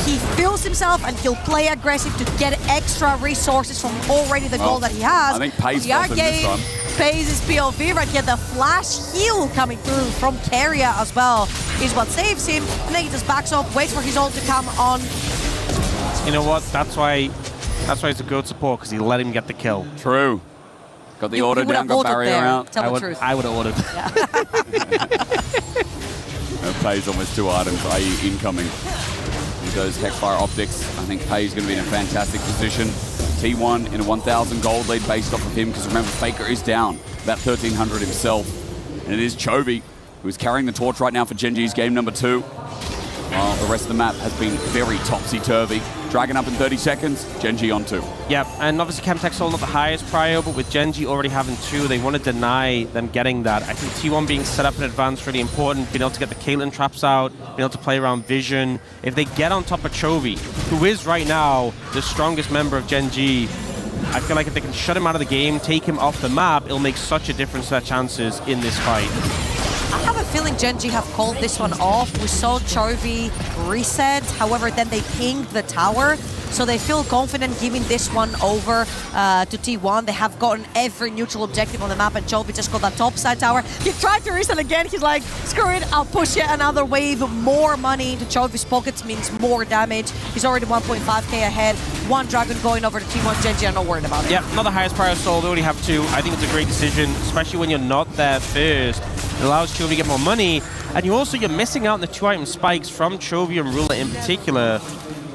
he feels himself and he'll play aggressive to get extra resources from already the goal that he has. I think Pace felt him this time. Pays his POV right here. The flash heal coming through from Keria as well is what saves him. And then he just backs up, waits for his ult to come on. You know what? That's why he's a good support, because he let him get the kill. True. Got the order down, got barrier out. Tell the truth. I would have ordered. Pays almost 2 items, i.e. incoming. With those Hexfire optics, I think Pays going to be in a fantastic position. T1 in a 1,000 gold lead based off of him, because remember, Faker is down about 1,300 himself. And it is Chovy who is carrying the torch right now for Gen.G's game number 2. While the rest of the map has been very topsy-turvy. Dragon up in 30 seconds, Gen.G on 2. Yeah, and obviously Chemtech Soul not the highest prio, but with Gen.G already having 2, they want to deny them getting that. I think T1 being set up in advance really important, being able to get the Caitlyn traps out, being able to play around Vision. If they get on top of Chovy, who is right now the strongest member of Gen.G, I feel like if they can shut him out of the game, take him off the map, it'll make such a difference to their chances in this fight. I have a feeling Gen.G have called this one off. We saw Chovy reset, however, then they pinged the tower. So they feel confident giving this one over to T1. They have gotten every neutral objective on the map, and Chovy just got that top side tower. He tried to reset again. He's like, screw it, I'll push it another wave. More money into Chovy's pockets means more damage. He's already 1.5k ahead. 1 Dragon going over to T1. Gen.G are not worried about it. Yeah, not the highest prior soul. They already have 2. I think it's a great decision, especially when you're not there first. It allows Chovy to get more money, and you're missing out on the 2-item spikes from Chovy and Ruler in particular.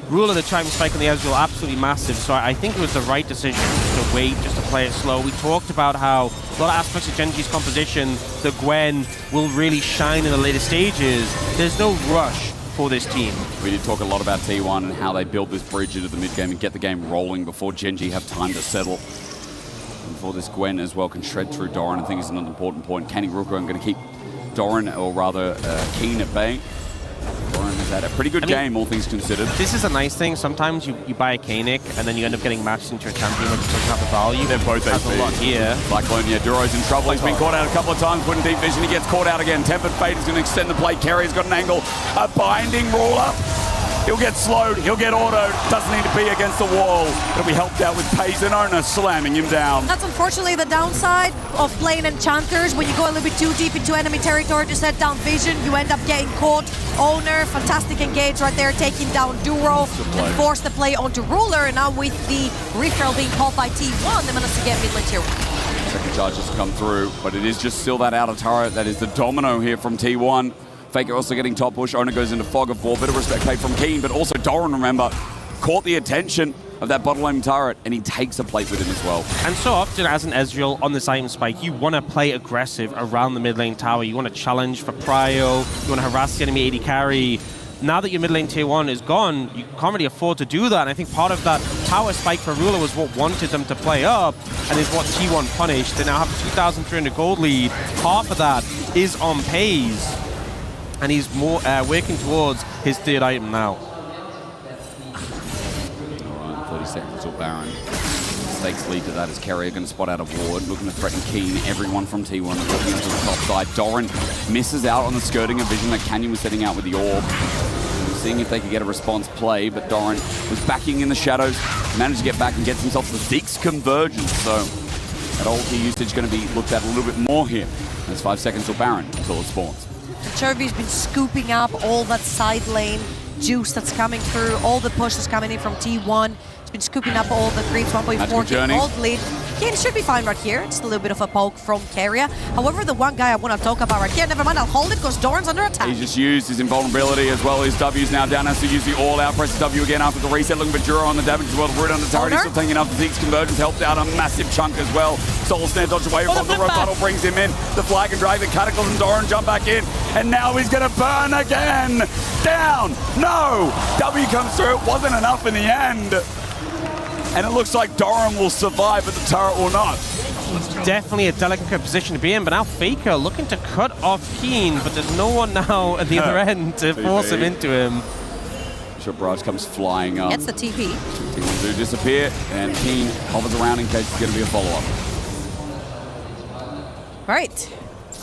Ruler, the 2-item spike on the Ezreal, absolutely massive, so I think it was the right decision just to wait, just to play it slow. We talked about how a lot of aspects of Gen.G's composition, the Gwen, will really shine in the later stages. There's no rush for this team. We did talk a lot about T1 and how they build this bridge into the mid-game and get the game rolling before Gen.G have time to settle. And before this Gwen as well can shred through Doran, I think is another important point. Kenny Rooker, I'm going to keep Doran, or rather Keen at bay. Doran has had a pretty good game, all things considered. This is a nice thing. Sometimes you buy a Kaenic and then you end up getting matched into a champion which doesn't have the value. They're both has a lot here. Cyclone, yeah, Duro's in trouble. He's been caught out a couple of times, put in deep vision. He gets caught out again. Tempered Fate is going to extend the play. Kerry's got an angle. A binding ruler. He'll get slowed, he'll get autoed, doesn't need to be against the wall. He'll be helped out with Pace and Owner slamming him down. That's unfortunately the downside of playing Enchanters. When you go a little bit too deep into enemy territory to set down Vision, you end up getting caught. Owner, fantastic engage right there, taking down Duro and force the play onto Ruler. And now with the refill being called by T1, they managed to get mid lane tier 1. Second charge has come through, but it is just still that outer turret that is the domino here from T1. Faker also getting top push. Owner goes into Fog of War. Bit of respect paid from Keen, but also Doran, remember, caught the attention of that bottom lane turret, and he takes a plate with him as well. And so often as an Ezreal on this item spike, you want to play aggressive around the mid lane tower. You want to challenge for prio. You want to harass the enemy AD carry. Now that your mid lane tier 1 is gone, you can't really afford to do that. And I think part of that tower spike for Ruler was what wanted them to play up, and is what T1 punished. They now have a 2,300 gold lead. Half of that is on Pays. And he's more working towards his 3rd item now. All right, 30 seconds till Baron. Stakes lead to that as Carrier going to spot out a ward, looking to threaten Keen. Everyone from T1 looking into the top side. Doran misses out on the skirting of Vision that Canyon was setting out with the orb. Seeing if they could get a response play, but Doran was backing in the shadows, managed to get back and gets himself the 6 conversions. So that ulti usage going to be looked at a little bit more here. There's 5 seconds till Baron until it spawns. Chovy's been scooping up all that side lane juice that's coming through, all the push that's coming in from T1. He's been scooping up all the creeps, 1.4 gold lead. Kane should be fine right here. It's a little bit of a poke from Keria. However, the one guy I want to talk about right here, never mind, I'll hold it because Doran's under attack. He just used his invulnerability as well. His W's now down, has to use the all-out, presses W again after the reset, looking for Duro on the damage as well. Root under turret, he's still taking up the 6 conversions, helped out a massive chunk as well. Soul Snare dodge away from the rebuttal, brings him in. The flag and drag, the Cataclysm, Doran jump back in, and now he's going to burn again. Down, no! W comes through, it wasn't enough in the end. And it looks like Doran will survive, but the turret will not. Definitely a delicate position to be in, but now Faker looking to cut off Keen, but there's no one now at the other end to force him into him. Barrage comes flying up. Gets the TP. T1 do disappear, and Keen hovers around in case it's going to be a follow-up. Right.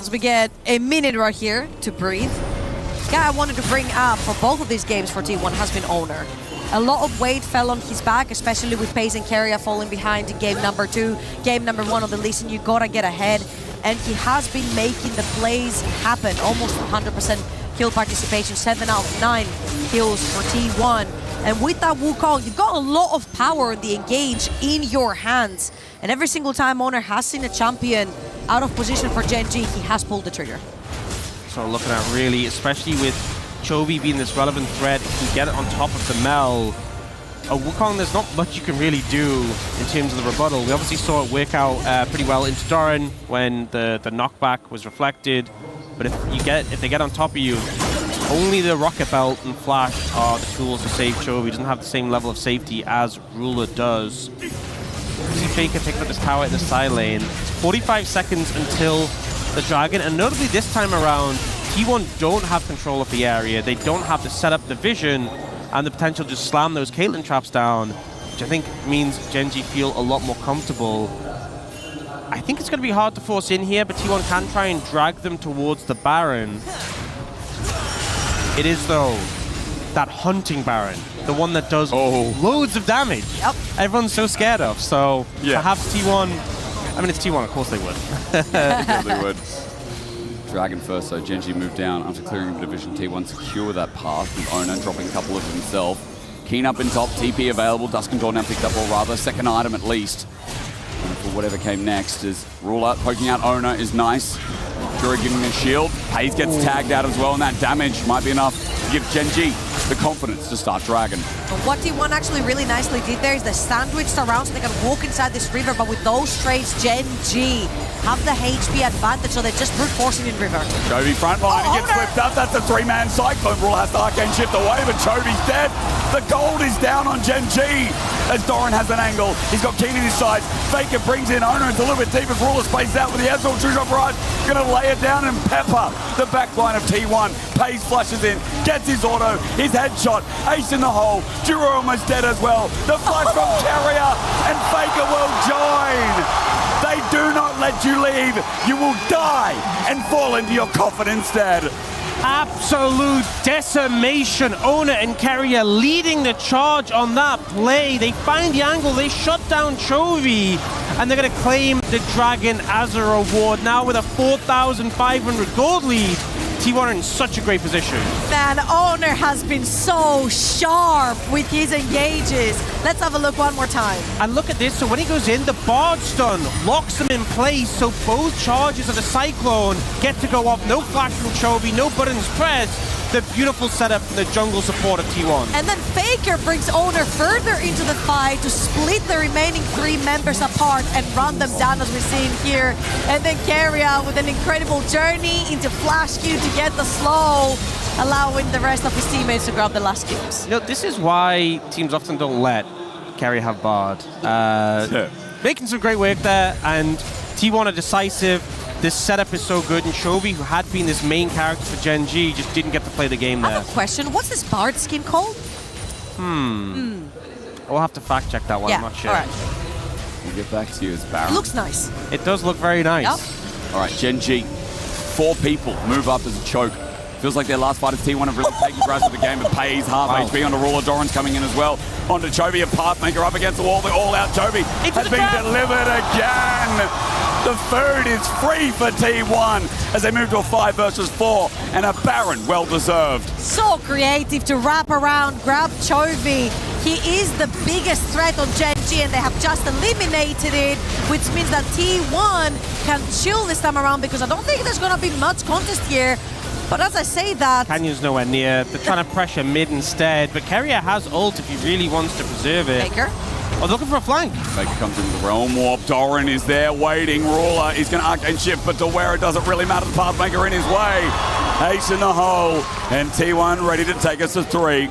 As we get a minute right here to breathe. guy I wanted to bring up for both of these games for T1 has been Owner. A lot of weight fell on his back, especially with Pace and Keria falling behind in game number 2. Game number 1 of the Legion, you gotta get ahead. And he has been making the plays happen, almost 100% kill participation, 7 out of 9 kills for T1. And with that Wukong, you've got a lot of power in the engage in your hands. And every single time Owner has seen a champion out of position for Gen G, he has pulled the trigger. So looking at really, especially with Chovy being this relevant threat, if you can get it on top of the Mel, Wukong, there's not much you can really do in terms of the rebuttal. We obviously saw it work out pretty well into Doran when the knockback was reflected. But if they get on top of you, only the Rocket Belt and Flash are the tools to save Chovy. He doesn't have the same level of safety as Ruler does. You see Faker pick up this tower in the side lane. It's 45 seconds until the Dragon, and notably this time around, T1 don't have control of the area. They don't have to set up the vision and the potential to just slam those Caitlyn traps down, which I think means Gen G feel a lot more comfortable. I think it's going to be hard to force in here, but T1 can try and drag them towards the Baron. It is, though, that hunting Baron, the one that does loads of damage. Yep. Everyone's so scared of, so perhaps T1... I mean, it's T1, of course they would. They would. Dragon first, so Gen G moved down after clearing the division. T1 secure that path with Owner dropping a couple of himself. Keen up in top, TP available. Dusk and Dawn now picked up, or rather, second item at least. And for whatever came next is Ruler poking out Owner is nice. Fury giving a shield. Paze gets tagged out as well, and that damage might be enough to give Gen G the confidence to start Dragon. But what T1 actually really nicely did there is they sandwiched around so they can walk inside this river, but with those trades, Gen G have the HP advantage, so they're just brute forcing in river. Chovy front line, he gets whipped up. That's a 3-man cyclone. Ruler has to arcane shift away, but Chovy's dead. The gold is down on Gen G as Doran has an angle. He's got Keen in his sides. Faker brings in Owner. It's a little bit deep as Ruler spaced out with the Azrael true shot barrage. Gonna lay it down and pepper the back line of T1. Pace flushes in, gets his auto, his headshot, ace in the hole. Duro almost dead as well. The flash from Carrier, and Faker will join. They do not let you leave. You will die and fall into your coffin instead. Absolute decimation. Owner and Carrier leading the charge on that play. They find the angle, they shut down Chovy, and they're going to claim the Dragon as a reward. Now with a 4,500 gold lead, T1 are in such a great position. Man, Owner has been so sharp with his engages. Let's have a look one more time. And look at this, so when he goes in, the Bard stun locks him in place, so both charges of the Cyclone get to go off. No flash from Chovy, no buttons pressed. The beautiful setup from the jungle support of T1. And then Faker brings Owner further into the fight to split the remaining 3 members apart and run them down as we're seeing here. And then Carrier with an incredible journey into Flash Q to get the slow, allowing the rest of his teammates to grab the last kills. You know, this is why teams often don't let Carrier have Bard. Making some great work there, and T1 are decisive. This setup is so good, and Chovy, who had been this main character for Gen G, just didn't get to play the game there. I have a question. What's this Bard skin called? We'll have to fact check that one. Yeah, I'm not sure. all right. We'll get back to you as Baron. It looks nice. It does look very nice. Yep. All right, Gen G, 4 people move up as a choke. Feels like their last fight as T1 have really taken grasp of the game, but Paze half HP on the Ruler. Doran's coming in as well. Onto Chovy, a Pathmaker up against the wall. The all-out Chovy has been delivered again. The food is free for T1 as they move to a 5 versus 4, and a Baron well-deserved. So creative to wrap around, grab Chovy. He is the biggest threat on Gen G, and they have just eliminated it, which means that T1 can chill this time around, because I don't think there's going to be much contest here. But as I say that... Canyon's nowhere near. They're trying to pressure mid instead, but Carrier has ult if he really wants to preserve it. Faker. Oh, they're looking for a flank. Faker comes into the Realm Warp. Doran is there waiting. Ruler is going to arcane shift, but to where it doesn't really matter. The Pathmaker in his way. Ace in the hole, and T1 ready to take us to 3.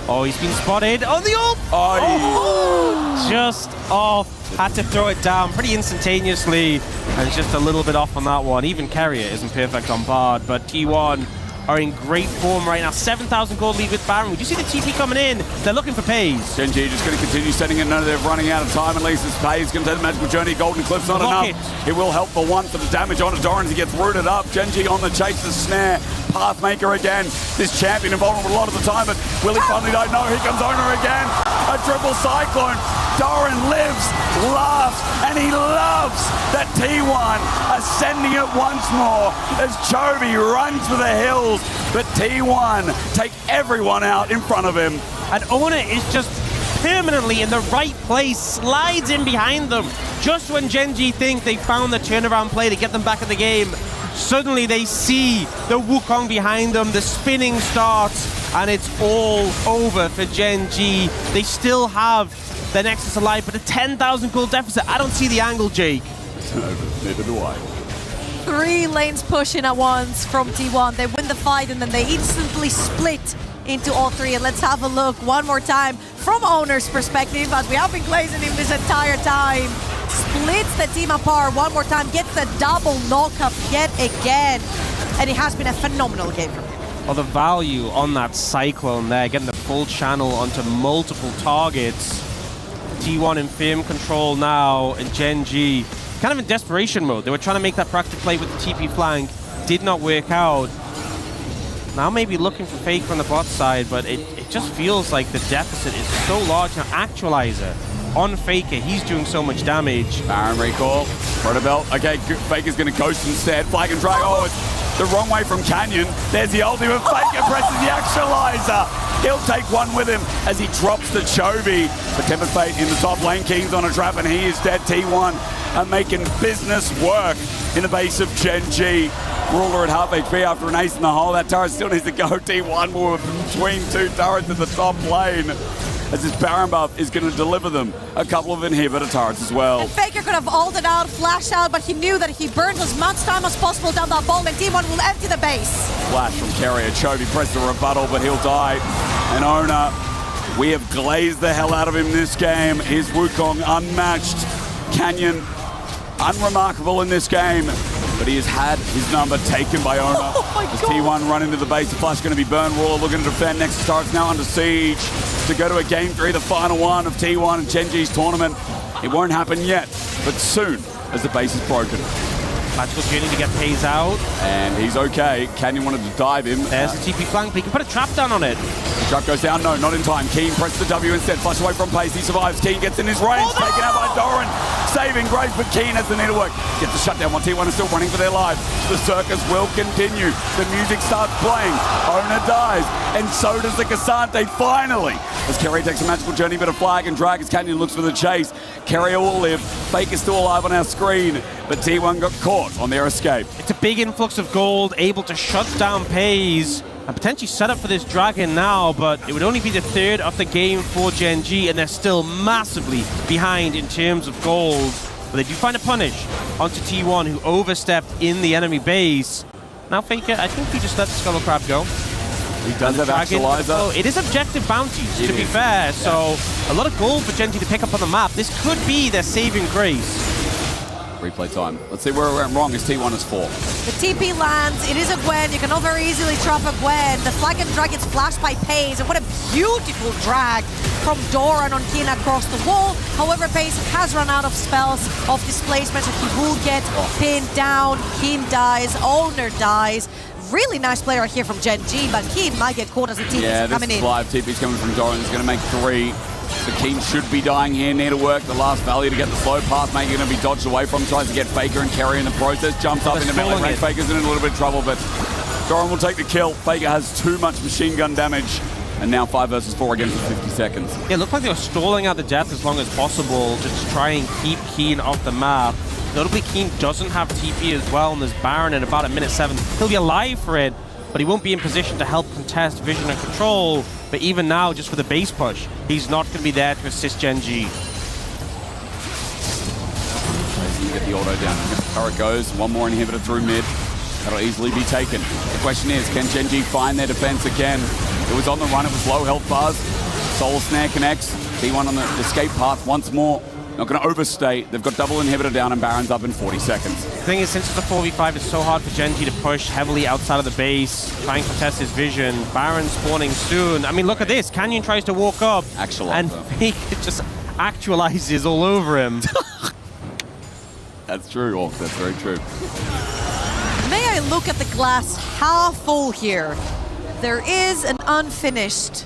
Oh, he's been spotted on the ult. Oh, just off. Had to throw it down pretty instantaneously, and just a little bit off on that one. Even Carrier isn't perfect on Bard, but T1 are in great form right now. 7,000 gold lead with Baron. Would you see the TP coming in? They're looking for Paze. Gen G just going to continue setting it. They're running out of time. At least as Paze going to take the magical journey. Golden Cliff's not enough. It will help for one for the damage onto Doran as he gets rooted up. Gen G on the chase, the snare. Pathmaker again. This champion invulnerable a lot of the time, but will he finally die? No, here comes Owner again. A triple cyclone. Doran lives, laughs, and he loves that T1 ascending it once more as Chovy runs for the hills. But T1 take everyone out in front of him. And Owner is just permanently in the right place, slides in behind them. Just when Gen.G think they found the turnaround play to get them back in the game, suddenly they see the Wukong behind them, the spinning starts, and it's all over for Gen.G. They still have the Nexus alive, but a 10,000 gold deficit. I don't see the angle, Jake. Neither do I. 3 lanes pushing at once from T1. They win the fight and then they instantly split into all 3. And let's have a look one more time from Owner's perspective, as we have been glazing him this entire time. Splits the team apart one more time, gets the double knockup yet again. And it has been a phenomenal game for him. Well, the value on that Cyclone there, getting the full channel onto multiple targets. T1 in firm control now, and Gen.G kind of in desperation mode. They were trying to make that practice play with the TP flank. Did not work out. Now maybe looking for Faker on the bot side, but it just feels like the deficit is so large. Now Actualizer on Faker, he's doing so much damage. Baron recall, Protobelt. Okay, Faker's gonna ghost instead. Flag and drag. Oh, it's the wrong way from Canyon. There's the ultimate. Faker presses the Actualizer. He'll take one with him as he drops the Chovy. But Tempered Fate in the top lane. King's on a trap and he is dead. T1 are making business work in the base of Gen.G. Ruler at half HP after an ace in the hole. That turret still needs to go. T1 will between 2 turrets in the top lane, as this Baron buff is going to deliver them a couple of inhibitor turrets as well. And Faker could have ulted out, flashed out, but he knew that if he burns as much time as possible down that ball, then T1 will empty the base. Flash from Carrier. Chovy pressed the rebuttal, but he'll die. And Owner, we have glazed the hell out of him this game. His Wukong unmatched. Canyon, unremarkable in this game, but he has had his number taken by Owner. Oh my As God. T1 run into the base, the flash going to be burned. Ruler looking to defend. Nexus starts now under siege to go to a game 3, the final one of T1 and Gen.G's tournament. It won't happen yet, but soon as the base is broken. Magical Journey to get Pays out. And he's okay. Canyon wanted to dive him. There's the TP flank, but he can put a trap down on it. The trap goes down. No, not in time. Keen presses the W instead. Flash away from Pace. He survives. Keen gets in his range. Oh, no! Taken out by Doran. Saving Grace, but Keen has the needlework. Gets the shutdown while T1 is still running for their lives. The circus will continue. The music starts playing. Owner dies. And so does the Cassante finally. As Carrier takes a magical journey, but a flag and drag as Canyon looks for the chase. Carrier will live. Fake is still alive on our screen, but T1 got caught on their escape. It's a big influx of gold, able to shut down Pays and potentially set up for this Dragon now, but it would only be the 3rd of the game for Gen.G, and they're still massively behind in terms of gold. But they do find a punish onto T1, who overstepped in the enemy base. Now Faker, I think he just let the Scuttle Crab go. He does have Actualizer. Oh, it is objective bounties, to be fair, so a lot of gold for Gen.G to pick up on the map. This could be their saving grace. Replay time. Let's see where we went wrong as T1 is 4. The TP lands, it is a Gwen, you cannot very easily trap a Gwen. The flag and drag gets flashed by Pace, and what a beautiful drag from Doran on Keen across the wall. However, Pace has run out of spells of displacement, so he will get pinned down. Keen dies, Owner dies. Really nice player here from Gen.G, but Keen might get caught as the TP is coming in. Yeah, this is 5 TP's coming from Doran. He's going to make 3. The Keen should be dying here. Need to work the last value to get the slow path. Making going to be dodged away from. Tries to get Faker and Carry in the process. Jumps up into melee range. Faker's in a little bit of trouble, but Doran will take the kill. Faker has too much machine gun damage. And now 5 versus 4 against the 50 seconds. Yeah, it looked like they were stalling out the death as long as possible, just to try and keep Keen off the map. Notably, Keen doesn't have TP as well, and there's Baron in about a minute 7. He'll be alive for it, but he won't be in position to help contest vision and control. But even now, just for the base push, he's not going to be there to assist Gen.G. Get the auto down. Turret goes. One more inhibitor through mid. That'll easily be taken. The question is, can Gen.G find their defense again? It was on the run. It was low health bars. Soul Snare connects. T1 on the escape path once more. Not going to overstay. They've got double inhibitor down and Baron's up in 40 seconds. The thing is, since it's a 4v5, it's so hard for Gen.G to push heavily outside of the base, trying to contest his vision. Baron spawning soon. I mean, look at this. Canyon tries to walk up, and Fake just actualizes all over him. That's true, Orc. That's very true. May I can look at the glass half full here. There is an unfinished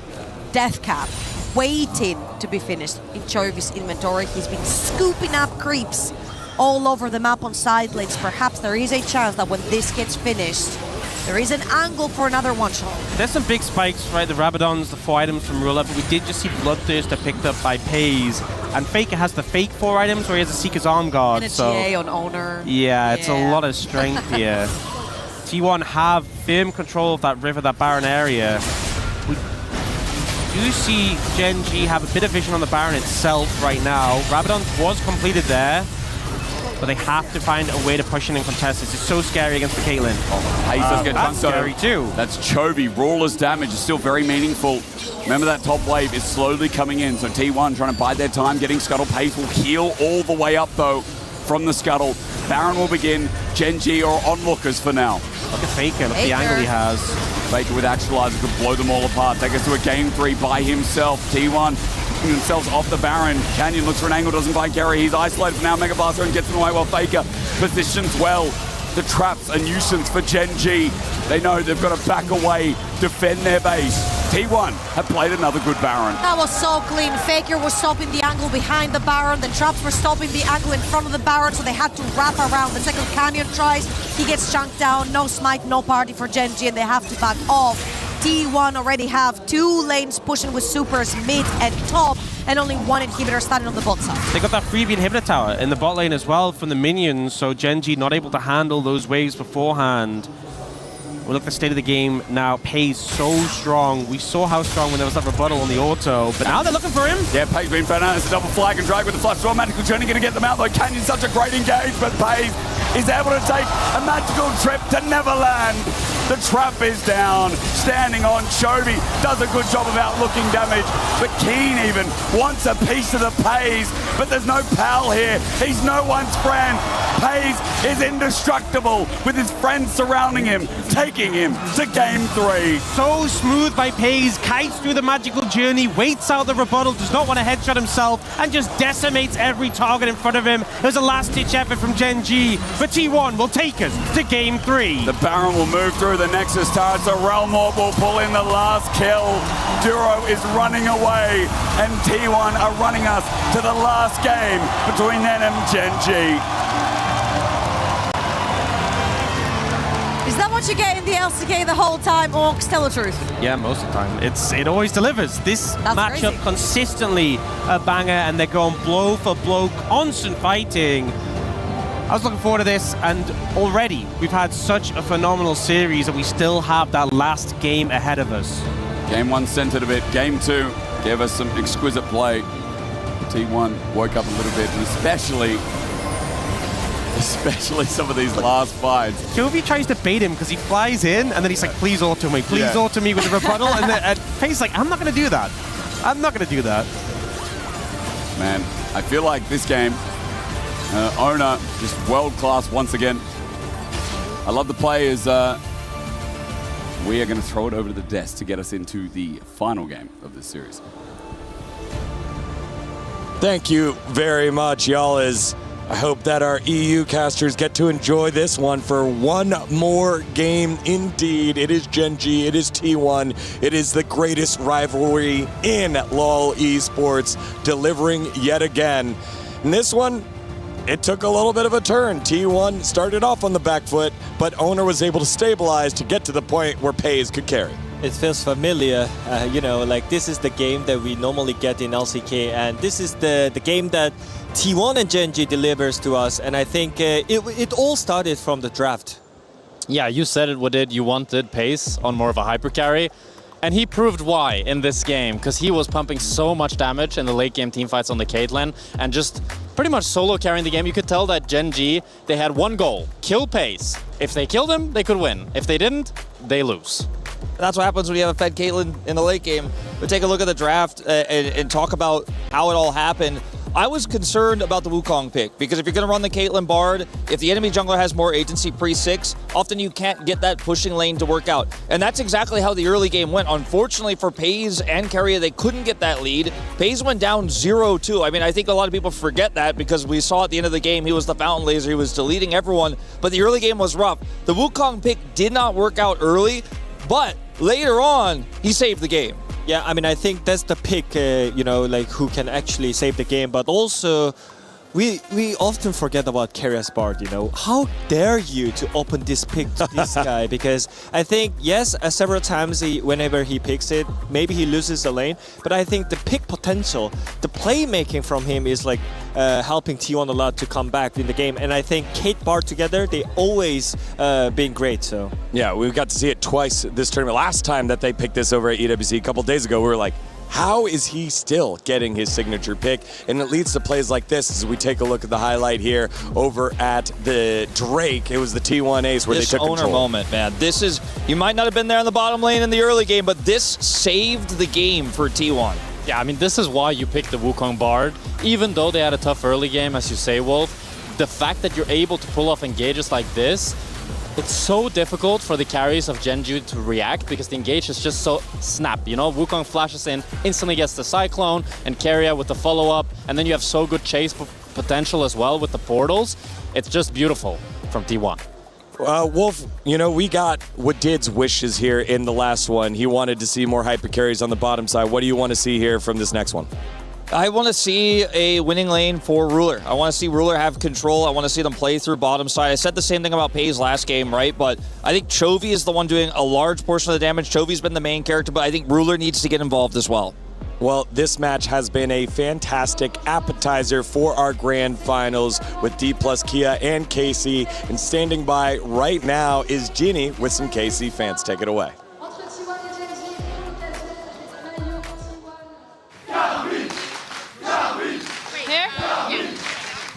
death cap waiting to be finished in Chovy's inventory. He's been scooping up creeps all over the map on side lanes. Perhaps there is a chance that when this gets finished, there is an angle for another one-shot. There's some big spikes, right? The Rabadons, the 4 items from Rula, but we did just see Bloodthirster picked up by Pays. And Faker has the fake 4 items where he has a Seeker's Arm Guard. And a GA on Owner. Yeah, it's a lot of strength here. T1 have firm control of that river, that Baron area. We do see Gen G have a bit of vision on the Baron itself right now. Rabadon was completed there, but they have to find a way to push in and contest this. It's so scary against the Caitlyn. Hayes does get that's dunked scary too. That's Chovy. Rawler's damage is still very meaningful. Remember that top wave is slowly coming in, so T1 trying to bide their time, getting Scuttle. Pays will heal all the way up though from the Scuttle. Baron will begin. Gen G are onlookers for now. Look at Faker, look at the angle he has. Faker with Actualizer could blow them all apart. Take us to a game 3 by himself. T1 picking themselves off the Baron. Canyon looks for an angle, doesn't find Kerry. He's isolated for now. Mega Blaster and gets him away while Faker positions well. The trap's a nuisance for Gen G. They know they've got to back away, defend their base. T1 have played another good Baron. That was so clean. Faker was stopping the angle behind the Baron. The traps were stopping the angle in front of the Baron, so they had to wrap around. The second Canyon tries, he gets chunked down. No smite, no party for Gen G, and they have to back off. T1 already have 2 lanes pushing with supers mid and top, and only 1 inhibitor standing on the bot side. They got that freebie inhibitor tower in the bot lane as well from the minions, so Gen G not able to handle those waves beforehand. We look at the state of the game now. Pays so strong. We saw how strong when there was that rebuttal on the auto, but now they're looking for him. Yeah, Pays being found out. It's a double flag and drag with the flash draw. Magical Journey going to get them out though. Canyon's such a great engage, but Pays is able to take a magical trip to Neverland. The trap is down, standing on. Chovy does a good job of outlooking damage, but Keen even wants a piece of the Pays, but there's no pal here. He's no one's friend. Pays is indestructible with his friends surrounding him, taking him to game 3. So smooth by Pays, kites through the magical journey, waits out the rebuttal, does not want to headshot himself, and just decimates every target in front of him. There's a last-ditch effort from Gen G, but T1 will take us to game 3. The Baron will move through the Nexus turret, so Realm Orb will pull in the last kill. Duro is running away, and T1 are running us to the last game between them and Gen G. Is that what you get in the LCK the whole time, Orcs? Tell the truth. Yeah, most of the time. It always delivers. This That's matchup crazy. consistently a banger, and they're going blow for blow, constant fighting. I was looking forward to this, and already we've had such a phenomenal series, and we still have that last game ahead of us. Game 1 centered a bit. Game 2 gave us some exquisite play. T1 woke up a little bit, and especially some of these last fights. Chovy tries to bait him because he flies in, and then he's like, please auto me, please auto me with the rebuttal, and Faye's like, I'm not going to do that. I'm not going to do that. Man, I feel like this game, Owner, just world-class once again. I love the players. We are going to throw it over to the desk to get us into the final game of this series. Thank you very much, y'all. I hope that our EU casters get to enjoy this one for one more game. Indeed, it is Gen G, it is T1, it is the greatest rivalry in LoL esports, delivering yet again. In this one, it took a little bit of a turn. T1 started off on the back foot, but Owner was able to stabilize to get to the point where Pays could carry. It feels familiar, you know, like this is the game that we normally get in LCK, and this is the game that T1 and Gen G delivers to us, and I think it all started from the draft. Yeah, you said it, what did you wanted Pace on more of a hyper carry, and he proved why in this game, because he was pumping so much damage in the late game teamfights on the Caitlyn, and just pretty much solo carrying the game. You could tell that Gen G, they had one goal, kill Pace. If they killed him, they could win. If they didn't, they lose. That's what happens when you have a fed Caitlyn in the late game. But take a look at the draft and talk about how it all happened. I was concerned about the Wukong pick because if you're going to run the Caitlyn Bard, if the enemy jungler has more agency pre-6, often you can't get that pushing lane to work out. And that's exactly how the early game went. Unfortunately for FaZe and Keria, they couldn't get that lead. FaZe went down 0-2. I mean, I think a lot of people forget that because we saw at the end of the game, he was the fountain laser, he was deleting everyone, but the early game was rough. The Wukong pick did not work out early, but later on, he saved the game. Yeah, I mean, I think that's the pick, you know, like who can actually save the game. But also, we often forget about Keria's Bard, you know. How dare you to open this pick to this guy? Because I think, yes, several times whenever he picks it, maybe he loses the lane. But I think the pick potential, the playmaking from him is like helping T1 a lot to come back in the game. And I think Kate Bard together, they always been great, so. Yeah, we got to see it twice this tournament. Last time that they picked this over at EWC a couple days ago, we were like, how is he still getting his signature pick? And it leads to plays like this as we take a look at the highlight here over at the Drake. It was the T1 ace where This they took owner control. moment, man. This is, you might not have been there in the bottom lane in the early game, but this saved the game for T1. Yeah, I mean, this is why you picked the Wukong Bard. Even though they had a tough early game, as you say, Wolf, the fact that you're able to pull off engages like this, it's so difficult for the carries of Genji to react because the engage is just so snap, you know? Wukong flashes in, instantly gets the Cyclone, and Keria with the follow-up, and then you have so good chase potential as well with the portals. It's just beautiful from T1. Wolf, you know, we got Wadid's wishes here in the last one. He wanted to see more hyper carries on the bottom side. What do you want to see here from this next one? I want to see a winning lane for Ruler. I want to see Ruler have control. I want to see them play through bottom side. I said the same thing about Pei's last game, right? But I think Chovy is the one doing a large portion of the damage. Chovy's been the main character, but I think Ruler needs to get involved as well. Well, this match has been a fantastic appetizer for our grand finals with D plus Kia and Casey. And standing by right now is Ginny with some KC fans. Take it away.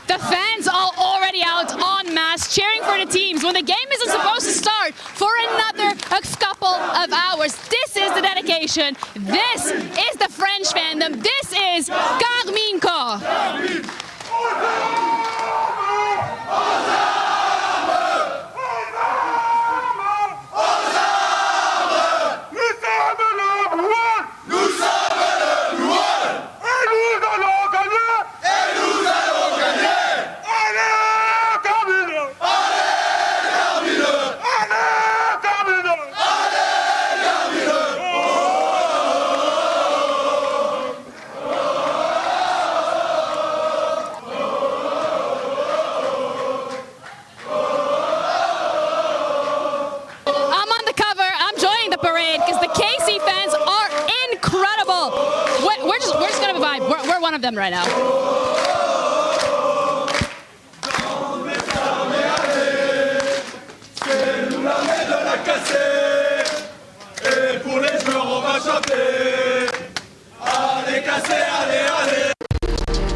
The fans are already out en masse cheering for the teams when the game isn't supposed to start for another couple of hours. This is the dedication. This is the French fandom. This is Carminco. We're one of them right now.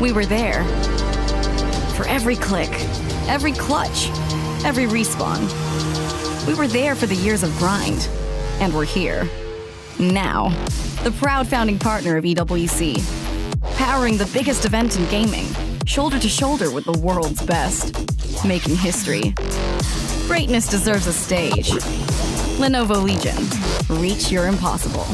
We were there. For every click, every clutch, every respawn. We were there for the years of grind. And we're here. Now. The proud founding partner of EWC. Powering the biggest event in gaming. Shoulder to shoulder with the world's best. Making history. Greatness deserves a stage. Lenovo Legion. Reach your impossible.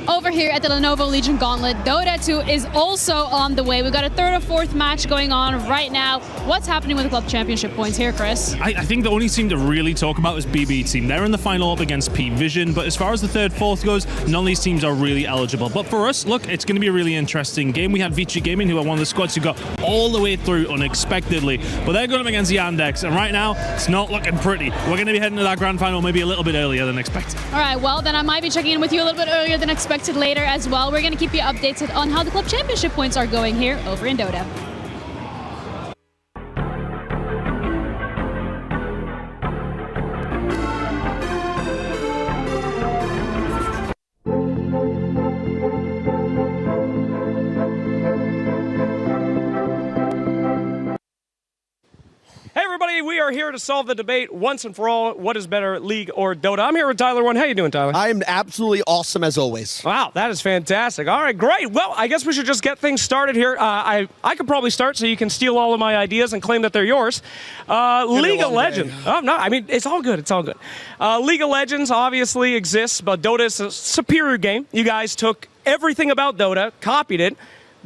Over here at the Lenovo Legion Gauntlet, Dota 2 is also on the way. We've got a third or fourth match going on right now. What's happening with the club championship points here, Chris? I think the only team to really talk about is BB team. They're in the final up against P-Vision, but as far as the third, fourth goes, none of these teams are really eligible. But for us, look, it's going to be a really interesting game. We had Vici Gaming, who are one of the squads who got all the way through unexpectedly, but they're going up against Yandex, and right now, it's not looking pretty. We're going to be heading to that grand final maybe a little bit earlier than expected. All right, well, then I might be checking in with you a little bit earlier than expected later as well. We're going to keep you updated on how the club championship points are going here over in Dota. Hey everybody, we are here to solve the debate once and for all. What is better, League or Dota? I'm here with Tyler One. How you doing, Tyler? I am absolutely awesome as always. Wow, that is fantastic. All right, great. Well, I guess we should just get things started here. I could probably start so you can steal all of my ideas and claim that they're yours. League of Legends. Oh, no, I mean, it's all good. It's all good. League of Legends obviously exists, but Dota is a superior game. You guys took everything about Dota, copied it,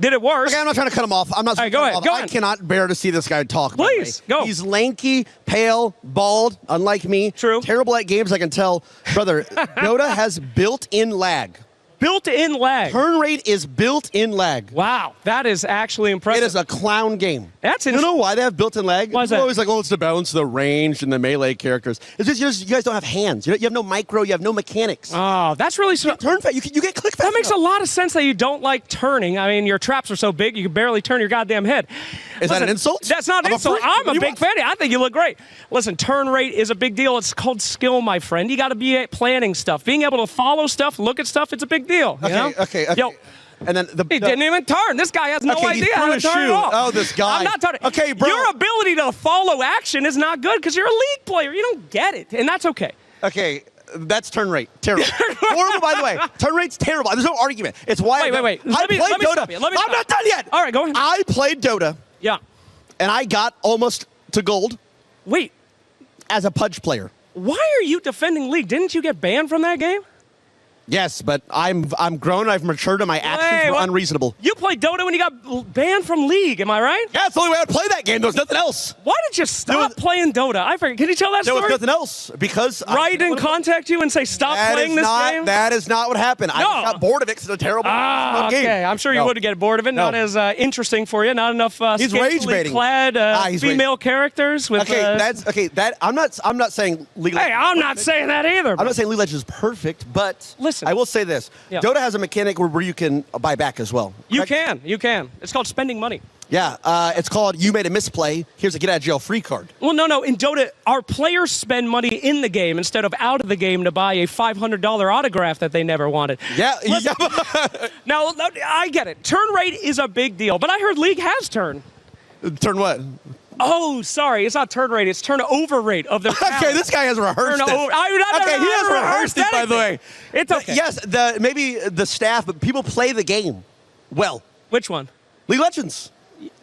did it worse. Okay, I'm not trying to cut him off. I'm not. All right, go ahead. Go I ahead. cannot bear to see this guy talk. Please, go. He's lanky, pale, bald, unlike me. True. Terrible at games, I can tell. Brother, Dota has built-in lag. Built-in lag. Turn rate is built-in lag. Wow, that is actually impressive. It is a clown game. That's You know why they have built-in lag? Why is People that? always like, oh, it's to balance the range and the melee characters. It's just you guys don't have hands. You have no micro. You have no mechanics. Oh, that's really turn fast. You get click fast. That makes a lot of sense that you don't like turning. I mean, your traps are so big you can barely turn your goddamn head. Is that an insult? That's not an I'm a insult. freak. I'm What a do you big want? fan. I think you look great. Listen, turn rate is a big deal. It's called skill, my friend. You got to be planning stuff. Being able to follow stuff, look at stuff, it's a big deal. You know? Okay. Yo, and then he didn't even turn. This guy has no Okay, he idea how threw to a turn at shoe. all. Oh, this guy. I'm not turning. Okay, bro. Your ability to follow action is not good because you're a league player. You don't get it, and that's okay. Okay, that's turn rate. Terrible. Horrible, by the way. Turn rate's terrible. There's no argument. It's why Wait. I Let me played Dota. stop you. Let me I'm stop. not done yet. All right, go ahead. I played Dota, Yeah. and I got almost to gold Wait, as a Pudge player. why are you defending League? Didn't you get banned from that game? Yes, but I'm grown. I've matured, and my actions were what? unreasonable. You played Dota when you got banned from League, am I right? Yeah, it's the only way I'd play that game. There was nothing else. Why did you stop playing Dota? I forget. Can you tell that There was story? nothing else because Write and contact you and say stop playing this game? That is not what happened. I just got bored of it because it's a terrible game. Okay, I'm sure you No. would get bored of it. No. Not as interesting for you. Not enough He's rage scantily baiting. clad He's female characters with. Okay, that's okay. That I'm not saying League. Hey, I'm not saying that either. I'm not saying League of Legends is perfect, but Listen. I will say this: Yeah. Dota has a mechanic where you can buy back as well. You correct? can. It's called spending money. Yeah, it's called you made a misplay. Here's a get out of jail free card. Well, no. In Dota, our players spend money in the game instead of out of the game to buy a $500 autograph that they never wanted. Yeah. Now, I get it. Turn rate is a big deal, but I heard League has turn. Turn what? Oh, sorry. It's not turn rate. It's turnover rate of their Okay, this guy has rehearsed it. Turnover. Okay, he has rehearsed it, by the way. It's okay. Yes, maybe the staff, but people play the game well. Which one? League of Legends.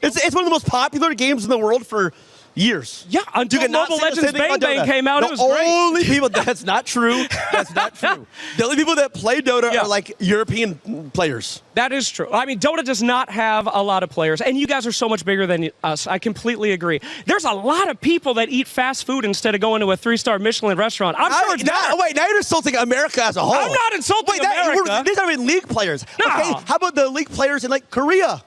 It's one of the most popular games in the world for years. Yeah, until You cannot Mobile say the Legends same thing Bang about Bang Dota. came out, The it was great. only people, that's not true. That's not true. The only people that play Dota are like European players. That is true. I mean, Dota does not have a lot of players, and you guys are so much bigger than us. I completely agree. There's a lot of people that eat fast food instead of going to a 3-star Michelin restaurant. I'm sure it's better. Wait, now you're insulting America as a whole. I'm not insulting America. These aren't even league players. No. Okay, how about the league players in like Korea?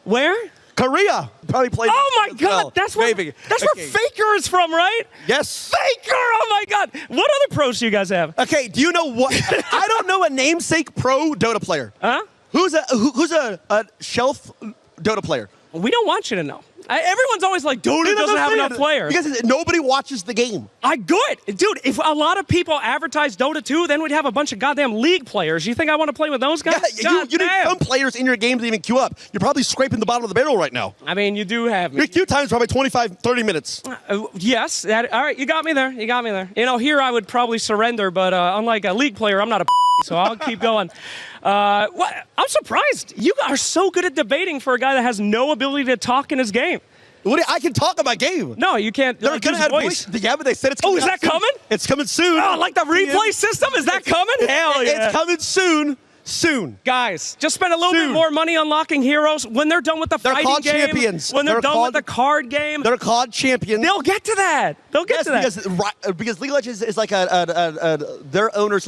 Where? Korea. Probably played. Oh my God, well. that's where Maybe. where Faker is from, right? Yes. Faker! Oh my God! What other pros do you guys have? Okay, do you know what? I don't know a namesake pro Dota player. Huh? Who's a shelf Dota player? We don't want you to know. Everyone's always like, Dota doesn't have enough players. Because nobody watches the game. Good. Dude, if a lot of people advertise Dota 2, then we'd have a bunch of goddamn League players. You think I want to play with those guys? Yeah, you need some players in your game to even queue up. You're probably scraping the bottom of the barrel right now. I mean, you do have me. Your queue time is probably 25, 30 minutes. Yes. All right, you got me there. You know, here I would probably surrender, but unlike a League player, I'm not a so I'll keep going. I'm surprised. You are so good at debating for a guy that has no ability to talk in his game. I can talk about game. No, you can't. They're gonna have voice. Yeah, but they said it's coming. Oh, is that soon. coming? It's coming soon. Oh, like the replay system? Is that coming? Hell yeah. It's coming soon. Soon. Guys, just spend a little bit more money unlocking heroes. When they're done with the fighting called game, champions. when they're done with the card game, they're called champions. They'll get to that. They'll get to that. Because League of Legends is like their owners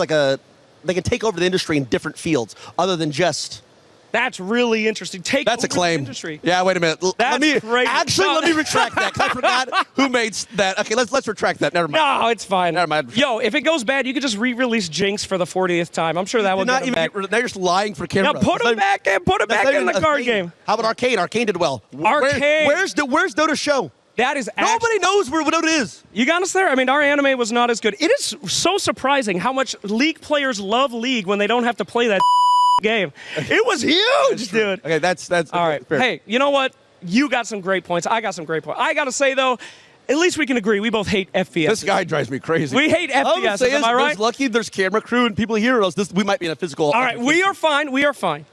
they can take over the industry in different fields other than just. That's really interesting. That's a claim. The industry. Yeah, wait a minute. That's crazy. Let me retract that because I forgot who made that. Okay, let's retract that. Never mind. No, it's fine. Never mind. Yo, if it goes bad, you could just re-release Jinx for the 40th time. I'm sure that will not get even back. they're just lying for camera. Now put them back in. Put them back in the card game. How about Arcane? Arcane did well. Arcane. Where's Dota's show? That is nobody knows where Dota is. You got us there? I mean, our anime was not as good. It is so surprising how much League players love League when they don't have to play that game. It was huge, dude. Okay, that's all right. Fair. Hey, you know what? You got some great points. I got some great points. I got to say, though, at least we can agree we both hate FPS. This guy drives me crazy. We hate FPS, am I right? Lucky there's camera crew and people hear us. We might be in a physical... All right, we are fine. We are fine.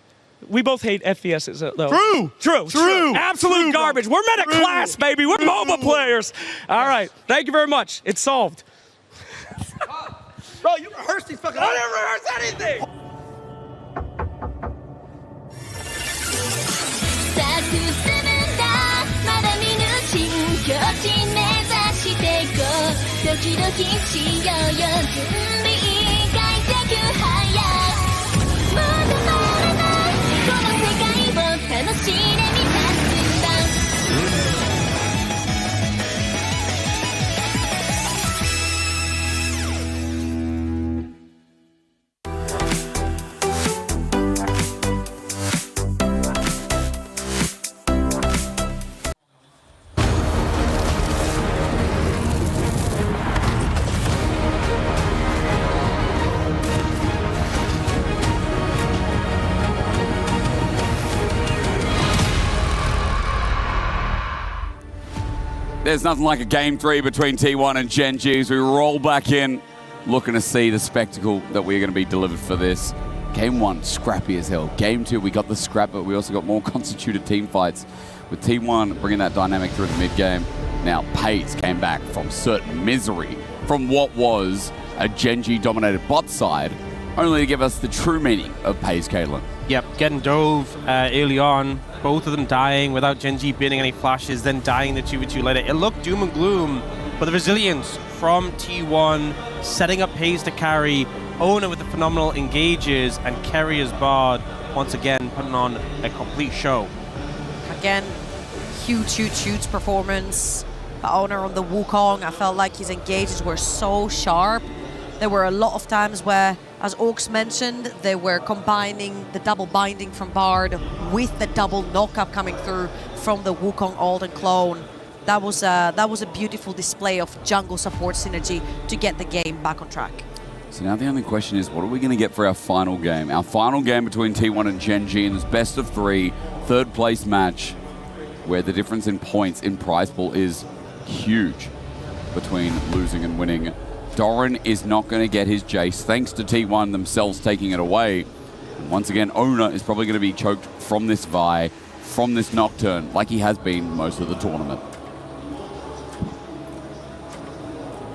We both hate FPSs, though. True. Absolute garbage. We're men of class, baby. We're MOBA players. All right. Thank you very much. It's solved. Bro, you rehearsed these fucking... I didn't rehearse anything! There's nothing like a game 3 between T1 and Gen G as we roll back in, looking to see the spectacle that we're going to be delivered for this. Game 1, scrappy as hell. Game 2, we got the scrap, but we also got more constituted team fights, with T1 bringing that dynamic through the mid-game. Now, Pace came back from certain misery from what was a Gen G-dominated bot side, only to give us the true meaning of Pace Caitlyn. Yep, getting dove early on, both of them dying without Gen G binning any flashes, then dying the 2v2 later. It looked doom and gloom, but the resilience from T1, setting up Pace to carry, Owner with the phenomenal engages, and Carrier's Bard once again putting on a complete show. Again, huge performance. Owner on the Wukong, I felt like his engages were so sharp. There were a lot of times where, as Orcs mentioned, they were combining the double binding from Bard with the double knockup coming through from the Wukong ult and clone. That was a beautiful display of jungle support synergy to get the game back on track. So now the only question is, what are we going to get for our final game? Our final game between T1 and Gen G in this best of 3, third place match, where the difference in points in prize pool is huge between losing and winning. Doran is not going to get his Jace, thanks to T1 themselves taking it away. And once again, Owner is probably going to be choked from this Vi, from this Nocturne, like he has been most of the tournament.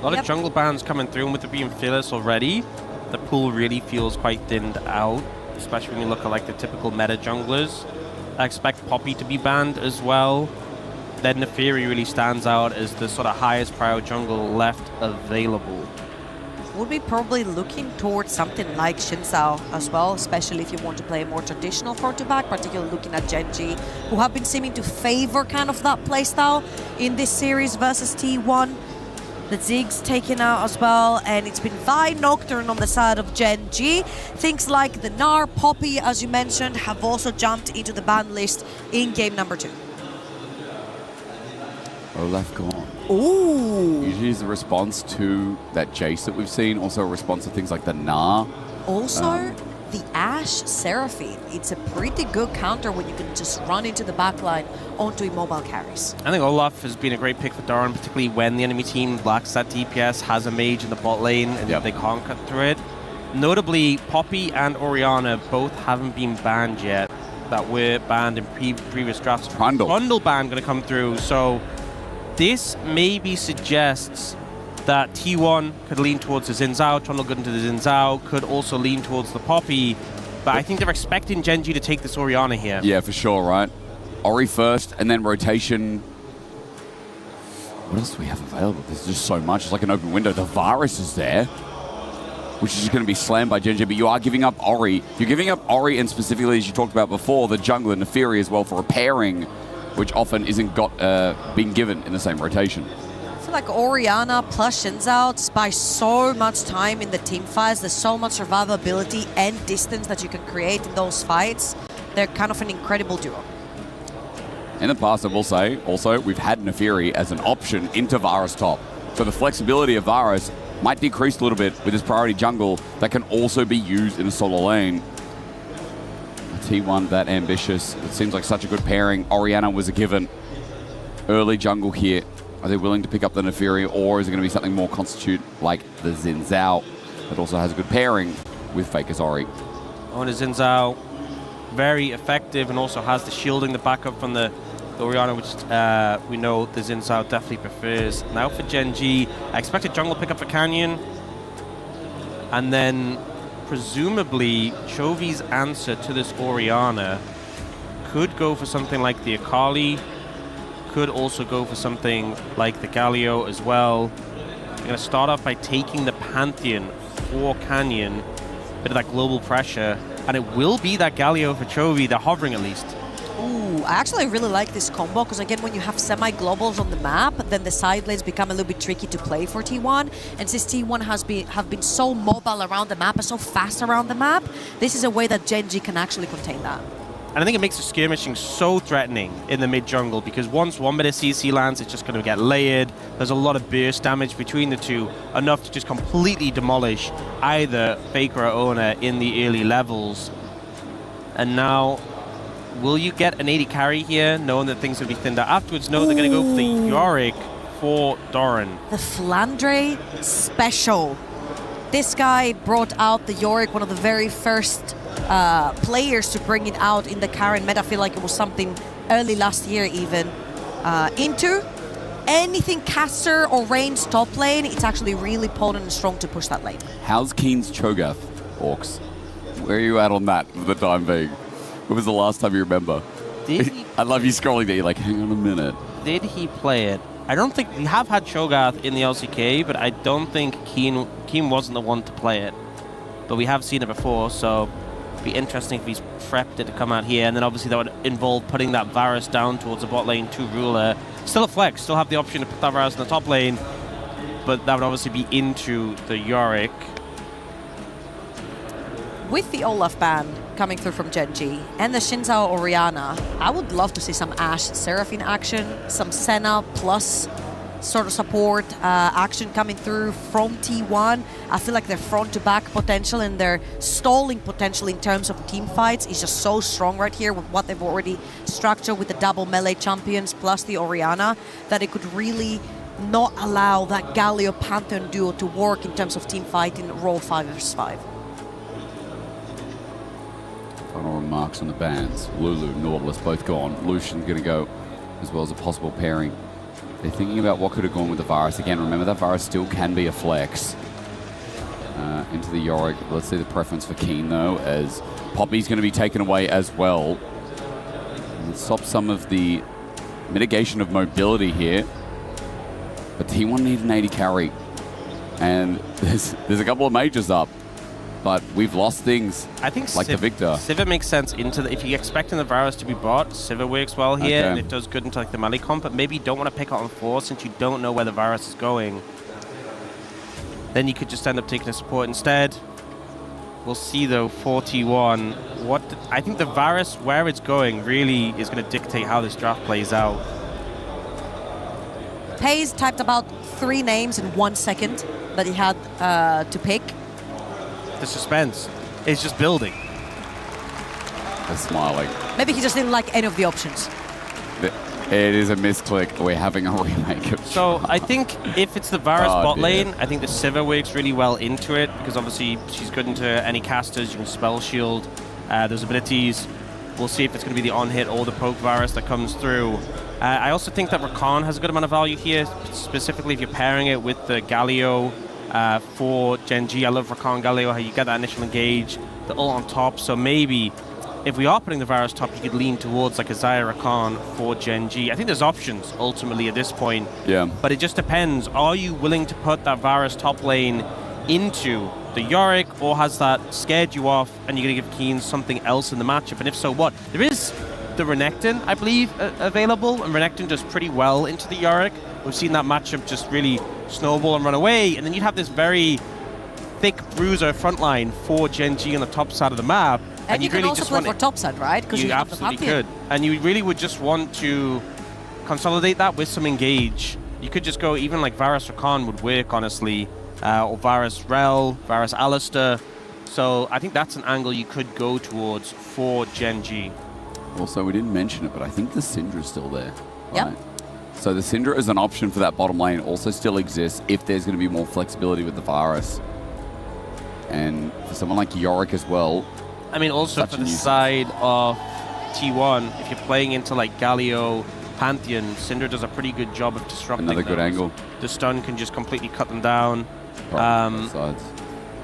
A lot of jungle bans coming through, and with it being fearless already, the pool really feels quite thinned out, especially when you look at like the typical meta junglers. I expect Poppy to be banned as well. Then Neferi really stands out as the sort of highest prior jungle left available. Would be probably looking towards something like Xin Zhao as well, especially if you want to play a more traditional front-to-back, particularly looking at Gen G, who have been seeming to favor kind of that playstyle in this series versus T1. The Ziggs taken out as well, and it's been Vi Nocturne on the side of Gen G. Things like the Gnar, Poppy, as you mentioned, have also jumped into the ban list in game number 2. Olaf gone. Ooh. Usually is a response to that Jace that we've seen, also a response to things like the Gnar. Also, the Ashe Seraphine. It's a pretty good counter when you can just run into the backline onto immobile carries. I think Olaf has been a great pick for Doran, particularly when the enemy team lacks that DPS, has a mage in the bot lane, and they can't cut through it. Notably, Poppy and Orianna both haven't been banned yet, that were banned in previous drafts. Trundle ban going to come through, so this maybe suggests that T1 could lean towards the Xin Zhao, Trundle good into the Xin Zhao, could also lean towards the Poppy, but I think they're expecting Gen G to take this Orianna here. Yeah, for sure, right? Ori first, and then rotation. What else do we have available? There's just so much. It's like an open window. The Varus is there, which is just going to be slammed by Gen G, but you are giving up Ori. You're giving up Ori, and specifically, as you talked about before, the jungler Neferi as well for repairing, which often isn't being given in the same rotation. I feel like Orianna plus Xin Zhao just buy so much time in the team fights. There's so much survivability and distance that you can create in those fights. They're kind of an incredible duo. In the past, I will say, also, we've had Neferi as an option into Varus top. So the flexibility of Varus might decrease a little bit with his priority jungle that can also be used in a solo lane. T1 that ambitious? It seems like such a good pairing. Orianna was a given. Early jungle here. Are they willing to pick up the Neferi, or is it going to be something more constitute like the Xin Zhao that also has a good pairing with Faker's Ori? On the Xin Zhao, very effective, and also has the shielding, the backup from the Orianna, which we know the Xin Zhao definitely prefers. Now for Gen G, I expect a jungle pickup for Canyon, and then presumably Chovy's answer to this Orianna could go for something like the Akali, could also go for something like the Galio as well. They're going to start off by taking the Pantheon for Canyon, bit of that global pressure, and it will be that Galio for Chovy. They're hovering at least. Ooh, I actually really like this combo because again, when you have semi-globals on the map, then the side lanes become a little bit tricky to play for T1. And since T1 have been so mobile around the map and so fast around the map, this is a way that Gen G can actually contain that. And I think it makes the skirmishing so threatening in the mid-jungle, because once one bit of CC lands, it's just going to get layered. There's a lot of burst damage between the two, enough to just completely demolish either Faker or Owner in the early levels. And now, will you get an 80 carry here, knowing that things will be thinned out afterwards? No, they're going to go for the Yorick for Doran. The Flandre special. This guy brought out the Yorick, one of the very first players to bring it out in the current meta. I feel like it was something early last year even. Into anything caster or range top lane, it's actually really potent and strong to push that lane. How's Keen's Cho'Gath, Orcs? Where are you at on that for the time being? When was the last time you remember? I love you scrolling there, you're like, hang on a minute. Did he play it? I don't think, we have had Cho'Gath in the LCK, but I don't think Keen wasn't the one to play it. But we have seen it before, so it'd be interesting if he's prepped it to come out here, and then obviously that would involve putting that Varus down towards the bot lane to Ruler. Still a flex, still have the option to put that Varus in the top lane, but that would obviously be into the Yorick. With the Olaf ban coming through from Gen G and the Xin Zhao Orianna, I would love to see some Ashe Seraphine action, some Senna plus sort of support action coming through from T1. I feel like their front-to-back potential and their stalling potential in terms of team fights is just so strong right here with what they've already structured with the double melee champions plus the Orianna, that it could really not allow that Galio Pantheon duo to work in terms of team fighting role 5 vs 5. Final remarks on the bans. Lulu, Nautilus both gone. Lucian's going to go as well as a possible pairing. They're thinking about what could have gone with the Varus. Again, remember that Varus still can be a flex. Into the Yorick. Let's see the preference for Keen, though, as Poppy's going to be taken away as well. And stop some of the mitigation of mobility here. But T1 need an 80 carry. And there's a couple of mages up. But we've lost things, I think like the Victor. Sivir makes sense into the, if you're expecting the Varus to be bought, Sivir works well here, and it does good into like the melee comp, but maybe you don't want to pick it on 4 since you don't know where the Varus is going. Then you could just end up taking a support instead. We'll see though, 41. I think the Varus, where it's going, really is going to dictate how this draft plays out. Paze typed about 3 names in 1 second that he had to pick. The suspense is just building. They're smiling. Maybe he just didn't like any of the options. It is a misclick. We're having a remake of So I think if it's the Varus bot dear. lane, I think the Sivir works really well into it, because obviously she's good into any casters. You can spell shield those abilities. We'll see if it's going to be the on-hit or the poke Varus that comes through. I also think that Rakan has a good amount of value here, specifically if you're pairing it with the Galio for Gen G. I love Rakan Galio, how you get that initial engage, the ult on top. So maybe if we are putting the Varus top, you could lean towards like a Xayah Rakan for Gen G. I think there's options ultimately at this point. Yeah. But it just depends. Are you willing to put that Varus top lane into the Yorick, or has that scared you off and you're going to give Keen something else in the matchup? And if so, what? There is the Renekton, I believe, available, and Renekton does pretty well into the Yorick. We've seen that matchup just really snowball and run away, and then you'd have this very thick bruiser frontline for Gen G on the top side of the map. And you can really also just play want for top side, right? Because you absolutely could. And you really would just want to consolidate that with some engage. You could just go, even like Varus Rakan would work, honestly, or Varus Rel, Varus Alistair. So I think that's an angle you could go towards for Gen G. Also, we didn't mention it, but I think the Syndra is still there. Yep. Right? So the Syndra as an option for that bottom lane also still exists if there's going to be more flexibility with the Varus. And for someone like Yorick as well. I mean, also for the side of T1, if you're playing into like Galio, Pantheon, Syndra does a pretty good job of disrupting Another good angle. The stun can just completely cut them down. Sides.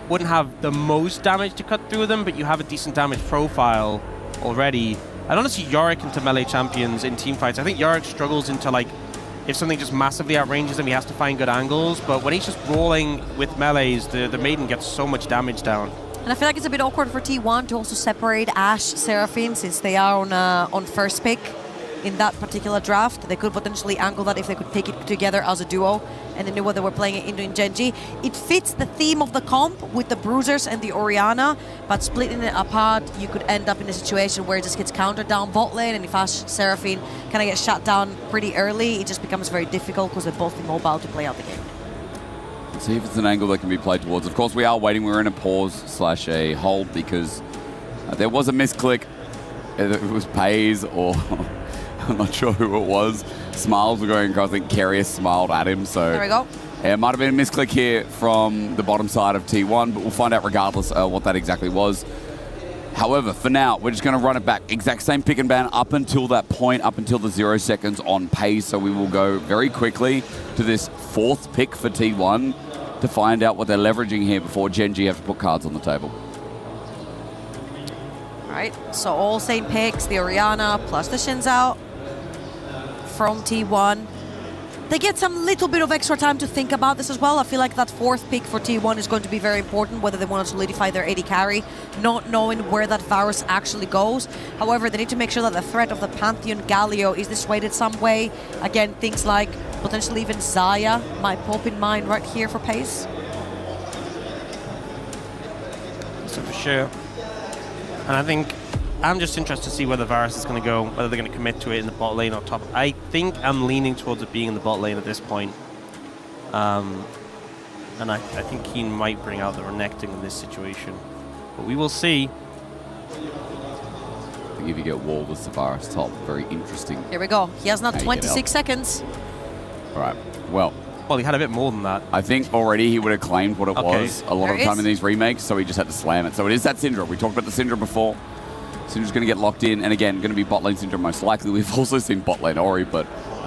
Wouldn't have the most damage to cut through them, but you have a decent damage profile already. I don't see Yorick into melee champions in team fights. I think Yorick struggles into like, if something just massively outranges him, he has to find good angles. But when he's just rolling with melees, the Maiden gets so much damage down. And I feel like it's a bit awkward for T1 to also separate Ashe, Seraphine, since they are on first pick in that particular draft. They could potentially angle that if they could take it together as a duo, and they knew what they were playing it in Gen G. It fits the theme of the comp with the Bruisers and the Orianna, but splitting it apart, you could end up in a situation where it just gets countered down bot lane, and if Ashe, Seraphine kind of get shut down pretty early, it just becomes very difficult because they're both immobile to play out the game. Let's see if it's an angle that can be played towards. Of course, we are waiting. We're in a pause / a hold because there was a misclick. It was Pays or I'm not sure who it was. Smiles were going across. I think Carrier smiled at him. So there we go. It might have been a misclick here from the bottom side of T1, but we'll find out regardless what that exactly was. However, for now, we're just going to run it back. Exact same pick and ban up until that point, up until the 0 seconds on Pays. So we will go very quickly to this 4th pick for T1 to find out what they're leveraging here before Gen G have to put cards on the table. All right, so all same picks, the Orianna plus the Xin Zhao from T1. They get some little bit of extra time to think about this as well. I feel like that 4th pick for T1 is going to be very important, whether they want to solidify their AD carry, not knowing where that Varus actually goes. However, they need to make sure that the threat of the Pantheon Galio is dissuaded some way. Again, things like potentially even Xayah might pop in mind right here for Pace. So for sure. And I think I'm just interested to see where the Varus is going to go, whether they're going to commit to it in the bot lane or top. I think I'm leaning towards it being in the bot lane at this point. And I think Keen might bring out the Renekton in this situation. But we will see. I think if you get walled with the Varus top, very interesting. Here we go. He has now 26 seconds. All right. Well, he had a bit more than that. I think already he would have claimed what it was a lot of the time in these remakes, so he just had to slam it. So it is that Syndra. We talked about the Syndra before. Syndra's going to get locked in, and again, going to be bot lane Syndra most likely. We've also seen bot lane Ori, but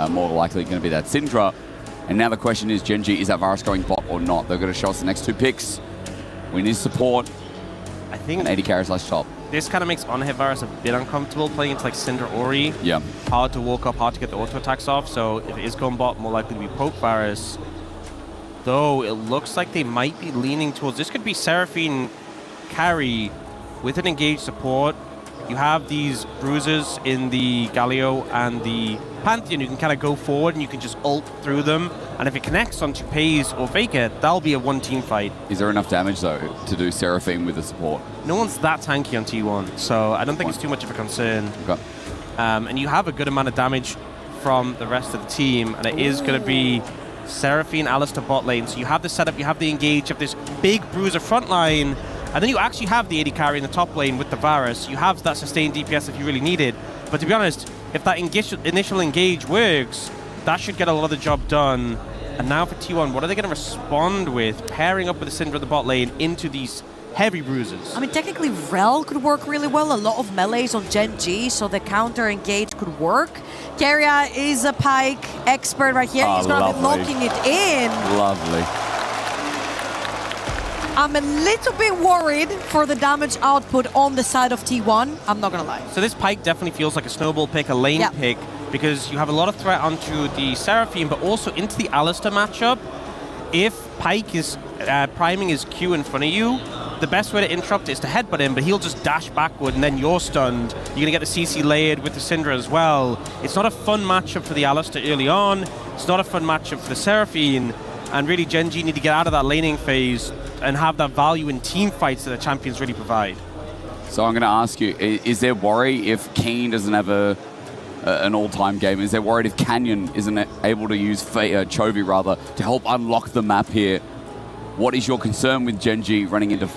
more likely going to be that Syndra. And now the question is, Gen G, is that Varus going bot or not? They're going to show us the next 2 picks. We need support. I think an AD carry / top. This kind of makes on-hit Varus a bit uncomfortable playing into like Syndra Ori. Yeah. Hard to walk up, hard to get the auto attacks off. So if it is going bot, more likely to be poke Varus. Though it looks like they might be leaning towards this could be Seraphine carry with an engaged support. You have these bruisers in the Galio and the Pantheon. You can kind of go forward and you can just ult through them. And if it connects onto Pays or Faker, that'll be a 1-team fight. Is there enough damage, though, to do Seraphine with the support? No one's that tanky on T1, so I don't think it's too much of a concern. Okay. And you have a good amount of damage from the rest of the team, and it is going to be Seraphine, Alistar bot lane. So you have the setup, you have the engage, you have this big bruiser front line, and then you actually have the AD carry in the top lane with the Varus. You have that sustained DPS if you really need it. But to be honest, if that initial engage works, that should get a lot of the job done. And now for T1, what are they going to respond with? Pairing up with the Syndra in the bot lane into these heavy bruises. I mean, technically, Rel could work really well. A lot of melees on Gen G, so the counter engage could work. Keria is a Pyke expert right here. He's going to be locking it in. Lovely. I'm a little bit worried for the damage output on the side of T1. I'm not going to lie. So this Pyke definitely feels like a snowball pick, a lane pick, because you have a lot of threat onto the Seraphine, but also into the Alistar matchup. If Pyke is priming his Q in front of you, the best way to interrupt is to headbutt him, but he'll just dash backward and then you're stunned. You're going to get the CC layered with the Syndra as well. It's not a fun matchup for the Alistar early on. It's not a fun matchup for the Seraphine. And really, Gen G need to get out of that laning phase and have that value in team fights that the champions really provide. So I'm going to ask you, is there worry if Keen doesn't have an all-time game? Is there worried if Canyon isn't able to use Chovy, rather, to help unlock the map here What is your concern with Genji running into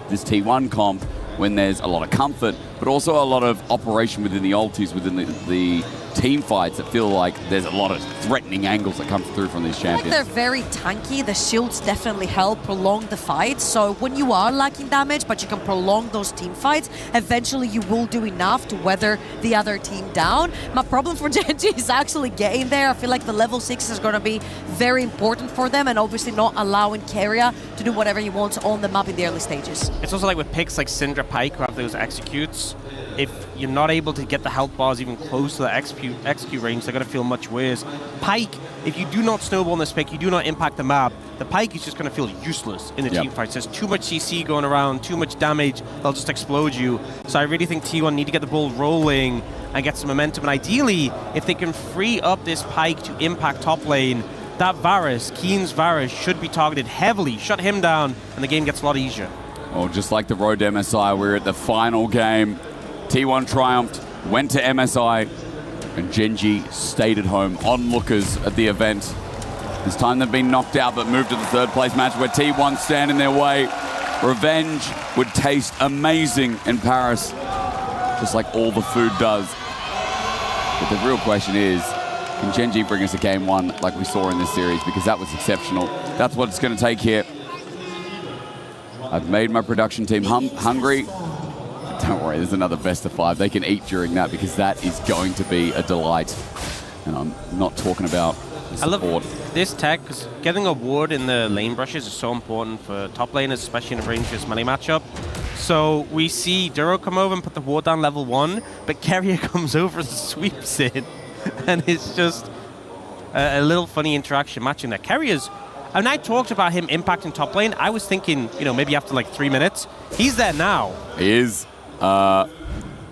this T1 comp when there's a lot of comfort, but also a lot of operation within the ultis, within the team fights that feel like there's a lot of threatening angles that come through from these champions? They're very tanky. The shields definitely help prolong the fight. So when you are lacking damage, but you can prolong those team fights, eventually you will do enough to weather the other team down. My problem for Genji is actually getting there. I feel like the level 6 is going to be very important for them, and obviously not allowing Keria to do whatever he wants on the map in the early stages. It's also like with picks like Syndra Pyke who have those executes. If you're not able to get the health bars even close to the execute range, they're going to feel much worse. Pyke, if you do not snowball in this pick, you do not impact the map, the Pyke is just going to feel useless in the team fights. There's too much CC going around, too much damage, they'll just explode you. So I really think T1 need to get the ball rolling and get some momentum. And ideally, if they can free up this Pyke to impact top lane, that Varus, Keen's Varus, should be targeted heavily, shut him down, and the game gets a lot easier. Well, just like the road to MSI, we're at the final game. T1 triumphed, went to MSI, and Genji stayed at home, onlookers at the event. This time they've been knocked out, but moved to the third place match where T1 stand in their way. Revenge would taste amazing in Paris, just like all the food does. But the real question is, can Genji bring us a game 1 like we saw in this series? Because that was exceptional. That's what it's going to take here. I've made my production team hungry. Don't worry, there's another best of 5. They can eat during that because that is going to be a delight. And I'm not talking about the support. I love this tech because getting a ward in the lane brushes is so important for top laners, especially in a rangeless melee matchup. So we see Duro come over and put the ward down level 1, but Keria comes over and sweeps it. And it's just a little funny interaction matching that. Keria's, and I talked about him impacting top lane. I was thinking, you know, maybe after like 3 minutes. He's there now. He is.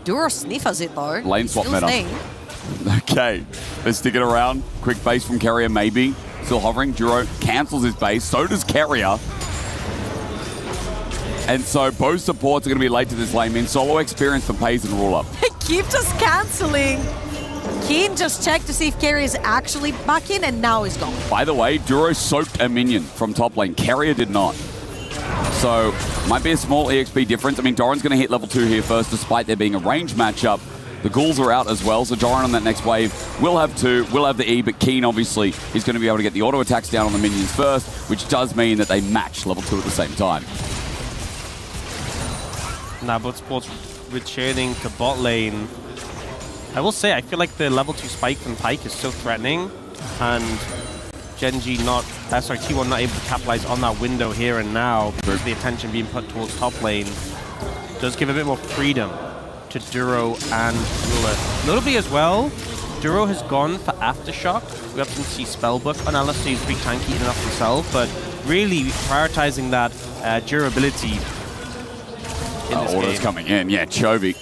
Duro sniffers it though. Lane swap Still meta. staying. Okay, let's stick it around. Quick base from Keria, maybe. Still hovering. Duro cancels his base. So does Keria. And so both supports are going to be late to this lane. In solo experience for Pays and Rule Up. They keep just canceling. Keen just checked to see if Keria is actually back in, and now he's gone. By the way, Duro soaked a minion from top lane. Keria did not. So, might be a small EXP difference. I mean, Doran's going to hit level 2 here first, despite there being a range matchup. The ghouls are out as well, so Doran on that next wave will have 2, will have the E, but Keen, obviously, is going to be able to get the auto attacks down on the minions first, which does mean that they match level 2 at the same time. Now, Bloodsport's returning to bot lane. I will say, I feel like the level 2 spike from Pyke is so threatening, and Genji T1 not able to capitalize on that window here and now because of the attention being put towards top lane. Does give a bit more freedom to Duro and Ruler. Notably as well, Duro has gone for Aftershock. We often see Spellbook on Alistair, he's pretty tanky in and of himself, but really prioritizing that durability in this Orders game. coming in, yeah, Chovy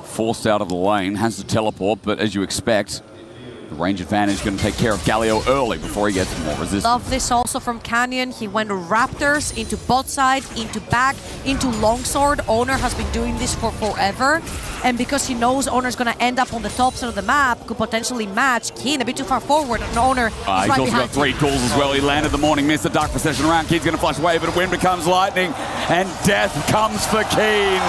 forced out of the lane, has to teleport, but as you expect, the range advantage is going to take care of Galio early before he gets more resistance. Love this also from Canyon. He went Raptors into bot side, into back, into longsword. Owner has been doing this for forever. And because he knows Owner's going to end up on the top side of the map, could potentially match Keen a bit too far forward, and Owner is He's right also behind got 3 calls as well. He landed the morning mist, the dark procession around. Keen's going to flash away, but wind becomes lightning, and death comes for Keen.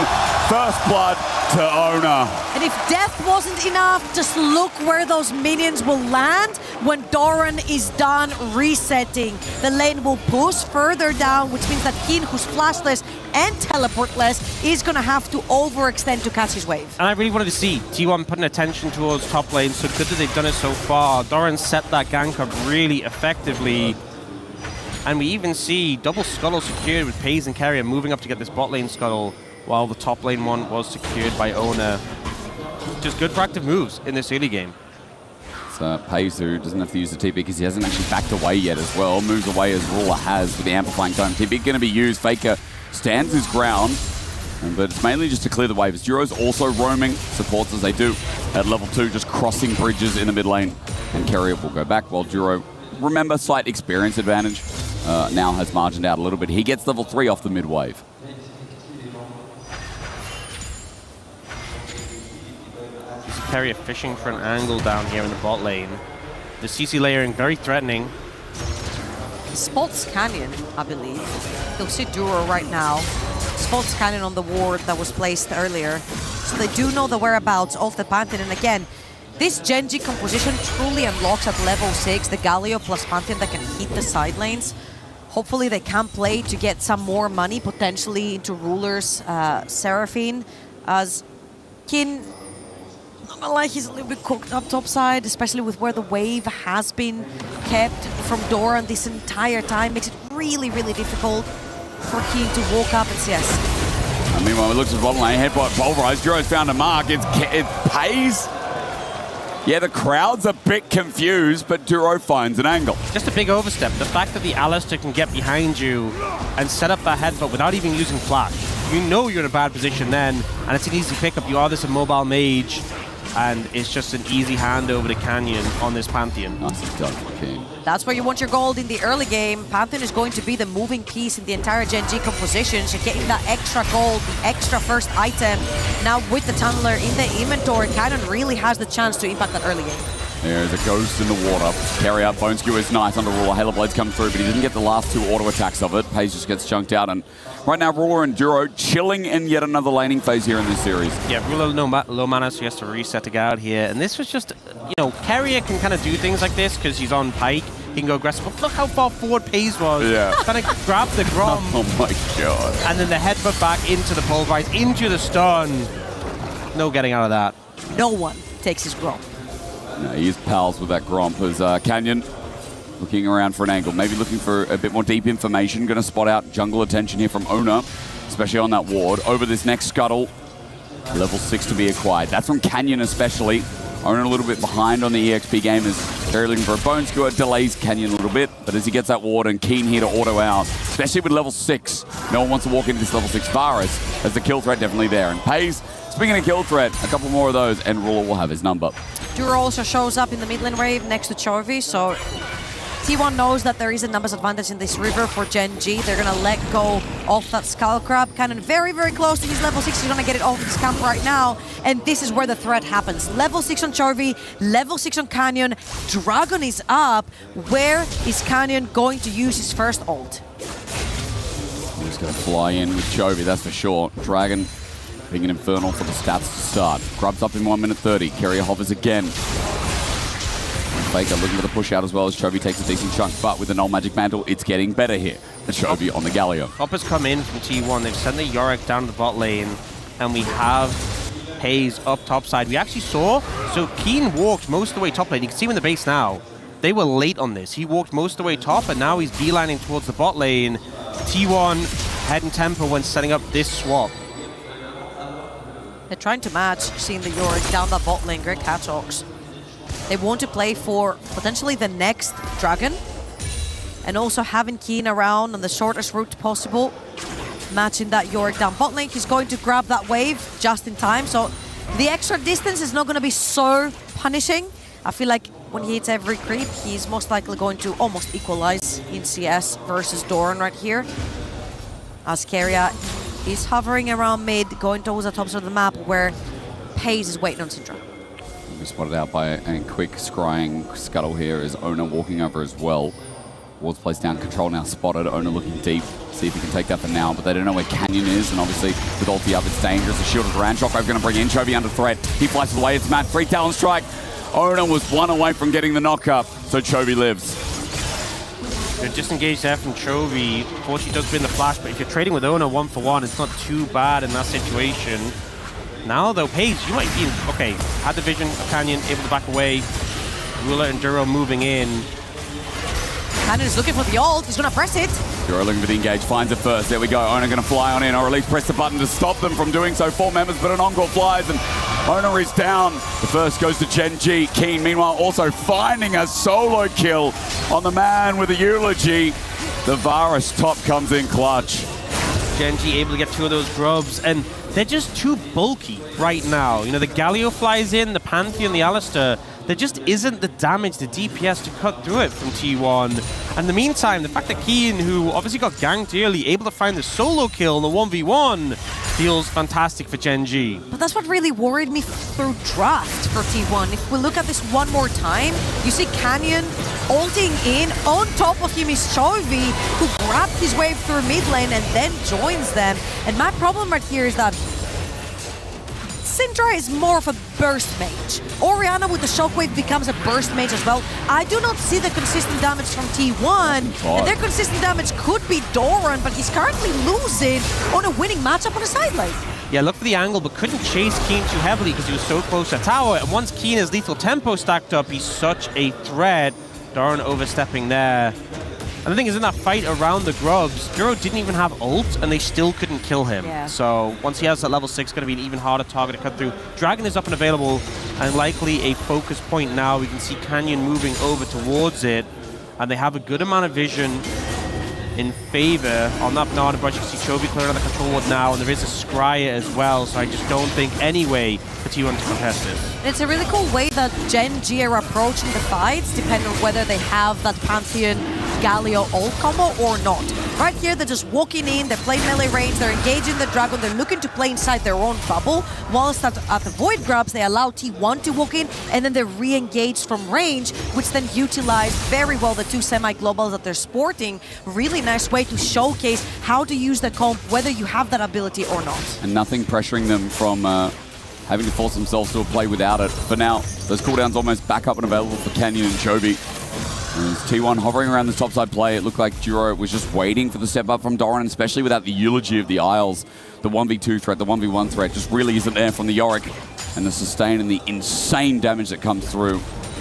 First blood to Owner. And if death wasn't enough, just look where those minions will land when Doran is done resetting. The lane will push further down, which means that Keen, who's flashless and teleportless, is going to have to overextend to catch his wave. And I really wanted to see T1 putting attention towards top lane, so good that they've done it so far. Doran set that gank up really effectively. And we even see double scuttle secured with Pays and Keria moving up to get this bot lane scuttle, while the top lane one was secured by Owner. Just good proactive moves in this early game. So Pays, who doesn't have to use the TP because he hasn't actually backed away yet as well, moves away as Ruler has with the amplifying tome. TP going to be used. Faker stands his ground, but it's mainly just to clear the waves. Duro's also roaming, supports as they do at level 2, just crossing bridges in the mid lane. And Keria will go back while Duro, remember, slight experience advantage, now has margined out a little bit. He gets level 3 off the mid wave. Keria fishing for an angle down here in the bot lane. The CC layering very threatening. Spots Canyon, I believe. You'll see Duro right now. Spots Canyon on the ward that was placed earlier. So they do know the whereabouts of the Pantheon. And again, this Genji composition truly unlocks at level 6 the Galio plus Pantheon that can hit the side lanes. Hopefully they can play to get some more money, potentially into Ruler's Seraphine, as Kin, not gonna lie, he's a little bit cooked up topside, especially with where the wave has been kept from Doran this entire time. Makes it really, really difficult for Kin to walk up and CS. And meanwhile, it looks at bottom lane, headbutt pulverized. Duro's found a mark. It pays. Yeah, the crowd's a bit confused, but Duro finds an angle. Just a big overstep. The fact that the Alistair can get behind you and set up that headbutt without even using flash. You know you're in a bad position then, and it's an easy pickup. You are this immobile mage, and it's just an easy handover to Canyon on this Pantheon. Nicely done for King. That's where you want your gold in the early game. Pantheon is going to be the moving piece in the entire Genji composition. So getting that extra gold, the extra first item. Now with the Tunneler in the inventory, Canyon really has the chance to impact that early game. There's a ghost in the water. Carry out Bone Skewer is nice under Ruler. Halo Blades come through, but he didn't get the last 2 auto attacks of it. Pace just gets chunked out. And right now, Ruler and Duro chilling in yet another laning phase here in this series. Yeah, Ruler low mana, so he has to reset to get out here. And this was just, you know, Carrier can kind of do things like this because he's on Pike. He can go aggressive. But look how far forward Pace was. Yeah. Trying to grab the Grom. Oh my god. And then the headbutt back into the pulverize, into the stun. No getting out of that. No one takes his Grom. No, he is pals with that Gromp as Canyon looking around for an angle, maybe looking for a bit more deep information. Going to spot out jungle attention here from Ona, especially on that ward. Over this next scuttle, level 6 to be acquired. That's from Canyon especially. Ona a little bit behind on the EXP game as Terry looking for a Bone Skewer, delays Canyon a little bit, but as he gets that ward and keen here to auto out, especially with level 6, no one wants to walk into this level 6 Varus, as the kill threat definitely there. And Pays, speaking of kill threat, a couple more of those, and Ruler will have his number. Duro also shows up in the mid lane wave next to Chovy, so T1 knows that there is a numbers advantage in this river for Genji. They're gonna let go of that Skull Crab. Cannon very, very close to his level 6. He's gonna get it off his camp right now, and this is where the threat happens. Level 6 on Chovy, level 6 on Canyon. Dragon is up. Where is Canyon going to use his first ult? He's gonna fly in with Chovy, that's for sure. Dragon being an Infernal for the stats to start. Grubs up in 1 minute 30. Carrier hovers again. Faker looking for the push out as well as Chovy takes a decent chunk, but with the Null Magic Mantle, it's getting better here. The Chovy on the Galio. Hopper's come in from T1. They've sent the Yorick down to the bot lane, and we have Hayes up top side. We actually saw, so Keen walked most of the way top lane. You can see him in the base now. They were late on this. He walked most of the way top, and now he's beelining towards the bot lane. T1 head and tempo when setting up this swap. They're trying to match, seeing the Yorick down the bot lane. Great catch-hawks. They want to play for potentially the next Dragon, and also having Keen around on the shortest route possible, matching that Yorick down bot lane. He's going to grab that wave just in time, so the extra distance is not going to be so punishing. I feel like when he hits every creep, he's most likely going to almost equalize in CS versus Doran right here. As Keria is hovering around mid, going towards the top of the map where Pace is waiting on Syndra. We're spotted out by a quick scrying scuttle here as Ona walking over as well. Ward's placed down, control now spotted. Ona looking deep, see if he can take that for now, but they don't know where Canyon is, and obviously with ulti up, it's dangerous. The shielded around, Shockwave going to bring in Chovy under threat. He flashes away, it's Matt, 3 Talon Strike. Ona was 1 away from getting the knock up, so Chovy lives. You're disengaged there from Chovy. Fortunately, does win the flash, but if you're trading with Ona 1-for-1, it's not too bad in that situation. Now, though, Paige, you might be... Okay, had the vision of Canyon, able to back away. Ruler and Duro moving in. Canyon is looking for the ult. He's going to press it. Duro looking for the engage, finds it first. There we go. Ona going to fly on in, or at least press the button to stop them from doing so. 4 members, but an encore flies, and Ona is down. The first goes to Genji. Keen, meanwhile, also finding a solo kill on the man with the eulogy. The Varus top comes in clutch. Genji able to get 2 of those grubs, and they're just too bulky right now. You know, the Galio flies in, the Pantheon, the Alistair. there just isn't the damage, the DPS to cut through it from T1. And in the meantime, the fact that Keen, who obviously got ganked early, able to find the solo kill in the 1v1, feels fantastic for Gen G. But that's what really worried me through draft for T1. If we look at this one more time, you see Canyon ulting in. On top of him is Chovy, who grabbed his wave through mid lane and then joins them. And my problem right here is that Syndra is more of a burst mage. Orianna with the shockwave becomes a burst mage as well. I do not see the consistent damage from T1. And their consistent damage could be Doran, but he's currently losing on a winning matchup on the side lane. Yeah, look for the angle, but couldn't chase Keen too heavily because he was so close to tower. And once Keen has lethal tempo stacked up, he's such a threat. Doran overstepping there. And the thing is, in that fight around the Grubs, Duro didn't even have ult, and they still couldn't kill him. Yeah. So once he has that level 6, it's going to be an even harder target to cut through. Dragon is up and available, and likely a focus point now. We can see Canyon moving over towards it, and they have a good amount of vision in favor on that banana brush. You can see Chovy clearing out the control ward now, and there is a Scryer as well, so I just don't think any way for T1 to contest this. It's a really cool way that Gen G are approaching the fights, depending on whether they have that Pantheon Galio ult combo or not. Right here, they're just walking in, they're playing melee range, they're engaging the Dragon, they're looking to play inside their own bubble, whilst at the Void Grubs, they allow T1 to walk in, and then they're re-engaged from range, which then utilize very well the two semi-globals that they're sporting. Really nice way to showcase how to use the comp, whether you have that ability or not. And nothing pressuring them from having to force themselves to a play without it. For now, those cooldowns almost back up and available for Canyon and Chovy. And T1 hovering around the topside play. It looked like Duro was just waiting for the step up from Doran, especially without the eulogy of the Isles. The 1v2 threat, the 1v1 threat just really isn't there from the Yorick. And the sustain and the insane damage that comes through.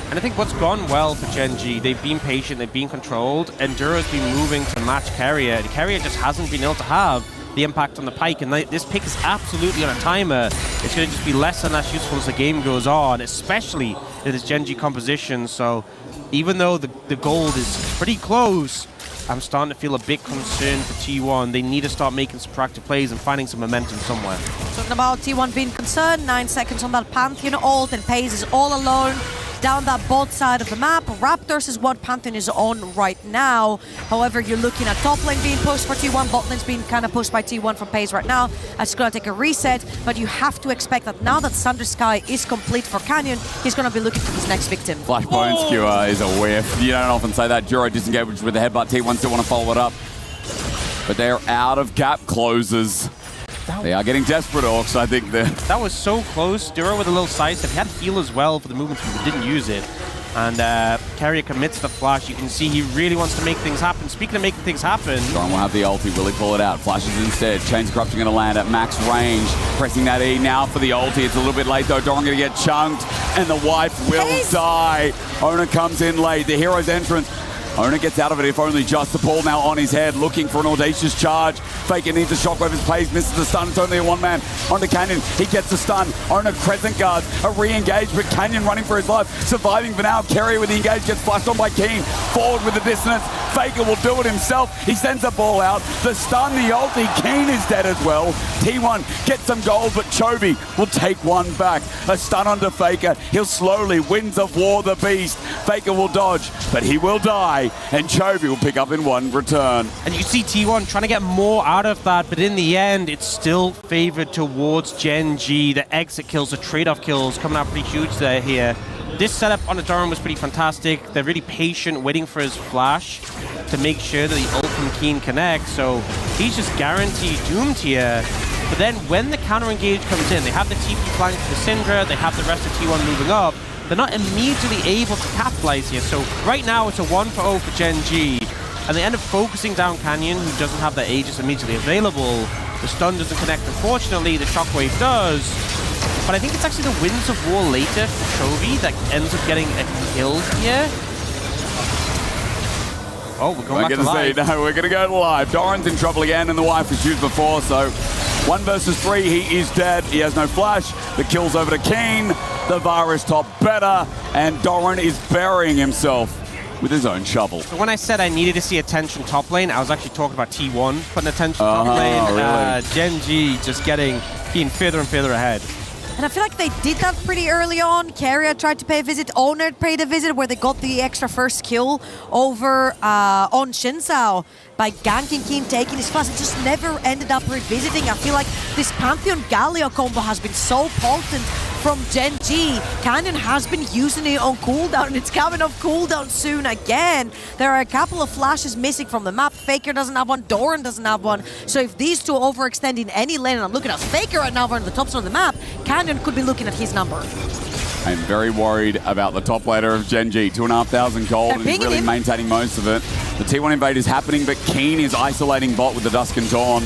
And I think what's gone well for Gen G, they've been patient, they've been controlled, and Duro's been moving to match Carrier. And Carrier just hasn't been able to have the impact on the Pyke, and this pick is absolutely on a timer. It's going to just be less and less useful as the game goes on, especially in this Gen G composition. So even though the gold is pretty close, I'm starting to feel a bit concerned for T1. They need to start making some proactive plays and finding some momentum somewhere. Talking about T1 being concerned, 9 seconds on that Pantheon ult, and Pace is all alone down that bot side of the map. Raptors is what Pantheon is on right now. However, you're looking at top lane being pushed for T1, bot lane's being kind of pushed by T1 from Pace right now. It's going to take a reset, but you have to expect that now that Thunder Sky is complete for Canyon, he's going to be looking for his next victim. Flash Bone Skewer is a whiff. You don't often say that. Duro disengaged with the headbutt. T1 still want to follow it up. But they're out of gap closes. They are getting desperate, Orcs, I think. That was so close. Duro with a little sidestep. He had heal as well for the movement, but didn't use it. And Carrier commits the flash. You can see he really wants to make things happen. Speaking of making things happen, Doran will have the ulti. Will he pull it out? Flashes instead. Chain's Corruption going to land at max range. Pressing that E now for the ulti. It's a little bit late, though. Doran going to get chunked, and the wife will die. Ona comes in late. The hero's entrance. Ona gets out of it, if only just. The ball now on his head, looking for an audacious charge. Faker needs a shockwave as Pace misses the stun. It's only a one-man onto Canyon. He gets the stun. Ona crescent guards, a re-engage, but Canyon running for his life. Surviving for now. Carrier with the engage gets flashed on by Keen. Forward with the dissonance. Faker will do it himself. He sends the ball out. The stun, the ulti. Keen is dead as well. T1 gets some gold, but Chovy will take one back. A stun onto Faker. He'll slowly, Winds of War the beast. Faker will dodge, but he will die. And Chovy will pick up in one return. And you see T1 trying to get more out of that, but in the end, it's still favored towards Gen G. The exit kills, the trade-off kills coming out pretty huge there here. This setup on the Doran was pretty fantastic. They're really patient, waiting for his flash to make sure that the ult from Keen connects. So he's just guaranteed doomed here. But then when the counter-engage comes in, they have the TP flank for Syndra, they have the rest of T1 moving up. They're not immediately able to capitalize here. So right now it's a 1-for-0 for Gen G. And they end up focusing down Canyon, who doesn't have the Aegis immediately available. The stun doesn't connect, unfortunately. The shockwave does. But I think it's actually the Winds of War later for Chovy that ends up getting a kill here. Oh, we're going back to live. No, we're going to go live. Doran's in trouble again, and the wife was used before, so 1 versus 3, he is dead. He has no flash. The kill's over to Keen. The Virus top better, and Doran is burying himself with his own shovel. So when I said I needed to see attention top lane, I was actually talking about T1 putting attention top lane. Really? Gen G just getting Keen further and further ahead. And I feel like they did that pretty early on. Carrier tried to pay a visit, Owner paid a visit where they got the extra first kill over on Shinzao by ganking Keen, taking his class. It just never ended up revisiting. I feel like this Pantheon Galio combo has been so potent from Gen G. Canyon has been using it on cooldown, and it's coming off cooldown soon again. There are a couple of flashes missing from the map. Faker doesn't have one, Doran doesn't have one. So if these two overextend in any lane, and I'm looking at Faker right now on the top side of the map, Canyon could be looking at his number. I'm very worried about the top laner of Gen G. 2,500 gold, and he's really maintaining most of it. The T1 invade is happening, but Keen is isolating bot with the Dusk and Dawn.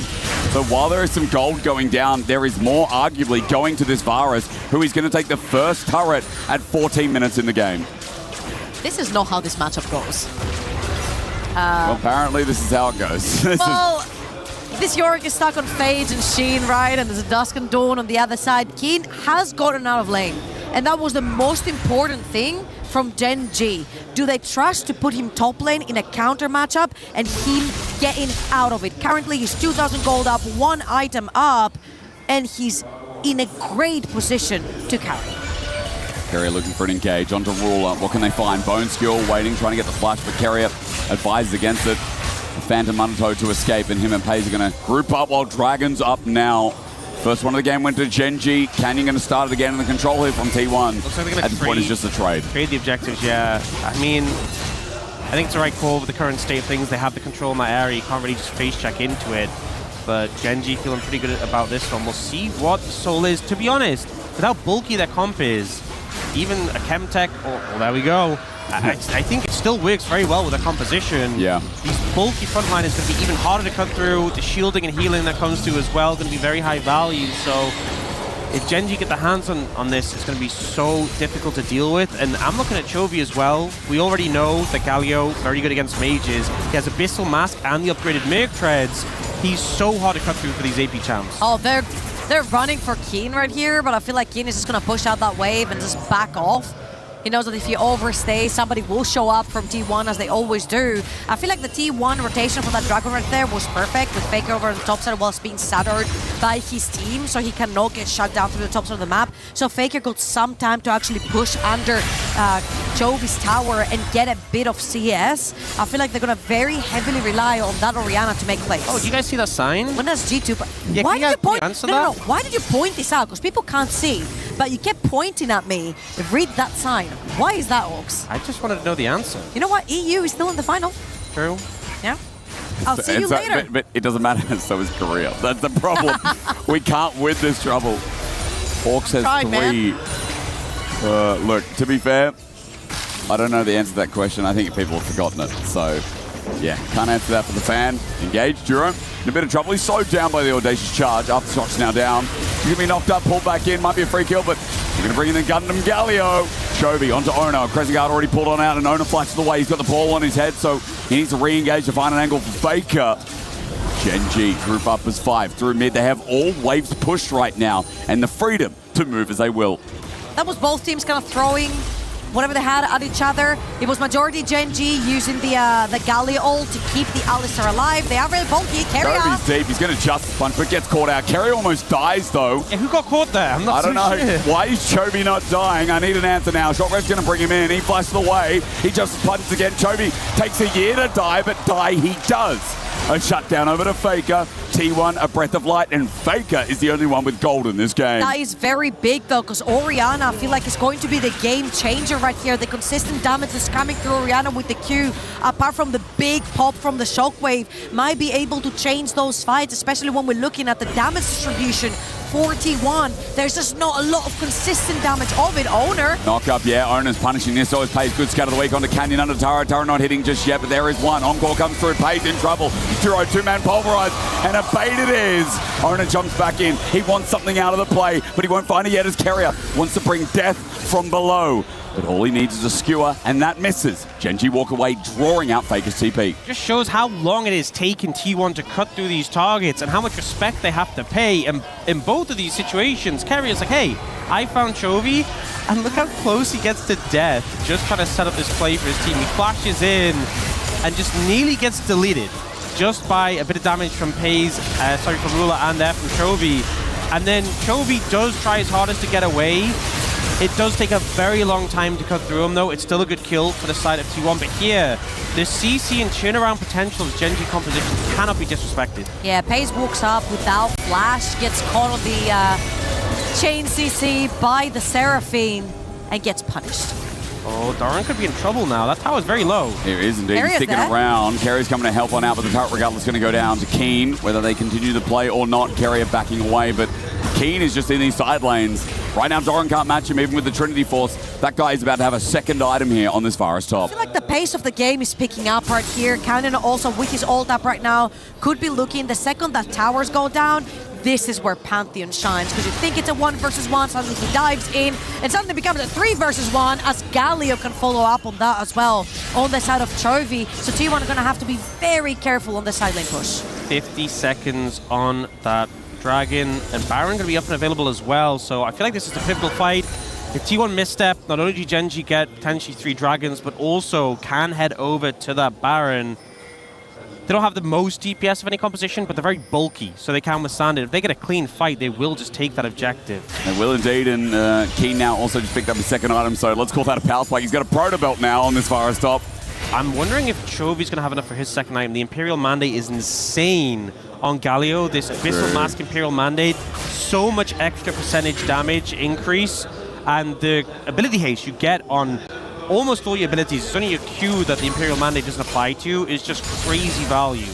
So while there is some gold going down, there is more arguably going to this Varus, who is going to take the first turret at 14 minutes in the game. This is not how this matchup goes. Well, apparently this is how it goes. This Yorick is stuck on Phage and Sheen, right? And there's a Dusk and Dawn on the other side. Keen has gotten out of lane. And that was the most important thing from Gen G. Do they trust to put him top lane in a counter matchup and him getting out of it? Currently, he's 2,000 gold up, 1 item up, and he's in a great position to carry. Carrier looking for an engage onto Ruler. What can they find? Bone Skill waiting, trying to get the flash, but Carrier advises against it. Phantom Undertow to escape, and him and Paze are going to group up while Dragon's up now. First one of the game went to Gen G. Canyon going to start it again in the control here from T1. Looks like they're going At this point, it's just a trade. Trade the objectives, yeah. I mean, I think it's the right call with the current state of things. They have the control in that area. You can't really just face check into it. But Gen G feeling pretty good about this one. We'll see what Soul is. To be honest, with how bulky their comp is, even a Chemtech, oh, there we go. I think it still works very well with the composition. Yeah. These bulky frontliners going to be even harder to cut through. The shielding and healing that comes to as well going to be very high value. So if Gen G get their hands on this, it's going to be so difficult to deal with. And I'm looking at Chovy as well. We already know that Galio, very good against mages. He has Abyssal Mask and the upgraded Merc Treads. He's so hard to cut through for these AP champs. Oh, they're running for Keen right here, but I feel like Keen is just going to push out that wave and just back off. He knows that if you overstay, somebody will show up from T1 as they always do. I feel like the T1 rotation for that Dragon right there was perfect, with Faker over on the top side whilst being stuttered by his team, so he cannot get shut down through the top side of the map. So Faker got some time to actually push under Jovi's tower and get a bit of CS. I feel like they're going to very heavily rely on that Orianna to make plays. Oh, did you guys see that sign? When does G2... Yeah, why did you point... No. Why did you point this out? Because people can't see. But you kept pointing at me. Read that sign. Why is that, Ox? I just wanted to know the answer. You know what? EU is still in the final. True. Yeah. I'll see you later. But it doesn't matter, so is Korea. That's the problem. We can't win this trouble. Hawks has three. Look, to be fair, I don't know the answer to that question. I think people have forgotten it. So, yeah, can't answer that for the fan. Engage, Duro. In a bit of trouble. He's slowed down by the Audacious Charge. Aftershock's now down. He's going to be knocked up, pulled back in. Might be a free kill, but we're going to bring in the Gundam Galio. Chovy onto Ono. Crescent Guard already pulled on out, and Ono flashes away. He's got the ball on his head, so he needs to re-engage to find an angle for Faker. Gen G group up as 5 through mid. They have all waves pushed right now, and the freedom to move as they will. That was both teams kind of throwing whatever they had at each other. It was majority Gen G using the Galio ult to keep the Alistar alive. They are very bulky. Chovy's deep. He's going to Justice Punch, but gets caught out. Carry almost dies, though. Yeah, who got caught there? I'm not I don't know. Why is Chovy not dying? I need an answer now. Shotrev's going to bring him in. He flashes away. He Justice Punches again. Chovy takes a year to die, but die he does. A shutdown over to Faker. T1, a breath of light, and Faker is the only one with gold in this game. That is very big, though, because Orianna, I feel like, is going to be the game changer right here. The consistent damage is coming through Orianna with the Q, apart from the big pop from the Shockwave, might be able to change those fights, especially when we're looking at the damage distribution. 41. There's just not a lot of consistent damage of it. Owner. Knock up, yeah. Owner's punishing this. Always Paze good scatter of the week onto Canyon under Tara. Tara not hitting just yet, but there is one. Encore comes through. Paze in trouble. Duro, two-man pulverized, and a bait it is. Owner jumps back in. He wants something out of the play, but he won't find it yet as Carrier wants to bring death from below. But all he needs is a skewer, and that misses. Gen G walk away, drawing out Faker's TP. Just shows how long it has taken T1 to cut through these targets and how much respect they have to pay. And in both of these situations, Carrier's like, hey, I found Chovy, and look how close he gets to death. Just trying to set up this play for his team. He flashes in and just nearly gets deleted just by a bit of damage from Paze, from Rula and there from Chovy. And then Chovy does try his hardest to get away. It does take a very long time to cut through him, though. It's still a good kill for the side of T1. But here, the CC and turnaround potential of Gen G composition cannot be disrespected. Yeah, Pace walks up without flash, gets caught on the chain CC by the Seraphine, and gets punished. Oh, Doran could be in trouble now. That tower's very low. Here is indeed. He's sticking around. Kerry's coming to help on out, but the turret regardless is going to go down to Keen. Whether they continue the play or not, Kerry are backing away, but Keen is just in these side lanes. Right now, Doran can't match him even with the Trinity Force. That guy is about to have a second item here on this Forest top. I feel like the pace of the game is picking up right here. Cannon also with his ult up right now could be looking. The second that towers go down, this is where Pantheon shines, because you think it's a 1 versus 1, suddenly he dives in, and suddenly becomes a 3 versus 1, as Galio can follow up on that as well, on the side of Chovy. So T1 are going to have to be very careful on the side lane push. 50 seconds on that Dragon, and Baron going to be up and available as well, so I feel like this is a pivotal fight. If T1 misstep, not only do Gen G get potentially 3 Dragons, but also can head over to that Baron. They don't have the most DPS of any composition, but they're very bulky, so they can withstand it. If they get a clean fight, they will just take that objective. They will indeed, and Keen now also just picked up his second item, so let's call that a power spike. He's got a proto belt now on this Forest top. I'm wondering if Chovy's going to have enough for his second item. The Imperial Mandate is insane on Galio. This Abyssal Mask Imperial Mandate, so much extra percentage damage increase, and the ability haste you get on almost all your abilities. It's only your Q that the Imperial Mandate doesn't apply to is just crazy value.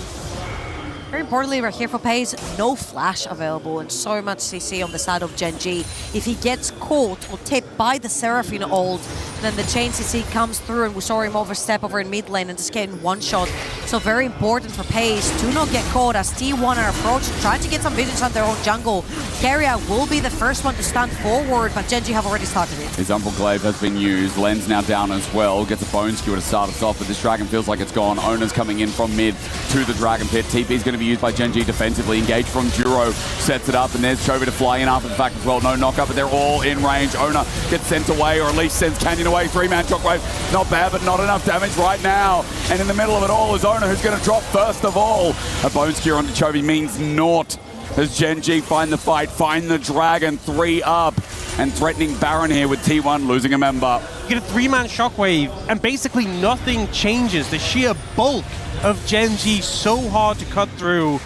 Very importantly, right here for Pace, no flash available and so much CC on the side of Gen G. If he gets caught or tipped by the Seraphine ult, then the chain CC comes through, and we saw him overstep over in mid lane and just getting one shot. So very important for Pace to not get caught as T1 are approaching, trying to get some visions on their own jungle. Keria will be the first one to stand forward, but Gen G have already started it. His Umbral Glaive has been used. Len's now down as well. Gets a bone skewer to start us off, but this Dragon feels like it's gone. Ona's coming in from mid to the Dragon Pit. TP's going to be used by Gen G defensively. Engaged from Duro, sets it up, and there's Chovy to fly in after the fact as well. No knockup, but they're all in range. Ona gets sent away, or at least sends Canyon away. 3-man shockwave. Not bad, but not enough damage right now. And in the middle of it all is Ona, who's going to drop first of all. A bone skewer onto Chovy means naught as Gen G find the fight, find the Dragon, 3 up, and threatening Baron here with T1 losing a member. You get a 3-man shockwave, and basically nothing changes. The sheer bulk of Gen G so hard to cut through,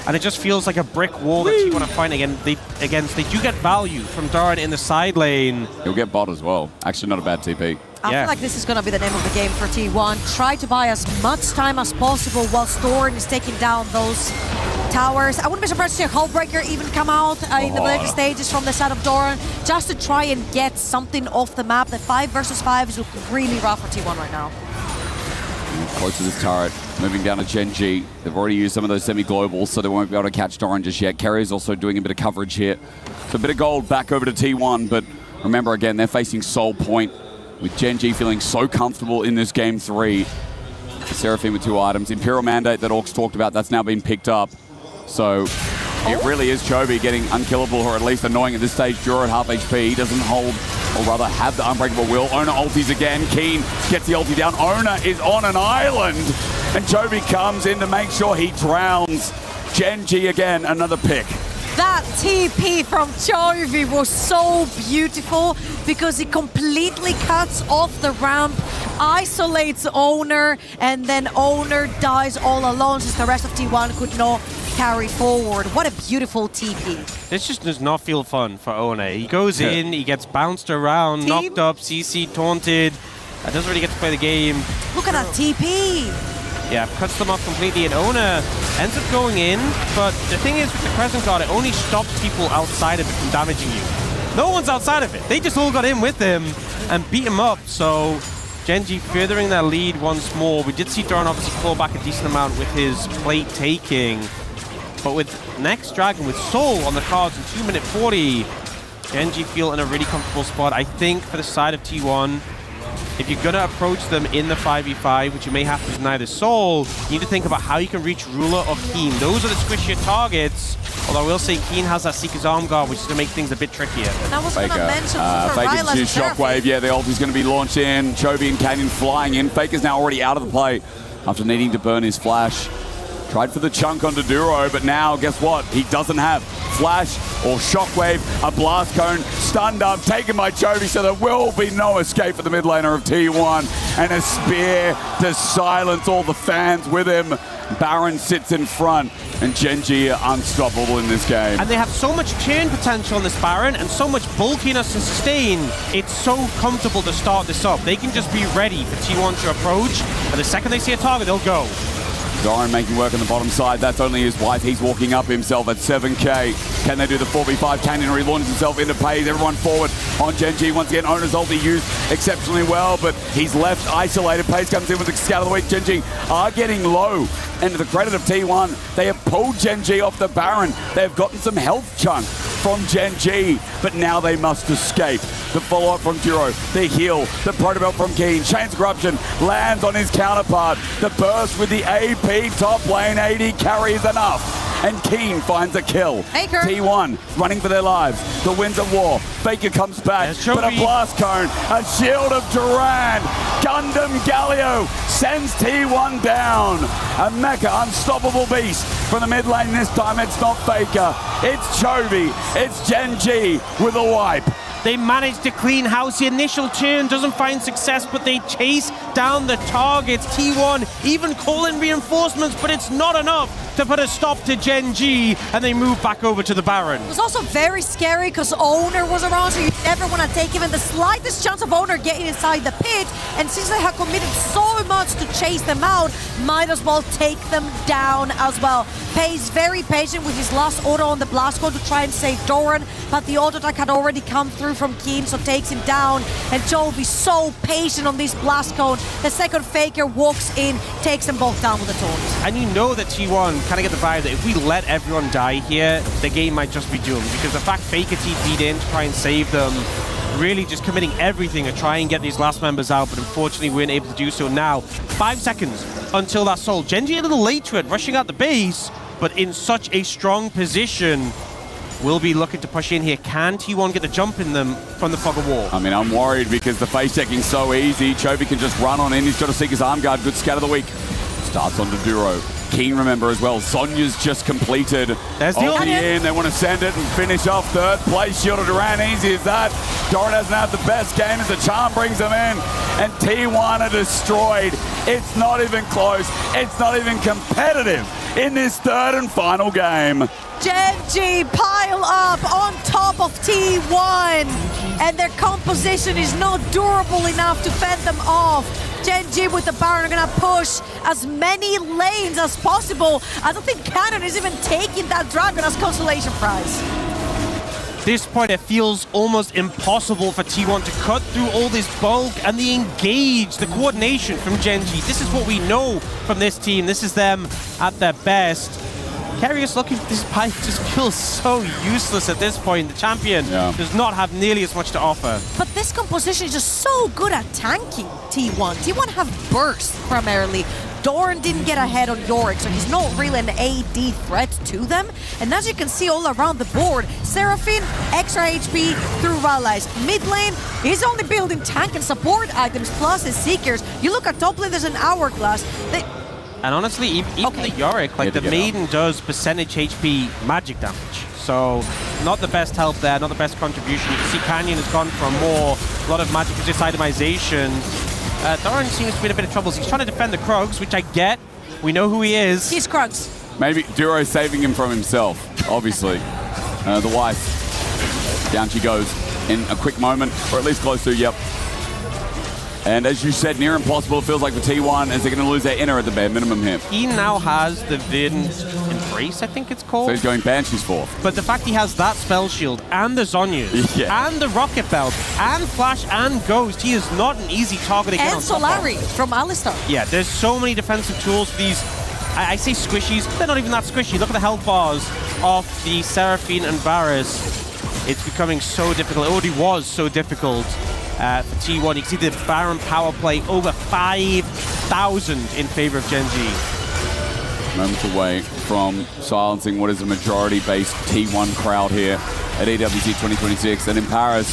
and it just feels like a brick wall that you want to fight against. They do get value from Doran in the side lane. He'll get bot as well. Actually, not a bad TP. I feel like this is going to be the name of the game for T1. Try to buy as much time as possible while Doran is taking down those towers. I wouldn't be surprised to see a Hullbreaker even come out in the later stages from the side of Doran, just to try and get something off the map. The 5 versus 5 is looking really rough for T1 right now. Close to this turret, moving down to Gen G. They've already used some of those semi-globals, so they won't be able to catch Doran just yet. Kerry's also doing a bit of coverage here. So a bit of gold back over to T1, but remember again, they're facing Soul Point, with Gen G feeling so comfortable in this game 3. Seraphine with 2 items. Imperial Mandate that Orcs talked about, that's now been picked up. So it really is Chovy getting unkillable, or at least annoying at this stage. Duro at half HP, he doesn't hold, or rather have the unbreakable will. Ona ulties again. Keen gets the ulti down. Ona is on an island, and Chovy comes in to make sure he drowns. Gen G again, another pick. That TP from Chovy was so beautiful because it completely cuts off the ramp, isolates Owner, and then Owner dies all alone since the rest of T1 could not carry forward. What a beautiful TP. This just does not feel fun for Ona. He goes in, he gets bounced around, knocked up, CC taunted. Doesn't really get to play the game. Look at that TP. Yeah, cuts them off completely, and Ona ends up going in, but the thing is with the Crescent Guard, it only stops people outside of it from damaging you. No one's outside of it. They just all got in with him and beat him up, so Gen G furthering their lead once more. We did see Doran obviously claw back a decent amount with his plate taking, but with next Dragon, with Soul on the cards in 2 minute 40, Gen G feel in a really comfortable spot. I think for the side of T1, if you're going to approach them in the 5v5, which you may have to deny the Soul, you need to think about how you can reach Ruler or Keen. Those are the squishier targets, although I will say Keen has that Seeker's Arm Guard, which is going to make things a bit trickier. And I was going to mention Faker's used Shockwave. Yeah, the ulti's going to be launched in. Chovy and Canyon flying in. Faker's now already out of the play after needing to burn his flash. Tried for the chunk onto Duro, but now, guess what? He doesn't have Flash or Shockwave, a Blast Cone, stunned up, taken by Chovy, so there will be no escape for the mid laner of T1. And a spear to silence all the fans with him. Baron sits in front, and Gen.G are unstoppable in this game. And they have so much turn potential on this Baron, and so much bulkiness and sustain. It's so comfortable to start this up. They can just be ready for T1 to approach, and the second they see a target, they'll go. Doran making work on the bottom side. That's only his wife. He's walking up himself at 7k. Can they do the 4v5? Canyon relaunches himself into Pays. Everyone forward on Gen.G. Once again, Owner's ulti used exceptionally well, but he's left isolated. Pays comes in with the scout of the week. Gen.G are getting low. And to the credit of T1, they have pulled Gen.G off the Baron. They've gotten some health chunk from Gen.G, but now they must escape. The follow-up from Duro, the heal, the protobelt from Keen. Chain's Corruption lands on his counterpart. The burst with the AP top lane, 80 carries enough. And Keen finds a kill. Faker. T1 running for their lives. The Winds of War. Faker comes back, but a blast cone, a shield of Durand. Gundam Galio sends T1 down. A mecha unstoppable beast from the mid lane this time. It's not Faker, it's Chovy, it's Gen.G with a wipe. They managed to clean house. The initial turn doesn't find success, but they chase down the targets. T1 even calling reinforcements, but it's not enough to put a stop to Gen.G, and they move back over to the Baron. It was also very scary because Owner was around, so you never want to take even the slightest chance of Owner getting inside the pit. And since they have committed so much to chase them out, might as well take them down as well. Pays very patient with his last auto on the blast code to try and save Doran, but the auto attack had already come through from Keen, so takes him down. And Chovy so patient on this blast cone. The second Faker walks in, takes them both down with a taunt. And you know that T1 kind of get the vibe that if we let everyone die here, the game might just be doomed, because the fact Faker TP'd in to try and save them, really just committing everything to try and get these last members out, but unfortunately we weren't able to do so. Now, 5 seconds until that soul. Gen.G a little late to it, rushing out the base, but in such a strong position. Will be looking to push in here. Can T1 get the jump in them from the fog of war? I mean, I'm worried because the face checking's so easy. Chovy can just run on in. He's got to seek his arm guard. Good scout of the week. Starts on to Duro. Keen, remember, as well. Sonya's just completed. There's the ulti in. They want to send it and finish off third place. Shield of Duran, easy as that. Doran hasn't had the best game as the charm brings them in. And T1 are destroyed. It's not even close. It's not even competitive in this third and final game. Gen.G pile up on top of T1, and their composition is not durable enough to fend them off. Gen.G with the Baron are gonna push as many lanes as possible. I don't think Cannon is even taking that dragon as consolation prize. At this point, it feels almost impossible for T1 to cut through all this bulk and the engage, the coordination from Gen.G. This is what we know from this team. This is them at their best. Carius looking for this pipe just feels so useless at this point. The champion does not have nearly as much to offer. But this composition is just so good at tanking T1. T1 have burst primarily. Doran didn't get ahead on Yorick, so he's not really an AD threat to them. And as you can see all around the board, Seraphine, extra HP through Rallies. Mid lane, he's only building tank and support items plus his Seekers. You look at top lane, there's an Hourglass. And honestly, even the Yorick, like the Maiden does percentage HP magic damage. So not the best help there, not the best contribution. You can see Canyon has gone for a lot of magic resist itemization. Doran seems to be in a bit of trouble. He's trying to defend the Krugs, which I get. We know who he is. He's Krugs. Maybe Duro saving him from himself, obviously. The wife, down she goes in a quick moment, or at least close to, yep. And as you said, near impossible, it feels like for T1, as they're going to lose their inner at the bare minimum here. He now has the Verdant Embrace, I think it's called. So he's going Banshee's fourth. But the fact he has that Spell Shield, and the Zonyas, and the Rocket Belt, and Flash, and Ghost, he is not an easy target again. And Solari from Alistar. Yeah, there's so many defensive tools for these, I say squishies, they're not even that squishy. Look at the health bars of the Seraphine and Varus. It's becoming so difficult. It already was so difficult. For T1, you can see the Baron power play over 5,000 in favor of Gen.G. Moments away from silencing what is a majority-based T1 crowd here at EWC 2026. And in Paris,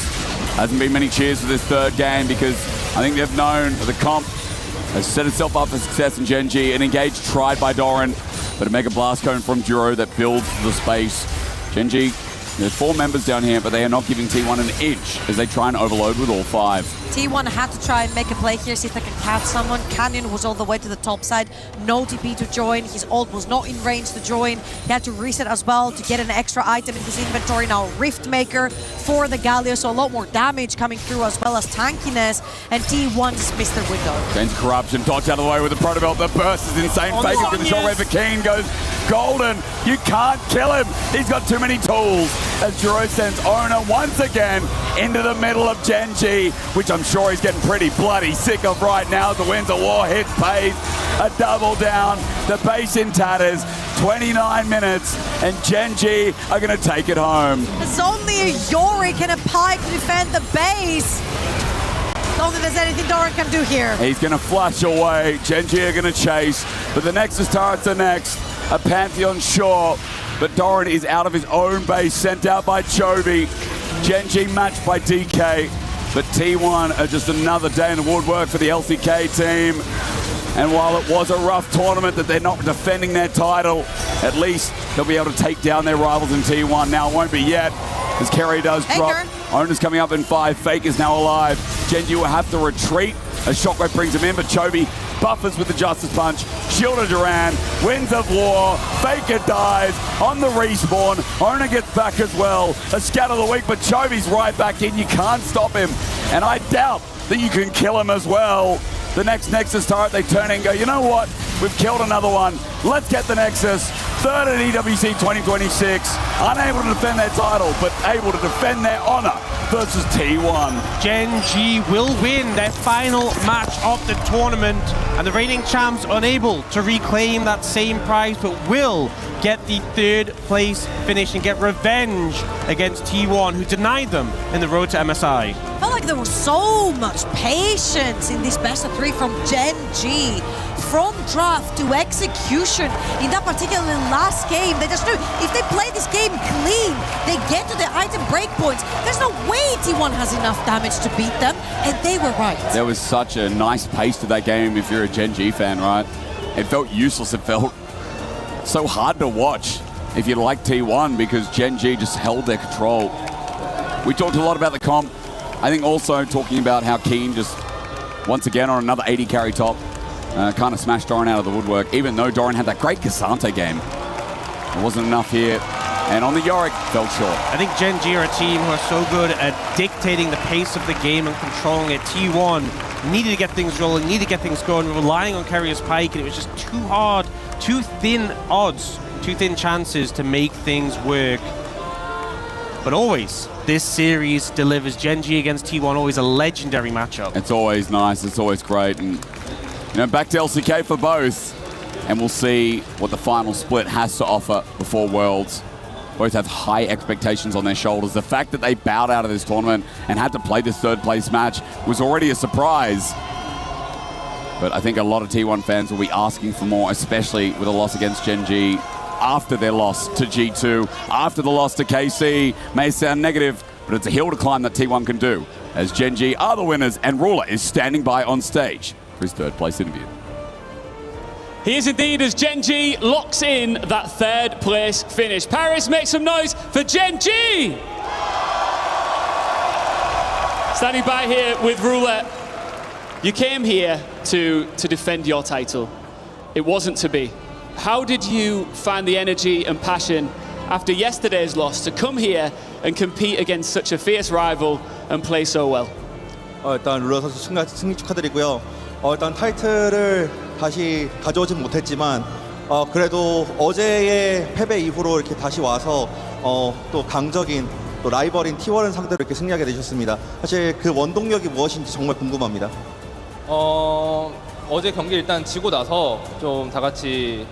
hasn't been many cheers for this third game because I think they've known the comp has set itself up for success in Gen.G. An engage tried by Doran. but a Mega Blast Cone from Duro that builds the space. Gen.G, there's 4 members down here, but they are not giving T1 an inch as they try and overload with all 5. T1 had to try and make a play here, see if they can catch someone. Canyon was all the way to the top side. No TP to join. His ult was not in range to join. He had to reset as well to get an extra item in his inventory. Now Rift Maker for the Galio, so a lot more damage coming through as well as tankiness. And T1 just missed their window. James Corruption dodged out of the way with the Protobelt. The burst is insane. Fake it with the shockwave for Keen goes golden. You can't kill him. He's got too many tools. As Duro sends Owner once again into the middle of Gen.G, which I'm sure he's getting pretty bloody sick of right now. The Winds of War hits pays a double down. The base in tatters. 29 minutes, and Gen.G are going to take it home. There's only a Yorick and a Pike to defend the base. Don't think there's anything Doran can do here. He's going to flush away. Gen.G are going to chase, but the Nexus turrets are next. A Pantheon, sure, but Doran is out of his own base, sent out by Chovy. Gen.G matched by DK, but T1 are just another day in the woodwork for the LCK team. And while it was a rough tournament that they're not defending their title, at least they'll be able to take down their rivals in T1. Now it won't be yet, as Kerry does drop. Owner's coming up in 5. Fake is now alive. Gen.G will have to retreat as Shockwave brings him in, but Chovy buffers with the Justice Punch. Shield of Duran, Winds of War, Faker dies on the respawn. Owner gets back as well. A scatter of the week, but Chovy's right back in. You can't stop him. And I doubt that you can kill him as well. The next Nexus turret, they turn and go, you know what? We've killed another one. Let's get the Nexus. 3rd at EWC 2026. Unable to defend their title, but able to defend their honor versus T1. Gen.G will win their final match of the tournament, and the reigning champs unable to reclaim that same prize, but will get the 3rd place finish and get revenge against T1, who denied them in the road to MSI. I felt like there was so much patience in this best of 3 from Gen.G. From draft to execution in that particular last game, they just knew if they play this game clean, they get to the item breakpoints. There's no way T1 has enough damage to beat them, and they were right. There was such a nice pace to that game if you're a Gen.G fan, right? It felt useless. It felt so hard to watch if you like T1 because Gen.G just held their control. We talked a lot about the comp. I think also talking about how Keen just, once again, on another 80 carry top, kind of smashed Doran out of the woodwork, even though Doran had that great Cassante game. It wasn't enough here. And on the Yorick, fell short. I think Gen.G are a team who are so good at dictating the pace of the game and controlling it. T1 needed to get things rolling, needed to get things going, relying on Carrier's Pike, and it was just too hard, too thin odds, too thin chances to make things work. But always, this series delivers. Gen.G against T1, always a legendary matchup. It's always nice, it's always great. And you know, back to LCK for both. And we'll see what the final split has to offer before Worlds. Both have high expectations on their shoulders. The fact that they bowed out of this tournament and had to play this 3rd place match was already a surprise. But I think a lot of T1 fans will be asking for more, especially with a loss against Gen.G after their loss to G2, after the loss to KC. May sound negative, but it's a hill to climb that T1 can do, as Gen.G are the winners, and Ruler is standing by on stage for his 3rd place interview. He is indeed, as Gen.G locks in that 3rd place finish. Paris, make some noise for Gen.G! Standing by here with Ruler. You came here to defend your title. It wasn't to be. How did you find the energy and passion after yesterday's loss to come here and compete against such a fierce rival and play so well? 일단 룰러 선수 승리 축하드리고요. 일단 타이틀을 다시 가져오진 못했지만 그래도 어제의 패배 이후로 이렇게 다시 와서 또 강적인 또 라이벌인 T1을 상대로 이렇게 승리하게 되셨습니다. 사실 그 원동력이 무엇인지 정말 궁금합니다. 어제 경기 일단 지고 나서 좀 다 같이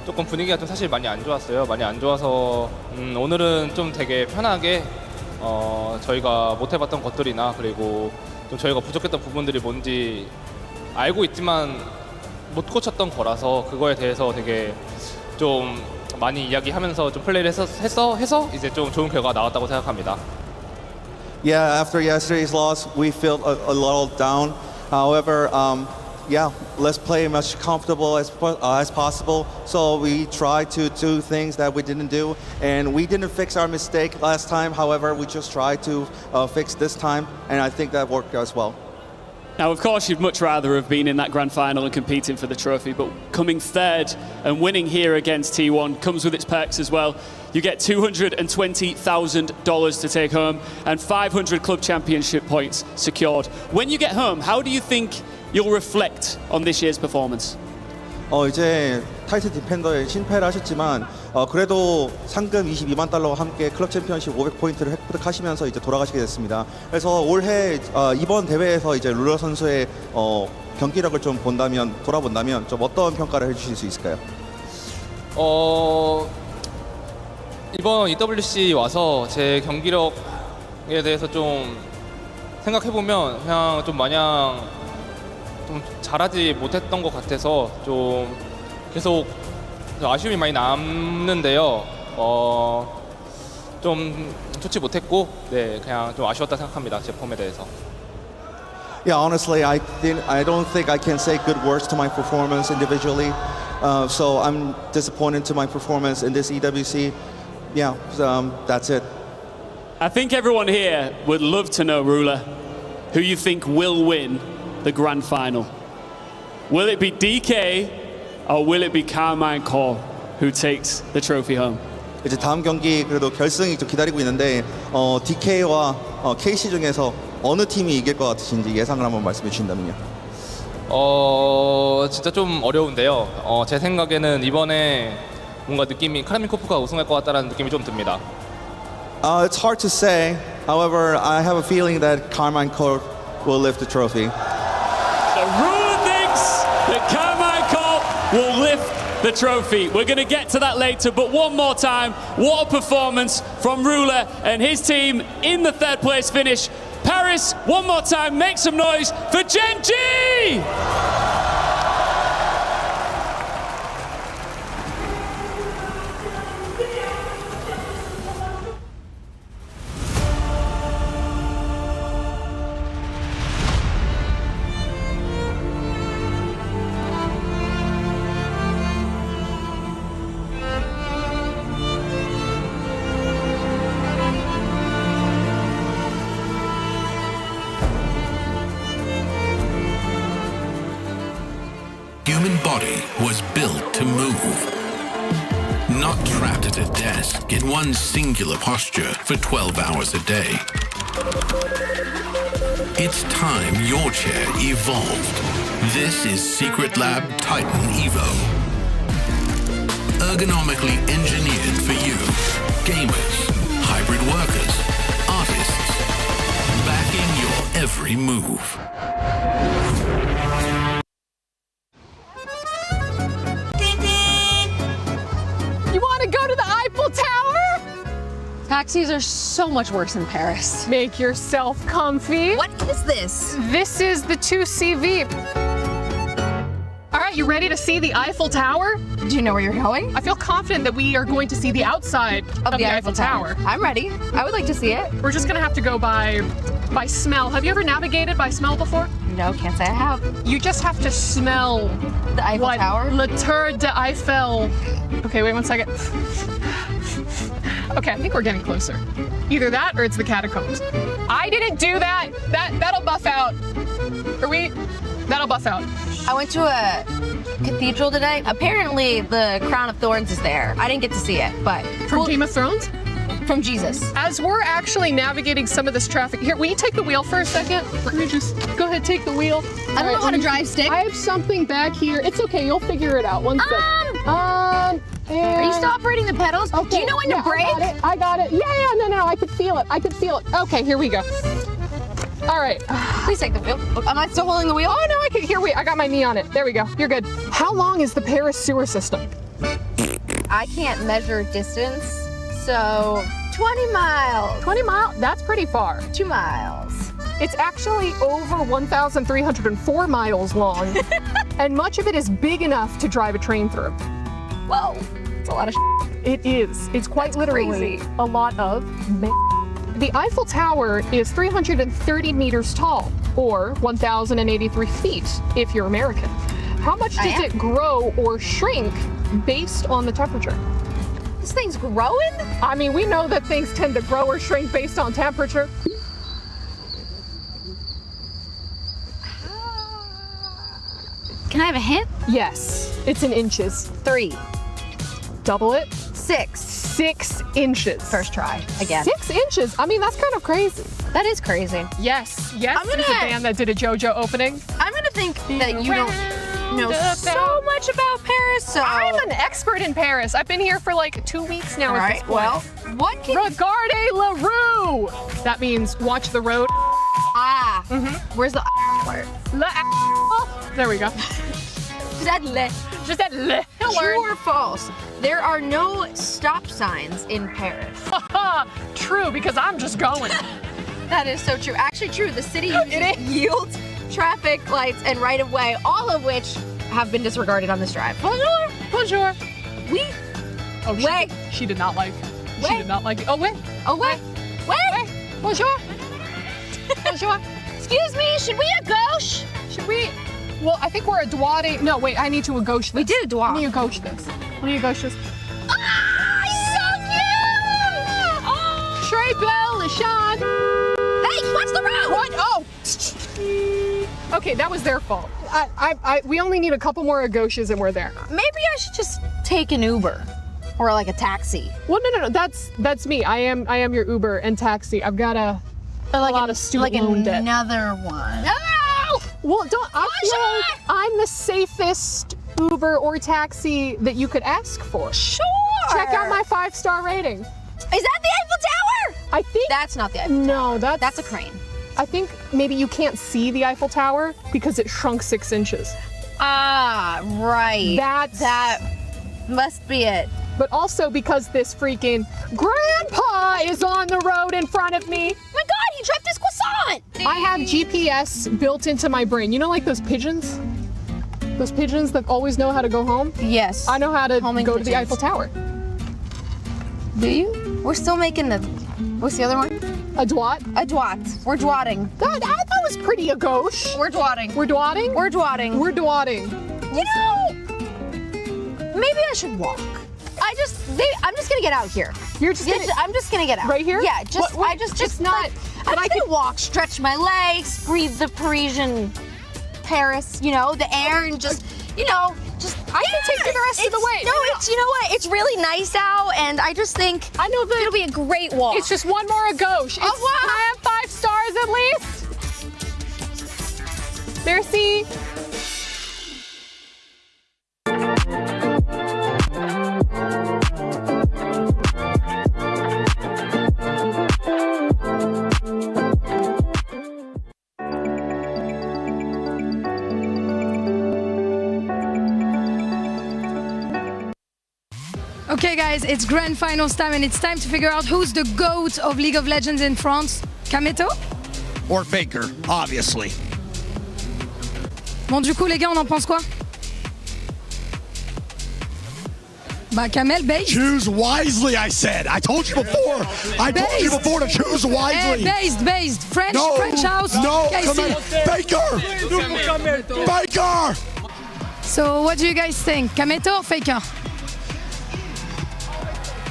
조금 분위기가 좀 사실 많이 안 좋았어요. 많이 안 좋아서 오늘은 좀 되게 편하게 저희가 못 해봤던 것들이나 그리고 좀 저희가 부족했던 부분들이 뭔지 알고 있지만 못 고쳤던 거라서 그거에 대해서 되게 좀 많이 이야기하면서 좀 플레이를 해서 이제 좀 좋은 결과가 나왔다고 생각합니다. Yeah, after yesterday's loss, we felt a little down. However, yeah, let's play much comfortable as possible. So we try to do things that we didn't do, and we didn't fix our mistake last time. However, we just tried to fix this time, and I think that worked as well. Now, of course, you'd much rather have been in that grand final and competing for the trophy, but coming third and winning here against T1 comes with its perks as well. You get $220,000 to take home and 500 club championship points secured. When you get home, how do you think you'll reflect on this year's performance? 이제 타이틀 디펜더에 실패를 하셨지만 그래도 상금 22만 달러와 함께 클럽 챔피언십 500포인트를 획득하시면서 이제 돌아가시게 됐습니다. 그래서 올해 이번 대회에서 이제 룰러 선수의 경기력을 좀 돌아본다면 좀 어떤 평가를 해주실 수 있을까요? 이번 EWC 와서 제 경기력에 대해서 좀 생각해보면 그냥 좀 마냥 좀 잘하지 못했던 것 같아서 좀 계속 아쉬움이 많이 남는데요. 좀 좋지 못했고, 네, 그냥 좀 아쉬웠다 생각합니다. 제 폼에 대해서. Yeah, honestly, I don't think I can say good words to my performance individually. So I'm disappointed to my performance in this EWC. Yeah, that's it. I think everyone here would love to know, Ruler, who you think will win the grand final. Will it be DK or will it be Carmine Core who takes the trophy home? 이제 다음 경기 그래도 결승이 좀 기다리고 있는데 DK와 KC 중에서 어느 팀이 이길 것 같으신지 예상을 한번 말씀해 주신다면요. 진짜 좀 어려운데요. 제 생각에는 이번에 뭔가 느낌이 카라민코프가 우승할 것 같다라는 느낌이 좀 듭니다. It's hard to say. However, I have a feeling that Carmine Corp will lift the trophy. The ruler thinks that Carmine Corp will lift the trophy. We're going to get to that later, but one more time, what a performance from Ruler and his team in the third place finish. Paris, one more time, make some noise for Gen G! Human body was built to move, not trapped at a desk in one singular posture for 12 hours a day. It's time your chair evolved. This is Secret Lab Titan Evo. Ergonomically engineered for you, gamers, hybrid workers, artists, backing your every move. Taxis are so much worse in Paris. Make yourself comfy. What is this? This is the 2CV. All right, you ready to see the Eiffel Tower? Do you know where you're going? I feel confident that we are going to see the outside of the Eiffel Tower. I'm ready. I would like to see it. We're just gonna have to go by smell. Have you ever navigated by smell before? No, can't say I have. You just have to smell the Eiffel Tower. Le Tour de Eiffel. Okay, wait 1 second. Okay, I think we're getting closer. Either that or it's the catacombs. I didn't do that. That'll buff out. That'll buff out. I went to a cathedral today. Apparently the Crown of Thorns is there. I didn't get to see it, but From Game of Thrones? From Jesus. As we're actually navigating some of this traffic, here, will you take the wheel for a second? Let me just go ahead, take the wheel. I don't know how to drive stick. I have something back here. It's okay, you'll figure it out. 1 second. Are you still operating the pedals? Okay. Do you know when to brake? I got it. Yeah, no, I could feel it. Okay, here we go. All right. Please take the wheel. Am I still holding the wheel? Oh, no, I got my knee on it. There we go. You're good. How long is the Paris sewer system? I can't measure distance, so 20 miles. 20 miles? That's pretty far. 2 miles. It's actually over 1,304 miles long, and much of it is big enough to drive a train through. Whoa, it's a lot of It is. It's quite literally a lot of The Eiffel Tower is 330 meters tall. or 1,083 feet if you're American. How much does it grow or shrink based on the temperature? This thing's growing? I mean, we know that things tend to grow or shrink based on temperature. Can I have a hint? Yes, it's in inches. 3. Double it. 6. 6 inches. First try, again. 6 inches? I mean, that's kind of crazy. That is crazy. Yes, is I'm gonna- a band that did a JoJo opening. I'm gonna think that you don't know so much about Paris, so... I'm an expert in Paris. I've been here for like 2 weeks now. All at right, this point. well, what can... Regarde la rue! That means watch the road. Ah. Where's the part? There we go. Just add le. Just add le. True or false? There are no stop signs in Paris. True, because I'm just going. That is so true. Actually true. The city uses yields, traffic lights, and right-of-way, all of which have been disregarded on this drive. Bonjour. Bonjour. Oui. Oh, she did not like. She did not like it. Oh, wait. Oh, wait. Wait. Bonjour. Bonjour. Excuse me, should we a gauche? Should we? Well, I think we're a droite. No, wait, I need to a gauche this. We did a droite. I need to gauche this. I need to gauche this. Ah, so cute! Oh. Très belle, Sean. Hey, watch the road! What? Oh. Okay, that was their fault. We only need a couple more gauches and we're there. Maybe I should just take an Uber. Or like a taxi. Well, no. That's me. I am your Uber and taxi. I've got a lot of student loan debt. Another one. No! Well, I'm the safest Uber or taxi that you could ask for. Sure. Check out my 5-star rating. Is that the Eiffel Tower? I think that's not the Eiffel Tower. No, that's a crane. I think maybe you can't see the Eiffel Tower because it shrunk 6 inches. Ah, right. That must be it. But also because this freaking grandpa is on the road in front of me. Oh my God, he dropped his croissant! I have GPS built into my brain. You know, like those pigeons? Those pigeons that always know how to go home? Yes. I know how to Homing go pigeons. to the Eiffel Tower. Do you? We're still making the... What's the other one? A droite? A droite. We're droiting. That was pretty a gauche. We're droiting. We're droiting? We're droiting. We're droiting. You know, maybe I should walk. I'm just gonna get out here. You're just gonna, I'm just gonna get out. Right here? Yeah, It's not. I'm just gonna walk, stretch my legs, breathe the Parisian Paris, the air, and just, I can take you the rest of the way. No, you know what? It's really nice out, and I just think it'll be a great walk. It's just one more a gauche. Oh, wow. I have 5 stars at least. Merci. Okay guys, it's grand finals time and it's time to figure out who's the GOAT of League of Legends in France. Kameto? Or Faker, obviously. Bon du coup les gars, on en pense quoi? Bah Kamel, based. Choose wisely, I said. I told you before. I told you before to choose wisely. Based. French house. No, KC. Faker! So what do you guys think? Kameto or Faker?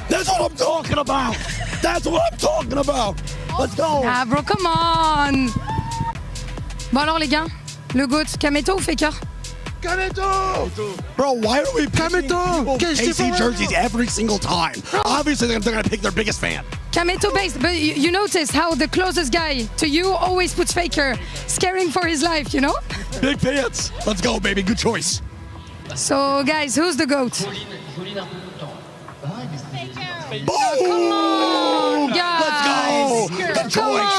That's what I'm talking about. Let's go. Ah bro, come on. Bon alors les gars, le GOAT, Kameto ou Faker? Kameto! Bro, why are we picking KC jerseys every single time? Obviously, they're going to pick their biggest fan. Kameto based, but you notice how the closest guy to you always puts Faker, scaring for his life, Big fans. Let's go, baby. Good choice. So guys, who's the GOAT? Boom! Come on, guys! Let's go! Good choice!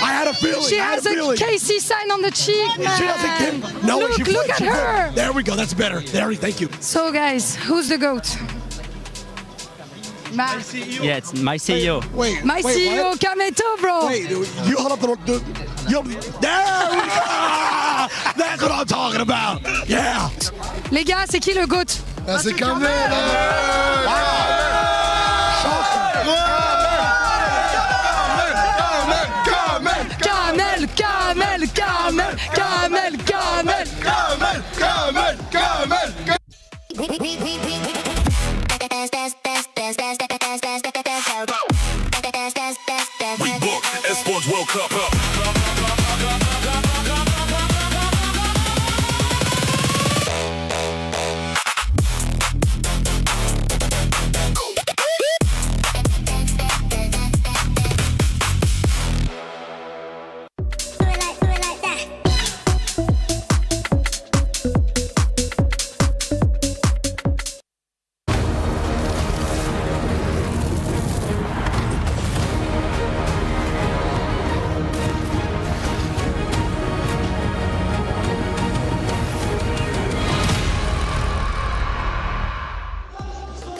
I had a feeling. She has a KC sign on the cheek, man. She doesn't give. No, look at her. There we go. That's better. Thank you. So guys, who's the GOAT? Yeah, it's my CEO. My CEO, Kameto, bro. Wait, you hold up there we go. That's what I'm talking about. Yeah. Les gars, c'est qui le GOAT? C'est Kamel. book Esports World Cup up.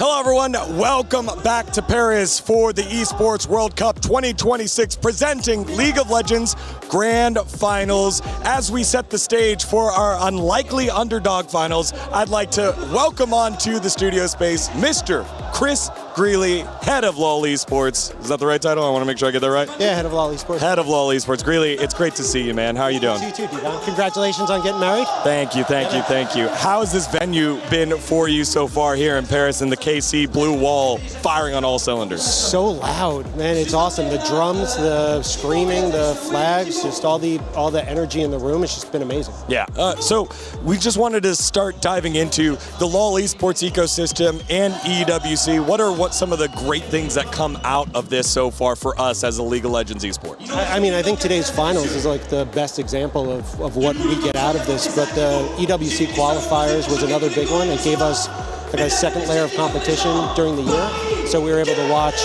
Hello, everyone. Welcome back to Paris for the Esports World Cup 2026, presenting League of Legends Grand Finals. As we set the stage for our unlikely underdog finals, I'd like to welcome onto the studio space Mr. Chris Greeley, head of LoL Esports. Is that the right title? I want to make sure I get that right. Yeah, head of LoL Esports. Head of LoL Esports. Greeley, it's great to see you, man. How are you doing? You too, D-Don. Congratulations on getting married. Thank you, thank you, thank you. How has this venue been for you so far here in Paris in the KC Blue Wall, firing on all cylinders? So loud, man. It's awesome. The drums, the screaming, the flags, just all the energy in the room. It's just been amazing. Yeah. So we just wanted to start diving into the LoL Esports ecosystem and EWC. What are some of the great things that come out of this so far for us as a League of Legends esports? I mean, I think today's finals is like the best example of what we get out of this, but the EWC qualifiers was another big one. It gave us like a second layer of competition during the year, so we were able to watch.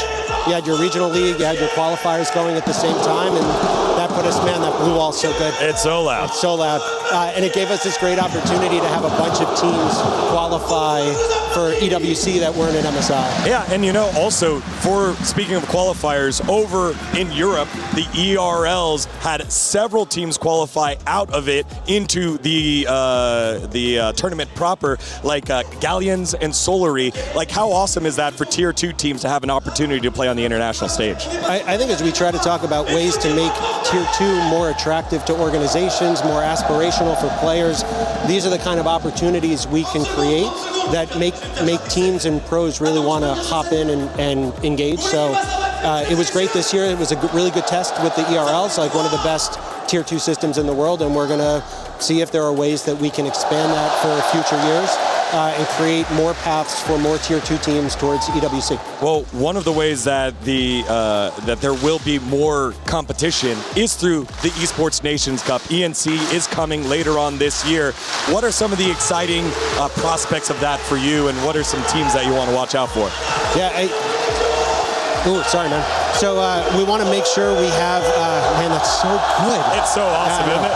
You had your regional league, you had your qualifiers going at the same time, and that put us, man, that blue wall's so good. It's so loud. It's so loud. And it gave us this great opportunity to have a bunch of teams qualify for EWC that weren't in MSI. Yeah, and you know, also, speaking of qualifiers, over in Europe, the ERLs had several teams qualify out of it into the tournament proper, like Galleons and Solary. Like, how awesome is that for Tier 2 teams to have an opportunity to play on the international stage? I think as we try to talk about ways to make Tier 2 more attractive to organizations, more aspirational for players, these are the kind of opportunities we can create that make teams and pros really want to hop in and engage. So it was great this year. It was a really good test with the ERLs, like one of the best Tier 2 systems in the world, and we're going to see if there are ways that we can expand that for future years. And create more paths for more Tier 2 teams towards EWC. Well, one of the ways that that there will be more competition is through the Esports Nations Cup. ENC is coming later on this year. What are some of the exciting prospects of that for you, and what are some teams that you want to watch out for? Yeah, sorry, man. So we want to make sure we have, man, that's so good. It's so awesome, isn't it?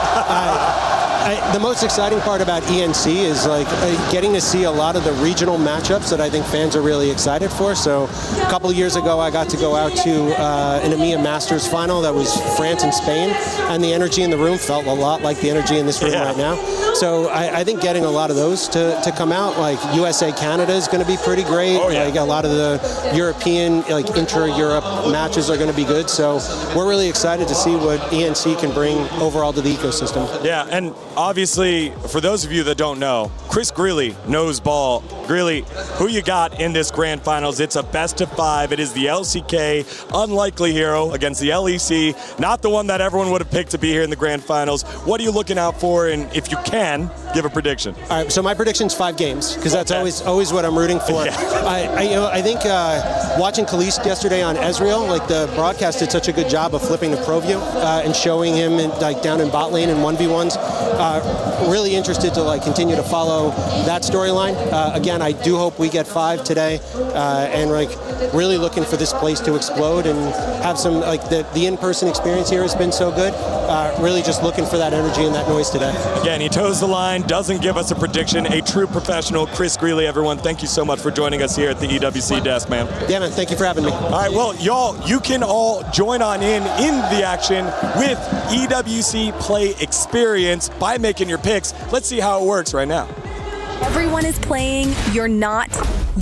The most exciting part about ENC is like getting to see a lot of the regional matchups that I think fans are really excited for. So a couple of years ago, I got to go out to an EMEA Masters final that was France and Spain, and the energy in the room felt a lot like the energy in this room right now. So I think getting a lot of those to come out, like USA Canada is going to be pretty great. Like a lot of the European, like intra-Europe matches are going to be good. So we're really excited to see what ENC can bring overall to the ecosystem. Yeah, and obviously, for those of you that don't know, Chris Greeley knows ball. Greeley, who you got in this grand finals? It's a best of 5. It is the LCK unlikely hero against the LEC, not the one that everyone would have picked to be here in the grand finals. What are you looking out for? And if you can, give a prediction. All right, so my prediction's 5 games, because that's always what I'm rooting for. Yeah. I think watching Khalees yesterday on Ezreal, like the broadcast did such a good job of flipping the pro view and showing him like down in bot lane in 1v1s. Really interested to like continue to follow that storyline. Again, I do hope we get 5 today, and like really looking for this place to explode and have some like the in-person experience here has been so good. Really just looking for that energy and that noise today. Again, he toes the line, doesn't give us a prediction. A true professional, Chris Greeley. Everyone, thank you so much for joining us here at the EWC desk, man. Yeah, man. Thank you for having me. All right, well, y'all, you can all join on in the action with EWC Play Experience by making your picks. Let's see how it works right now. Everyone is playing. You're not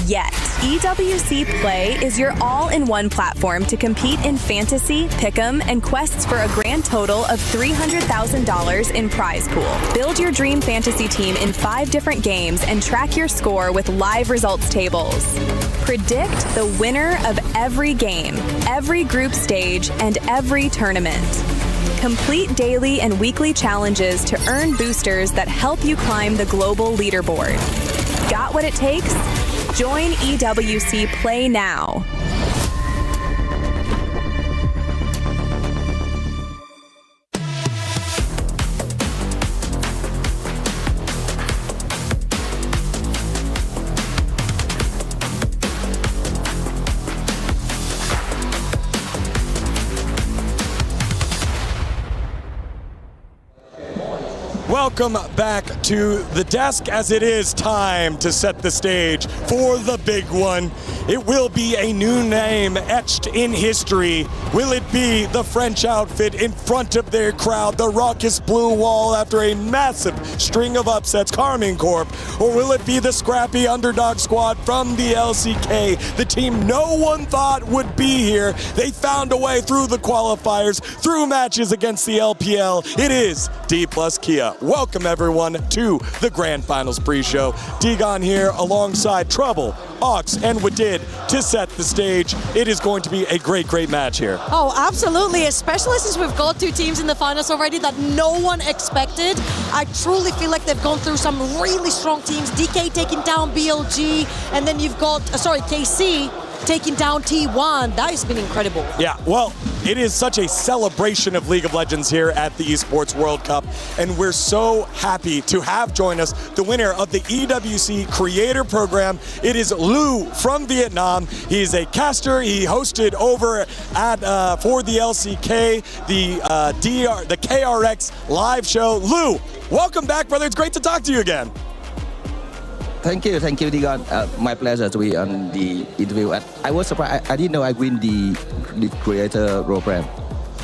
yet. EWC Play is your all-in-one platform to compete in fantasy, pick'em, and quests for a grand total of $300,000 in prize pool. Build your dream fantasy team in 5 different games and track your score with live results tables. Predict the winner of every game, every group stage, and every tournament. Complete daily and weekly challenges to earn boosters that help you climb the global leaderboard. Got what it takes? Join EWC Play now. Welcome back to the desk, as it is time to set the stage for the big one. It will be a new name etched in history. Will it be the French outfit in front of their crowd, the raucous blue wall after a massive string of upsets, Carmine Corp? Or will it be the scrappy underdog squad from the LCK, the team no one thought would be here? They found a way through the qualifiers, through matches against the LPL. It is D plus Kia. Welcome everyone to the Grand Finals pre-show. Digon here alongside Trouble, Ox, and Wadid to set the stage. It is going to be a great, great match here. Oh, absolutely, especially since we've got 2 teams in the finals already that no one expected. I truly feel like they've gone through some really strong teams. DK taking down BLG, and then you've got, KC taking down T1. That has been incredible. Yeah, well, it is such a celebration of League of Legends here at the Esports World Cup, and we're so happy to have join us the winner of the EWC Creator Program. It is Lou from Vietnam. He's a caster. He hosted over at for the LCK, the KRX live show. Lou, welcome back, brother. It's great to talk to you again. Thank you, Digon. My pleasure to be on the interview. I was surprised. I didn't know I win the creator program.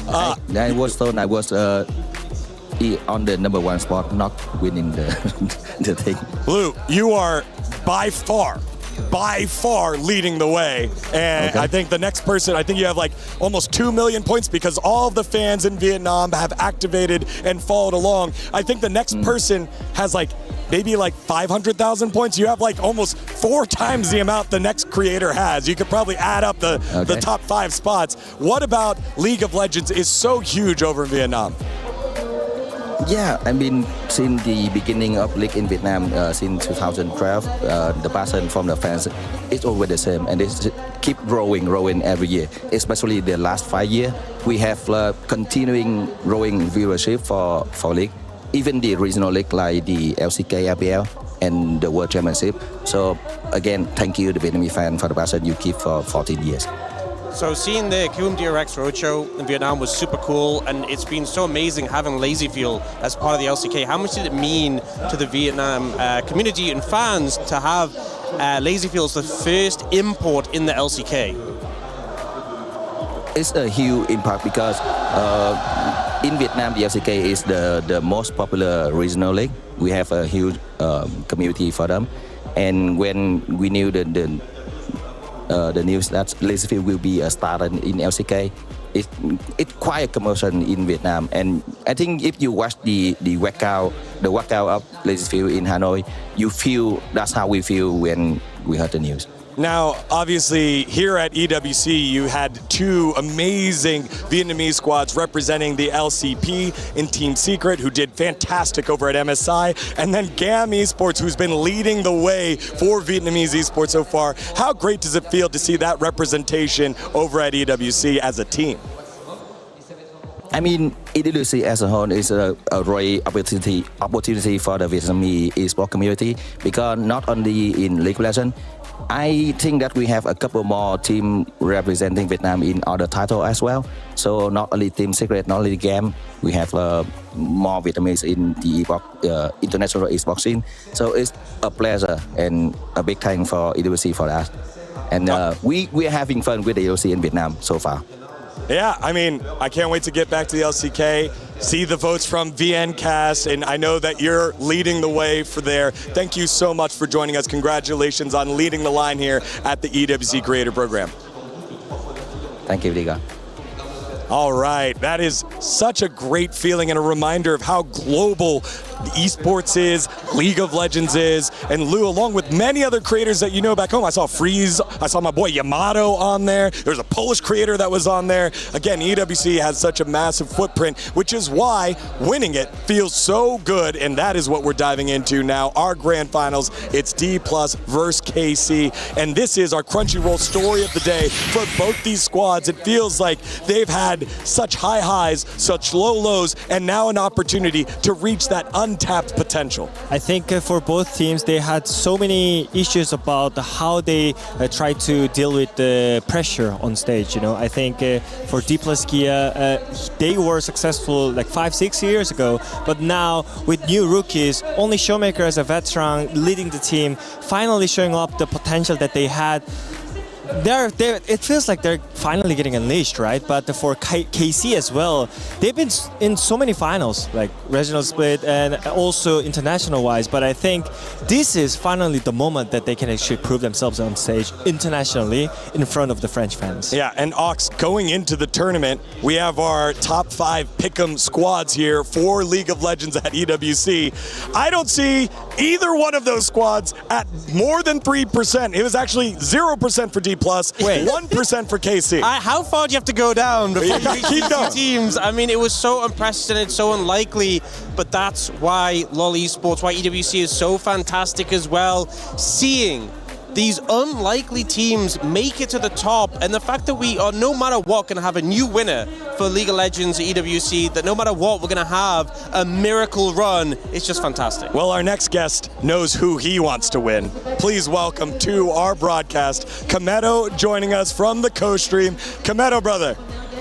I was told I was on the #1 spot, not winning the thing. Lou, you are by far leading the way. And okay. I think the next person, I think you have like almost 2 million points because all of the fans in Vietnam have activated and followed along. I think the next person has maybe 500,000 points. You have almost 4 times the amount the next creator has. You could probably add up the top 5 spots. What about League of Legends is so huge over in Vietnam? Yeah, I mean, since the beginning of League in Vietnam, since 2012, the passion from the fans is always the same, and it keep growing every year. Especially the last 5 years, we have continuing growing viewership for League. Even the regional league like the LCK, RPL, and the World Championship. So again, thank you, the Vietnamese fan, for the passion you keep for 14 years. So seeing the KUM DRX Roadshow in Vietnam was super cool, and it's been so amazing having Lazy Fuel as part of the LCK. How much did it mean to the Vietnam community and fans to have Lazy Fuel as the first import in the LCK? It's a huge impact because in Vietnam, the LCK is the most popular regional league. We have a huge community for them, and when we knew the news that Lazy Field will be a starter in LCK, it's quite a commotion in Vietnam. And I think if you watch the walkout of Lazy Field in Hanoi, you feel that's how we feel when we heard the news. Now, obviously, here at EWC, you had 2 amazing Vietnamese squads representing the LCP in Team Secret, who did fantastic over at MSI, and then GAM Esports, who's been leading the way for Vietnamese esports so far. How great does it feel to see that representation over at EWC as a team? I mean, EWC as a whole is a great opportunity for the Vietnamese esports community, because not only in League of Legends, I think that we have a couple more teams representing Vietnam in other titles as well. So not only Team Secret, not only GAM, we have more Vietnamese in the international esports scene. So it's a pleasure and a big thanks for EWC for that. And we are having fun with the EWC in Vietnam so far. Yeah, I mean, I can't wait to get back to the LCK. see the votes from VNcast, and I know that you're leading the way for there. Thank you so much for joining us. Congratulations on leading the line here at the EWC Creator Program. Thank you, Liga. All right, that is such a great feeling and a reminder of how global esports is, League of Legends is, and Lou, along with many other creators that you know back home. I saw Freeze, I saw my boy Yamato on there, there's a Polish creator that was on there. Again, EWC has such a massive footprint, which is why winning it feels so good, and that is what we're diving into now. Our grand finals, it's D+ versus KC, and this is our Crunchyroll story of the day for both these squads. It feels like they've had such high highs, such low lows, and now an opportunity to reach that untapped potential. I think for both teams, they had so many issues about how they try to deal with the pressure on stage. You know, I think for D+ Kia, they were successful like 5-6 years ago, but now with new rookies, only Showmaker as a veteran leading the team, finally showing up the potential that they had. It feels like they're finally getting unleashed, right? But for KC as well, they've been in so many finals, like regional split and also international-wise. But I think this is finally the moment that they can actually prove themselves on stage internationally in front of the French fans. Yeah, and Ox, going into the tournament, we have our top 5 pick'em squads here for League of Legends at EWC. I don't see either one of those squads at more than 3%. It was actually 0% for D+, 1% for KC. How far do you have to go down before you reach Keep going. teams? I mean, it was so unprecedented, so unlikely, but that's why LoL Esports, why EWC is so fantastic as well. Seeing these unlikely teams make it to the top, and the fact that we are, no matter what, going to have a new winner for League of Legends at EWC, that no matter what, we're going to have a miracle run, it's just fantastic. Well, our next guest knows who he wants to win. Please welcome to our broadcast, Kameto, joining us from the co-stream. Kameto, brother,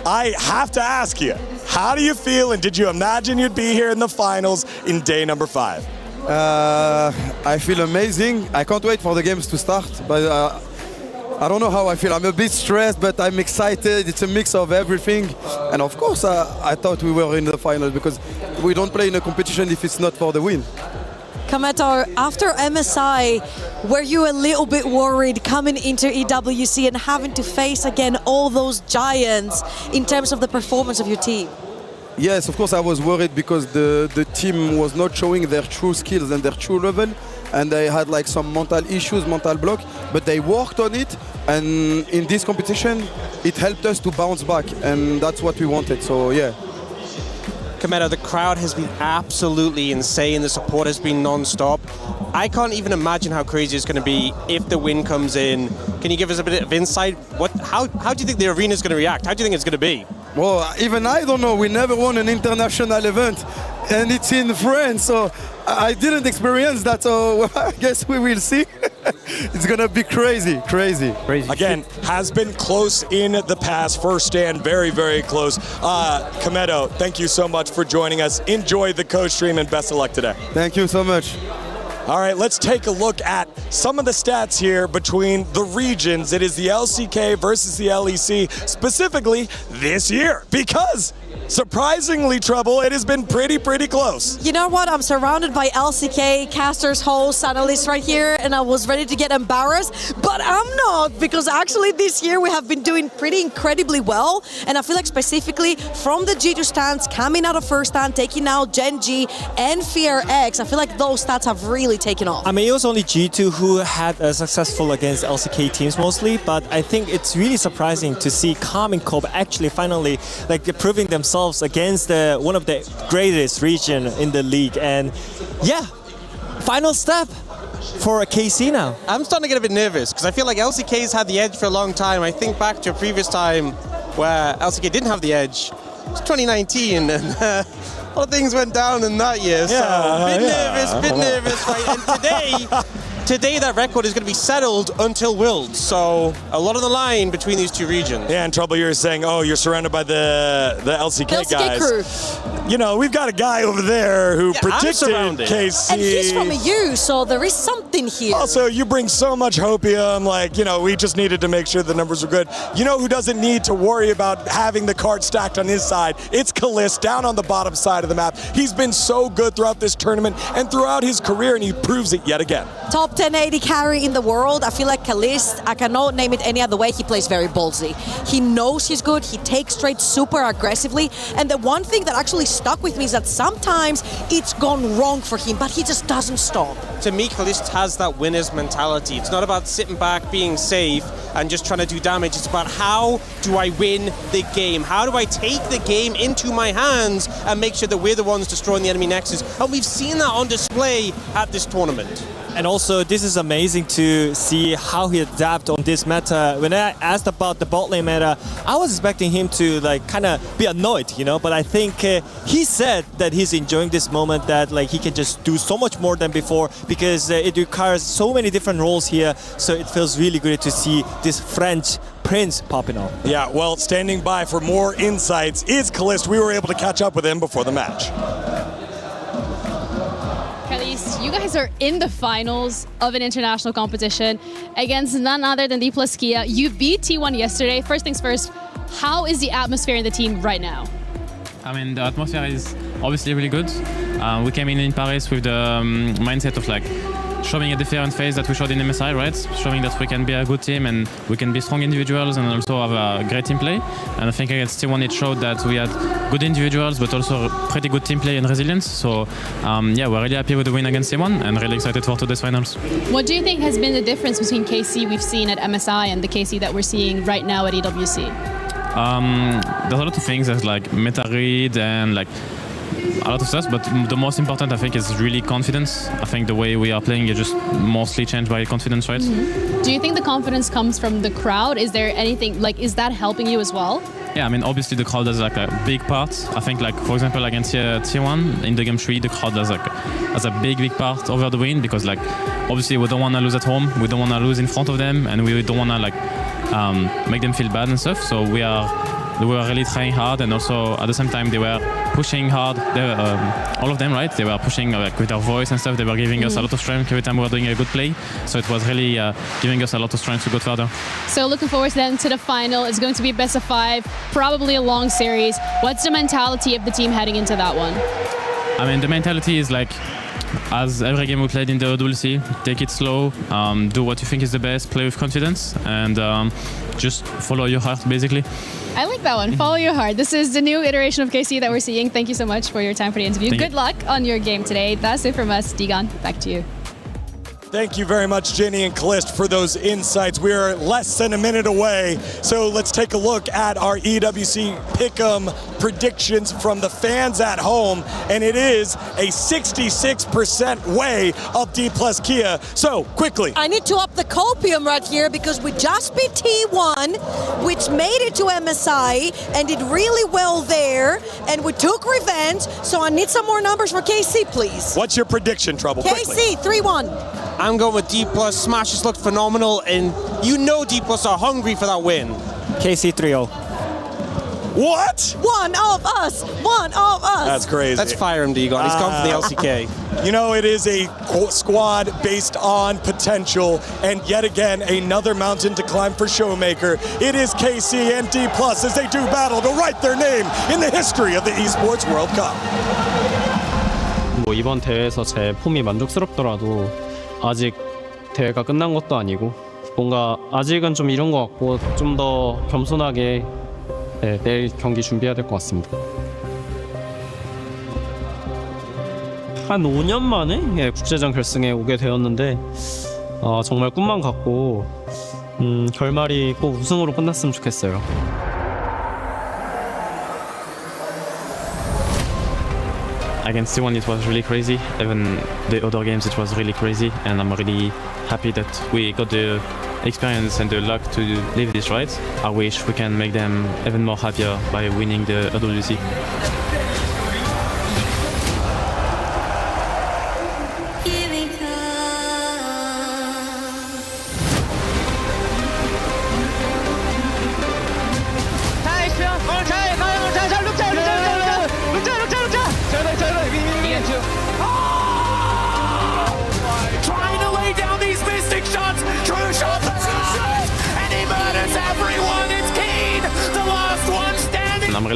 I have to ask you, how do you feel, and did you imagine you'd be here in the finals in day number 5? I feel amazing. I can't wait for the games to start, but I don't know how I feel. I'm a bit stressed, but I'm excited. It's a mix of everything. And of course, I thought we were in the final because we don't play in a competition if it's not for the win. Kameto, after MSI, were you a little bit worried coming into EWC and having to face again all those giants in terms of the performance of your team? Yes, of course I was worried because the team was not showing their true skills and their true level, and they had like some mental issues, mental block, but they worked on it, and in this competition it helped us to bounce back, and that's what we wanted, so yeah. Kameto, the crowd has been absolutely insane. The support has been non-stop. I can't even imagine how crazy it's going to be if the win comes in. Can you give us a bit of insight? How do you think the arena is going to react? How do you think it's going to be? Well, even I don't know. We never won an international event, and it's in France, so I didn't experience that, so I guess we will see. It's gonna be crazy. Again, has been close in the past. First stand, very, very close. Kameto, thank you so much for joining us. Enjoy the co-stream and best of luck today. Thank you so much. All right, let's take a look at some of the stats here between the regions. It is the LCK versus the LEC, specifically this year, because surprisingly, Trouble, it has been pretty close. You know what? I'm surrounded by LCK casters, hosts, analysts right here, and I was ready to get embarrassed, but I'm not, because actually this year we have been doing pretty incredibly well, and I feel like specifically from the G2 stands, coming out of first stand, taking out Gen.G and FearX, I feel like those stats have really taken off. I mean, it was only G2 who had successful against LCK teams mostly, but I think it's really surprising to see Calm and Cobb actually finally like proving themselves against one of the greatest region in the league. And yeah, final step for KC now. I'm starting to get a bit nervous because I feel like LCK's had the edge for a long time. I think back to a previous time where LCK didn't have the edge. It was 2019, and a lot of things went down in that year. So bit nervous, right? And today that record is going to be settled until Worlds, so a lot on the line between these two regions. Yeah, and Trouble, you're saying, oh, you're surrounded by the LCK guys. crew. you know, we've got a guy over there who predicted KC. And he's from EU, so there is something here. Also, you bring so much hopium, like, you know, we just needed to make sure the numbers were good. You know who doesn't need to worry about having the card stacked on his side? It's Kalist down on the bottom side of the map. He's been so good throughout this tournament and throughout his career, and he proves it yet again. Top 1080 carry in the world. I feel like Kalist, I cannot name it any other way. He plays very ballsy. He knows he's good. He takes trade super aggressively. And the one thing that actually stuck with me is that sometimes it's gone wrong for him, but he just doesn't stop. To me, Kalist has that winner's mentality. It's not about sitting back, being safe, and just trying to do damage. It's about how do I win the game? How do I take the game into my hands and make sure that we're the ones destroying the enemy nexus? And we've seen that on display at this tournament. And also, this is amazing to see how he adapted on this meta. When I asked about the bot lane meta, I was expecting him to like kind of be annoyed, you know. But I think he said that he's enjoying this moment, that like he can just do so much more than before because it requires so many different roles here. So it feels really good to see this French prince popping up. Yeah, well, standing by for more insights is Kalist. We were able to catch up with him before the match. You guys are in the finals of an international competition against none other than D+ Kia. You beat T1 yesterday. First things first, how is the atmosphere in the team right now? I mean, the atmosphere is obviously really good. We came in Paris with the mindset of like showing a different face that we showed in MSI, right? Showing that we can be a good team and we can be strong individuals and also have a great team play. And I think against T1 it showed that we had good individuals but also pretty good team play and resilience. So yeah, we're really happy with the win against T1 and really excited for today's finals. What do you think has been the difference between KC we've seen at MSI and the KC that we're seeing right now at EWC? There's a lot of things, there's like meta read and like a lot of stuff, but the most important I think is really confidence. I think the way we are playing is just mostly changed by confidence, right? Mm-hmm. Do you think the confidence comes from the crowd? Is there anything, like, is that helping you as well? Yeah, I mean, obviously the crowd has like a big part. I think, like, for example, against T1 in the game 3, the crowd has a big part over the win because, like, obviously we don't want to lose at home, we don't want to lose in front of them, and we don't want to like make them feel bad and stuff. So we were really trying hard, and also at the same time they were pushing hard. All of them, right? They were pushing like with their voice and stuff. They were giving us a lot of strength every time we were doing a good play. So it was really giving us a lot of strength to go further. So looking forward then to the final. It's going to be best of 5, probably a long series. What's the mentality of the team heading into that one? I mean, the mentality is like, as every game we played in the EWC, take it slow, do what you think is the best, play with confidence, and just follow your heart, basically. I like that one. Follow your heart. This is the new iteration of KC that we're seeing. Thank you so much for your time for the interview. Good luck on your game today. That's it from us. Digan, back to you. Thank you very much, Jenny and Kalist, for those insights. We are less than a minute away, so let's take a look at our EWC Pick'em predictions from the fans at home, and it is a 66% way of D+ Kia. So, quickly. I need to up the copium right here because we just beat T1, which made it to MSI and did really well there, and we took revenge, so I need some more numbers for KC, please. What's your prediction, Trouble? KC, 3-1. I'm going with D+. Smash has looked phenomenal, and you know D+ are hungry for that win. KC 3-0. What? One of us! That's crazy. Let's fire him, Digon. He's gone for the LCK. You know, it is a squad based on potential, and yet again, another mountain to climb for Showmaker. It is KC and D+ as they do battle to write their name in the history of the Esports World Cup. 뭐 이번 대회에서 제 폼이 만족스럽더라도 아직 대회가 끝난 것도 아니고 뭔가 아직은 좀 이른 것 같고 좀 더 겸손하게 내일 경기 준비해야 될 것 같습니다. 한 5년 만에 국제전 결승에 오게 되었는데 정말 꿈만 같고 결말이 꼭 우승으로 끝났으면 좋겠어요. Against T1 it was really crazy, even the other games it was really crazy, and I'm really happy that we got the experience and the luck to live this right. I wish we can make them even more happier by winning the EWC.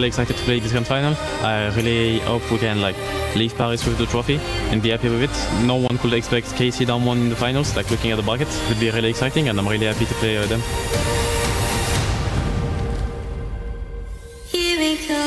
really excited to play this grand final. I really hope we can like leave Paris with the trophy and be happy with it. No one could expect KC down one in the finals. Like looking at the bracket, it would be really exciting, and I'm really happy to play them. Here we go.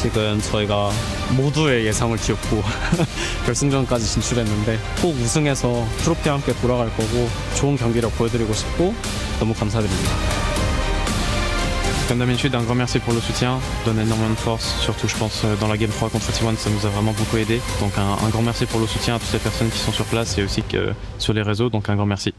지금 저희가 모두의 예상을 뒤엎고 결승전까지 진출했는데 꼭 우승해서 트로피와 함께 돌아갈 거고 좋은 경기력 보여드리고 싶고 너무 감사드립니다. Comme d'habitude, un grand merci pour le soutien, donne énormément de force, surtout je pense dans la Game 3 contre T1, ça nous a vraiment beaucoup aidé. Donc un grand merci pour le soutien à toutes les personnes qui sont sur place et aussi que sur les réseaux, donc un grand merci.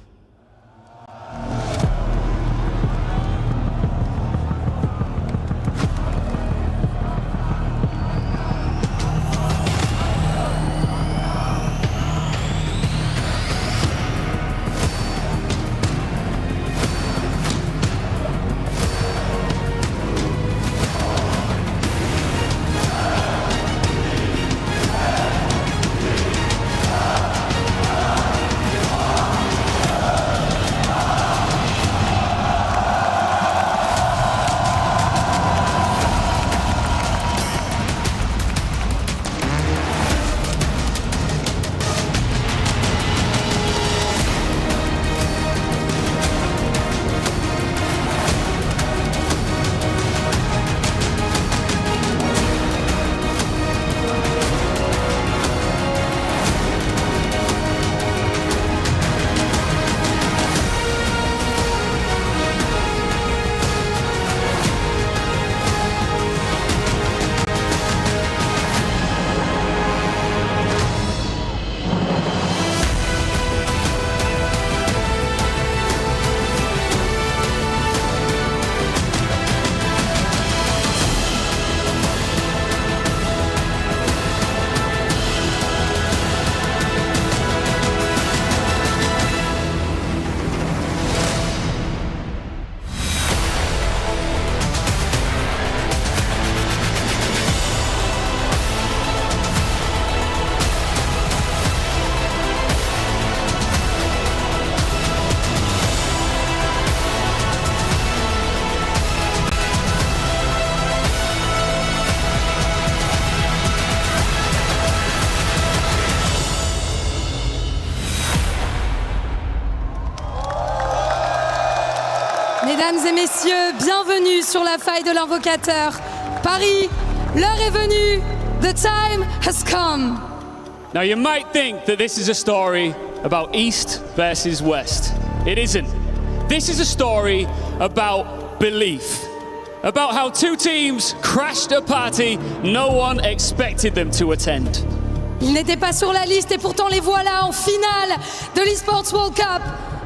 Mesdames et messieurs, bienvenue sur la faille de l'invocateur. Paris, l'heure est venue. The time has come. Now you might think that this is a story about East versus West. It isn't. This is a story about belief. About how two teams crashed a party no one expected them to attend. Ils n'étaient pas sur la liste et pourtant les voilà en finale de l'Esports World Cup.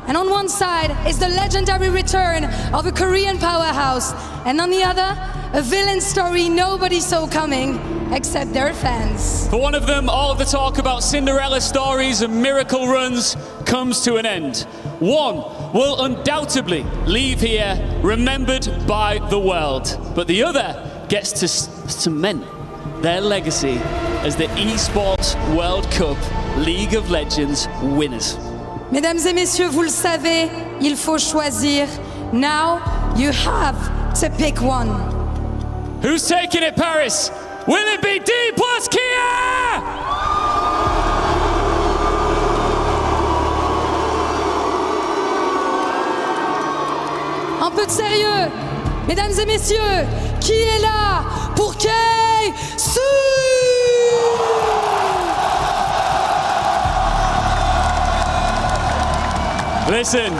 And on one side is the legendary return of a Korean powerhouse. And on the other, a villain story nobody saw coming except their fans. For one of them, all of the talk about Cinderella stories and miracle runs comes to an end. One will undoubtedly leave here remembered by the world. But the other gets to cement their legacy as the Esports World Cup League of Legends winners. Mesdames et messieurs, vous le savez, il faut choisir. Now you have to pick one. Who's taking it, Paris? Will it be D plus Kia? Un peu de sérieux. Mesdames et messieurs, qui est là pour KC? Listen,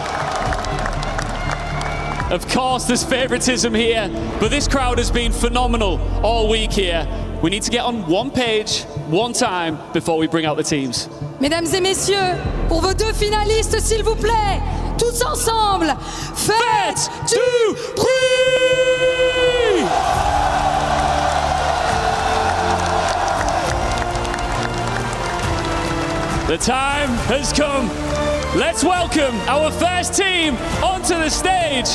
of course there's favouritism here, but this crowd has been phenomenal all week here. We need to get on one page, one time, before we bring out the teams. Mesdames et messieurs, pour vos deux finalistes, s'il vous plaît, tous ensemble, faites du bruit! The time has come. let's welcome our first team onto the stage.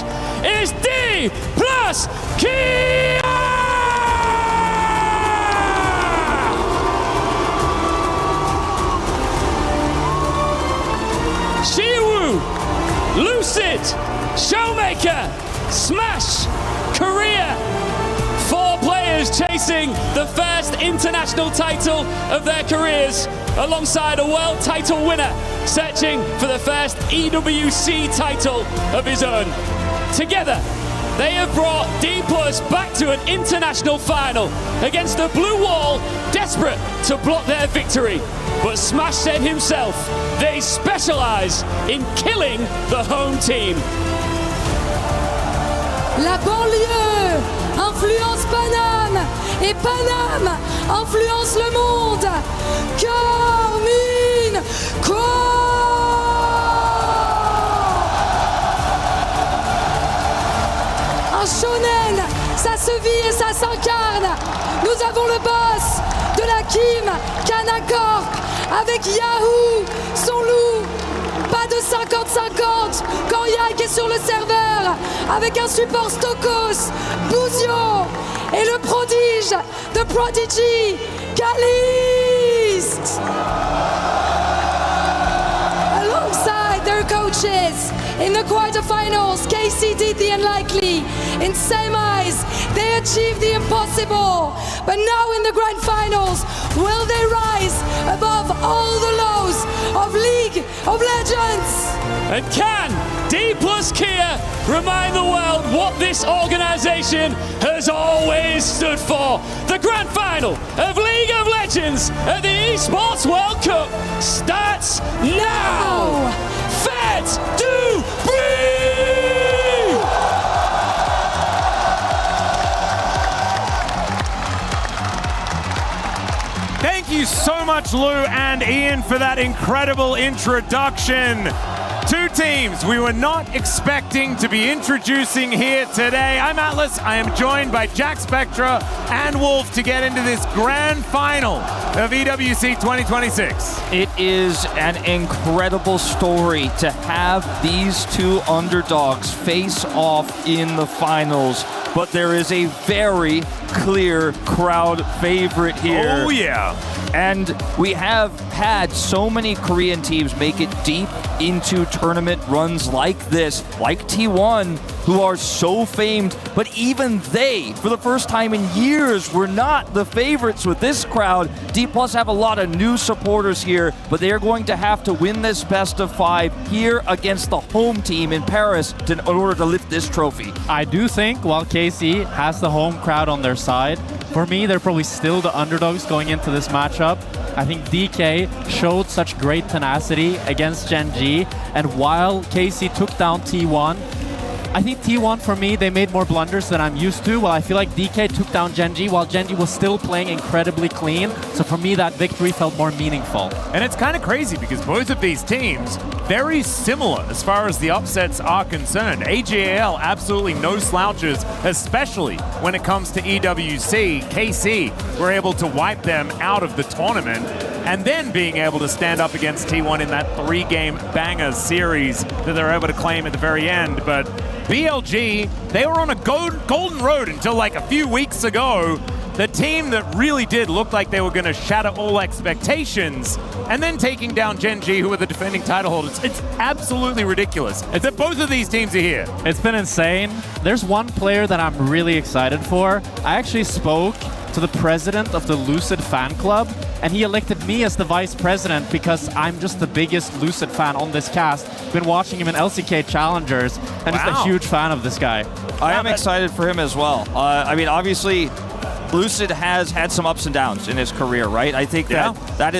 It's D+Kia! Shiwu, Lucid, Showmaker, Smash, Korea. 4 players chasing the first international title of their careers, alongside a world title winner searching for the first EWC title of his own. Together, they have brought D+ back to an international final against the Blue Wall, desperate to block their victory. But Smash said himself, they specialize in killing the home team. La banlieue influence Paname et Paname influence le monde. Carmine Un shonen, ça se vit et ça s'incarne. Nous avons le boss de la Kim Kanacorp avec Yahoo, son loup. Pas de 50-50 quand Yak est sur le serveur avec un support Stokos, Bouzio et le prodige de Prodigy, Caliste. Alongside their coaches in the quarterfinals, KC did the unlikely. In semis, they achieved the impossible. But now in the grand finals, will they rise above all the lows of League of Legends? And can D+Kia remind the world what this organization has always stood for? The grand final of League of Legends at the Esports World Cup starts now! Fed to breathe! Thank you so much, Lou and Ian, for that incredible introduction. 2 teams we were not expecting to be introducing here today. I'm Atlas. I am joined by Jack Spectra and Wolf to get into this grand final of EWC 2026. It is an incredible story to have these 2 underdogs face off in the finals, but there is a very clear crowd favorite here. Oh yeah. And we have had so many Korean teams make it deep into tournament runs like this, like T1, who are so famed, but even they, for the first time in years, were not the favorites with this crowd. D+ have a lot of new supporters here, but they are going to have to win this best of 5 here against the home team in Paris in order to lift this trophy. I do think while KC has the home crowd on their side, for me, they're probably still the underdogs going into this matchup. I think DK showed such great tenacity against Gen G, and while KC took down T1, I think T1, for me, they made more blunders than I'm used to. Well, I feel like DK took down Gen G while Gen G was still playing incredibly clean. So for me, that victory felt more meaningful. And it's kind of crazy because both of these teams, very similar as far as the upsets are concerned. AGAL, absolutely no slouches, especially when it comes to EWC. KC were able to wipe them out of the tournament, and then being able to stand up against T1 in that 3-game banger series that they're able to claim at the very end. But BLG, they were on a golden road until like a few weeks ago. The team that really did look like they were going to shatter all expectations, and then taking down Gen G, who are the defending title holders. It's absolutely ridiculous that both of these teams are here. It's been insane. There's one player that I'm really excited for. I actually spoke to the president of the Lucid fan club, and he elected me as the vice president because I'm just the biggest Lucid fan on this cast. Been watching him in LCK Challengers, and just a huge fan of this guy. I am excited for him as well. I mean, obviously, Lucid has had some ups and downs in his career, right? I think that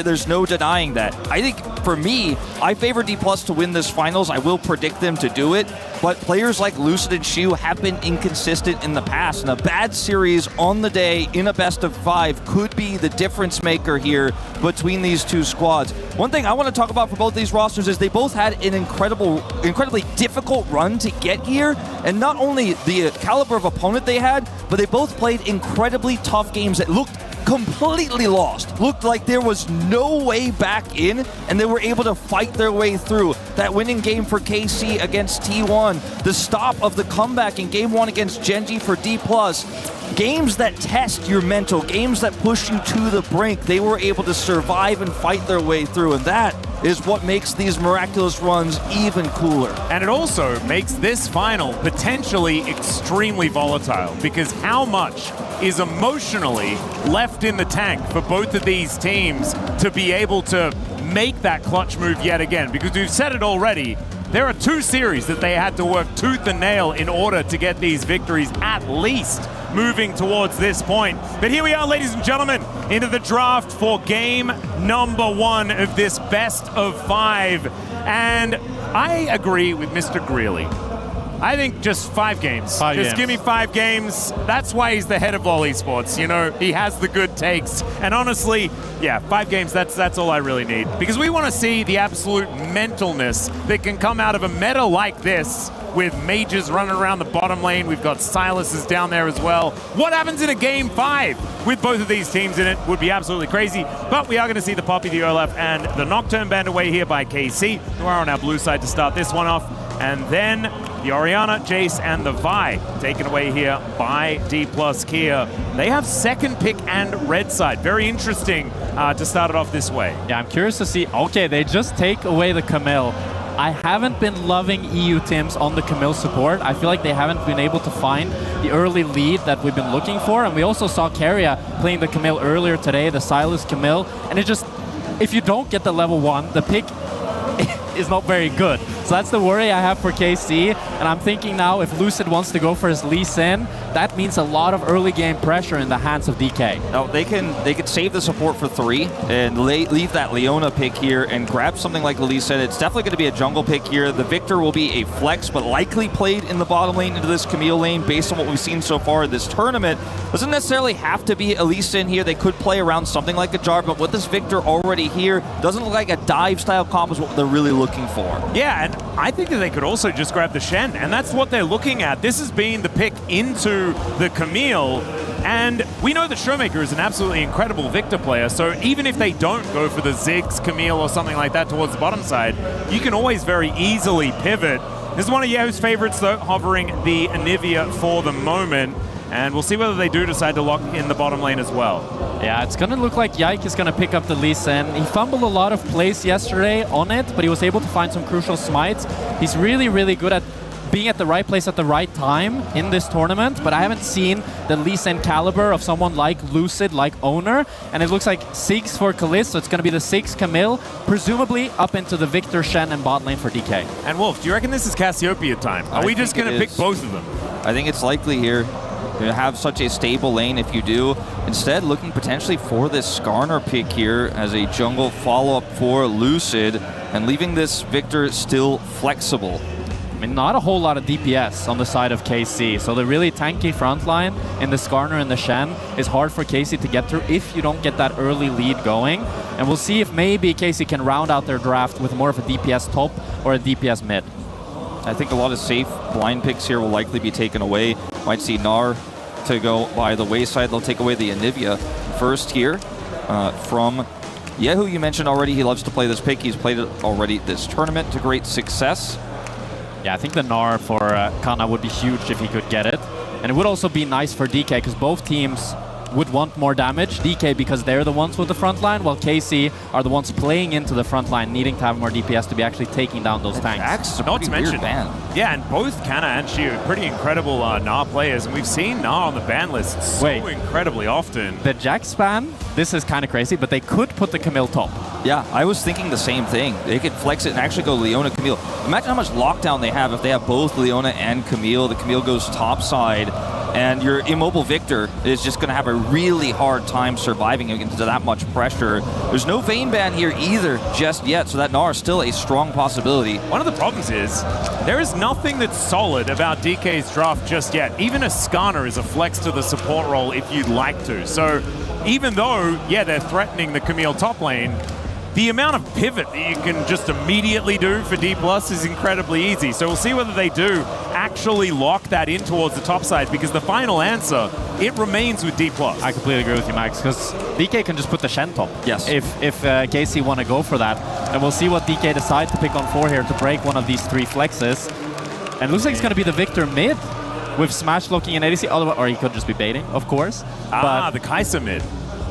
there's no denying that. I think for me, I favor D+ to win this finals. I will predict them to do it. But players like Lucid and Shu have been inconsistent in the past. And a bad series on the day in a best of 5 could be the difference maker here between these 2 squads. One thing I want to talk about for both these rosters is they both had an incredibly difficult run to get here. And not only the caliber of opponent they had, but they both played incredibly tough games that looked completely lost. Looked like there was no way back in, and they were able to fight their way through. That winning game for KC against T1, the stop of the comeback in game 1 against Gen.G for D+. Games that test your mental, games that push you to the brink, they were able to survive and fight their way through, and that is what makes these miraculous runs even cooler. And it also makes this final potentially extremely volatile, because how much is emotionally left in the tank for both of these teams to be able to make that clutch move yet again? Because we've said it already, there are 2 series that they had to work tooth and nail in order to get these victories, at least moving towards this point. But here we are, ladies and gentlemen, into the draft for game number 1 of this best of 5. And I agree with Mr. Greeley. I think just 5 games. Just give me 5 games. That's why he's the head of all esports. You know, he has the good takes. And honestly, yeah, 5 games, that's all I really need. Because we want to see the absolute mentalness that can come out of a meta like this, with Mages running around the bottom lane. We've got Silas's down there as well. What happens in a game 5 with both of these teams in it would be absolutely crazy. But we are going to see the Poppy, the Olaf, and the Nocturne banned away here by KC, who are on our blue side to start this one off. And then the Orianna, Jace, and the Vi taken away here by D+ Kia. They have second pick and red side. Very interesting to start it off this way. Yeah, I'm curious to see. Okay, they just take away the Camille. I haven't been loving EU teams on the Camille support. I feel like they haven't been able to find the early lead that we've been looking for. And we also saw Keria playing the Camille earlier today, the Silas Camille. And it just, if you don't get the level 1, the pick is not very good. So that's the worry I have for KC. And I'm thinking now, if Lucid wants to go for his Lee Sin, that means a lot of early game pressure in the hands of DK. No, they could save the support for 3 and leave that Leona pick here and grab something like Lee Sin. It's definitely going to be a jungle pick here. The Victor will be a flex, but likely played in the bottom lane into this Camille lane based on what we've seen so far in this tournament. Doesn't necessarily have to be a Lee Sin here. They could play around something like a Jar, but with this Victor already here, doesn't look like a dive style comp is what they're really looking for. Yeah, and I think that they could also just grab the Shen, and that's what they're looking at. This has been the pick into the Camille, and we know that Showmaker is an absolutely incredible Victor player, so even if they don't go for the Ziggs, Camille, or something like that towards the bottom side, you can always very easily pivot. This is one of Yehu's favorites, though, hovering the Anivia for the moment, and we'll see whether they do decide to lock in the bottom lane as well. Yeah, it's going to look like Yike is going to pick up the Lee Sin. He fumbled a lot of plays yesterday on it, but he was able to find some crucial smites. He's really, really good at being at the right place at the right time in this tournament, but I haven't seen the Lee Sin caliber of someone like Lucid, like Owner, and it looks like 6 for Kalisz, so it's going to be the 6 Camille, presumably up into the Victor, Shen, and bot lane for DK. And Wolf, do you reckon this is Cassiopeia time? Are we just going to pick both of them? I think it's likely here. To have such a stable lane if you do. Instead, looking potentially for this Skarner pick here as a jungle follow-up for Lucid and leaving this Victor still flexible. I mean, not a whole lot of DPS on the side of KC, so the really tanky front line in the Skarner and the Shen is hard for KC to get through if you don't get that early lead going. And we'll see if maybe KC can round out their draft with more of a DPS top or a DPS mid. I think a lot of safe blind picks here will likely be taken away. Might see Gnar to go by the wayside. They'll take away the Anivia first here from Yehu. You mentioned already he loves to play this pick. He's played it already this tournament to great success. Yeah, I think the Gnar for Kana would be huge if he could get it. And it would also be nice for DK because both teams would want more damage. DK because they're the ones with the front line, while KC are the ones playing into the front line, needing to have more DPS to be actually taking down those tanks. Not to mention, yeah, and both Kana and Shi are pretty incredible Gnar players, and we've seen Gnar on the ban list so incredibly often. The Jax ban, this is kind of crazy, but they could put the Camille top. Yeah, I was thinking the same thing. They could flex it and actually go Leona, Camille. Imagine how much lockdown they have if they have both Leona and Camille. The Camille goes top side, and your immobile Victor is just going to have a really hard time surviving against that much pressure. There's no Vayne ban here either just yet, so that Gnar is still a strong possibility. One of the problems is there is nothing that's solid about DK's draft just yet. Even a Skarner is a flex to the support role if you'd like to. So even though, yeah, they're threatening the Camille top lane, the amount of pivot that you can just immediately do for D+ is incredibly easy. So we'll see whether they do actually lock that in towards the top side, because the final answer, it remains with D+. I completely agree with you, Max, because DK can just put the Shen top. Yes. If KC want to go for that. And we'll see what DK decide to pick on 4 here to break one of these 3 flexes. And looks like it's going to be the Victor mid with Smash looking in ADC, or he could just be baiting, of course. But the Kai'Sa mid.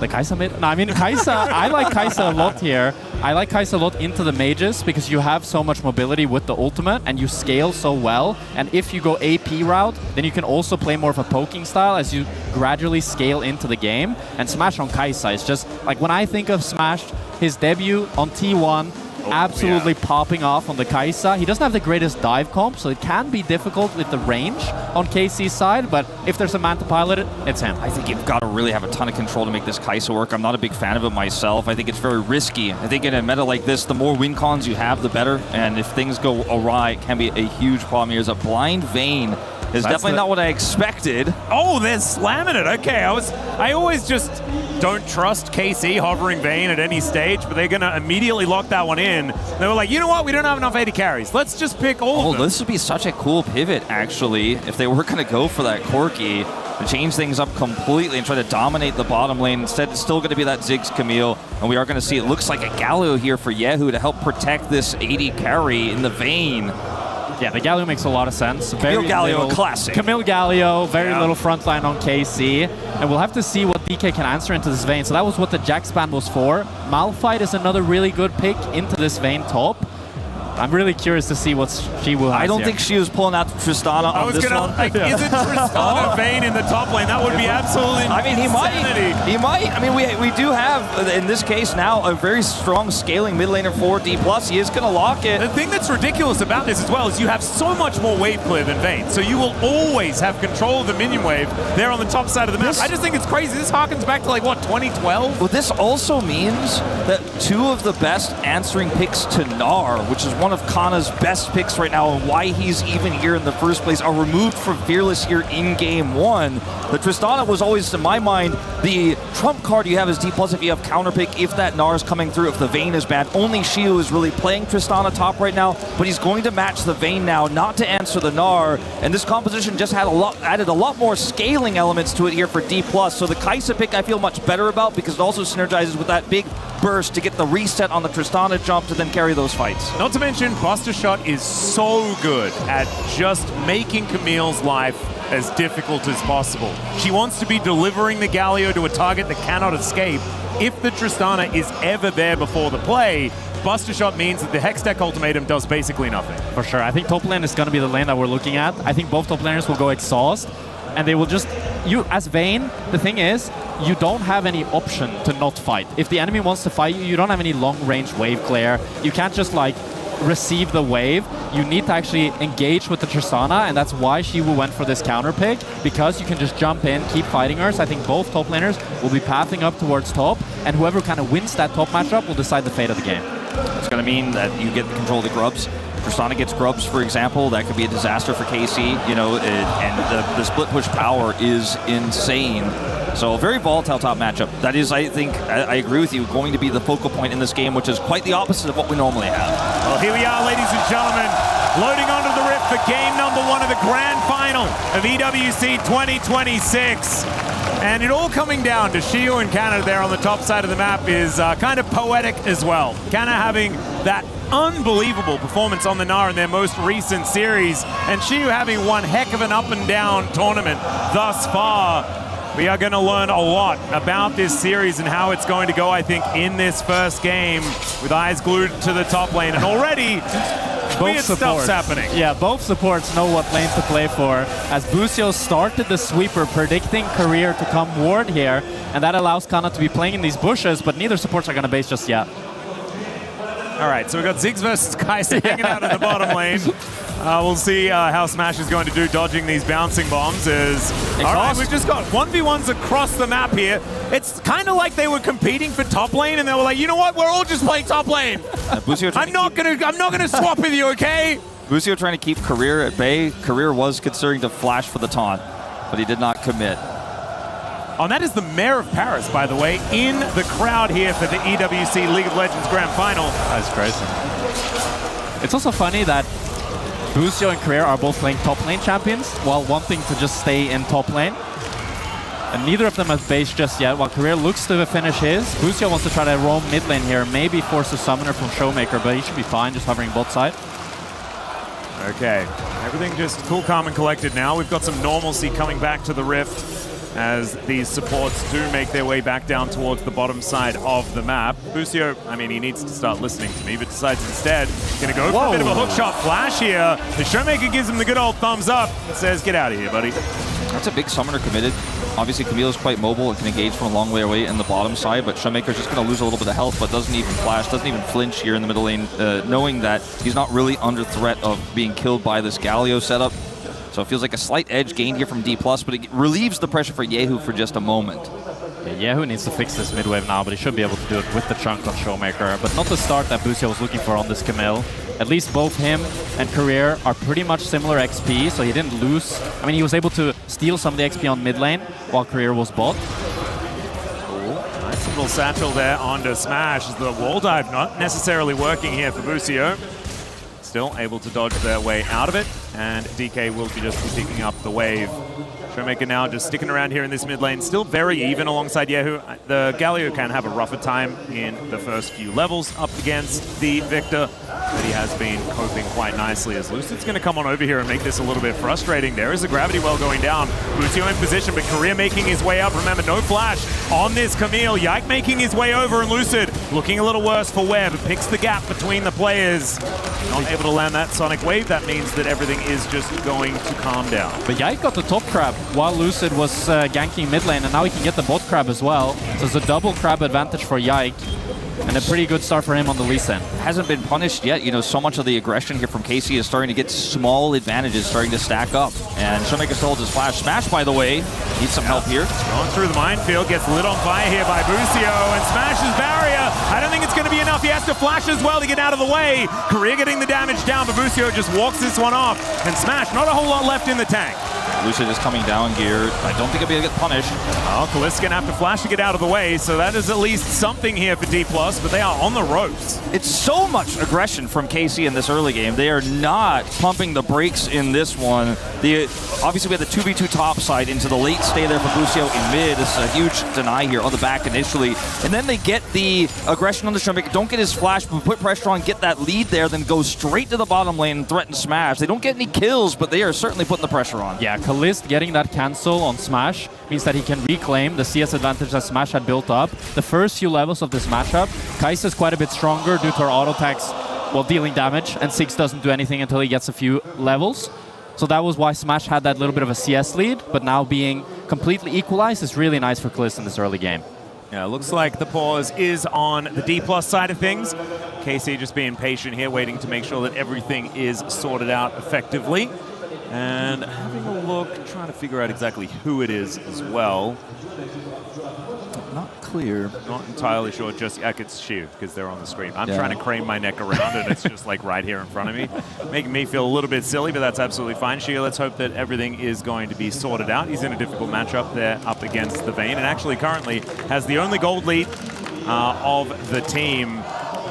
The Kai'Sa mid? No, I mean, Kai'Sa, I like Kai'Sa a lot here. I like Kai'Sa a lot into the mages because you have so much mobility with the ultimate and you scale so well. And if you go AP route, then you can also play more of a poking style as you gradually scale into the game. And Smash on Kai'Sa is just, like, when I think of Smash, his debut on T1, absolutely popping off on the Kai'Sa. He doesn't have the greatest dive comp, so it can be difficult with the range on KC's side, but if there's a man to pilot it, it's him. I think you've got to really have a ton of control to make this Kai'Sa work. I'm not a big fan of it myself. I think it's very risky. I think in a meta like this, the more win cons you have, the better, and if things go awry, it can be a huge problem. Here's a blind Vayne. Is definitely not what I expected. Oh, they're slamming it. Okay, I always just don't trust KC hovering Vayne at any stage, but they're going to immediately lock that one in. They were like, you know what? We don't have enough AD carries. Let's just pick all of them. This would be such a cool pivot, actually, if they were going to go for that Corki to change things up completely and try to dominate the bottom lane. Instead, it's still going to be that Ziggs Camille, and we are going to see, it looks like a Galio here for Yehu to help protect this AD carry in the Vayne. Yeah, the Galio makes a lot of sense. Camille Galio, classic. Camille Galio, very little frontline on KC. And we'll have to see what DK can answer into this Vayne. So that was what the Jax ban was for. Malphite is another really good pick into this Vayne top. I'm really curious to see what she will have. I don't think she was pulling out Tristana on this one. Like, isn't Tristana Vayne in the top lane? That would be absolutely I mean, he insanity. might. He might. I mean, we do have, in this case now, a very strong scaling mid laner for D+. He is going to lock it. The thing that's ridiculous about this as well is you have so much more wave clear than Vayne, so you will always have control of the minion wave there on the top side of the map. I just think it's crazy. This harkens back to, like, what, 2012? Well, this also means that 2 of the best answering picks to Gnar, which is one of Kana's best picks right now and why he's even here in the first place, are removed from Fearless here in Game 1. The Tristana was always, in my mind, the trump card you have as D+ if you have counter pick, if that Gnar is coming through, if the Vayne is bad. Only Shiu is really playing Tristana top right now, but he's going to match the Vayne now, not to answer the Gnar. And this composition just had added a lot more scaling elements to it here for D+. So the Kai'Sa pick I feel much better about because it also synergizes with that big burst to get the reset on the Tristana jump to then carry those fights. Not to mention, Buster Shot is so good at just making Camille's life as difficult as possible. She wants to be delivering the Galio to a target that cannot escape. If the Tristana is ever there before the play, Buster Shot means that the Hextech ultimatum does basically nothing. For sure. I think top lane is going to be the lane that we're looking at. I think both top laners will go Exhaust, and they will just... You, as Vayne, the thing is, you don't have any option to not fight. If the enemy wants to fight you, you don't have any long-range wave clear. You can't just, like, receive the wave. You need to actually engage with the Tristana, and that's why Shiwu went for this counter pick, because you can just jump in, keep fighting her. So I think both top laners will be pathing up towards top, and whoever kind of wins that top matchup will decide the fate of the game. It's going to mean that you get the control of the grubs. Tristana gets grubs, for example. That could be a disaster for KC, you know, and the split push power is insane. So a very volatile top matchup. That is, I think, I agree with you, going to be the focal point in this game, which is quite the opposite of what we normally have. Well, here we are, ladies and gentlemen, loading onto the Rift for game number 1 of the grand final of EWC 2026. And it all coming down to Shiu and Canada there on the top side of the map is kind of poetic as well. Canada having that unbelievable performance on the Gnar in their most recent series, and Shiu having one heck of an up and down tournament thus far. We are going to learn a lot about this series and how it's going to go, I think, in this first game, with eyes glued to the top lane. And already, weird stuff's happening. Yeah, both supports know what lane to play for, as Busio started the sweeper, predicting career to come ward here, and that allows Kana to be playing in these bushes, but neither supports are going to base just yet. All right, so we've got Ziggs versus Kai'Sa hanging out in the bottom lane. We'll see how Smash is going to do dodging these bouncing bombs. All right, we've just got 1v1s across the map here. It's kind of like they were competing for top lane, and they were like, you know what? We're all just playing top lane. I'm not gonna swap with you, okay? Busio trying to keep Career at bay. Career was considering to flash for the taunt, but he did not commit. Oh, that is the Mayor of Paris, by the way, in the crowd here for the EWC League of Legends Grand Final. That's crazy. It's also funny that Busio and Career are both playing top lane champions while wanting to just stay in top lane. And neither of them has base just yet. While Career looks to finish his, Busio wants to try to roam mid lane here, maybe force a summoner from Showmaker, but he should be fine just hovering bot side. Okay, everything just cool, calm, and collected now. We've got some normalcy coming back to the Rift as these supports do make their way back down towards the bottom side of the map. Busio, I mean, he needs to start listening to me, but decides instead going to go for a bit of a hookshot flash here. The Showmaker gives him the good old thumbs up and says, get out of here, buddy. That's a big summoner committed. Obviously, Camille's quite mobile and can engage from a long way away in the bottom side, but Showmaker's just going to lose a little bit of health, but doesn't even flash, doesn't even flinch here in the middle lane, knowing that he's not really under threat of being killed by this Galio setup. So it feels like a slight edge gained here from D+, but it relieves the pressure for Yehu for just a moment. Yeah, Yehu needs to fix this mid wave now, but he should be able to do it with the chunk on Showmaker. But not the start that Busio was looking for on this Camille. At least both him and Career are pretty much similar XP, so he didn't lose. I mean, he was able to steal some of the XP on mid lane while Career was bot. Cool. Nice little satchel there onto Smash. The wall dive not necessarily working here for Busio. Still able to dodge their way out of it, and DK will be just picking up the wave. Showmaker now just sticking around here in this mid lane, still very even alongside Yehu. The Galio can have a rougher time in the first few levels up against the Victor, but he has been coping quite nicely as Lucid's going to come on over here and make this a little bit frustrating. There is a gravity well going down. Busio in position, but Career making his way up. Remember, no flash on this Camille. Yike making his way over, and Lucid looking a little worse for wear, but picks the gap between the players. Not able to land that Sonic Wave. That means that everything is just going to calm down. But Yike got the top crab while Lucid was ganking mid lane, and now he can get the bot crab as well. So it's a double crab advantage for Yike, and a pretty good start for him on the Lee Sin. Hasn't been punished yet. You know, so much of the aggression here from KC is starting to get small advantages starting to stack up. And Showmaker still holds his flash. Smash, by the way, needs some help here. Going through the minefield, gets lit on fire here by Busio, and smashes barrier. I don't think it's going to be enough. He has to flash as well to get out of the way. Career getting the damage down, but Busio just walks this one off. And Smash, not a whole lot left in the tank. Lucid is coming down gear. I don't think he'll be able to get punished. Oh, Calist's going to have to flash to get out of the way, so that is at least something here for D+, but they are on the ropes. It's so much aggression from KC in this early game. They are not pumping the brakes in this one. Obviously, we had the 2v2 top side into the late stay there for Busio in mid. This is a huge deny here on the back initially. And then they get the aggression on the Showmaker, don't get his flash, but put pressure on, get that lead there, then go straight to the bottom lane and threaten Smash. They don't get any kills, but they are certainly putting the pressure on. Yeah, Calist getting that cancel on Smash means that he can reclaim the CS advantage that Smash had built up. The first few levels of this matchup, Kai'Sa is quite a bit stronger due to her auto attacks while dealing damage, and Six doesn't do anything until he gets a few levels. So that was why Smash had that little bit of a CS lead, but now being completely equalized is really nice for Calist in this early game. Yeah, it looks like the pause is on the D+ side of things. KC just being patient here, waiting to make sure that everything is sorted out effectively. And having a look, trying to figure out exactly who it is as well. Not clear. Not entirely sure. Just it's Shiv, because they're on the screen. I'm trying to crane my neck around and it's just like right here in front of me. Making me feel a little bit silly, but that's absolutely fine. Shiv, let's hope that everything is going to be sorted out. He's in a difficult matchup there up against the Vayne, and actually currently has the only gold lead of the team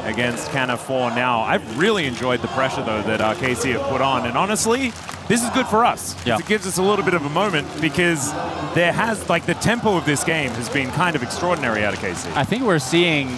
against Canna 4 now. I've really enjoyed the pressure, though, that KC have put on, and honestly, this is good for us. Yeah. It gives us a little bit of a moment because there has, like, the tempo of this game has been kind of extraordinary out of KC. I think we're seeing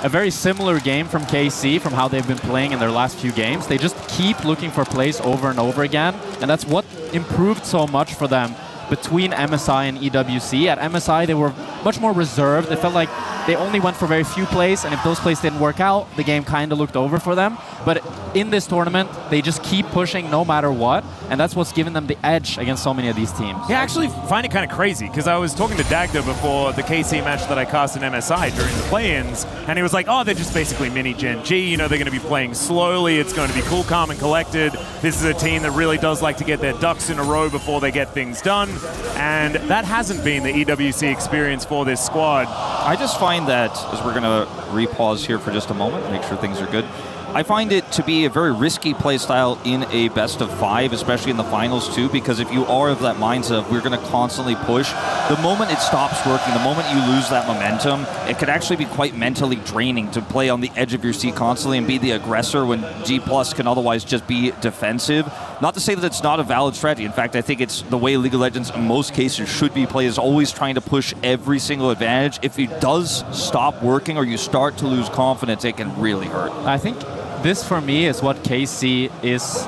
a very similar game from KC from how they've been playing in their last few games. They just keep looking for plays over and over again, and that's what improved so much for them between MSI and EWC. At MSI, they were much more reserved. It felt like they only went for very few plays, and if those plays didn't work out, the game kind of looked over for them. But in this tournament, they just keep pushing no matter what, and that's what's given them the edge against so many of these teams. Yeah, I actually find it kind of crazy, because I was talking to Dagda before the KC match that I cast in MSI during the play-ins, and he was like, oh, they're just basically mini Gen G, you know, they're going to be playing slowly, it's going to be cool, calm, and collected. This is a team that really does like to get their ducks in a row before they get things done, and that hasn't been the EWC experience for this squad. I just find that, as we're going to re-pause here for just a moment, make sure things are good, I find it to be a very risky play style in a best of 5, especially in the finals too, because if you are of that mindset of we're going to constantly push, the moment it stops working, the moment you lose that momentum, it could actually be quite mentally draining to play on the edge of your seat constantly and be the aggressor when G+ can otherwise just be defensive. Not to say that it's not a valid strategy. In fact, I think it's the way League of Legends in most cases should be played, is always trying to push every single advantage. If it does stop working or you start to lose confidence, it can really hurt. I think this, for me, is what KC is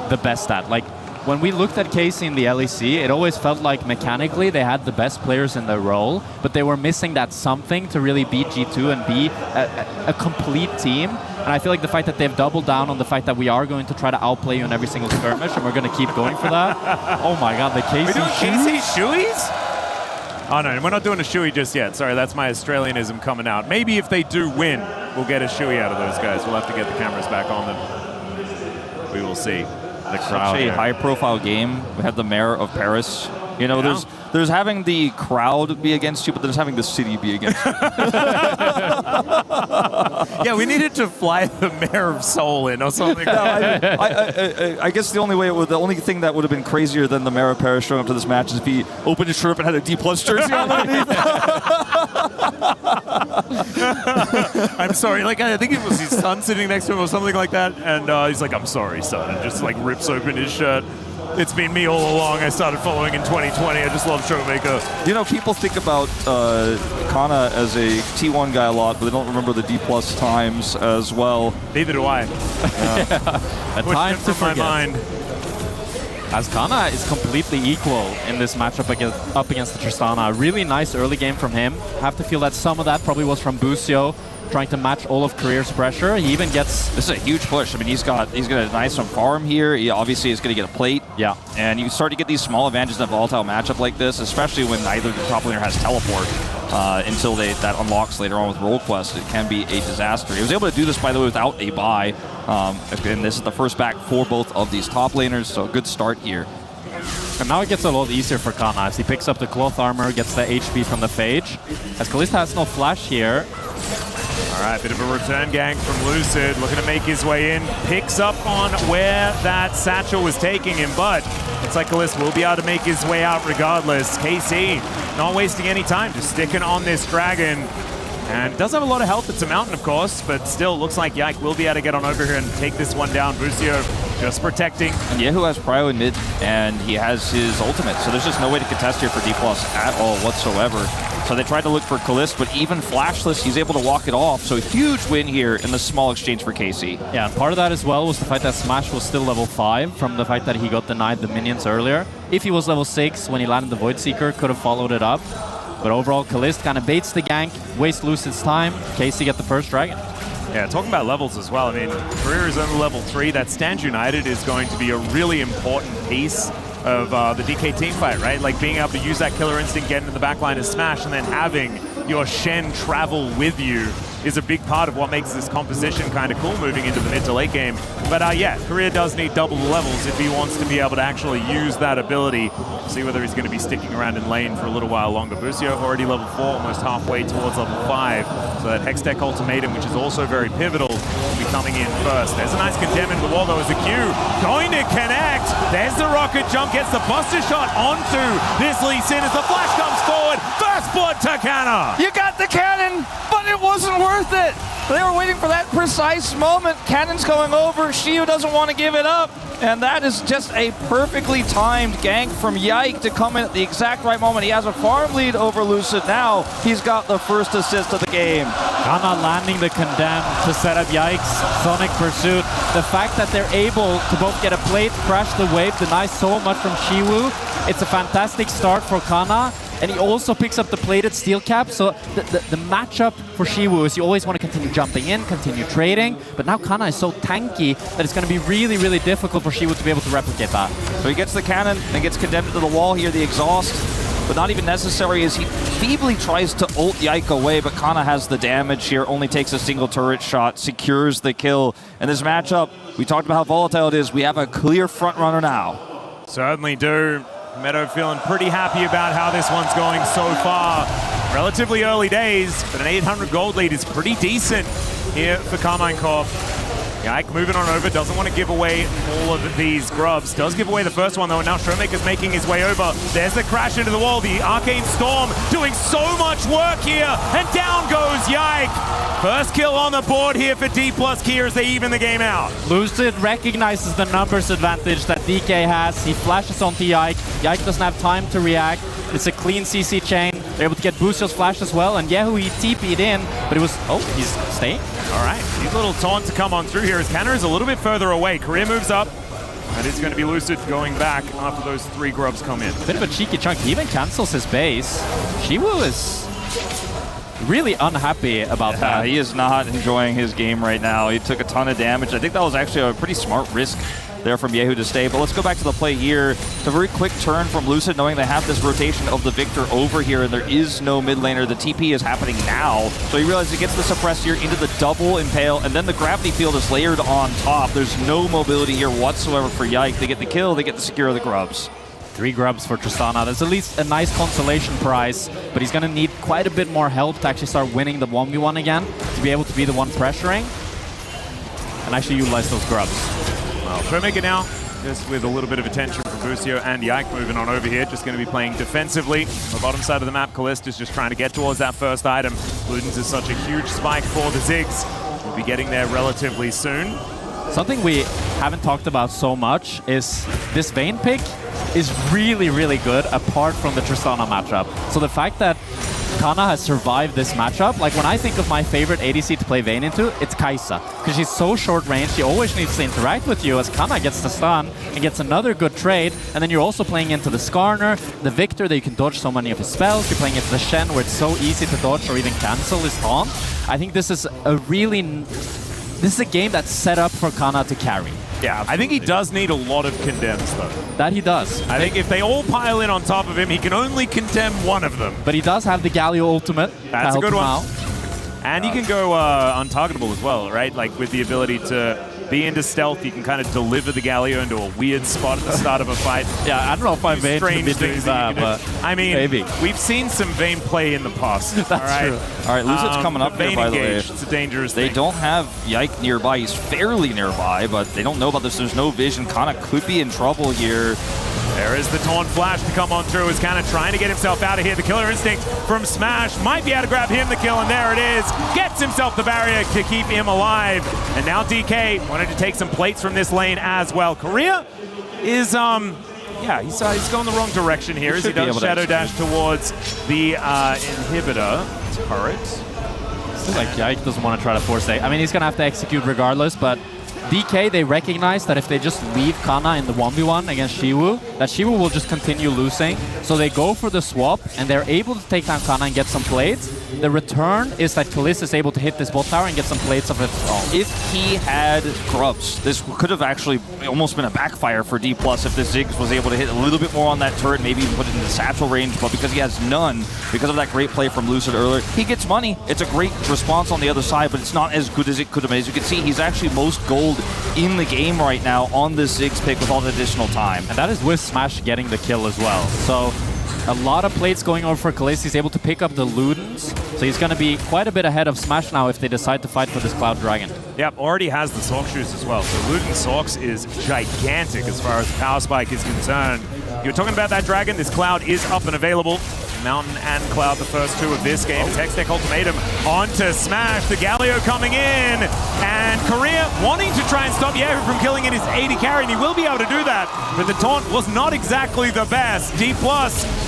the best at. Like, when we looked at KC in the LEC, it always felt like mechanically they had the best players in their role, but they were missing that something to really beat G2 and be a complete team. And I feel like the fact that they've doubled down on the fact that we are going to try to outplay you in every single skirmish, and we're going to keep going for that. Oh my god, the KC We're doing KC shoeies? Oh no, we're not doing a shoey just yet. Sorry, that's my Australianism coming out. Maybe if they do win, we'll get a shoey out of those guys. We'll have to get the cameras back on them. We will see. The crowd. Such a high-profile game. We had the mayor of Paris. You know, there's having the crowd be against you, but there's having the city be against you. Yeah, we needed to fly the mayor of Seoul in or something. No, I guess the only thing that would have been crazier than the mayor of Paris showing up to this match is if he opened his shirt up and had a D+ jersey on underneath. I'm sorry. Like, I think it was his son sitting next to him or something like that, and he's like, "I'm sorry, son," and just like rips open his shirt. It's been me all along. I started following in 2020. I just love Showmaker. You know, people think about Kana as a T1 guy a lot, but they don't remember the D+ times as well. Neither do I. A time to forget. My mind. As Kana is completely equal in this matchup up against the Tristana. A really nice early game from him. Have to feel that some of that probably was from Busio, trying to match all of Career's pressure. He even gets... This is a huge push. I mean, he's got a nice farm here. He obviously is going to get a plate. Yeah. And you start to get these small advantages in a volatile matchup like this, especially when neither the top laner has teleport until that unlocks later on with Roll Quest. It can be a disaster. He was able to do this, by the way, without a buy. And this is the first back for both of these top laners, so a good start here. And now it gets a lot easier for Kana as he picks up the cloth armor, gets the HP from the Phage. As Kalista has no flash here. All right, bit of a return gang from Lucid, looking to make his way in. Picks up on where that satchel was taking him, but it's like Kalista will be able to make his way out regardless. KC not wasting any time, just sticking on this dragon. And does have a lot of health. It's a mountain, of course, but still looks like Yike will be able to get on over here and take this one down. Busio just protecting. And Yehu has prio in mid, and he has his ultimate, so there's just no way to contest here for D+ at all whatsoever. So they tried to look for Kalist, but even flashless, he's able to walk it off. So a huge win here in the small exchange for KC. Yeah, and part of that as well was the fact that Smash was still level 5 from the fact that he got denied the minions earlier. If he was level 6 when he landed the Void Seeker, could have followed it up. But overall, Kalist kind of baits the gank, wastes Lucid's time. KC get the first dragon. Yeah, talking about levels as well. I mean, Career is only level 3. That Stand United is going to be a really important piece of the DK team fight, right? Like being able to use that killer instinct, get into the backline and smash, and then having your Shen travel with you is a big part of what makes this composition kind of cool moving into the mid to late game. But yeah, Career does need double the levels if he wants to be able to actually use that ability. See whether he's going to be sticking around in lane for a little while longer. Busio already level 4, almost halfway towards level 5. So that Hextech Ultimatum, which is also very pivotal, will be coming in first. There's a nice condemn into the wall though as the Q going to connect. There's the rocket jump, gets the buster shot onto this Lee Sin as the flash comes forward. First blood to Kana. You got the cannon, but it wasn't worth it. They were waiting for that precise moment. Cannon's going over. Shiu doesn't want to give it up. And that is just a perfectly timed gank from Yike to come in at the exact right moment. He has a farm lead over Lucid. Now he's got the first assist of the game. Kana landing the condemn to set up Yike's Sonic Pursuit. The fact that they're able to both get a plate, crash the wave, deny so much from Shiwu. It's a fantastic start for Kana. And he also picks up the plated steel cap, so the matchup for Shiwu is you always want to continue jumping in, continue trading, but now Kana is so tanky that it's going to be really, really difficult for Shiwu to be able to replicate that. So he gets the cannon and gets condemned to the wall here, the exhaust, but not even necessary as he feebly tries to ult Yike away, but Kana has the damage here, only takes a single turret shot, secures the kill. And this matchup, we talked about how volatile it is, we have a clear front runner now. Certainly do. Meadow feeling pretty happy about how this one's going so far. Relatively early days, but an 800 gold lead is pretty decent here for Carmine Corp. Yike moving on over, doesn't want to give away all of these grubs. Does give away the first one though, and now Showmaker's making his way over. There's the crash into the wall. The Arcane Storm doing so much work here, and down goes Yike. First kill on the board here for D+ Kia as they even the game out. Lucid recognizes the numbers advantage that DK has. He flashes onto Yike. Yike doesn't have time to react. It's a clean CC chain. They're able to get Boostio's flash as well, and Yehu, he TP'd in, but it was... Oh, he's staying? All right, these little taunts to come on through here as Kanna is a little bit further away. Korea moves up, and it's going to be Lucid going back after those 3 grubs come in. Bit of a cheeky chunk. He even cancels his base. Shiwu is really unhappy about that. He is not enjoying his game right now. He took a ton of damage. I think that was actually a pretty smart risk there from Yehu to stay. But let's go back to the play here. It's a very quick turn from Lucid, knowing they have this rotation of the Victor over here, and there is no mid laner. The TP is happening now. So he realizes he gets the suppress here into the double impale, and then the gravity field is layered on top. There's no mobility here whatsoever for Yike. They get the kill, they get to secure the grubs. 3 grubs for Tristana. That's at least a nice consolation prize, but he's going to need quite a bit more help to actually start winning the 1v1 again, to be able to be the one pressuring and actually utilize those grubs. Well, Showmaker now, just with a little bit of attention from Boostio and Yike moving on over here, just going to be playing defensively. On the bottom side of the map, Callista's just trying to get towards that first item. Ludens is such a huge spike for the Ziggs. We'll be getting there relatively soon. Something we haven't talked about so much is this Vayne pick is really, really good apart from the Tristana matchup. So the fact that Kanna has survived this matchup, like when I think of my favorite ADC to play Vayne into, it's Kai'Sa. Because she's so short range, she always needs to interact with you as Kanna gets the stun and gets another good trade. And then you're also playing into the Skarner, the Victor that you can dodge so many of his spells. You're playing into the Shen where it's so easy to dodge or even cancel his taunt. I think this is a really... This is a game that's set up for Kanna to carry. Yeah, absolutely. I think he does need a lot of condemns, though. That he does. I think if they all pile in on top of him, he can only condemn one of them. But he does have the Galio ultimate. That's a good one. Out. And he can go untargetable as well, right? Like with the ability to be into stealth, you can kind of deliver the Galio into a weird spot at the start of a fight. Yeah, I don't know if I'm Vayne to be doing that, but I mean, maybe. We've seen some Vayne play in the past. That's true. All right, Lucid's coming up here, by the way. It's a dangerous They thing. don't have Yike nearby. He's fairly nearby, but they don't know about this. There's no vision. Kanna could be in trouble here. There is the taunt flash to come on through. Is kind of trying to get himself out of here. The killer instinct from Smash might be able to grab him the kill, and there it is. Gets himself the barrier to keep him alive. And now DK wanted to take some plates from this lane as well. Korea is, yeah, he's going the wrong direction here as he does Shadow Dash towards the inhibitor turret. Seems like Yike doesn't want to try to force it. I mean, he's going to have to execute regardless, but DK, they recognize that if they just leave Kanna in the 1v1 against Shiwu, that Shiwu will just continue losing. So they go for the swap, and they're able to take down Kanna and get some plates. The return is that Kalista is able to hit this bot tower and get some plates of its own. If he had grubs, this could have actually almost been a backfire for D+, if the Ziggs was able to hit a little bit more on that turret, maybe even put it into satchel range, but because he has none, because of that great play from Lucid earlier, he gets money. It's a great response on the other side, but it's not as good as it could have been. As you can see, he's actually most gold in the game right now on this Ziggs pick with all the additional time. And that is with Smash getting the kill as well. So a lot of plates going over for Kalista. He's able to pick up the Ludens. So he's going to be quite a bit ahead of Smash now if they decide to fight for this Cloud Dragon. Yep, already has the Sock Shoes as well. So Luden Socks is gigantic as far as Power Spike is concerned. You were talking about that Dragon. This Cloud is up and available. Mountain and Cloud, the first two of this game. Hextech Ultimatum onto Smash. The Galio coming in. And Korea wanting to try and stop Yehu from killing in his AD carry, and he will be able to do that. But the taunt was not exactly the best. D+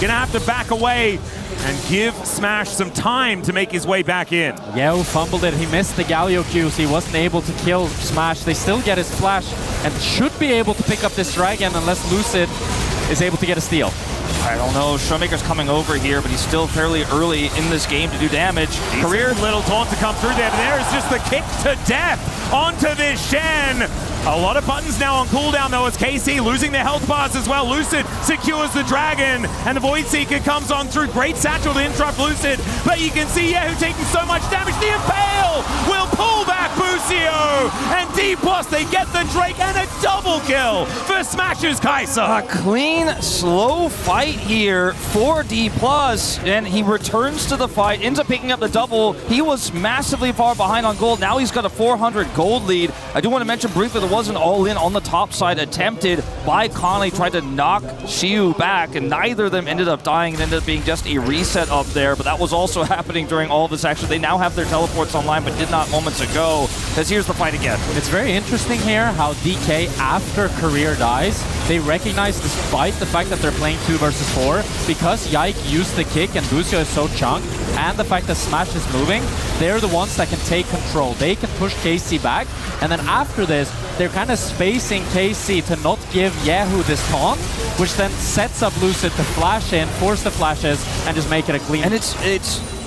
gonna have to back away and give Smash some time to make his way back in. Yehu fumbled it. He missed the Galio Q, so he wasn't able to kill Smash. They still get his flash and should be able to pick up this Dragon unless Lucid is able to get a steal. I don't know. Showmaker's coming over here, but he's still fairly early in this game to do damage. Career little taunt to come through there. There's just the kick to death onto this Shen. A lot of buttons now on cooldown though as KC losing their health bars as well. Lucid secures the Dragon and the Void Seeker comes on through. Great satchel to interrupt Lucid, but you can see Yehu taking so much damage. The Impale! kill will pull back Busio. And D+, they get the Drake and a double kill for Smash's Kai'Sa. A clean, slow fight here for D+, and he returns to the fight, ends up picking up the double. He was massively far behind on gold. Now he's got a 400 gold lead. I do want to mention briefly there was an all-in on the top side attempted by Conley, tried to knock Xiu back, and neither of them ended up dying. It ended up being just a reset up there, but that was also happening during all of this action. They now have their teleports online, but did not moments ago, because here's the fight again. It's very interesting here how DK, after Career dies, they recognize, despite the fact that they're playing 2 versus 4, because Yike used the kick and Busio is so chunked, and the fact that Smash is moving, they're the ones that can take control. They can push KC back, and then after this, they're kind of spacing KC to not give Yehu this taunt, which then sets up Lucid to flash in, force the flashes, and just make it a clean. And it's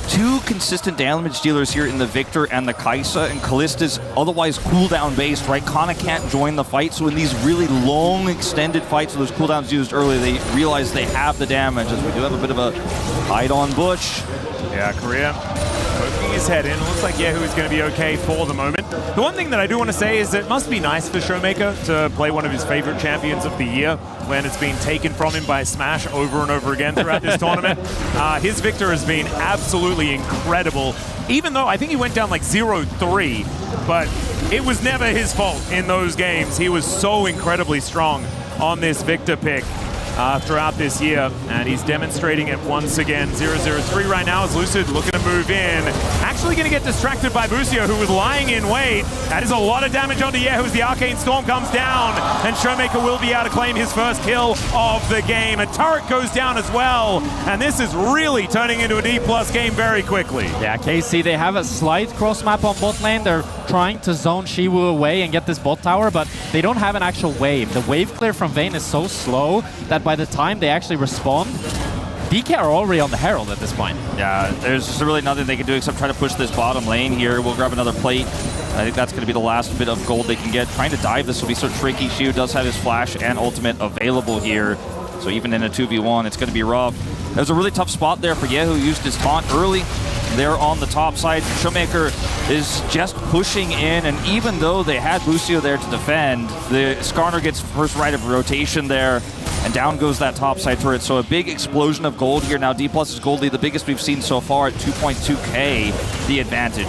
2 consistent damage dealers here in the Victor and the Kai'Sa, and Callista's otherwise cooldown based, right? Kana can't join the fight, so in these really long, extended fights, those cooldowns used earlier, they realize they have the damage, as we do have a bit of a hide on Bush. Yeah, Korea poking his head in. Looks like Yehu is going to be okay for the moment. The one thing that I do want to say is it must be nice for Showmaker to play one of his favorite champions of the year when it's been taken from him by Smash over and over again throughout this tournament. His Victor has been absolutely incredible, even though I think he went down like 0-3, but it was never his fault in those games. He was so incredibly strong on this Victor pick throughout this year, and he's demonstrating it once again. 0-0-3 right now as Lucid looking to move in. Actually going to get distracted by Busio, who was lying in wait. That is a lot of damage onto Yehu as the Arcane Storm comes down, and Showmaker will be able to claim his first kill of the game. A turret goes down as well, and this is really turning into a D+ game very quickly. Yeah, KC, they have a slight cross map on bot lane. They're trying to zone Shiwu away and get this bot tower, but they don't have an actual wave. The wave clear from Vayne is so slow that by the time they actually respond, DK are already on the Herald at this point. Yeah, there's just really nothing they can do except try to push this bottom lane here. We'll grab another plate. I think that's going to be the last bit of gold they can get. Trying to dive this will be so tricky. Xiu does have his flash and ultimate available here, so even in a 2v1, it's going to be rough. There's a really tough spot there for Yehu, who used his taunt early. They're on the top side. Showmaker is just pushing in, and even though they had Busio there to defend, the Skarner gets first right of rotation there, and down goes that top side turret. So a big explosion of gold here. Now D+'s gold lead, the biggest we've seen so far at 2.2k, the advantage.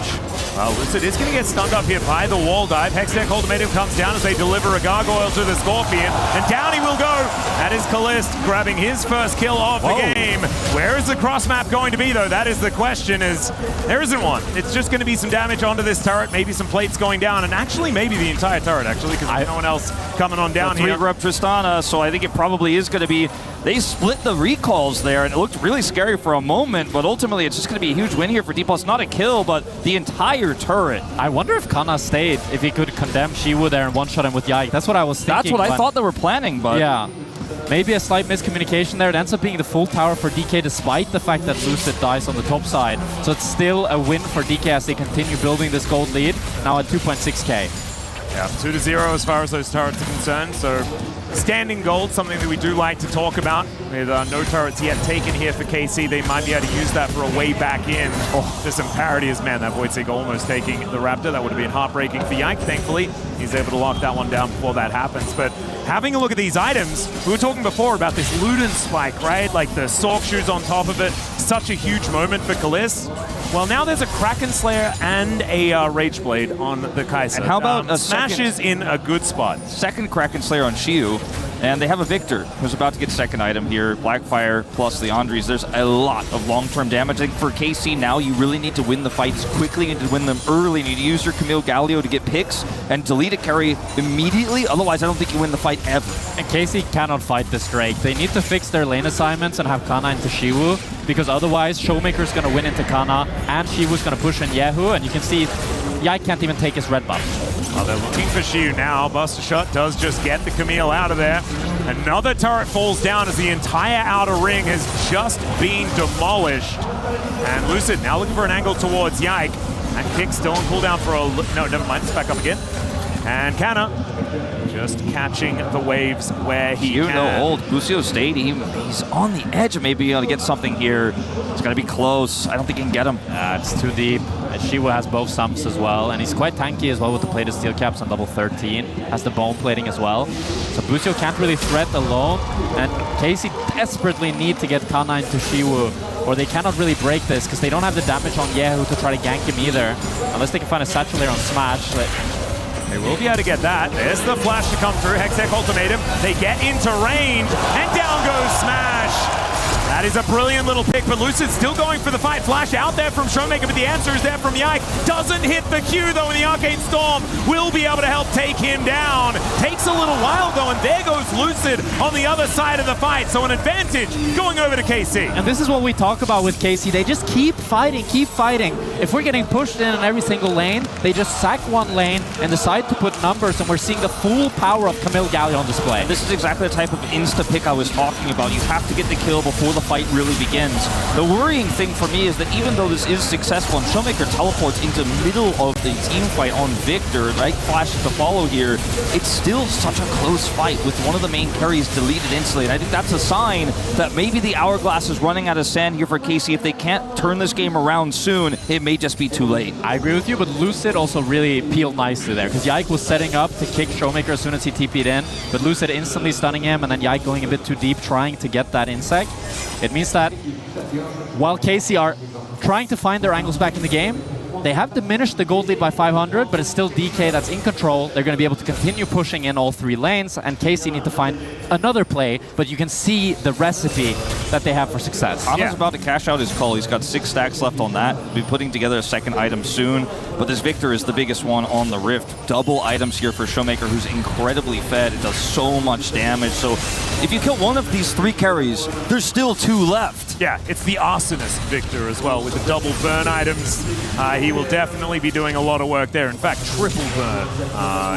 Well, Lucid is going to get stunned up here by the wall dive. Hextech Ultimatum comes down as they deliver a gargoyle to the Scorpion, and down he will go. That is Callist grabbing his first kill of the game. Where is the cross map going to be, though? That is the question, is there isn't one. It's just going to be some damage onto this turret, maybe some plates going down, and actually maybe the entire turret, actually, because there's no one else coming on down here. 3-rep Tristana, so I think it probably is going to be, they split the recalls there, and it looked really scary for a moment, but ultimately it's just going to be a huge win here for D+. Not a kill, but the entire turret. I wonder if Kana stayed, if he could condemn Shiwu there and one-shot him with Yike. That's what I was thinking. That's what I thought they were planning, but... Yeah. Maybe a slight miscommunication there. It ends up being the full tower for DK despite the fact that Lucid dies on the top side. So it's still a win for DK as they continue building this gold lead, now at 2.6k. Yeah, 2-0 as far as those turrets are concerned. So standing gold, something that we do like to talk about. With no turrets yet taken here for KC, they might be able to use that for a way back in. There's some parity as, man, that Void Seeker almost taking the Raptor. That would have been heartbreaking for Yike. Thankfully, he's able to lock that one down before that happens. But having a look at these items, we were talking before about this Luden spike, right? Like the Sork shoes on top of it. Such a huge moment for Callis. Well, now there's a Kraken Slayer and a Rage Blade on the Kai'Sa. And how about a Smash is in a good spot. Second Kraken Slayer on Xiu, and they have a Victor who's about to get second item here. Blackfire plus the Andres. There's a lot of long-term damage. I think for KC now, you really need to win the fights quickly and to win them early. You need to use your Camille Galio to get picks and delete a carry immediately. Otherwise, I don't think you win the fight ever. And KC cannot fight this Drake. They need to fix their lane assignments and have Kana into Shiwu, because otherwise Showmaker's going to win into Kana and Shiwu's going to push in Yehu, and you can see Yike can't even take his red buff. Well, they're looking for Xiu now. Buster Shot does just get the Camille out of there. Another turret falls down as the entire outer ring has just been demolished. And Lucid now looking for an angle towards Yike. And Kick still on cooldown for a... No, never mind. It's back up again. And Kana just catching the waves where he can. No hold. Busio stayed. He's on the edge of maybe being able to get something here. It's going to be close. I don't think he can get him. It's too deep. Shiwu has both sumps as well, and he's quite tanky as well with the plated steel caps on level 13. Has the bone plating as well. So Busio can't really threat alone, and KC desperately need to get K9 to Shiwu, or they cannot really break this because they don't have the damage on Yehu to try to gank him either, unless they can find a satchel there on Smash. They will be able to get that. There's the flash to come through. Hextech Ultimatum. They get into range, and down goes Smash. That is a brilliant little pick, but Lucid still going for the fight. Flash out there from Showmaker, but the answer is there from Yike. Doesn't hit the Q, though, and the Arcane Storm will be able to help take him down. Takes a little while, though, and there goes Lucid on the other side of the fight. So an advantage going over to KC. And this is what we talk about with KC. They just keep fighting, keep fighting. If we're getting pushed in every single lane, they just sack one lane and decide to put numbers, and we're seeing the full power of Camille Gallia on display. And this is exactly the type of insta-pick I was talking about. You have to get the kill before the fight really begins. The worrying thing for me is that even though this is successful and Showmaker teleports into middle of the team fight on Victor, right, flashes to follow here, it's still such a close fight with one of the main carries deleted instantly. And I think that's a sign that maybe the hourglass is running out of sand here for KC. If they can't turn this game around soon, it may just be too late. I agree with you, but Lucid also really peeled nicely there, because Yike was setting up to kick Showmaker as soon as he TP'd in, but Lucid instantly stunning him, and then Yike going a bit too deep, trying to get that insect. It means that while KC are trying to find their angles back in the game, they have diminished the gold lead by 500, but it's still DK that's in control. They're going to be able to continue pushing in all three lanes, and KC need to find another play, but you can see the recipe that they have for success. Anna's about to cash out his call. He's got 6 stacks left on that. He'll be putting together a second item soon, but this Victor is the biggest one on the Rift. Double items here for Showmaker, who's incredibly fed. It does so much damage, so if you kill one of these 3 carries, there's still 2 left. Yeah, it's the Arsonist Victor as well with the double burn items. He will definitely be doing a lot of work there. In fact, triple burn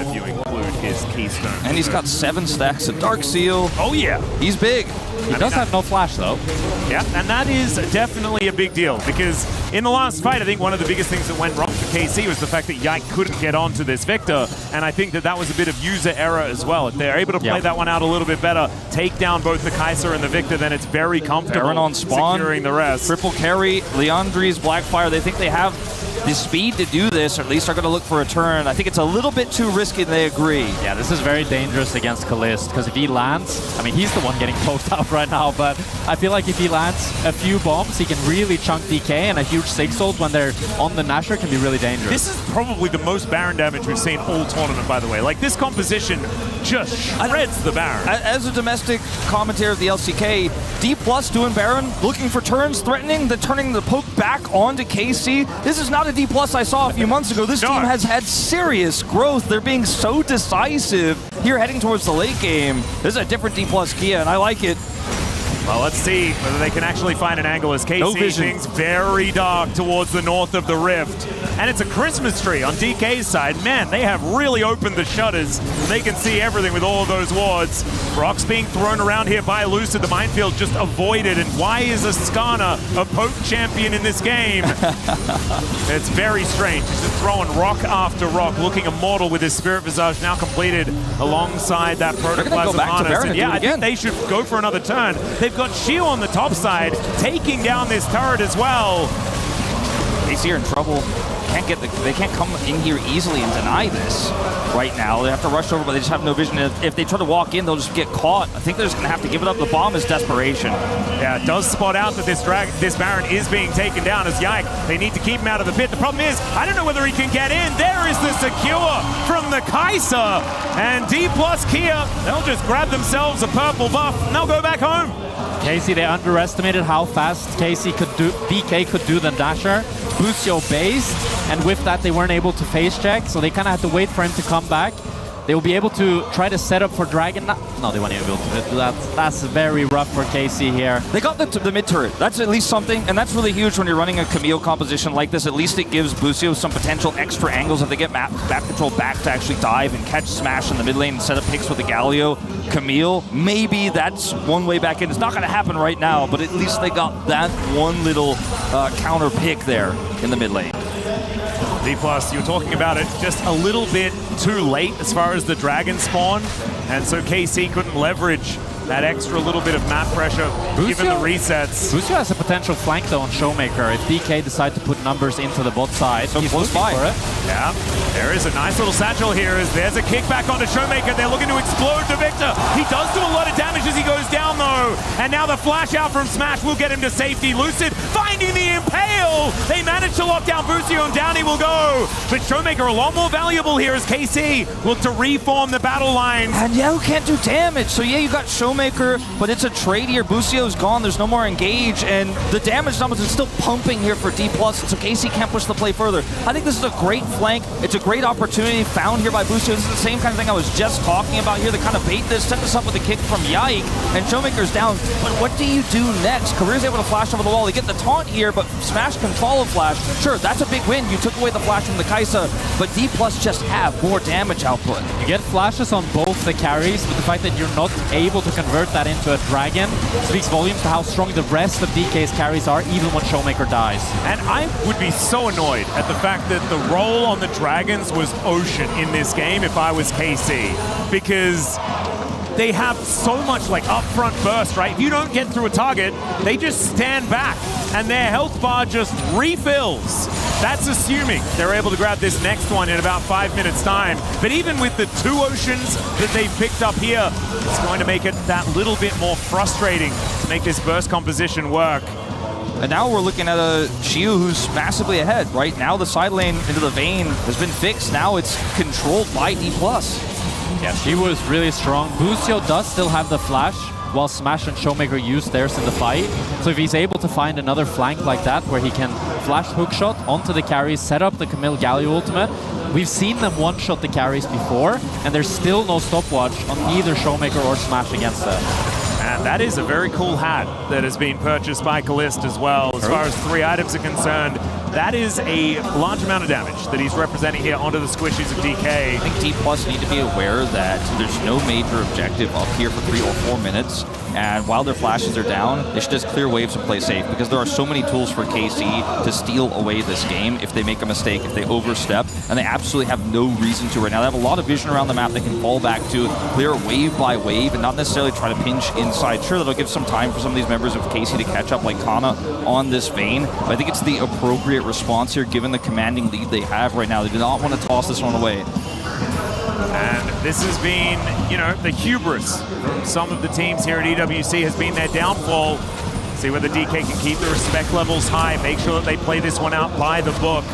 if you include his Keystone. And he's got 7 stacks of Dark Seal. Oh yeah. He's big. He does have no flash though. Yeah, and that is definitely a big deal because in the last fight, I think one of the biggest things that went wrong for KC was the fact that Yike couldn't get onto this Victor, and I think that that was a bit of user error as well. If they're able to play that one out a little bit better, take down both the Kai'Sa and the Victor, then it's very comfortable Baron on spawn, securing the rest. Triple carry, Leandri's Blackfire. They think they have the speed to do this, or at least are going to look for a turn. I think it's a little bit too risky, and they agree. Yeah, this is very dangerous against Kalist, because if he lands, I mean, he's the one getting poked out right now, but I feel like if he lands a few bombs, he can really chunk DK, and a huge 6-ult when they're on the Nashor can be really dangerous. This is probably the most Baron damage we've seen all tournament, by the way. Like, this composition just shreds the Baron. As a domestic commentator of the LCK, D+ doing Baron, looking for turns, threatening, then turning the poke back onto KC. This is not a D+ I saw a few months ago. This team has had serious growth. They're being so decisive here heading towards the late game. This is a different D+ Kia, and I like it. Well, let's see whether they can actually find an angle as KC things very dark towards the north of the Rift. And it's a Christmas tree on DK's side. Man, they have really opened the shutters. They can see everything with all of those wards. Rocks being thrown around here by Lucid. The minefield just avoided. And why is Ascana a poke champion in this game? It's very strange. He's just throwing rock after rock, looking immortal with his Spirit Visage now completed alongside that Protoplasm Harness. And yeah, I think they should go for another turn. They've got Shio on the top side, taking down this turret as well. KC are in trouble. They can't come in here easily and deny this right now. They have to rush over, but they just have no vision. If they try to walk in, they'll just get caught. I think they're just going to have to give it up. The bomb is desperation. Yeah, it does spot out that this Baron is being taken down as Yike. They need to keep him out of the pit. The problem is, I don't know whether he can get in. There is the secure from the Kai'Sa. And D+ Kia, they'll just grab themselves a purple buff and they'll go back home. KC, they underestimated how fast DK could do the Dasher. Busio based, and with that they weren't able to face check, so they kind of had to wait for him to come back. They will be able to try to set up for Dragon. No, they weren't able to do that. That's very rough for KC here. They got the mid turret. That's at least something, and that's really huge when you're running a Camille composition like this. At least it gives Busio some potential extra angles if they get map control back to actually dive and catch Smash in the mid lane and set up picks with the Galio. Camille, maybe that's one way back in. It's not going to happen right now, but at least they got that one little counter pick there in the mid lane. D+, you were talking about it just a little bit too late as far as the dragon spawn, and so KC couldn't leverage that extra little bit of map pressure given the resets. Busio has a potential flank though on Showmaker if DK decide to put numbers into the bot side. So he's close by. for it. Yeah, there is a nice little satchel here as there's a kickback onto Showmaker. They're looking to explode the Victor. He does do a lot of damage as he goes down though. And now the flash out from Smash will get him to safety. Lucid finding the impale. They manage to lock down Busio and down he will go. But Showmaker a lot more valuable here as KC look to reform the battle lines. And Yao can't do damage. So yeah, you got Showmaker, but it's a trade here. Busio's gone. There's no more engage. And the damage numbers are still pumping here for D+. So KC can't push the play further. I think this is a great flank. It's a great opportunity found here by Busio. This is the same kind of thing I was just talking about here. They kind of bait this, set this up with a kick from Yike, and Showmaker's down. But what do you do next? Career's able to flash over the wall. They get the taunt here, but Smash can follow Flash. Sure, that's a big win. You took away the flash from the Kaisa, but D+ just have more damage output. You get flashes on both the carries, but the fact that you're not able to convert that into a dragon speaks volumes to how strong the rest of DK's carries are, even when Showmaker dies. And I would be so annoyed at the fact that the role on the Dragons was Ocean in this game if I was KC, because they have so much like upfront burst, right? If you don't get through a target, they just stand back and their health bar just refills. That's assuming they're able to grab this next one in about 5 minutes time. But even with the 2 Oceans that they've picked up here, it's going to make it that little bit more frustrating to make this burst composition work. And now we're looking at a Shiu who's massively ahead, right? Now the side lane into the Vayne has been fixed. Now it's controlled by D+. Yeah, she was really strong. Busio does still have the flash, while Smash and Showmaker use theirs in the fight. So if he's able to find another flank like that, where he can flash hookshot onto the carries, set up the Camille Galio ultimate, we've seen them one-shot the carries before, and there's still no stopwatch on either Showmaker or Smash against that. And that is a very cool hat that has been purchased by Callist as well. As far as 3 items are concerned, that is a large amount of damage that he's representing here onto the squishies of DK. I think D+ need to be aware that there's no major objective up here for 3 or 4 minutes. And while their flashes are down, they should just clear waves and play safe, because there are so many tools for KC to steal away this game if they make a mistake, if they overstep, and they absolutely have no reason to right now. They have a lot of vision around the map they can fall back to, clear wave by wave, and not necessarily try to pinch inside. Sure, that'll give some time for some of these members of KC to catch up like Kana on this Vayne, but I think it's the appropriate response here given the commanding lead they have right now. They do not want to toss this one away. And this has been, you know, the hubris from some of the teams here at EWC has been their downfall. See whether DK can keep the respect levels high, make sure that they play this one out by the book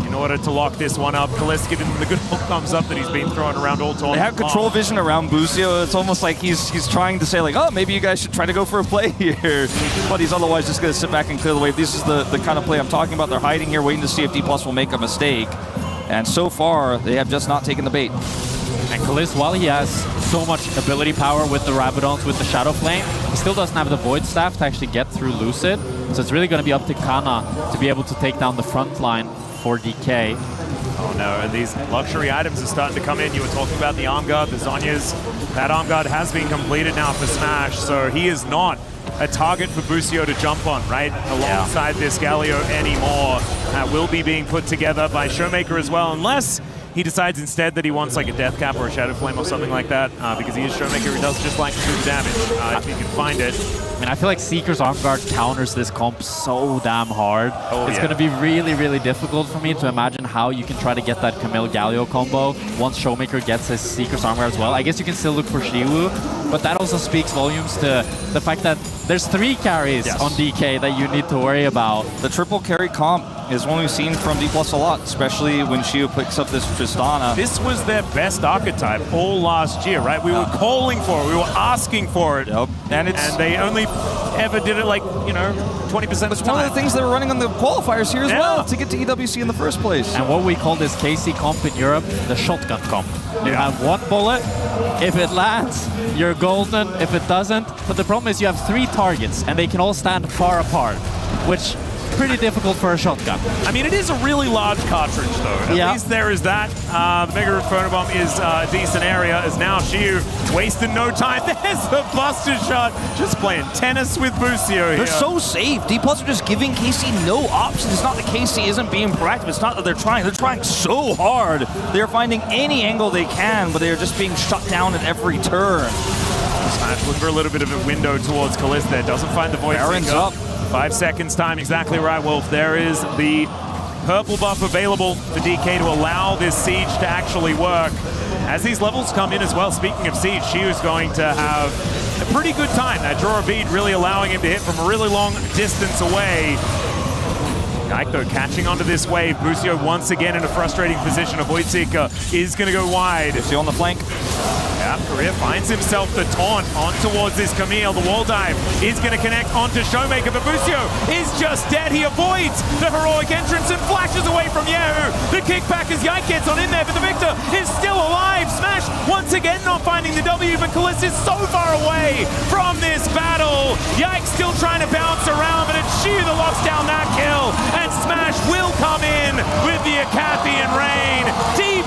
in order to lock this one up. Callist giving him the good thumbs up that he's been throwing around all tournament. They have control vision around Busio. It's almost like he's trying to say like, oh, maybe you guys should try to go for a play here. But he's otherwise just going to sit back and clear the wave. This is the kind of play I'm talking about. They're hiding here, waiting to see if D+ will make a mistake. And so far, they have just not taken the bait. And Callist, while he has so much ability power with the Rabadons, with the Shadow Flame, he still doesn't have the Void Staff to actually get through Lucid. So it's really going to be up to Kana to be able to take down the front line for DK. Oh no, and these luxury items are starting to come in. You were talking about the arm guard, the Zhonya's. That arm guard has been completed now for Smash, so he is not a target for Busio to jump on, right? Alongside this Galio anymore. That will be being put together by Showmaker as well, unless he decides instead that he wants like a Death Cap or a Shadow Flame or something like that, because he is Showmaker who does just like to do the damage, if he can find it. I mean, I feel like Seeker's Arm Guard counters this comp so damn hard. It's going to be really, really difficult for me to imagine how you can try to get that Camille Galio combo once Showmaker gets his Seeker's Arm Guard as well. I guess you can still look for Shiwu, but that also speaks volumes to the fact that there's 3 carries on DK that you need to worry about. The triple carry comp is one we've seen from D+ a lot, especially when Shiu picks up this Tristana. This was their best archetype all last year, right? We were calling for it, we were asking for it. And they only ever did it like, you know, 20% of the time. It's one of the things they were running on the qualifiers here as well to get to EWC in the first place. And what we call this KC comp in Europe, the shotgun comp. You have 1 bullet, if it lands, you're golden, if it doesn't. But the problem is you have 3 targets and they can all stand far apart, which pretty difficult for a shotgun. I mean, it is a really large cartridge, though. At least there is that. The Mega Photobomb is a decent area, as now Shiu wasting no time. There's the Buster Shot, just playing tennis with Busio here. They're so safe. D+ are just giving KC no options. It's not that KC isn't being proactive. It's not that they're trying so hard. They're finding any angle they can, but they're just being shut down at every turn. Smash looking for a little bit of a window towards Kalista there. Doesn't find the void. Baron's up. 5 seconds time, exactly right, Wolf. There is the purple buff available for DK to allow this siege to actually work. As these levels come in as well, speaking of siege, she is going to have a pretty good time. That draw a bead really allowing him to hit from a really long distance away. Ike, though, catching onto this wave. Busio once again in a frustrating position. A Void Seeker is going to go wide. Busio on the flank. Yeah, Korea finds himself the taunt on towards this Camille. The wall dive is going to connect onto Showmaker, but Busio is just dead. He avoids the heroic entrance and flashes away from Yahoo. The kickback as Yike gets on in there, but the Victor is still alive. Smash once again not finding the W, but Kalista is so far away from this battle. Yike still trying to bounce around, but it's Shu that locks down that kill, and Smash will come in with the Acathian Rain. D+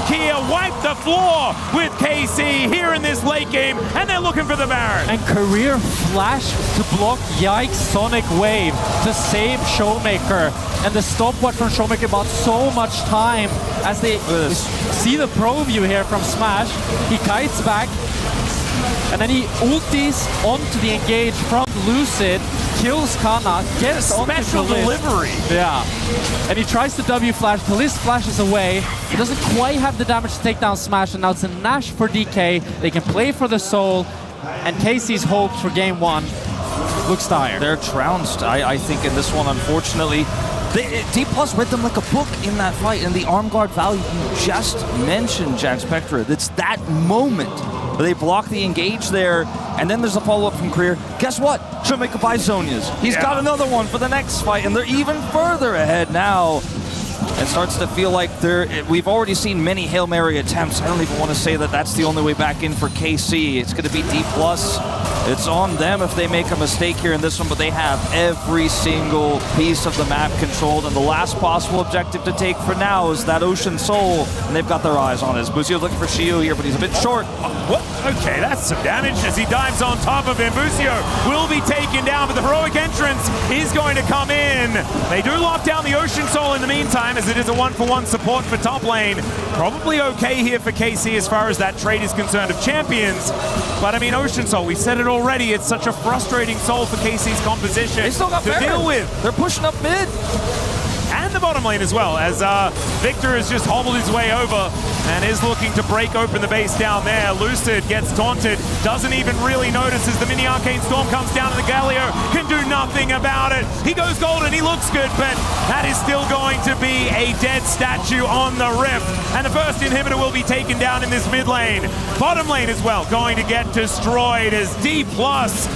Kia wipe the floor with KC here in this late game, and they're looking for the Baron. And career flash to block Yike's Sonic Wave to save Showmaker. And the stopwatch from Showmaker bought so much time as they see the pro view here from Smash. He kites back, and then he ultis onto the engage from Lucid, kills Kana, gets onto special Kalist. delivery. Yeah. And he tries to W flash. Kalist flashes away. He doesn't quite have the damage to take down Smash, and now it's a Nash for DK. They can play for the soul, and KC's hopes for game one looks dire. They're trounced, I think, in this one, unfortunately. D+ read them like a book in that fight, and the arm guard value you just mentioned, Jack Spectra. It's that moment. They block the engage there, and then there's a follow-up from Career. Guess what? Showmaker buys Zonia's. He's got another one for the next fight, and they're even further ahead now. It starts to feel like we've already seen many Hail Mary attempts. I don't even want to say that that's the only way back in for KC. It's going to be D+. It's on them if they make a mistake here in this one, but they have every single piece of the map controlled, and the last possible objective to take for now is that Ocean Soul, and they've got their eyes on it. Busio's looking for Shio here, but he's a bit short. What? Okay, that's some damage as he dives on top of him. Busio will be taken down, but the heroic entrance is going to come in. They do lock down the Ocean Soul in the meantime, as it is a 1-for-1 support for top lane. Probably okay here for KC as far as that trade is concerned of champions. But I mean, Ocean Soul, we said it already, it's such a frustrating soul for KC's composition They still got to deal with. They're pushing up mid. And the bottom lane as well, as Victor has just hobbled his way over and is looking to break open the base down there. Lucid gets taunted, doesn't even really notice as the mini Arcane Storm comes down, and the Galio can do nothing about it. He goes golden, he looks good, but that is still going to be a dead statue on the Rift. And the first inhibitor will be taken down in this mid lane. Bottom lane as well, going to get destroyed as D+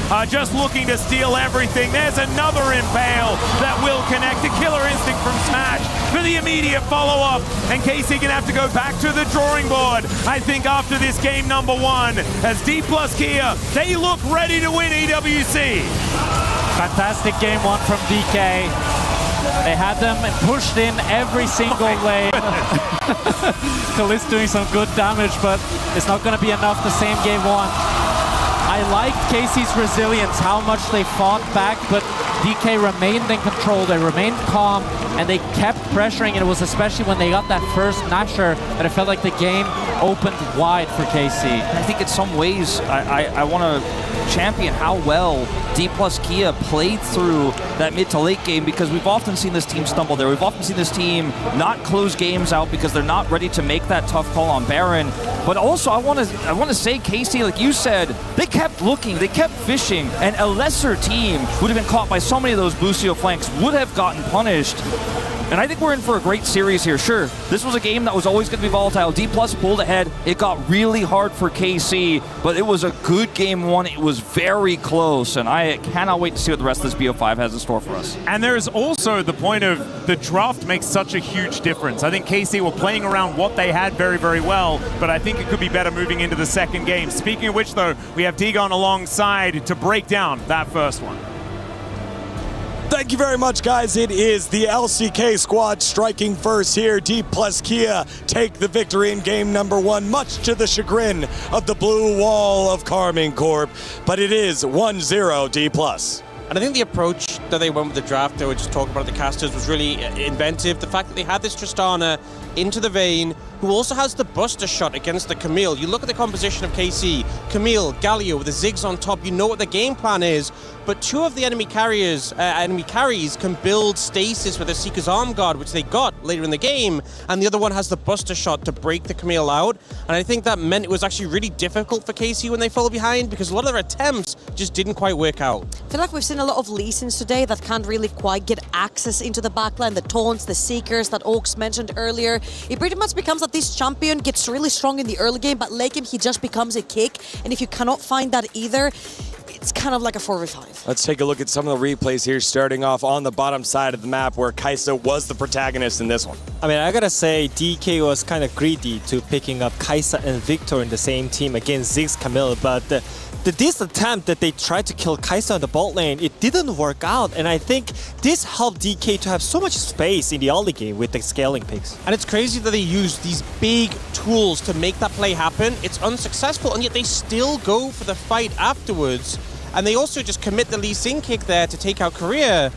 are just looking to steal everything. There's another Impale that will connect. A Killer Instinct from Smash for the immediate follow-up, and KC gonna have to go back to the drawing board, I think, after this game number one, as D+ Kia, they look ready to win EWC. Fantastic game one from DK. They had them pushed in every single lane. Kalist doing some good damage, but it's not going to be enough to same game one. I like KC's resilience, how much they fought back, but DK remained in control, they remained calm, and they kept pressuring, and it was especially when they got that first Nasher that it felt like the game opened wide for KC. I think in some ways, I want to champion how well D+ Kia played through that mid to late game, because we've often seen this team stumble there. We've often seen this team not close games out because they're not ready to make that tough call on Baron. But also, I want to say, KC, like you said, they kept looking, they kept fishing, and a lesser team would have been caught by so many of those Busio flanks, would have gotten punished. And I think we're in for a great series here. Sure, this was a game that was always going to be volatile. D+ pulled ahead. It got really hard for KC, but it was a good game one. It was very close, and I cannot wait to see what the rest of this BO5 has in store for us. And there is also the point of the draft makes such a huge difference. I think KC were playing around what they had very, very well, but I think it could be better moving into the second game. Speaking of which, though, we have Dagon alongside to break down that first one. Thank you very much, guys. It is the LCK squad striking first here. D+ Kia take the victory in game number one, much to the chagrin of the blue wall of Carmine Corp. But it is 1-0 D+. And I think the approach that they went with the draft, they were just talking about the casters, was really inventive. The fact that they had this Tristana into the Vayne, who also has the Buster Shot against the Camille. You look at the composition of KC, Camille, Galio with the Ziggs on top, you know what the game plan is, but two of the enemy carries can build stasis with a Seeker's Arm Guard, which they got later in the game, and the other one has the Buster Shot to break the Camille out, and I think that meant it was actually really difficult for KC when they fell behind, because a lot of their attempts just didn't quite work out. I feel like we've seen a lot of Lee Sins today that can't really quite get access into the backline, the taunts, the Seekers that Oaks mentioned earlier. It pretty much becomes that this champion gets really strong in the early game, but late game he just becomes a kick, and if you cannot find that either, it's kind of like a 4v5. Let's take a look at some of the replays here, starting off on the bottom side of the map where Kai'Sa was the protagonist in this one. I mean, I gotta say, DK was kind of greedy to picking up Kai'Sa and Victor in the same team against Ziggs Camille, but this attempt that they tried to kill Kai'Sa in the bot lane, it didn't work out, and I think this helped DK to have so much space in the early game with the scaling picks. And it's crazy that they use these big tools to make that play happen. It's unsuccessful, and yet they still go for the fight afterwards. And they also just commit the Lee Sin kick there to take out Korea.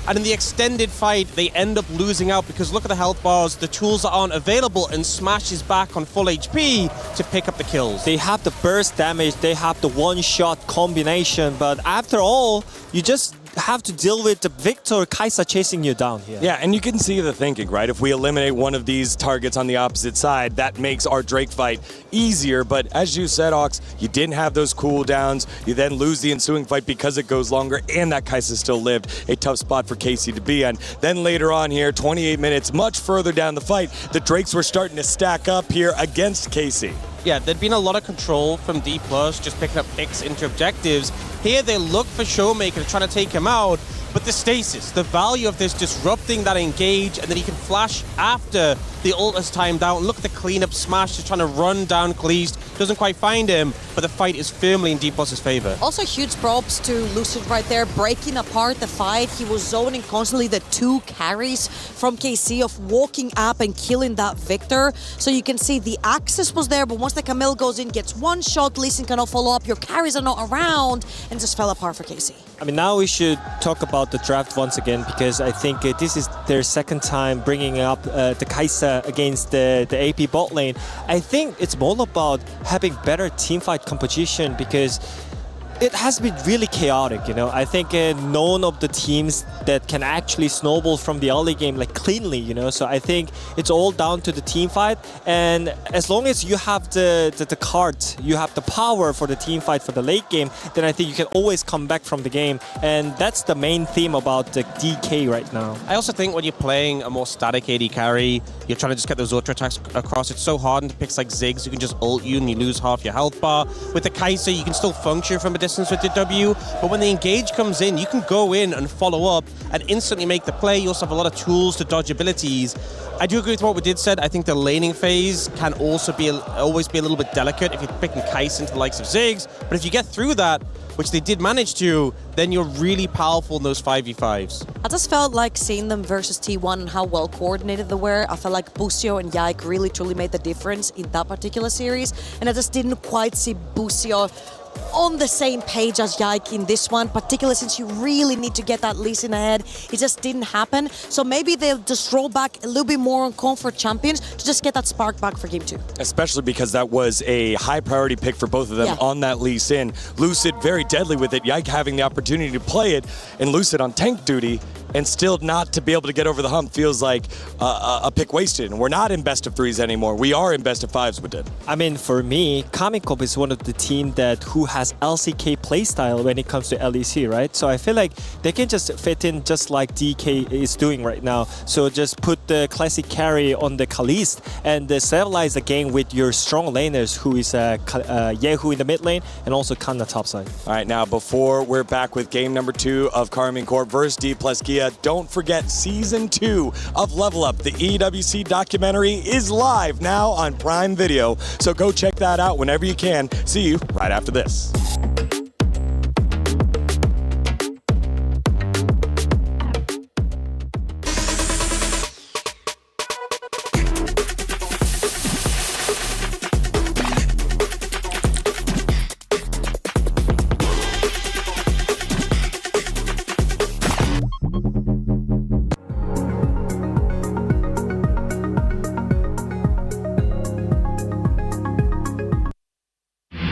And in the extended fight, they end up losing out because look at the health bars, the tools aren't available, and Smash is back on full HP to pick up the kills. They have the burst damage, they have the one-shot combination, but after all, you just have to deal with the Victor Kai'Sa chasing you down here. Yeah, and you can see the thinking, right? If we eliminate one of these targets on the opposite side, that makes our Drake fight easier. But as you said, Ox, you didn't have those cooldowns. You then lose the ensuing fight because it goes longer, and that Kai'Sa still lived. A tough spot for KC to be on. Then later on here, 28 minutes, much further down the fight, the Drakes were starting to stack up here against KC. Yeah, there'd been a lot of control from D+, just picking up picks into objectives. Here they look for Showmaker trying to take him out, but the stasis, the value of this disrupting that engage, and then he can flash after the ult is timed out. And look at the cleanup Smash, just trying to run down Cleast. Doesn't quite find him, but the fight is firmly in D+'s favor. Also huge props to Lucid right there, breaking apart the fight. He was zoning constantly the two carries from KC of walking up and killing that Victor. So you can see the access was there, but once the Camille goes in, gets one shot, Lee Sin cannot follow up, your carries are not around, and just fell apart for KC. I mean, now we should talk about the draft once again, because I think this is their second time bringing up the Kai'Sa against the AP bot lane. I think it's more about having better teamfight composition, because it has been really chaotic, you know. I think none of the teams that can actually snowball from the early game like cleanly, you know. So I think it's all down to the team fight, and as long as you have the cards, you have the power for the team fight for the late game, then I think you can always come back from the game, and that's the main theme about the DK right now. I also think when you're playing a more static AD carry, you're trying to just get those auto attacks across. It's so hard into picks like Ziggs, you can just ult you and you lose half your health bar. With the Kai'Sa, you can still function from a distance with the W, but when the engage comes in, you can go in and follow up and instantly make the play. You also have a lot of tools to dodge abilities. I do agree with what we did said. I think the laning phase can also always be a little bit delicate if you're picking Kai'Sa into the likes of Ziggs, but if you get through that, which they did manage to, then you're really powerful in those 5v5s. I just felt like seeing them versus T1 and how well coordinated they were. I felt like Busio and Yike really truly made the difference in that particular series, and I just didn't quite see Busio on the same page as Yike in this one, particularly since you really need to get that Lee Sin ahead. It just didn't happen. So maybe they'll just roll back a little bit more on comfort champions to just get that spark back for game 2. Especially because that was a high priority pick for both of them on that Lee Sin. Lucid very deadly with it, Yike having the opportunity to play it, and Lucid on tank duty, and still not to be able to get over the hump feels like a pick wasted. And we're not in best of 3s anymore. We are in best of 5s with it. I mean, for me, Kamikop is one of the team who has LCK playstyle when it comes to LEC, right? So I feel like they can just fit in just like DK is doing right now. So just put the classic carry on the Kalist and stabilize the game with your strong laners, who is Yehu in the mid lane and also Kanna topside. All right, now before we're back with game number 2 of Karmine Corp versus D+Gia, don't forget Season 2 of Level Up. The EWC documentary is live now on Prime Video, so go check that out whenever you can. See you right after this.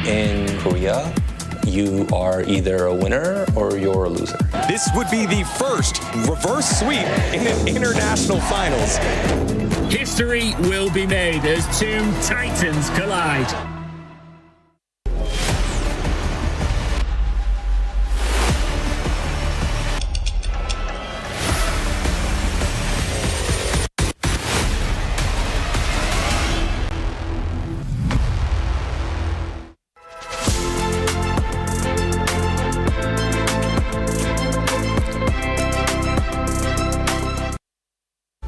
in Korea, you are either a winner or you're a loser. This would be the first reverse sweep in an international finals. History will be made as two titans collide.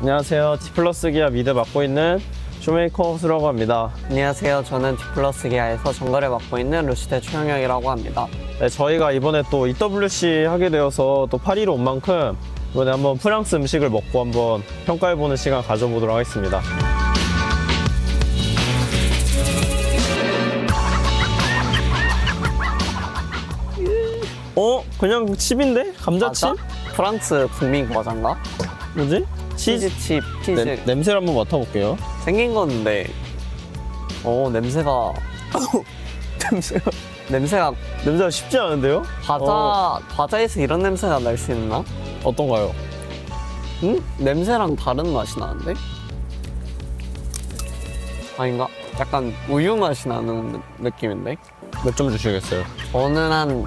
안녕하세요. T+ 기아 미드 맡고 있는 쇼메이커스라고 합니다. 안녕하세요. 저는 T+ 기아에서 정글을 맡고 있는 루시드 최영혁이라고 합니다. 네, 저희가 이번에 또 EWC 하게 되어서 또 파리로 온 만큼 이번에 한번 프랑스 음식을 먹고 한번 평가해보는 시간 가져보도록 하겠습니다. 그냥 칩인데? 감자칩? 맞아? 프랑스 국민 과자인가? 뭐지? 치즈칩, 치즈. 냄새를 한번 맡아볼게요. 생긴 건데, 냄새가. 냄새가 쉽지 않은데요? 과자에서 이런 냄새가 날 수 있나? 어떤가요? 응? 냄새랑 다른 맛이 나는데? 아닌가? 약간 우유 맛이 나는 느낌인데? 몇 점 주시겠어요? 저는 한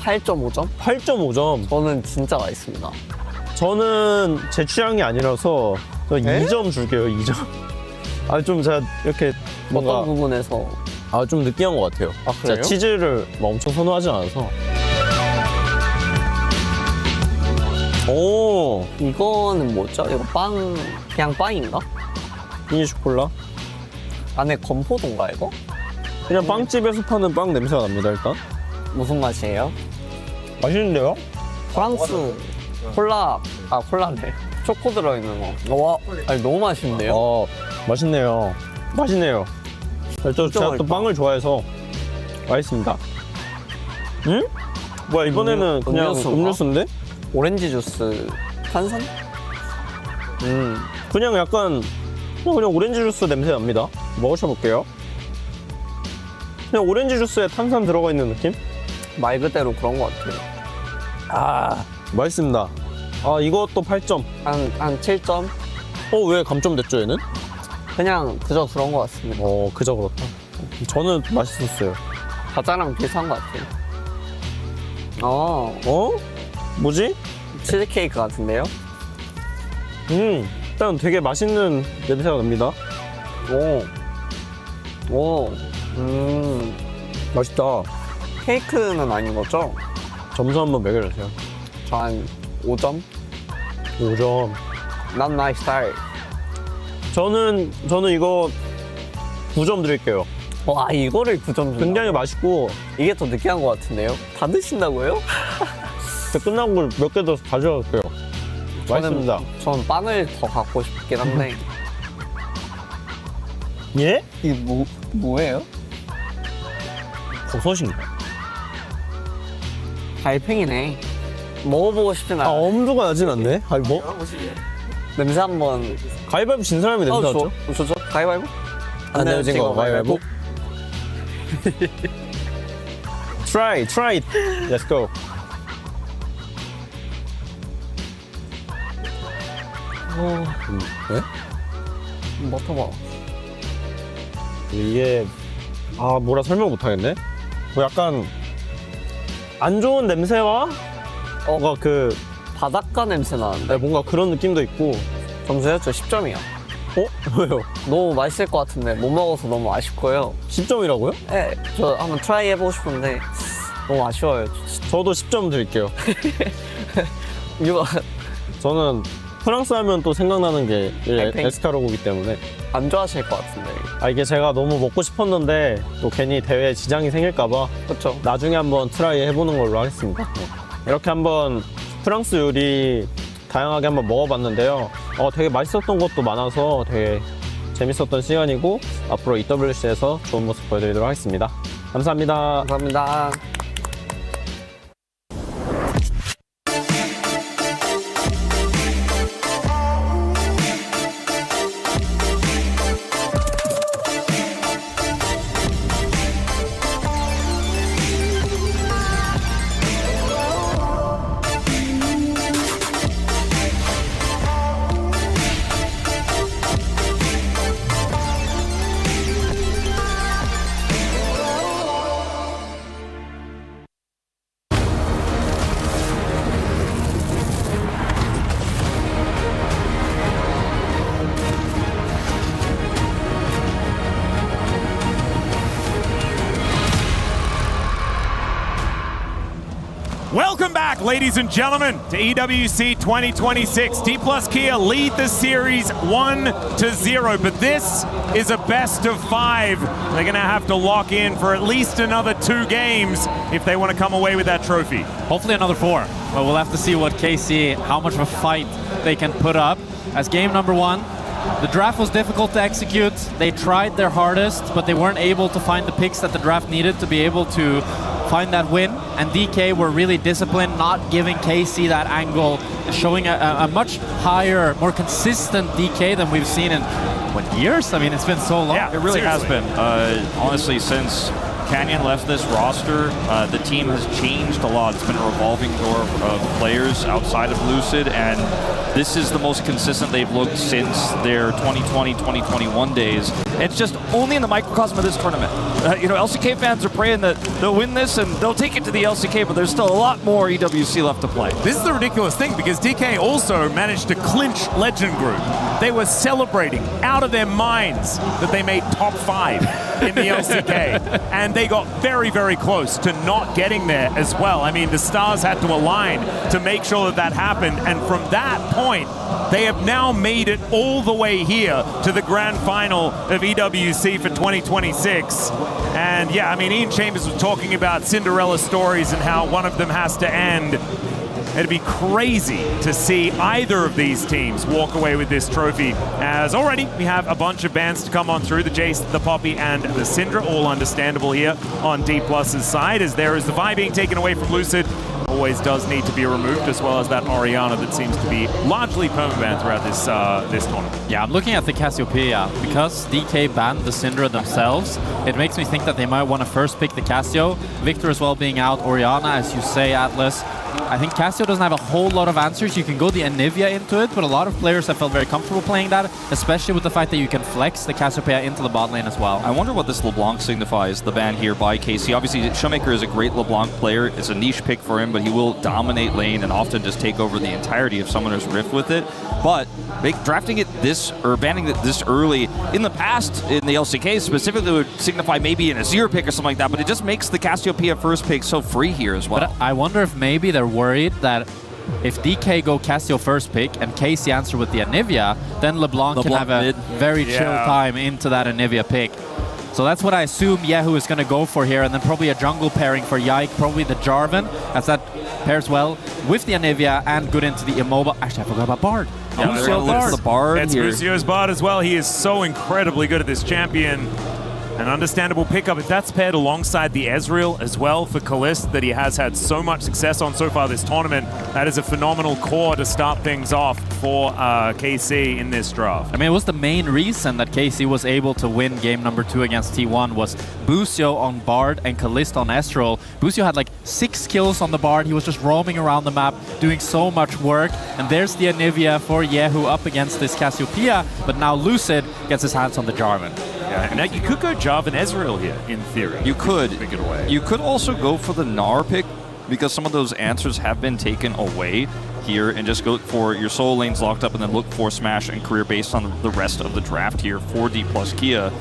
8.5점? 8.5점? 저는 진짜 맛있습니다. 저는 제 취향이 아니라서 저 2점 줄게요. 2점. 좀 제가 이렇게 뭔가 어떤 부분에서? 좀 느끼한 것 같아요. 그래요? 제가 치즈를 막 엄청 선호하지 않아서. 오, 이거는 뭐죠? 이거 그냥 빵인가? 미니 쇼콜라? 안에 건포도인가 이거? 그냥 빵집에서 파는 빵 냄새가 납니다. 일단 무슨 맛이에요? 맛있는데요? 프랑스 콜라인데 초코 들어있는 거. 와, 아니 너무 맛있는데요? 맛있네요. 맛있네요. 제가 또 빵을 좋아해서 맛있습니다. 응? 뭐야 이번에는 그냥 음료수인데? 오렌지 주스 탄산? 그냥 약간 그냥 오렌지 주스 냄새 납니다. 먹으셔볼게요. 그냥 오렌지 주스에 탄산 들어가 있는 느낌? 말 그대로 그런 것 같아요. 맛있습니다. 이것도 8점. 한 7점? 왜 감점됐죠 얘는? 그냥 그저 그런 것 같습니다. 그저 그렇다. 저는 맛있었어요. 과자랑 비슷한 것 같아요. 뭐지? 치즈케이크 같은데요? 일단 되게 맛있는 냄새가 납니다. 맛있다. 케이크는 아닌 거죠? 점수 한번 매겨주세요. 저 한 5점? 5점. Not my style. 저는 이거 9점 드릴게요. 와, 이거를 9점 준다고요? 굉장히 맛있고 이게 더 느끼한 것 같은데요? 다 드신다고요? 끝나고 몇 개 더 가져갈게요. 맛있습니다. 저는 빵을 더 갖고 싶긴 한데. 예? 이게 뭐예요? 버섯인가? 달팽이네. 먹어보고 싶진 않아요. 엄두가 나진 않네. 냄새 한번. 가위바위보 진 사람이 냄새 나죠? 좋죠. 가위바위보? 안 내어진 거 가위바위보. Try it. Let's go. 맡아봐. 이게 뭐라 설명 못하겠네. 약간 안 좋은 냄새와 뭔가 그 바닷가 냄새 나는데. 뭔가 그런 느낌도 있고. 점수요? 저 10점이요. 왜요? 너무 맛있을 것 같은데 못 먹어서 너무 아쉽고요. 10점이라고요? 네, 저 한번 트라이 해보고 싶은데 너무 아쉬워요. 저도 10점 드릴게요. 저는 프랑스 하면 또 생각나는 게 에스카로그이기 때문에. 안 좋아하실 것 같은데. 이게 제가 너무 먹고 싶었는데 또 괜히 대회에 지장이 생길까봐. 그렇죠. 나중에 한번 트라이 해보는 걸로 하겠습니다. 이렇게 한번 프랑스 요리 다양하게 한번 먹어봤는데요. 되게 맛있었던 것도 많아서 되게 재밌었던 시간이고 앞으로 EWC에서 좋은 모습 보여드리도록 하겠습니다. 감사합니다. 감사합니다. Welcome back, ladies and gentlemen, to EWC 2026. T Plus Kia lead the series 1-0, but this is a best of 5. They're going to have to lock in for at least another 2 games if they want to come away with that trophy. Hopefully another 4. But we'll have to see what KC, how much of a fight they can put up. As game number 1, the draft was difficult to execute. They tried their hardest, but they weren't able to find the picks that the draft needed to be able to find that win. And DK were really disciplined, not giving KC that angle, showing a much higher, more consistent DK than we've seen in, years? I mean, it's been so long. Yeah, it really has been. Honestly, since Canyon left this roster, the team has changed a lot. It's been a revolving door of players outside of Lucid, and this is the most consistent they've looked since their 2020-2021 days. It's just only in the microcosm of this tournament. LCK fans are praying that they'll win this and they'll take it to the LCK, but there's still a lot more EWC left to play. This is the ridiculous thing, because DK also managed to clinch Legend Group. They were celebrating out of their minds that they made top 5 in the LCK, and they got very, very close to not getting there as well. I mean, the stars had to align to make sure that happened, and from that point, they have now made it all the way here to the grand final of EWC for 2026. And yeah, I mean, Ian Chambers was talking about Cinderella stories and how one of them has to end. It'd be crazy to see either of these teams walk away with this trophy, as already we have a bunch of bans to come on through, the Jace, the Poppy, and the Syndra, all understandable here on D+'s side, as there is the Vi being taken away from Lucid. Always does need to be removed, as well as that Orianna that seems to be largely permaban throughout this tournament. Yeah, I'm looking at the Cassiopeia. Because DK banned the Syndra themselves, it makes me think that they might want to first pick the Cassio. Victor as well being out, Orianna, as you say, Atlas. I think Cassio doesn't have a whole lot of answers. You can go the Anivia into it, but a lot of players have felt very comfortable playing that, especially with the fact that you can flex the Cassiopeia into the bot lane as well. I wonder what this LeBlanc signifies, the ban here by KC. Obviously, Showmaker is a great LeBlanc player. It's a niche pick for him, but he will dominate lane and often just take over the entirety of Summoner's Rift with it. But drafting it this, or banning it this early, in the past, in the LCK specifically, would signify maybe an Azir pick or something like that, but it just makes the Cassiopeia first pick so free here as well. But I wonder if maybe they're worried that if DK go Cassio first pick and KC answer with the Anivia, then LeBlanc can have a very chill time into that Anivia pick. So that's what I assume Yehu is going to go for here, and then probably a jungle pairing for Yike, probably the Jarvan, as that pairs well with the Anivia and good into the immobile. Actually, I forgot about Bard. Yeah, the Bard That's here. Lucio's Bard as well. He is so incredibly good at this champion. An understandable pickup. If that's paired alongside the Ezreal as well for Kalist, that he has had so much success on so far this tournament, that is a phenomenal core to start things off for KC in this draft. I mean, it was the main reason that KC was able to win game number 2 against T1 was Busio on Bard and Kalist on Ezreal. Busio had like 6 kills on the Bard. He was just roaming around the map, doing so much work. And there's the Anivia for Yehu up against this Cassiopeia, but now Lucid gets his hands on the Jarvan. Yeah, now you could go Jarvan Ezreal here, in theory. You could. Pick it away. You could also go for the Gnar pick, because some of those answers have been taken away here, and just go for your solo lanes locked up and then look for Smash and Career based on the rest of the draft here for D+ Kia.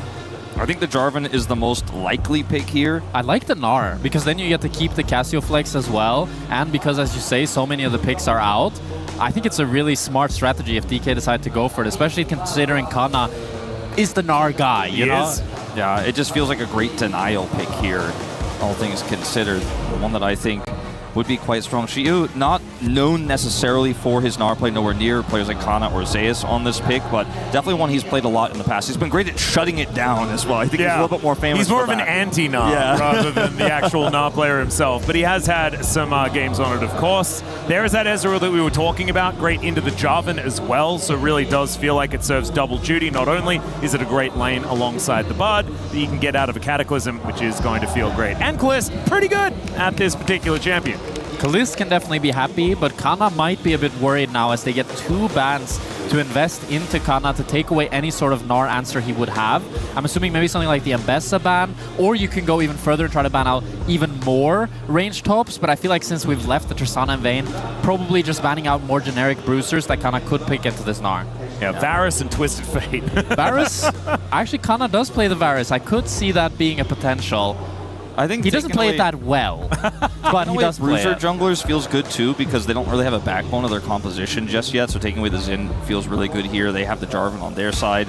I think the Jarvan is the most likely pick here. I like the Gnar, because then you get to keep the Cassio flex as well, and because, as you say, so many of the picks are out, I think it's a really smart strategy if DK decide to go for it, especially considering Kana is the Gnar guy, you know? Yeah, it just feels like a great denial pick here, all things considered. The one that I think would be quite strong. Shiyu, not known necessarily for his Gnar play, nowhere near players like Kana or Zeus on this pick, but definitely one he's played a lot in the past. He's been great at shutting it down as well. I think he's a little bit more famous. He's more of that. an anti-Gnar rather than the actual Gnar player himself, but he has had some games on it, of course. There is that Ezreal that we were talking about, great into the Jarvan as well, so really does feel like it serves double duty. Not only is it a great lane alongside the Bard that you can get out of a Cataclysm, which is going to feel great. And Kalist, pretty good at this particular champion. Kalist can definitely be happy, but Kana might be a bit worried now as they get 2 bans to invest into Kana to take away any sort of Gnar answer he would have. I'm assuming maybe something like the Ambessa ban, or you can go even further and try to ban out even more ranged tops, but I feel like since we've left the Tristana and Vayne, probably just banning out more generic bruisers that Kana could pick into this Gnar. Yeah, Varus and Twisted Fate. Varus? Actually, Kana does play the Varus. I could see that being a potential. I think he doesn't taking play away- it that well, but he does play Bruiser it. junglers feels good too because they don't really have a backbone of their composition just yet. So taking away the Xin feels really good here. They have the Jarvan on their side.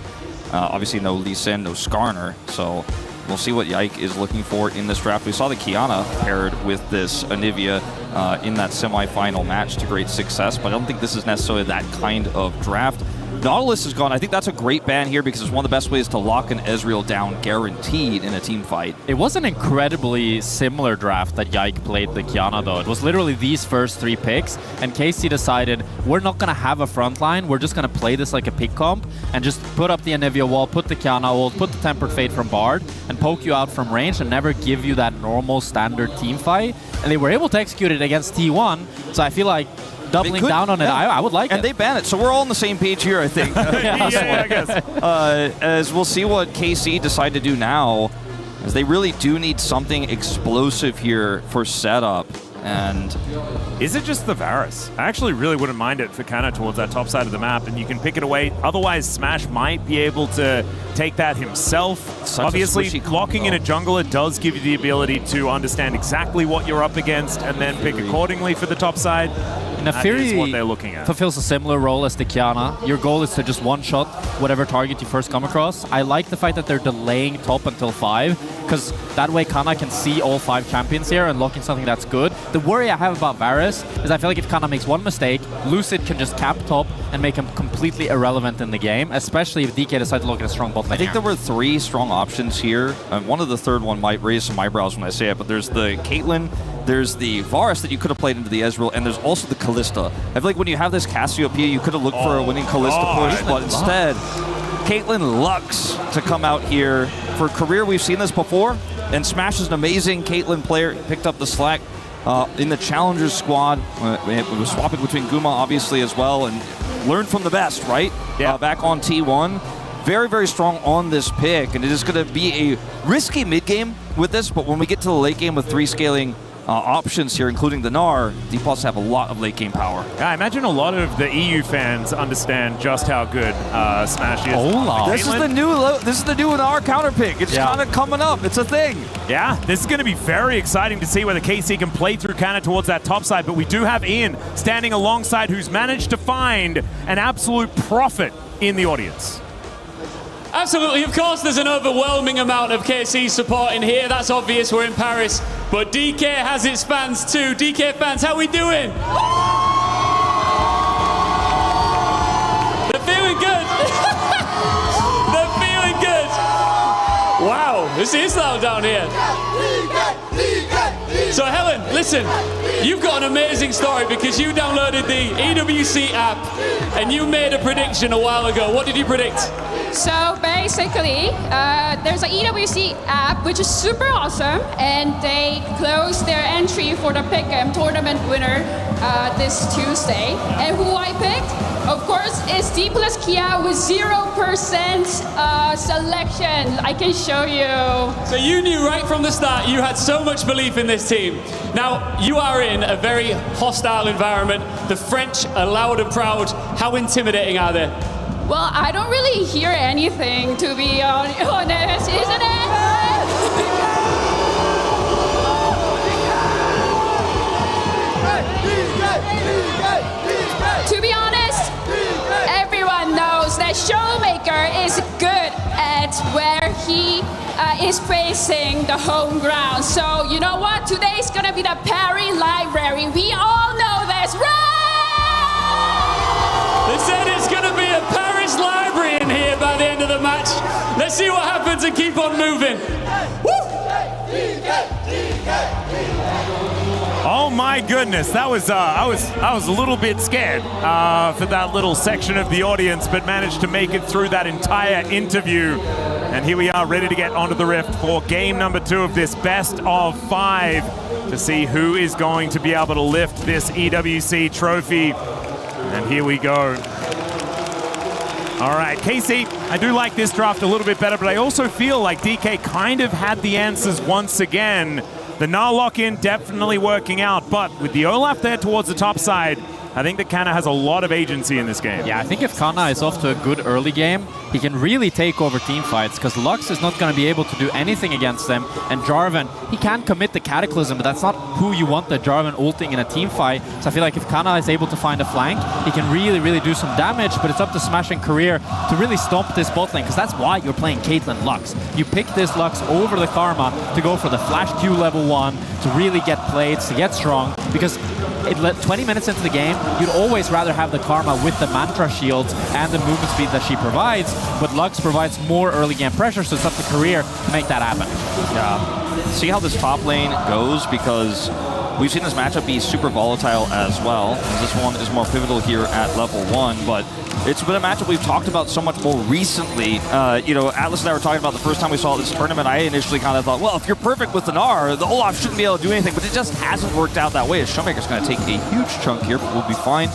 Obviously no Lee Sin, no Skarner. So we'll see what Yike is looking for in this draft. We saw the Kiana paired with this Anivia in that semifinal match to great success, but I don't think this is necessarily that kind of draft. Nautilus is gone. I think that's a great ban here because it's one of the best ways to lock an Ezreal down guaranteed in a team fight. It was an incredibly similar draft that Yike played the Kiana, though. It was literally these first 3 picks, and KC decided, we're not going to have a front line, we're just going to play this like a pick comp, and just put up the Anivia wall, put the Kiana ult, put the Tempered Fate from Bard, and poke you out from range and never give you that normal standard team fight. And they were able to execute it against T1, so I feel like doubling down on it, I would like it. And they ban it, so we're all on the same page here, I think. I guess. As we'll see what KC decide to do now, as they really do need something explosive here for setup. And is it just the Varus? I actually really wouldn't mind it for Kana towards that top side of the map, and you can pick it away. Otherwise, Smash might be able to take that himself. Obviously, locking in a jungler does give you the ability to understand exactly what you're up against and then pick accordingly for the top side. That is what they're looking at. Fulfills a similar role as the Kiana. Your goal is to just one-shot whatever target you first come across. I like the fact that they're delaying top until 5, because that way Kana can see all 5 champions here and lock in something that's good. The worry I have about Varus is I feel like if Kana makes one mistake, Lucid can just cap top and make him completely irrelevant in the game, especially if DK decides to look at a strong bot lane. I think there were 3 strong options here. One of the third one might raise some eyebrows when I say it, but there's the Caitlyn, there's the Varus that you could have played into the Ezreal, and there's also the Kalista. I feel like when you have this Cassiopeia, you could have looked for a winning Kalista push, but instead, Caitlyn Lux to come out here. For career, we've seen this before, and Smash is an amazing Caitlyn player. Picked up the slack in the Challengers squad. It was swapping between Guma, obviously, as well, and learned from the best, right? Yeah. Back on T1. Very, very strong on this pick, and it is going to be a risky mid-game with this, but when we get to the late game with 3 scaling options here, including the Gnar, D+ have a lot of late game power. Yeah, I imagine a lot of the EU fans understand just how good Smash is. This is the new Gnar counter pick. It's kind of coming up. It's a thing. Yeah, this is going to be very exciting to see whether KC can play through Kana towards that top side, but we do have Ian standing alongside who's managed to find an absolute prophet in the audience. Absolutely, of course there's an overwhelming amount of KC support in here, that's obvious, we're in Paris, but DK has its fans too. DK fans, how we doing? They're feeling good. They're feeling good. Wow, this is loud down here. So Helen, listen, you've got an amazing story because you downloaded the EWC app and you made a prediction a while ago. What did you predict? So basically, there's an EWC app which is super awesome, and they closed their entry for the Pick'em tournament winner this Tuesday. And who I picked, of course, is D+ Kia with 0% selection. I can show you. So you knew right from the start you had so much belief in this team. Now, you are in a very hostile environment. The French are loud and proud. How intimidating are they? Well, I don't really hear anything, to be honest, isn't it? To be honest, everyone knows that Showmaker is good at where he is facing the home ground. So, you know what? Today's gonna be the Parry Library. We all know this, right? They said it's going to be a Paris library in here by the end of the match. Let's see what happens and keep on moving. Oh my goodness, that was I was a little bit scared for that little section of the audience, but managed to make it through that entire interview. And here we are, ready to get onto the Rift for game number 2 of this best of 5 to see who is going to be able to lift this EWC trophy. And here we go. All right, KC, I do like this draft a little bit better, but I also feel like DK kind of had the answers once again. The Gnar lock-in definitely working out, but with the Olaf there towards the top side, I think that Kana has a lot of agency in this game. Yeah, I think if Kana is off to a good early game, he can really take over team fights, because Lux is not going to be able to do anything against them. And Jarvan, he can commit the Cataclysm, but that's not who you want the Jarvan ulting in a team fight. So I feel like if Kana is able to find a flank, he can really, really do some damage, but it's up to Smash and Career to really stomp this bot lane, because that's why you're playing Caitlyn Lux. You pick this Lux over the Karma to go for the Flash Q level 1, to really get plates, to get strong, because 20 minutes into the game, you'd always rather have the Karma with the Mantra shields and the movement speed that she provides, but Lux provides more early game pressure, so it's up to Career to make that happen. Yeah. See how this top lane goes, because we've seen this matchup be super volatile as well. This one is more pivotal here at level 1, but it's been a matchup we've talked about so much more recently. You know, Atlas and I were talking about the first time we saw this tournament. I initially kind of thought, well, if you're perfect with the Gnar, the Olaf shouldn't be able to do anything, but it just hasn't worked out that way. As Showmaker's going to take a huge chunk here, but we'll be fine.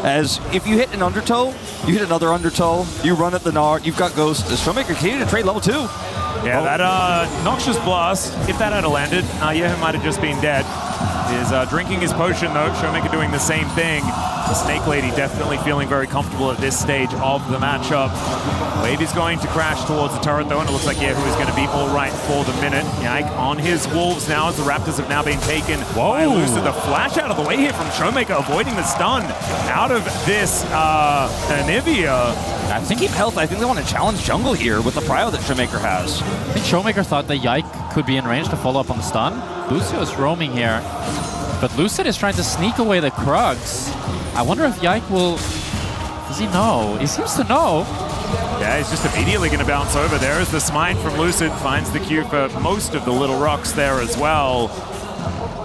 As if you hit an undertow, you hit another undertow, you run at the Gnar, you've got Ghost. As Showmaker continue to trade level 2. Yeah, that Noxious Blast, if that had landed, Yehu might have just been dead. Is drinking his potion though, Showmaker doing the same thing. The Snake Lady definitely feeling very comfortable at this stage of the matchup. Wave is going to crash towards the turret though, and it looks like Yehu is going to be all right for the minute. Yike on his Wolves now as the Raptors have now been taken by Lucid. The flash out of the way here from Showmaker, avoiding the stun out of this Anivia. I think keep health. I think they want to challenge jungle here with the prio that Showmaker has. I think Showmaker thought that Yike could be in range to follow up on the stun. Lucio is roaming here, but Lucid is trying to sneak away the Krugs. I wonder if Yike will... Does he know? He seems to know. Yeah, he's just immediately going to bounce over. There is the smite from Lucid, finds the Q for most of the Little Rocks there as well.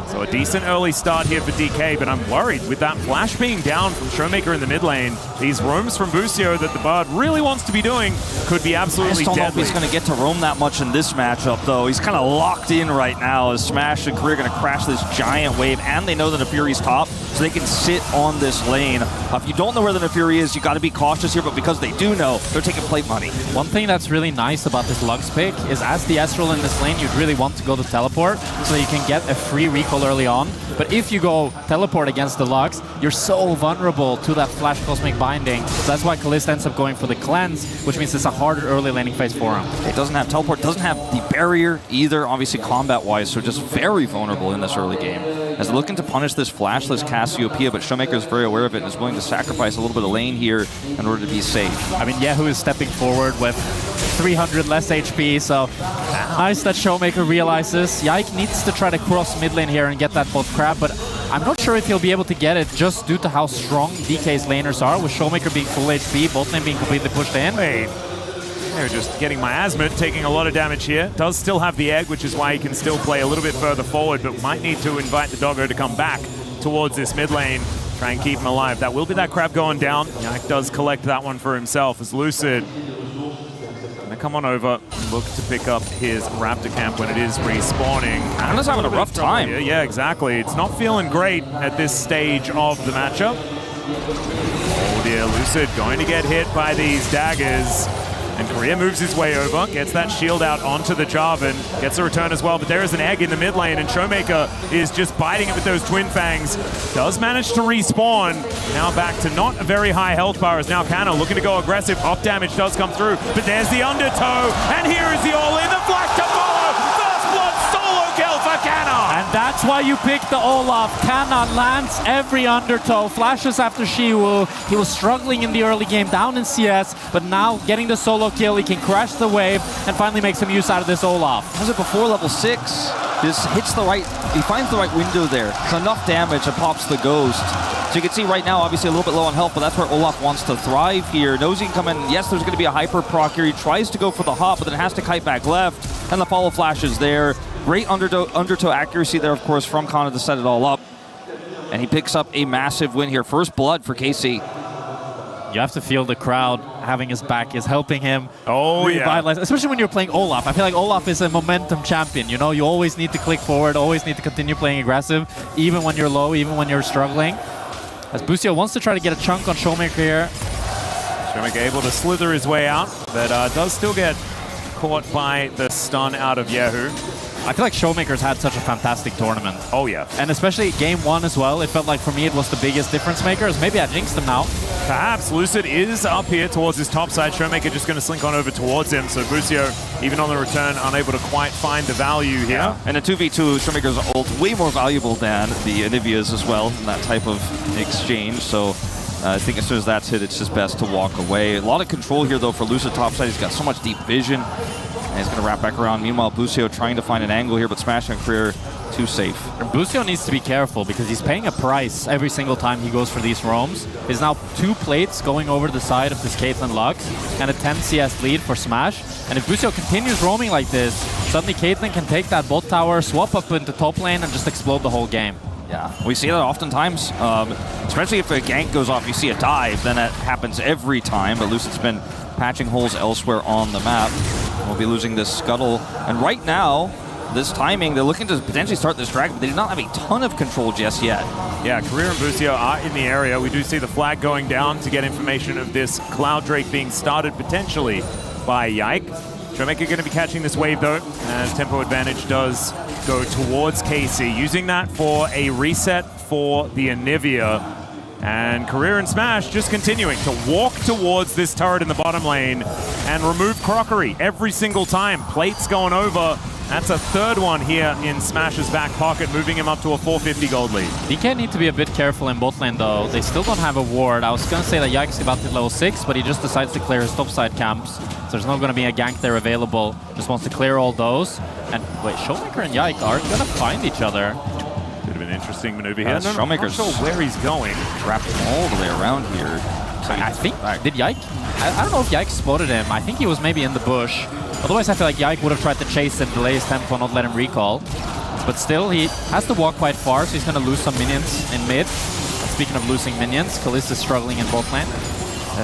So a decent early start here for DK, but I'm worried with that flash being down from Showmaker in the mid lane. These roams from Busio that the Bard really wants to be doing could be absolutely deadly. I just don't know if he's deadly. going to get to roam that much in this matchup, though. He's kind of locked in right now as Smash and Career going to crash this giant wave, and they know that Nefuri's top, so they can sit on this lane. If you don't know where the Nefuri is, you got to be cautious here, but because they do know, they're taking plate money. One thing that's really nice about this Lux pick is as the Ezreal in this lane, you'd really want to go to teleport so you can get a free recall early on. But if you go teleport against the Lux, you're so vulnerable to that Flash Cosmic Binding. So that's why Kalista ends up going for the Cleanse, which means it's a harder early laning phase for him. It doesn't have teleport, doesn't have the barrier either, obviously combat-wise, so just very vulnerable in this early game. As they're looking to punish this flashless Cassiopeia, but Showmaker is very aware of it and is willing to sacrifice a little bit of lane here in order to be safe. I mean, Yehu is stepping forward with 300 less HP, so nice that Showmaker realizes. Yike needs to try to cross mid lane here and get that bot crab, but I'm not sure if he'll be able to get it just due to how strong DK's laners are, with Showmaker being full HP, bot lane being completely pushed in. Wait. They're just getting Miasma, taking a lot of damage here. Does still have the egg, which is why he can still play a little bit further forward, but might need to invite the Doggo to come back towards this mid lane. Try and keep him alive. That will be that crab going down. Yak does collect that one for himself as Lucid gonna come on over, look to pick up his Raptor camp when it is respawning. Anna's having a rough time. Yeah, exactly. It's not feeling great at this stage of the matchup. Oh dear, Lucid going to get hit by these daggers. And Korea moves his way over, gets that shield out onto the Jarvan, gets a return as well, but there is an egg in the mid lane, and Showmaker is just biting it with those Twin Fangs. Does manage to respawn. Now back to not a very high health bar, as now Kana looking to go aggressive. Off damage does come through, but there's the undertow, and here is the all-in, the flash to follow! First blood solo kill for Kana! And that's why you pick the Olaf. Kana lands every undertow, flashes after Shiwu. He was struggling in the early game down in CS, but now getting the solo kill, he can crash the wave and finally make some use out of this Olaf. Has it before level 6, just hits the right, he finds the right window there. It's enough damage and pops the Ghost. So you can see right now, obviously a little bit low on health, but that's where Olaf wants to thrive here. Knows he can come in, yes, there's gonna be a hyper proc here. He tries to go for the hop, but then has to kite back left, and the follow flash is there. Great undertow accuracy there, of course, from Kana to set it all up. And he picks up a massive win here. First blood for KC. You have to feel the crowd having his back is helping him revitalize, especially when you're playing Olaf. I feel like Olaf is a momentum champion. You know, you always need to click forward, always need to continue playing aggressive, even when you're low, even when you're struggling. As Busio wants to try to get a chunk on Showmaker here. Showmaker able to slither his way out, but does still get caught by the stun out of Yehu. I feel like Showmaker's had such a fantastic tournament. Oh, yeah. And especially game 1 as well, it felt like for me it was the biggest difference makers. Maybe I jinxed them now. Perhaps. Lucid is up here towards his top side. Showmaker just going to slink on over towards him. So Busio, even on the return, unable to quite find the value here. Yeah. And a 2v2, Showmaker's ult way more valuable than the Anivia's as well in that type of exchange. So I think as soon as that's hit, it's just best to walk away. A lot of control here, though, for Lucid topside. He's got so much deep vision. And he's going to wrap back around. Meanwhile, Busio trying to find an angle here, but Smash and Career too safe. And Busio needs to be careful because he's paying a price every single time he goes for these roams. There's now 2 plates going over the side of this Caitlyn Lux and a 10 CS lead for Smash. And if Busio continues roaming like this, suddenly Caitlyn can take that bot tower, swap up into top lane, and just explode the whole game. Yeah, we see that oftentimes, especially if a gank goes off, you see a dive, then that happens every time, but Lucid's been patching holes elsewhere on the map. We'll be losing this Scuttle, and right now, this timing, they're looking to potentially start this Dragon, but they do not have a ton of control just yet. Yeah, Career and Busio are in the area. We do see the flag going down to get information of this Cloud Drake being started potentially by Yike. Showmaker going to be catching this wave though, as tempo advantage does go towards KC, using that for a reset for the Anivia. And Career and Smash just continuing to walk towards this turret in the bottom lane and remove crockery every single time. Plates going over. That's a third one here in Smash's back pocket, moving him up to a 450 gold lead. DK need to be a bit careful in bot lane though. They still don't have a ward. I was going to say that Yike's about to hit level 6, but he just decides to clear his topside camps. So there's not going to be a gank there available. Just wants to clear all those. And wait, Showmaker and Yike are going to find each other. Could have been an interesting maneuver here. Showmaker's not sure where he's going. Wrapped all the way around here. So I think, did Yike? I don't know if Yike spotted him. I think he was maybe in the bush. Otherwise, I feel like Yike would have tried to chase and delay his tempo, not let him recall. But still, he has to walk quite far, so he's going to lose some minions in mid. Speaking of losing minions, Kalista is struggling in bot lane.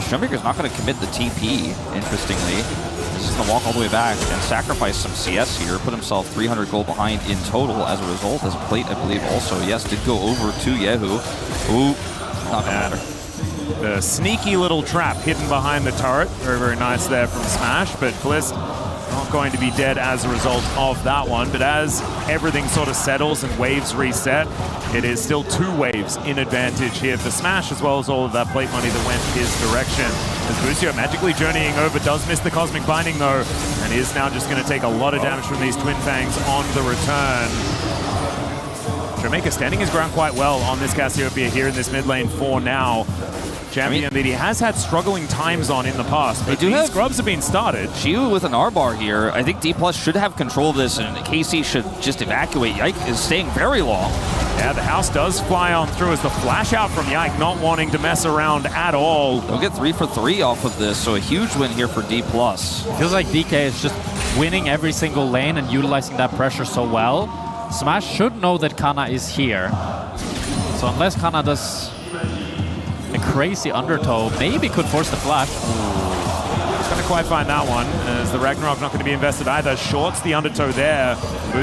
Showmaker's not going to commit the TP, interestingly. He's just going to walk all the way back and sacrifice some CS here, put himself 300 gold behind in total as a result. As plate, I believe, also, yes, did go over to Yehu. Ooh, not going to matter. The sneaky little trap hidden behind the turret. Very, very nice there from Smash, but Kalist not going to be dead as a result of that one. But as everything sort of settles and waves reset, it is still 2 waves in advantage here for Smash, as well as all of that plate money that went his direction. As Busio magically journeying over, does miss the Cosmic Binding though, and is now just going to take a lot of damage from these Twin Fangs on the return. Showmaker standing his ground quite well on this Cassiopeia here in this mid lane for now. Champion that he has had struggling times on in the past, but these scrubs have been started. Shiu with an R-bar here. I think D+ should have control of this, and KC should just evacuate. Yike is staying very long. Yeah, the house does fly on through as the flash out from Yike, not wanting to mess around at all. They'll get 3 for 3 off of this, so a huge win here for D+. It feels like DK is just winning every single lane and utilizing that pressure so well. Smash should know that Kana is here. So unless Kana does a crazy undertow, maybe could force the flash. He's going to quite find that one, as the Ragnarok not going to be invested either. Shorts the undertow there.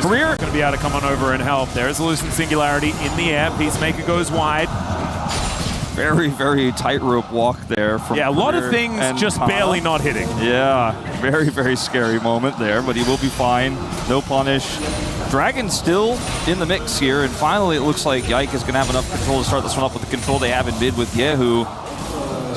Career going to be able to come on over and help. There is a Lucent Singularity in the air. Peacemaker goes wide. Very, very tightrope walk there from a lot of things just barely not hitting. Yeah, very, very scary moment there, but he will be fine. No punish. Dragon still in the mix here, and finally it looks like Yike is going to have enough control to start this one up with the control they have in mid with Yehu.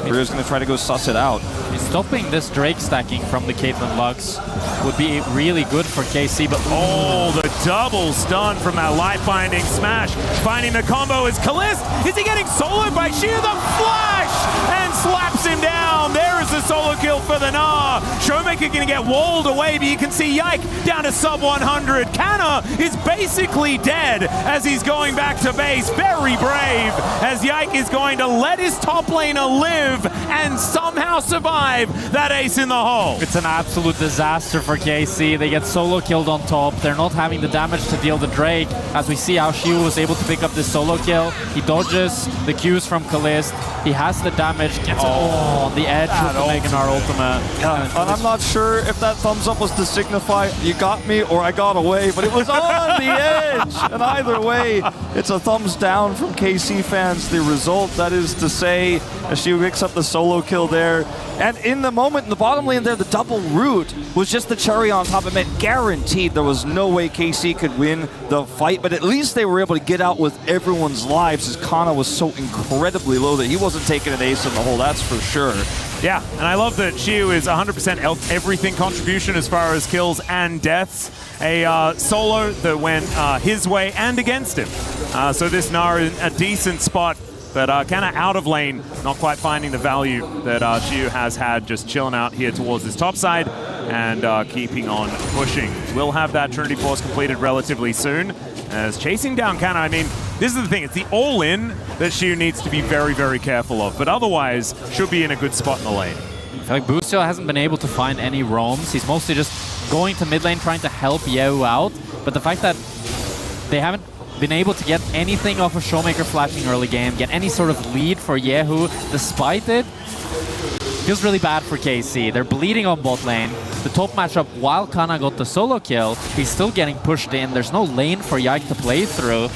Career's going to try to go suss it out. Stopping this Drake stacking from the Caitlyn Lux would be really good for KC, but oh, the double stun from that light binding Smash. Finding the combo is Kalist. Is he getting soloed by Sheer? The flash and slaps him down. There is the solo kill for the Gnar. Showmaker going to get walled away, but you can see Yike down to sub 100. Kana is basically dead as he's going back to base. Very brave, as Yike is going to let his top laner live and somehow survive that ace in the hole. It's an absolute disaster for KC. They get solo killed on top. They're not having the damage to deal the Drake. As we see how Shiu was able to pick up this solo kill. He dodges the Qs from Kalist. He has the damage, gets it on the edge with the Mega Gnar ultimate. Yeah, and I'm not sure if that thumbs up was to signify you got me or I got away, but it was on the edge. And either way, it's a thumbs down from KC fans. The result, that is to say, as she picks up the solo kill there. And in the moment, in the bottom lane there, the double root was just the cherry on top. It meant guaranteed there was no way KC could win the fight, but at least they were able to get out with everyone's lives as Kana was so incredibly low that he wasn't taking an ace in the hole, that's for sure. Yeah, and I love that Xiu is 100% everything contribution as far as kills and deaths. A solo that went his way and against him. So this Gnar in a decent spot, but kind of out of lane, not quite finding the value that Xiu has had, just chilling out here towards this top side and keeping on pushing. We'll have that Trinity Force completed relatively soon. As chasing down Kana, I mean, this is the thing, it's the all-in that Xiu needs to be very, very careful of, but otherwise should be in a good spot in the lane. I feel like Busio hasn't been able to find any roams. He's mostly just going to mid lane trying to help Yehu out, but the fact that they haven't been able to get anything off of Showmaker flashing early game, get any sort of lead for Yehu despite it, feels really bad for KC. They're bleeding on bot lane. The top matchup, while Kana got the solo kill, he's still getting pushed in. There's no lane for Yike to play through.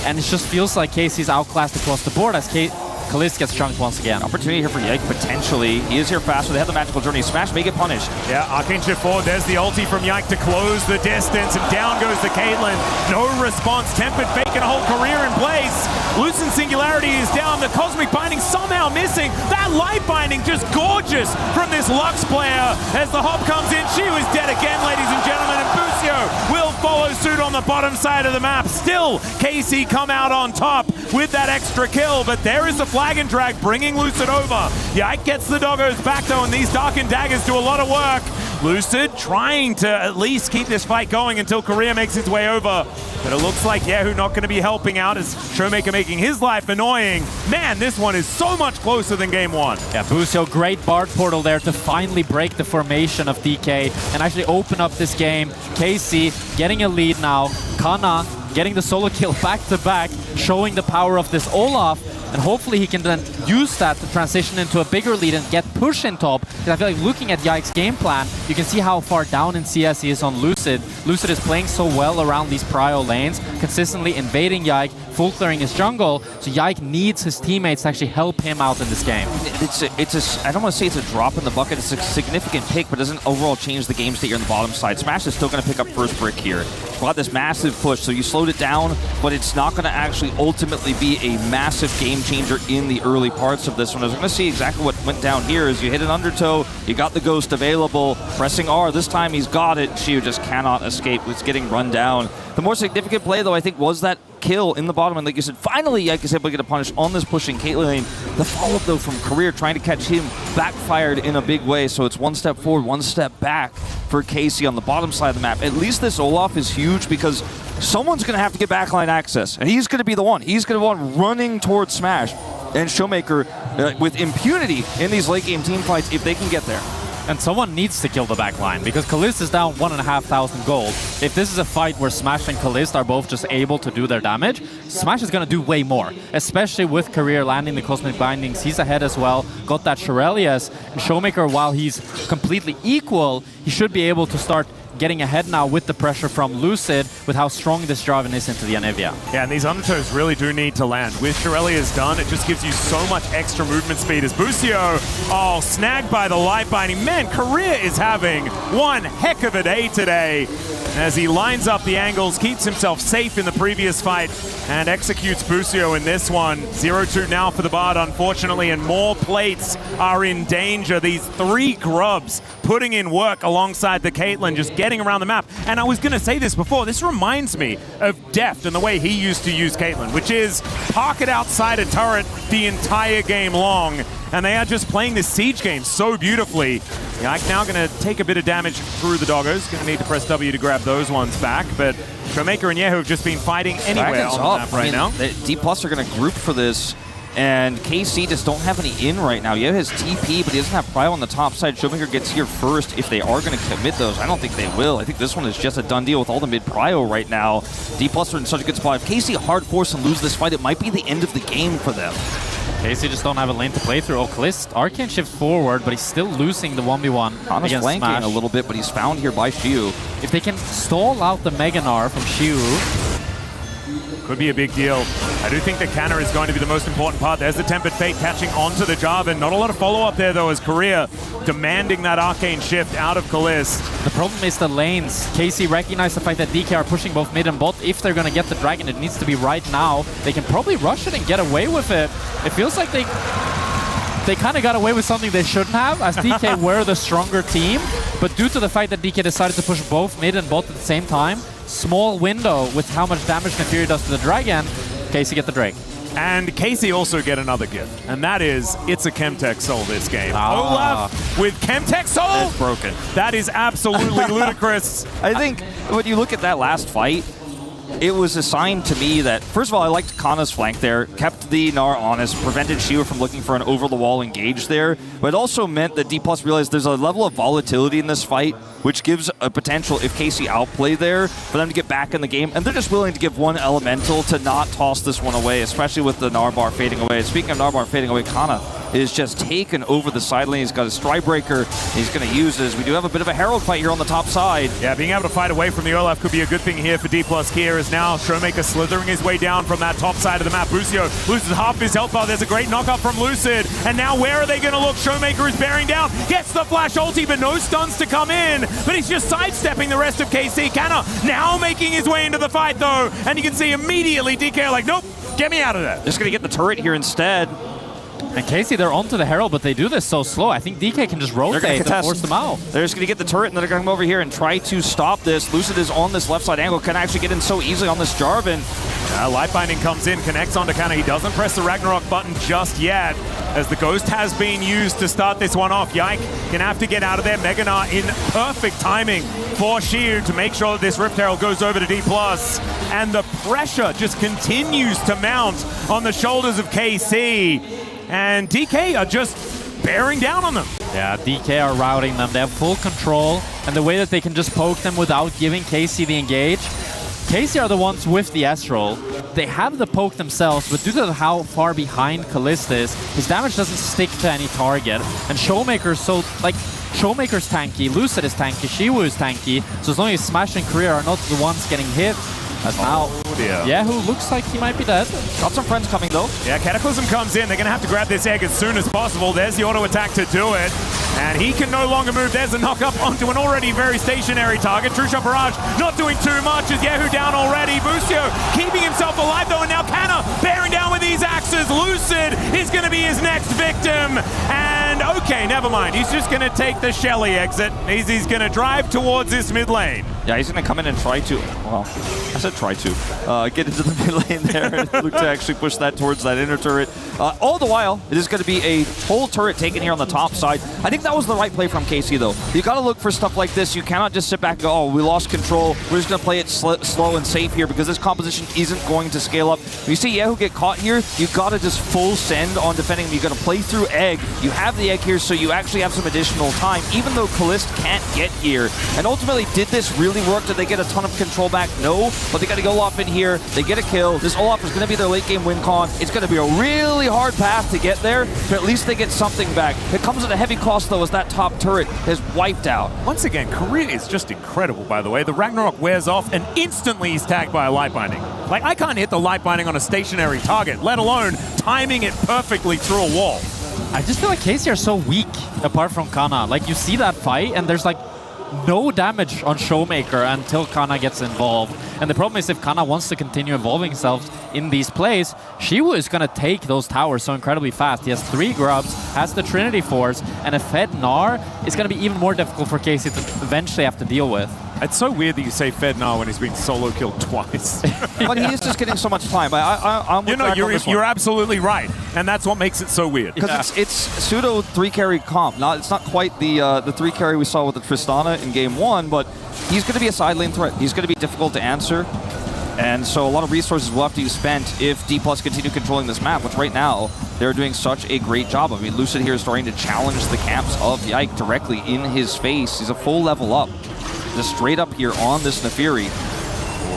And it just feels like KC's outclassed across the board as Kalist gets chunked once again. Opportunity here for Yike, potentially. He is here faster. They have the magical journey. Smash, may get punished. Yeah, Arcane shift forward. There's the ulti from Yike to close the distance, and down goes the Caitlyn. No response. Tempered Fate and a whole career in place. Lucent Singularity is down. The Cosmic Binding somehow missing. That Light Binding just gorgeous from this Lux player as the hop comes in. She was dead again, ladies and gentlemen, and Busio will follow suit on the bottom side of the map. Still, KC come out on top with that extra kill, but there is the flag and drag bringing Lucid over. Yike gets the doggos back though, and these Darkened Daggers do a lot of work. Lucid trying to at least keep this fight going until Korea makes its way over. But it looks like Yehu not going to be helping out as Showmaker making his life annoying. Man, this one is so much closer than game one. Yeah, Busio, great Bard portal there to finally break the formation of DK and actually open up this game. KC getting a lead now. Kana getting the solo kill back to back, showing the power of this Olaf. And hopefully he can then use that to transition into a bigger lead and get push in top. Because I feel like looking at Yike's game plan, you can see how far down in CS he is on Lucid. Lucid is playing so well around these prio lanes, consistently invading Yike, full clearing his jungle. So Yike needs his teammates to actually help him out in this game. I don't want to say it's a drop in the bucket, it's a significant pick, but doesn't overall change the game state here on the bottom side. Smash is still going to pick up first brick here. Got this massive push, so you slowed it down, but it's not going to actually ultimately be a massive game changer in the early parts of this one. I was going to see exactly what went down here as you hit an undertow, you got the ghost available, pressing R, this time he's got it. Xiu just cannot escape, it's getting run down. The more significant play though, I think, was that kill in the bottom, and like you said, finally Yike is able to get a punish on this pushing Caitlyn lane. The follow-up though from Career trying to catch him backfired in a big way, so it's one step forward, one step back for KC on the bottom side of the map. At least this Olaf is huge because someone's going to have to get backline access, and he's going to be the one. He's going to be the one running towards Smash and Showmaker with impunity in these late game team fights if they can get there. And someone needs to kill the backline because Kalist is down 1,500 gold. If this is a fight where Smash and Kalist are both just able to do their damage, Smash is going to do way more, especially with Career landing the Cosmic Bindings. He's ahead as well, got that Shurelius. And Showmaker, while he's completely equal, he should be able to start getting ahead now with the pressure from Lucid with how strong this Jarvan is into the Anivia. Yeah, and these undertows really do need to land. With Shurelius done, it just gives you so much extra movement speed as Busio, snagged by the Light Binding. Man, Korea is having one heck of a day today as he lines up the angles, keeps himself safe in the previous fight, and executes Busio in this one. 0-2 now for the Bard, unfortunately, and more plates are in danger. These three grubs putting in work alongside the Caitlyn, just getting around the map. And I was going to say this before, this reminds me of Deft and the way he used to use Caitlyn, which is park it outside a turret the entire game long. And they are just playing this siege game so beautifully. Yike now going to take a bit of damage through the doggos. Going to need to press W to grab those ones back. But Showmaker and Yehu have just been fighting anywhere on the map right now. D+ are going to group for this. And KC just don't have any in right now. Yehu has TP, but he doesn't have Prio on the top side. Showmaker gets here first. If they are going to commit those, I don't think they will. I think this one is just a done deal with all the mid Prio right now. D+ are in such a good spot. If KC hard force and lose this fight, it might be the end of the game for them. KC just don't have a lane to play through. Oh, Kalist, Arcane shift forward, but he's still losing the 1v1 Kana's against flanking Smash. a little bit, but he's found here by Xiu. If they can stall out the Mega Gnar from Xiu, could be a big deal. I do think that Kana is going to be the most important part. There's the Tempered Fate catching onto the Jarvan. Not a lot of follow-up there, though, as Korea demanding that Arcane shift out of Kalist. the problem is the lanes. KC recognized the fact that DK are pushing both mid and bot. If they're going to get the Dragon, it needs to be right now. They can probably rush it and get away with it. It feels like they kind of got away with something they shouldn't have, as DK were the stronger team. But due to the fact that DK decided to push both mid and bot at the same time, small window with how much damage Nefiri does to the Dragon, KC get the Drake. And KC also get another gift, and that is, it's a Chemtech Soul this game. Olaf with Chemtech Soul? That's broken. That is absolutely ludicrous. I think when you look at that last fight, it was a sign to me that, first of all, I liked Kana's flank there, kept the Gnar honest, prevented Xiu from looking for an over-the-wall engage there, but it also meant that D+ realized there's a level of volatility in this fight, which gives a potential, if KC outplay there, for them to get back in the game, and they're just willing to give one elemental to not toss this one away, especially with the Gnar bar fading away. Speaking of Gnar bar fading away, Kana is just taken over the side lane. He's got a Strybreaker he's going to use this. We do have a bit of a Herald fight here on the top side. Yeah, being able to fight away from the Olaf could be a good thing here for D+ here, as now Showmaker slithering his way down from that top side of the map. Busio loses half his health bar. There's a great knock up from Lucid, and now where are they going to look? Showmaker is bearing down, gets the flash ulti, but no stuns to come in, but he's just sidestepping the rest of KC. Kana now making his way into the fight though, and you can see immediately DK like, nope, get me out of there. Just going to get the turret here instead. And KC, they're onto the Herald, but they do this so slow. I think DK can just rotate and force them out. They're just going to get the turret, and then they're going to come over here and try to stop this. Lucid is on this left side angle, can actually get in so easily on this Jarvan. Light Binding comes in, connects onto Kana. He doesn't press the Ragnarok button just yet, as the Ghost has been used to start this one off. Yike gonna have to get out of there. Mega Gnar in perfect timing for Xiu to make sure that this Rift Herald goes over to D+. And the pressure just continues to mount on the shoulders of KC. And DK are just bearing down on them. Yeah, DK are routing them. They have full control, and the way that they can just poke them without giving KC the engage. KC are the ones with the S-roll. They have the poke themselves, but due to how far behind Kalist is, his damage doesn't stick to any target. And Showmaker's so, like, Showmaker's tanky, Lucid is tanky, Shiwu is tanky, so as long as Smash and Korea are not the ones getting hit, that's now Yehu looks like he might be dead. Got some friends coming though. Yeah, Cataclysm comes in. They're going to have to grab this egg as soon as possible. There's the auto attack to do it. And he can no longer move. There's a knock up onto an already very stationary target. True Shot Barrage not doing too much as Yehu down already. Busio keeping himself alive though, and now Kana bearing down with these axes. Lucid is going to be his next victim. And okay, never mind. He's just going to take the Shelly exit. He's going to drive towards this mid lane. Yeah, he's going to come in and try to, well, I said try to, get into the mid lane there and look to actually push that towards that inner turret. All the while, it is going to be a whole turret taken here on the top side. I think that was the right play from KC though. You got to look for stuff like this. You cannot just sit back and go, oh, we lost control. We're just going to play it slow and safe here because this composition isn't going to scale up. When you see Yehu get caught here, you got to just full send on defending him. You got to play through egg. You have the egg here, so you actually have some additional time, even though Kalist can't get here. And ultimately, did this really work? Did they get a ton of control back? No, but they got to go Olaf in here. They get a kill. This Olaf is going to be their late game win con. It's going to be a really hard path to get there, but at least they get something back. It comes at a heavy cost though, as that top turret is wiped out. Once again, Korea is just incredible, by the way. The Ragnarok wears off and instantly he's tagged by a Light Binding. Like, I can't hit the Light Binding on a stationary target, let alone timing it perfectly through a wall. I just feel like KC are so weak apart from Kana. Like, you see that fight and there's like no damage on Showmaker until Kana gets involved. And the problem is, if Kana wants to continue evolving himself in these plays, Shiwu is going to take those towers so incredibly fast. He has 3 grubs, has the Trinity Force, and a fed Gnar is going to be even more difficult for KC to eventually have to deal with. It's so weird that you say fed Gnar when he's been solo killed twice. But he is just getting so much time. I'm you're absolutely right, and that's what makes it so weird. Because it's pseudo 3-carry comp. It's not quite the 3-carry we saw with the Tristana in game 1, but he's going to be a side lane threat. He's going to be difficult to answer. And so a lot of resources will have to be spent if D+ continue controlling this map, which right now, they're doing such a great job. I mean, Lucid here is starting to challenge the camps of Yike directly in his face. He's a full level up. Just straight up here on this Nefiri.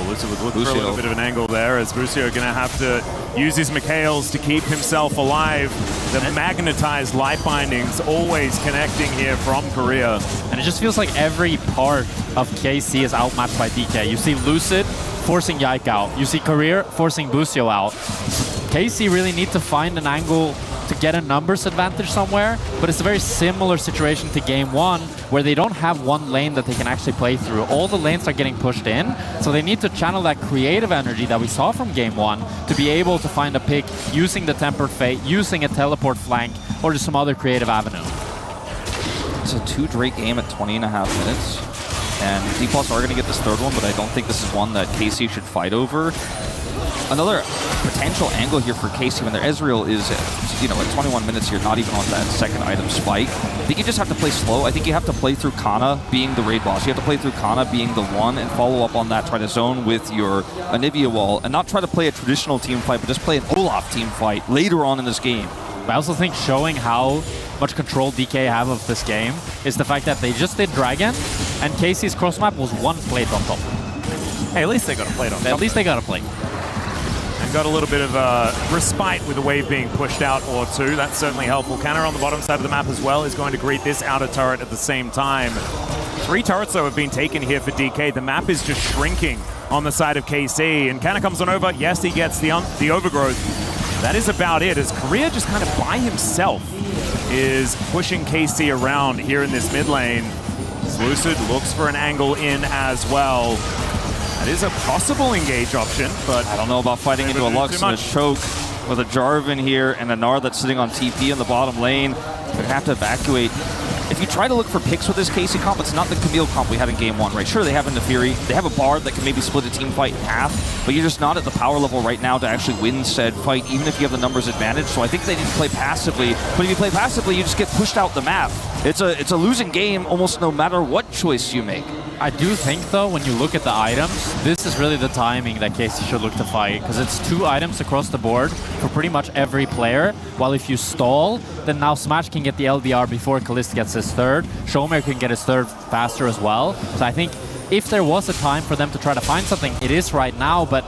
Lucid would look for a little bit of an angle there, as Busio going to have to use his Mikhails to keep himself alive. The magnetized life bindings always connecting here from Korea. And it just feels like every part of KC is outmatched by DK. You see Lucid forcing Yike out. You see Career forcing Busio out. KC really need to find an angle to get a numbers advantage somewhere, but it's a very similar situation to game 1, where they don't have one lane that they can actually play through. All the lanes are getting pushed in, so they need to channel that creative energy that we saw from game 1 to be able to find a pick using the Tempered Fate, using a teleport flank, or just some other creative avenue. It's a 2 Drake game at 20.5 minutes. And D+ are going to get this third one, but I don't think this is one that KC should fight over. Another potential angle here for KC when their Ezreal is, at 21 minutes here, not even on that second item spike. I think you just have to play slow. I think you have to play through Kana being the raid boss. You have to play through Kana being the one and follow up on that, try to zone with your Anivia wall, and not try to play a traditional team fight, but just play an Olaf team fight later on in this game. I also think showing how much control DK have of this game is the fact that they just did Dragon, and KC's cross map was 1 plate on top. Hey, at least they got a plate on top. At least they got a plate. And got a little bit of respite with the wave being pushed out or two. That's certainly helpful. Canna on the bottom side of the map as well is going to greet this outer turret at the same time. 3 turrets, though, have been taken here for DK. The map is just shrinking on the side of KC. And Canna comes on over. Yes, he gets the overgrowth. That is about it, as Korea just kind of by himself is pushing KC around here in this mid lane. Lucid looks for an angle in as well. That is a possible engage option, but I don't know about fighting into a Lux and a choke with a Jarvan here and a Gnar that's sitting on TP in the bottom lane. They're going to have to evacuate. If you try to look for picks with this KC comp, it's not the Camille comp we had in game 1, right? Sure, they have a Nefiri, they have a Bard that can maybe split a team fight in half, but you're just not at the power level right now to actually win said fight, even if you have the numbers advantage. So I think they need to play passively, but if you play passively, you just get pushed out the map. It's a losing game almost no matter what choice you make. I do think, though, when you look at the items, this is really the timing that KC should look to fight, because it's 2 items across the board for pretty much every player, while if you stall, then now Smash can get the LDR before Kalista gets his third, Showmaker can get his third faster as well. So I think if there was a time for them to try to find something, it is right now, but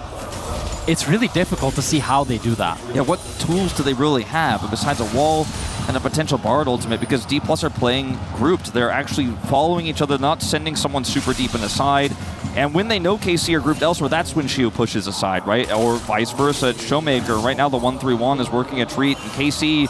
it's really difficult to see how they do that. Yeah, what tools do they really have besides a wall and a potential Bard ultimate? Because D+ are playing grouped. They're actually following each other, not sending someone super deep in the side. And when they know KC are grouped elsewhere, that's when Shio pushes aside, right? Or vice versa. Showmaker, right now the 1-3-1 is working a treat, and KC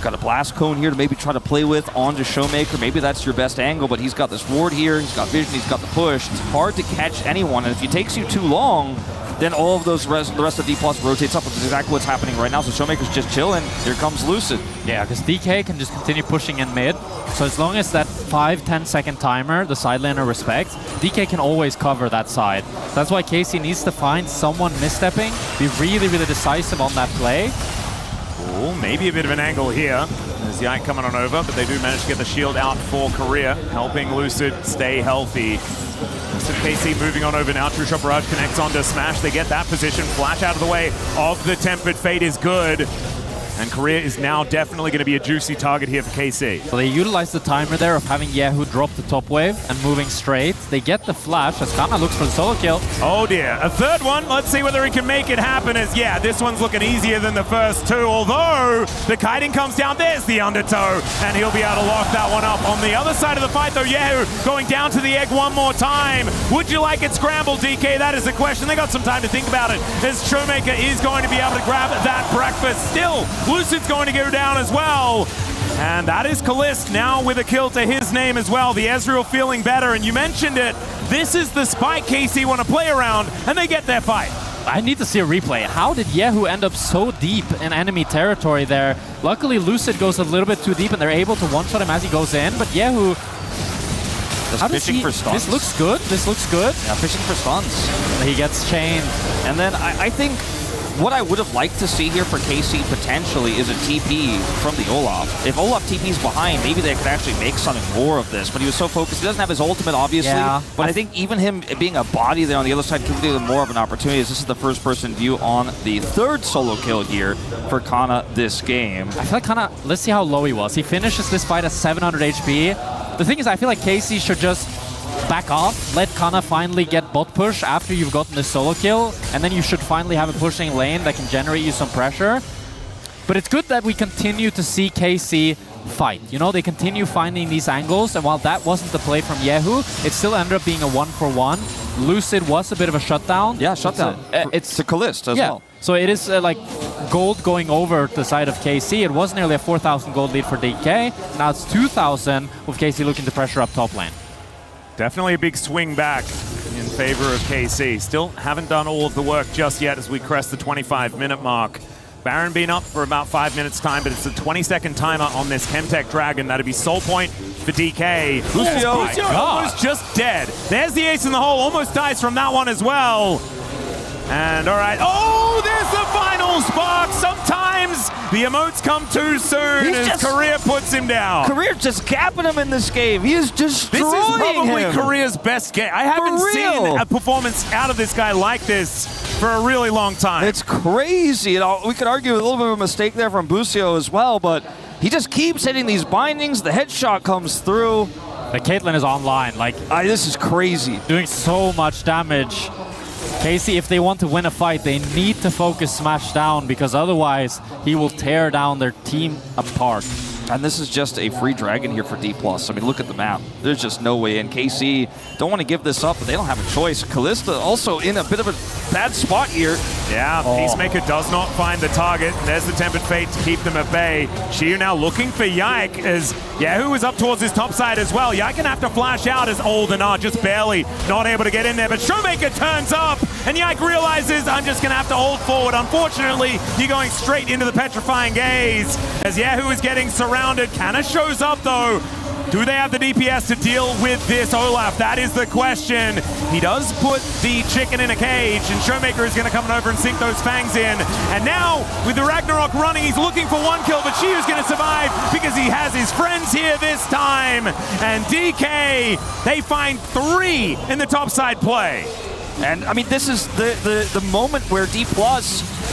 got a blast cone here to maybe try to play with onto Showmaker. Maybe that's your best angle, but he's got this ward here, he's got vision, he's got the push. It's hard to catch anyone, and if it takes you too long, then all of the rest of D+ rotates up, which is exactly what's happening right now. So Showmaker's just chilling. Here comes Lucid. Yeah, because DK can just continue pushing in mid. So as long as that 5-10 second timer, the side laner respects, DK can always cover that side. That's why KC needs to find someone misstepping, be really, really decisive on that play. Oh, maybe a bit of an angle here. There's Yike coming on over, but they do manage to get the shield out for Korea, helping Lucid stay healthy. So KC moving on over now. True Shot Barrage connects onto Smash. They get that position. Flash out of the way of the Tempered Fate is good. And Korea is now definitely going to be a juicy target here for KC. So they utilize the timer there of having Yehu drop the top wave and moving straight. They get the flash as Kana looks for the solo kill. Oh dear, a third one. Let's see whether he can make it happen. As yeah, this one's looking easier than the first 2. Although the kiting comes down, there's the undertow, and he'll be able to lock that one up. On the other side of the fight though, Yehu going down to the egg one more time. Would you like it scrambled, DK? That is the question. They got some time to think about it, as Showmaker is going to be able to grab that breakfast. Still, Lucid's going to go down as well. And that is Kalist now with a kill to his name as well. The Ezreal feeling better, and you mentioned it. This is the spike KC want to play around, and they get their fight. I need to see a replay. How did Yehu end up so deep in enemy territory there? Luckily, Lucid goes a little bit too deep, and they're able to one-shot him as he goes in, but Yehu... Fishing for stuns. This looks good. This looks good. Yeah, fishing for stuns. He gets chained. And then I think what I would have liked to see here for KC potentially is a TP from the Olaf. If Olaf TP's behind, maybe they could actually make something more of this, but he was so focused. He doesn't have his ultimate, obviously, but I think even him being a body there on the other side could give him more of an opportunity, as this is the first-person view on the third solo kill here for Kana this game. I feel like Kana, let's see how low he was. He finishes this fight at 700 HP. The thing is, I feel like KC should just back off, let Kana finally get bot push after you've gotten the solo kill, and then you should finally have a pushing lane that can generate you some pressure. But it's good that we continue to see KC fight. You know, they continue finding these angles, and while that wasn't the play from Yehu, it still ended up being a 1-for-1. Lucid was a bit of a shutdown. Yeah, shutdown. It's a Kalist as well. So it is like gold going over the side of KC. It was nearly a 4,000 gold lead for DK. Now it's 2,000 with KC looking to pressure up top lane. Definitely a big swing back in favor of KC. Still haven't done all of the work just yet as we crest the 25-minute mark. Baron been up for about 5 minutes time, but it's a 20-second timer on this Chemtech Dragon. That'd be soul point for DK. Lucio almost just dead. There's the ace in the hole. Almost dies from that one as well. And all right. Oh, there's the final spark. Sometimes the emotes come too soon as Career puts him down. Career just capping him in this game. He is destroying him. This is probably Career's best game. I haven't seen a performance out of this guy like this for a really long time. It's crazy. You know, we could argue a little bit of a mistake there from Bucio as well, but he just keeps hitting these bindings. The headshot comes through. The Caitlyn is online. Like, this is crazy. Doing so much damage. KC, if they want to win a fight, they need to focus Smash down, because otherwise he will tear down their team apart. And this is just a free dragon here for D+. I mean, look at the map. There's just no way in. KC don't want to give this up, but they don't have a choice. Kalista also in a bit of a bad spot here. Yeah, Peacemaker does not find the target. There's the Tempered Fate to keep them at bay. Shiyu now looking for Yike as Yahoo is up towards his top side as well. Yike gonna have to flash out as Oldenar just barely not able to get in there, but Showmaker turns up and Yike realizes, I'm just gonna have to hold forward. Unfortunately, you're going straight into the Petrifying Gaze as Yahoo is getting surrounded. Kana shows up though. Do they have the DPS to deal with this Olaf? That is the question. He does put the chicken in a cage, and Showmaker is going to come over and sink those fangs in. And now, with the Ragnarok running, he's looking for one kill, but Shiyu's going to survive because he has his friends here this time. And DK, they find 3 in the topside play. And I mean, this is the moment where D+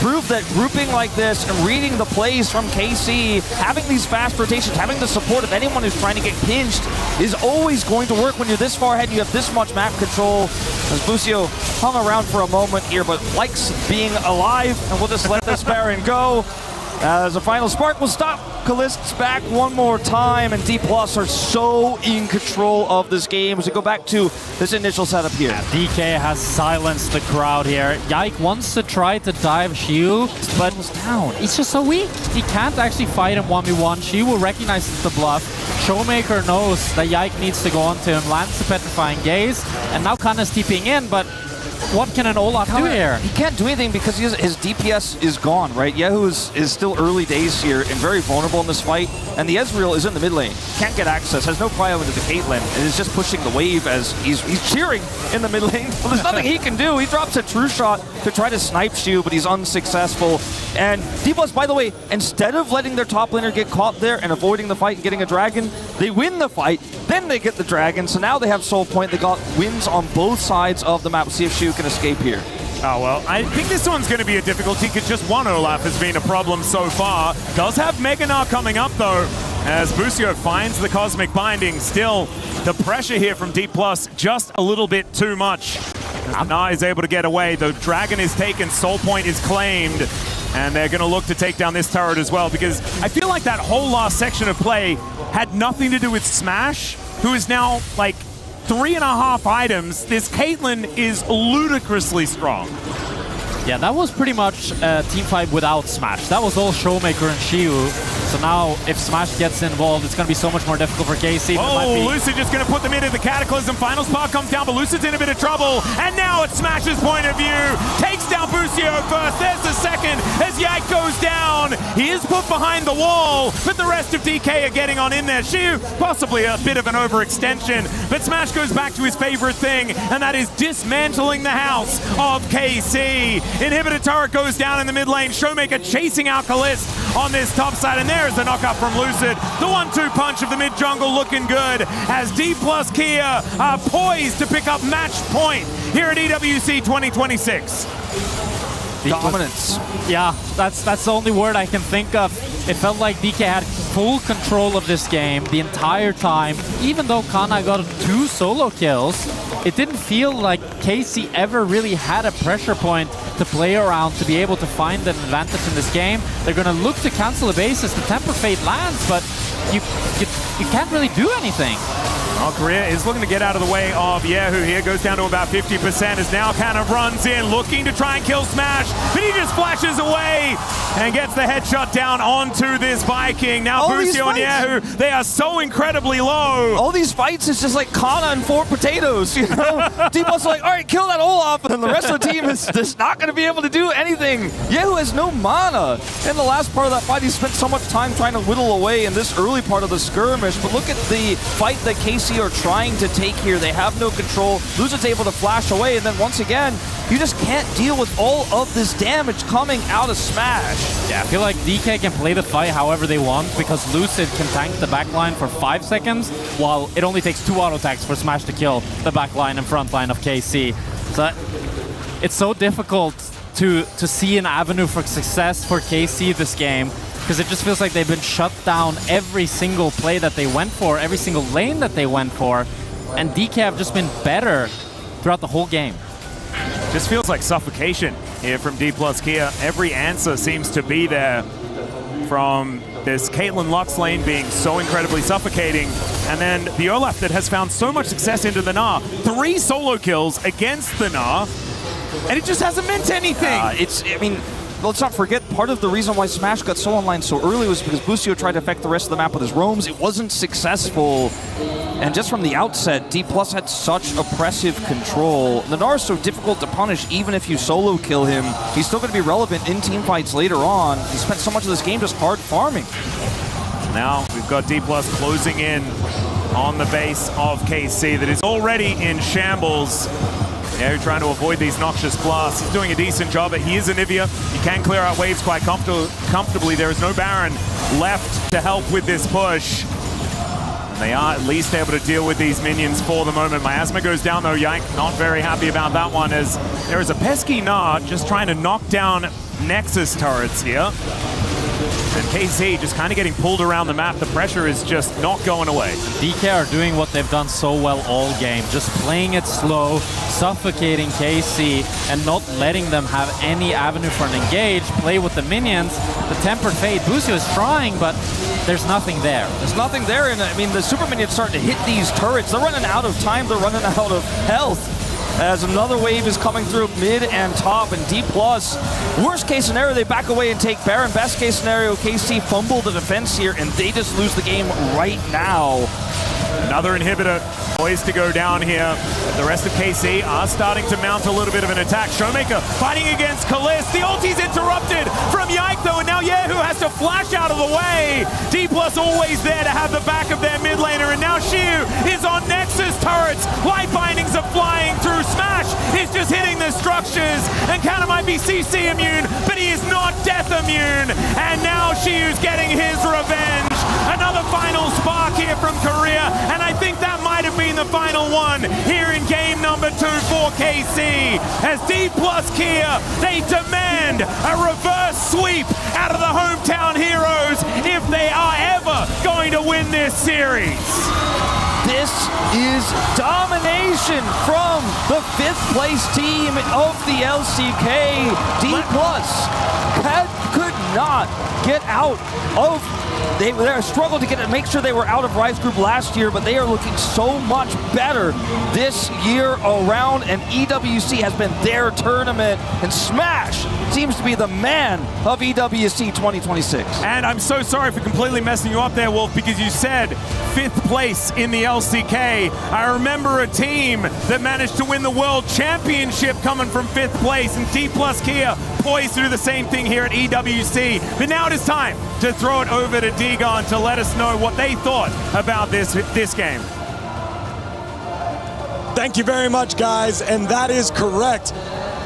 proved that grouping like this and reading the plays from KC, having these fast rotations, having the support of anyone who's trying to get pinched is always going to work when you're this far ahead and you have this much map control. As Bucio hung around for a moment here, but likes being alive, and we'll just let this Baron go. As a final spark will stop Kalist's back one more time, and D+ are so in control of this game as we go back to this initial setup here. DK has silenced the crowd here. Yike wants to try to dive Shiyu, but down. He's just so weak. He can't actually fight him 1v1. Shiyu recognizes the bluff. Showmaker knows that Yike needs to go onto him, lands the Petrifying Gaze, and now Kana's TPing in, but what can an Olaf do here? He can't do anything because his DPS is gone, right? Yahoo is still early days here and very vulnerable in this fight. And the Ezreal is in the mid lane. Can't get access, has no cryo into the Caitlyn, and is just pushing the wave as he's cheering in the mid lane. Well, there's nothing he can do. He drops a true shot to try to snipe Shiyu, but he's unsuccessful. And D+, by the way, instead of letting their top laner get caught there and avoiding the fight and getting a dragon, they win the fight, then they get the dragon. So now they have soul point. They got wins on both sides of the map. We'll see if Shiyu can escape here. Oh, well, I think this one's going to be a difficulty because just one Olaf has been a problem so far. Does have Meganar coming up, though, as Bucio finds the Cosmic Binding. Still, the pressure here from D+, just a little bit too much. Meganar is able to get away. The Dragon is taken, Soul Point is claimed, and they're going to look to take down this turret as well, because I feel like that whole last section of play had nothing to do with Smash, who is now, like, 3.5 items. This Caitlyn is ludicrously strong. Yeah, that was pretty much a team fight without Smash. That was all Showmaker and Shiyu. So now, if Smash gets involved, it's going to be so much more difficult for KC. Oh, Lucid just going to put them into the Cataclysm. Final Spark comes down, but Lucid's in a bit of trouble. And now it's Smash's point of view. Takes down Bucio first. There's the second as Yike goes down. He is put behind the wall, but the rest of DK are getting on in there. Xiu, possibly a bit of an overextension, but Smash goes back to his favorite thing, and that is dismantling the house of KC. Inhibitor turret goes down in the mid lane. Showmaker chasing out Kalist on this top side, and there is the knockup from Lucid. The 1-2 punch of the mid jungle looking good as D plus Kia are poised to pick up match point here at EWC 2026. Dominance. Yeah, that's the only word I can think of. It felt like DK had full control of this game the entire time. Even though Kana got 2 solo kills, it didn't feel like KC ever really had a pressure point to play around to be able to find an advantage in this game. They're going to look to cancel the bases. The Temper Fate lands, but you can't really do anything. Well, Korea is looking to get out of the way of Yehu here. Goes down to about 50% as now kind of runs in, looking to try and kill Smash, but he just flashes away and gets the headshot down onto this Viking. Now Busio and Yehu, they are so incredibly low. All these fights is just like Kana and 4 potatoes, you know? T-Boss like, all right, kill that Olaf, and then the rest of the team is just not going to be able to do anything. Yehu has no mana. In the last part of that fight, he spent so much time trying to whittle away in this early part of the skirmish, but look at the fight that KC are trying to take here. They have no control. Lucid's able to flash away, and then once again, you just can't deal with all of this damage coming out of Smash. Yeah, I feel like DK can play the fight however they want because Lucid can tank the backline for 5 seconds, while it only takes 2 auto attacks for Smash to kill the backline and front line of KC. So it's so difficult to see an avenue for success for KC this game, because it just feels like they've been shut down every single play that they went for, every single lane that they went for, and DK have just been better throughout the whole game. Just feels like suffocation here from D plus Kia. Every answer seems to be there, from this Caitlyn Lux lane being so incredibly suffocating, and then the Olaf that has found so much success into the Gnar. 3 solo kills against the Gnar, and it just hasn't meant anything. Let's not forget, part of the reason why Smash got so online so early was because Busio tried to affect the rest of the map with his roams. It wasn't successful. And just from the outset, D+ had such oppressive control. The Gnar is so difficult to punish even if you solo kill him. He's still going to be relevant in team fights later on. He spent so much of this game just hard farming. Now we've got D+ closing in on the base of KC that is already in shambles. Yeah, trying to avoid these noxious blasts. He's doing a decent job, but he is Anivia. He can clear out waves quite comfortably. There is no Baron left to help with this push. And they are at least able to deal with these minions for the moment. Miasma goes down though. Yike not very happy about that one, as there is a pesky Gnar just trying to knock down Nexus turrets here. And KC just kind of getting pulled around the map. The pressure is just not going away. DK are doing what they've done so well all game, just playing it slow, suffocating KC, and not letting them have any avenue for an engage, play with the minions. The Tempered Fate, Busio is trying, but there's nothing there. There's nothing there, and I mean, the super minions starting to hit these turrets. They're running out of time, they're running out of health. As another wave is coming through mid and top, and D+, worst case scenario, they back away and take Baron. Best case scenario, KC fumble the defense here, and they just lose the game right now. Another inhibitor poised to go down here. The rest of KC are starting to mount a little bit of an attack. Showmaker fighting against Kalist. The ulti's interrupted from Yike though, and now Yehu has to flash out of the way. D+ always there to have the back of their mid laner, and now Xiu is on Nexus turrets. Light bindings are flying through. Smash is just hitting the structures, and Kana might be CC immune, but he is not death immune. And now Xiu's getting his revenge. Another final spark here from Korea, and I think that might have been the final one here in game number 2 for KC. As D+ Kia, they demand a reverse sweep out of the hometown heroes if they are ever going to win this series. This is domination from the 5th place team of the LCK. D+ could not get out of. They struggled to make sure they were out of Rise Group last year, but they are looking so much better this year around, and EWC has been their tournament, and Smash seems to be the man of EWC 2026. And I'm so sorry for completely messing you up there, Wolf, because you said 5th place in the LCK. I remember a team that managed to win the World Championship coming from 5th place, and D+ Kia poised to do the same thing here at EWC. But now it is time to throw it over to Digon to let us know what they thought about this game. Thank you very much, guys, and that is correct.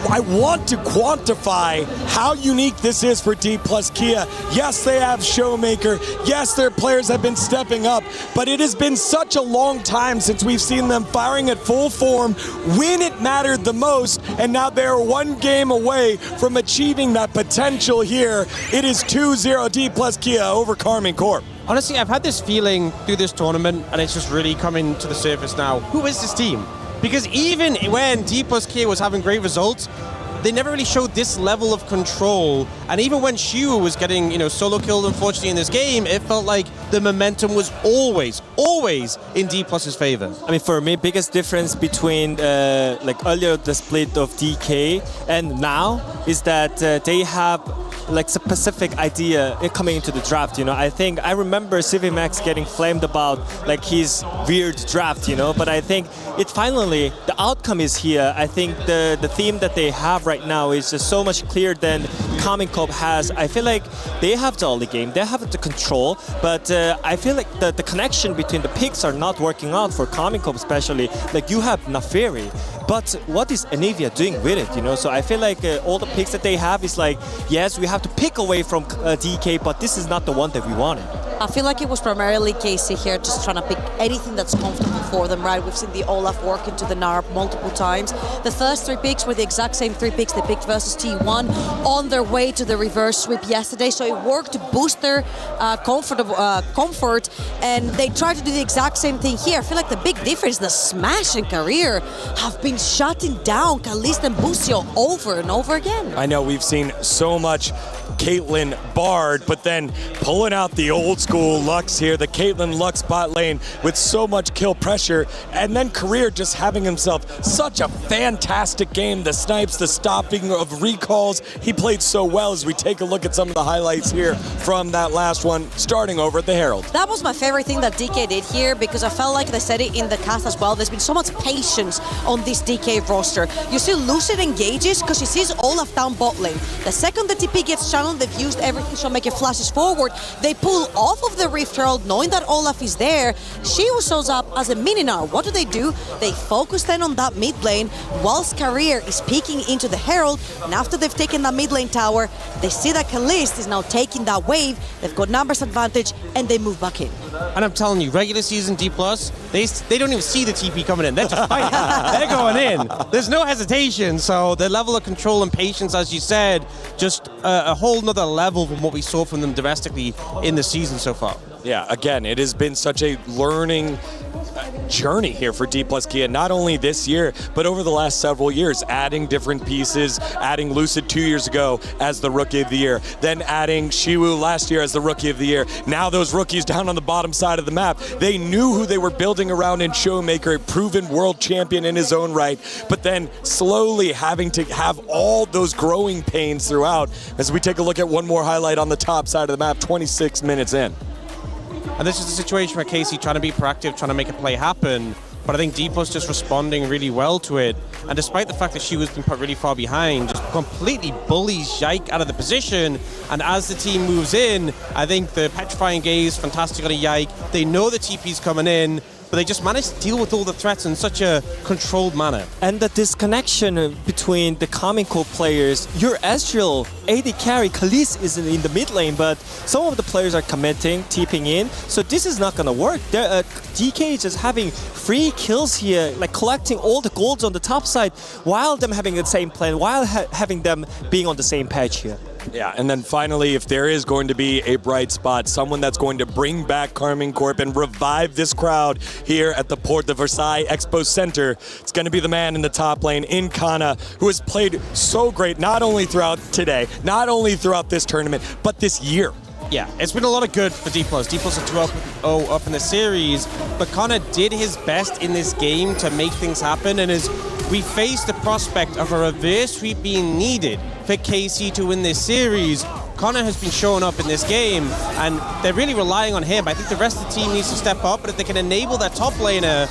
I want to quantify how unique this is for D+ Kia. Yes, they have Showmaker. Yes, their players have been stepping up, but it has been such a long time since we've seen them firing at full form when it mattered the most, and now they're one game away from achieving that potential here. It is 2-0 D+ Kia over Karmine Corp. Honestly, I've had this feeling through this tournament, and it's just really coming to the surface now. Who is this team? Because even when D+ Kia was having great results, they never really showed this level of control. And even when Shiwu was getting, solo killed, unfortunately, in this game, it felt like the momentum was always in D+'s favor. I mean, for me, biggest difference between earlier the split of DK and now is that they have specific idea coming into the draft. I think I remember CVMAX getting flamed about his weird draft. But I think it finally the outcome is here. I think the theme that they have right now is just so much clearer than Karmine Corp has. I feel like they have the early game, they have the control, but I feel like the connection between the picks are not working out for Karmine Corp, especially. You have Nafiri, but what is Anivia doing with it? So I feel like all the picks that they have is yes, we have to pick away from DK, but this is not the one that we wanted. I feel like it was primarily Casey here just trying to pick anything that's comfortable for them, right? We've seen the Olaf work into the NARP multiple times. The first 3 picks were the exact same 3 picks they picked versus T1 on their way to the reverse sweep yesterday, so it worked to boost their comfort, and they tried to do the exact same thing here. I feel like the big difference, the Smash and Career have been shutting down Kalista and Busio over and over again. I know we've seen so much Caitlyn Bard, but then pulling out the old school Lux here, the Caitlyn Lux bot lane with so much kill pressure, and then Career just having himself such a fantastic game. The snipes, the stopping of recalls, he played so well as we take a look at some of the highlights here from that last one, starting over at the Herald. That was my favorite thing that DK did here, because I felt like they said it in the cast as well. There's been so much patience on this DK roster. You see Lucid engages because she sees Olaf down bot lane. The second the TP gets channeled, they've used everything, so make it flashes forward. They pull off of the Rift Herald, knowing that Olaf is there. Shiwu shows up as a mini-nar. What do? They focus then on that mid lane, whilst Career is peeking into the Herald, and after they've taken that mid lane tower, they see that Kalist is now taking that wave. They've got numbers advantage, and they move back in. And I'm telling you, regular season D+, they don't even see the TP coming in. They're just fighting. They're going in. There's no hesitation. So the level of control and patience, as you said, just a whole nother level from what we saw from them domestically in the season so far. Yeah, again, it has been such a learning journey here for D+ Kia, not only this year, but over the last several years, adding different pieces, adding Lucid 2 years ago as the Rookie of the Year, then adding Shiwu last year as the Rookie of the Year. Now those rookies down on the bottom side of the map, they knew who they were building around in Showmaker, a proven world champion in his own right, but then slowly having to have all those growing pains throughout. As we take a look at one more highlight on the top side of the map, 26 minutes in. And this is a situation where Casey trying to be proactive, trying to make a play happen, but I think D+ just responding really well to it. And despite the fact that she was been put really far behind, just completely bullies Yike out of the position. And as the team moves in, I think the Petrifying Gaze, fantastic on a Yike. They know the TP's coming in, but they just managed to deal with all the threats in such a controlled manner. And the disconnection between the Karmine Corp players, your Ezreal, AD carry, Kalist is in the mid lane, but some of the players are committing, TPing in, so this is not gonna work. DK is just having free kills here, collecting all the golds on the top side, while them having the same plan, while having them being on the same patch here. Yeah, and then finally, if there is going to be a bright spot, someone that's going to bring back Karmine Corp and revive this crowd here at the Port de Versailles Expo Center, it's going to be the man in the top lane, in Kana, who has played so great, not only throughout today, not only throughout this tournament, but this year. Yeah, it's been a lot of good for D+. D+ are 2-0 up in the series, but Kana did his best in this game to make things happen, and as we face the prospect of a reverse sweep being needed for KC to win this series. Connor has been showing up in this game, and they're really relying on him. I think the rest of the team needs to step up, but if they can enable that top laner,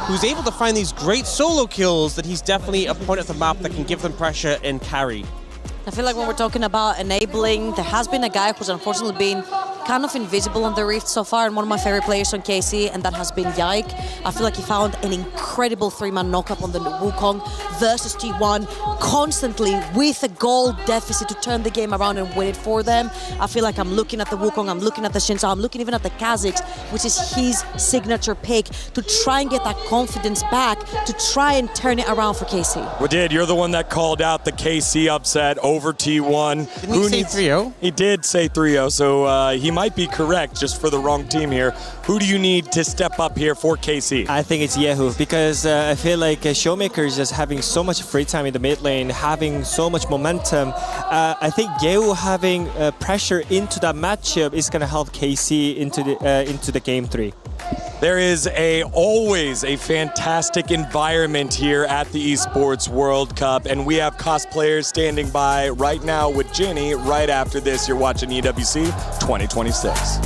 who's able to find these great solo kills, that he's definitely a point at the map that can give them pressure and carry. I feel like when we're talking about enabling, there has been a guy who's unfortunately been kind of invisible on the Rift so far, and one of my favorite players on KC, and that has been Yike. I feel like he found an incredible 3-man knockup on the Wukong versus T1, constantly with a goal deficit to turn the game around and win it for them. I feel like I'm looking at the Wukong, I'm looking at the Shinzao, I'm looking even at the Kha'Zix, which is his signature pick, to try and get that confidence back, to try and turn it around for KC. Well, Did, you're the one that called out the KC upset over T1. Didn't he say 3-0? He did say 3-0, so he might be correct, just for the wrong team here. Who do you need to step up here for KC? I think it's Yehu, because I feel like Showmaker is just having so much free time in the mid lane, having so much momentum. I think Yehu having pressure into that matchup is going to help KC into the game 3. There is always a fantastic environment here at the Esports World Cup, and we have cosplayers standing by right now with Ginny. Right after this, you're watching EWC 2026.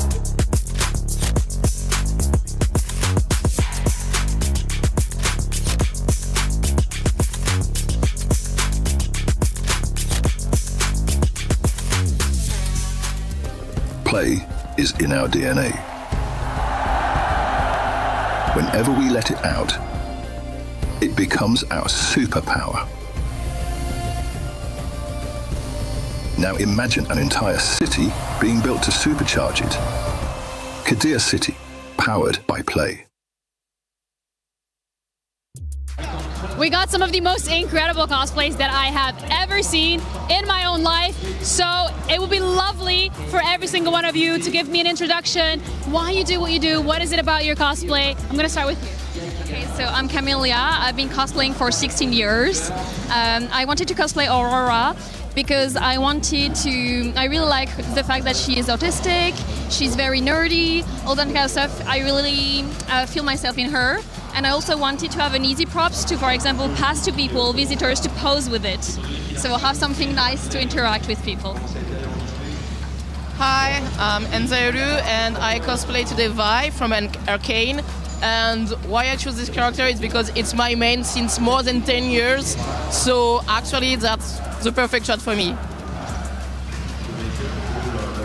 Play is in our DNA. Whenever we let it out, it becomes our superpower. Now imagine an entire city being built to supercharge it. Kadir City, powered by Play. We got some of the most incredible cosplays that I have ever seen in my own life. So it would be lovely for every single one of you to give me an introduction. Why you do what you do, what is it about your cosplay? I'm gonna start with you. Okay, so I'm Camelia. I've been cosplaying for 16 years. I wanted to cosplay Aurora because I really like the fact that she is autistic, she's very nerdy, all that kind of stuff. I really feel myself in her. And I also wanted to have an easy props to, for example, pass to people, visitors, to pose with it. So we'll have something nice to interact with people. Hi, I'm Enzaeru and I cosplay today Vi from Arcane. And why I choose this character is because it's my main since more than 10 years. So actually that's the perfect shot for me.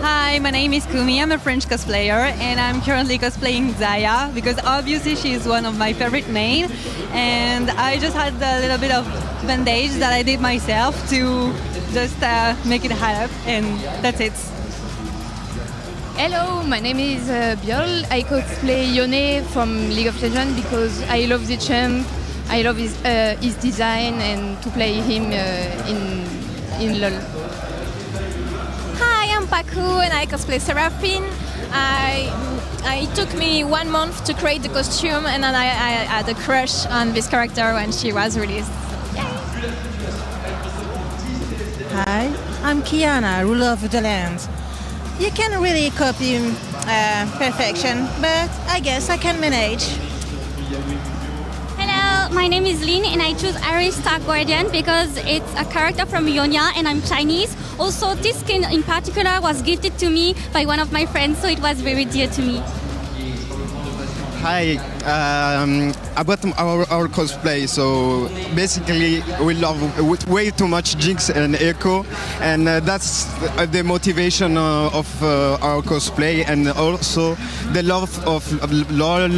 Hi, my name is Kumi. I'm a French cosplayer and I'm currently cosplaying Zaya because obviously she's one of my favorite main, and I just had a little bit of bandage that I did myself to just make it hide up, and that's it. Hello, my name is Biol. I cosplay Yone from League of Legends because I love the champ, I love his design, and to play him in LoL. Hi, I'm Paku and I cosplay Seraphine. It took me 1 month to create the costume, and then I had a crush on this character when she was released. Hi, I'm Kiana, ruler of the land. You can't really copy perfection, but I guess I can manage. Hello, my name is Lin and I choose Iris Star Guardian because it's a character from Ionia and I'm Chinese. Also, this skin in particular was gifted to me by one of my friends, so it was very dear to me. Hi, about our cosplay. So basically, we love way too much Jinx and Echo, and that's the motivation of our cosplay, and also the love of LoL,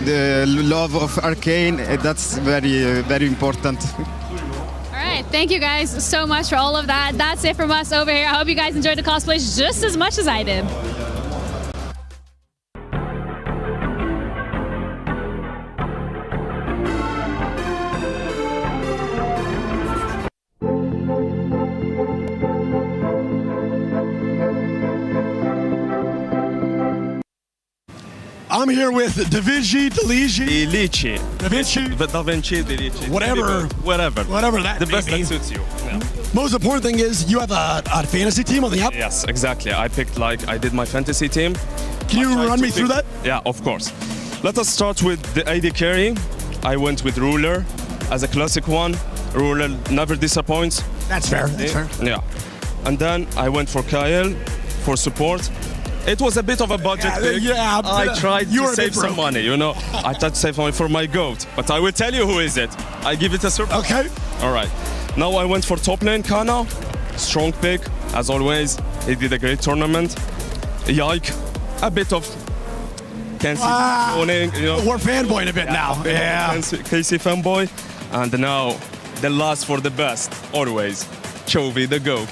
the love of Arcane. That's very, very important. All right, thank you guys so much for all of that. That's it from us over here. I hope you guys enjoyed the cosplays just as much as I did. I'm here with Da Vinci, Delici. Da Vinci. Da Vinci, Delici. Whatever. Whatever that the may best be. that suits you. Yeah. Most important thing is you have a fantasy team on the app. Yes, exactly. I did my fantasy team. Can you run me through that? Yeah, of course. Let us start with the AD carry. I went with Ruler as a classic one. Ruler never disappoints. That's fair. That's fair. Yeah. And then I went for Kyle for support. It was a bit of a budget pick. Yeah, I tried you to were save a bit some broke. money, you know. I tried to save money for my GOAT, but I will tell you who is it. I give it a surprise. Okay. All right. Now I went for top lane Kana. Strong pick, as always. He did a great tournament. Yike. A bit of owning, you know. We're fanboying a bit now. Yeah. Casey fanboy. And now, the last for the best, always. Chovy, the GOAT.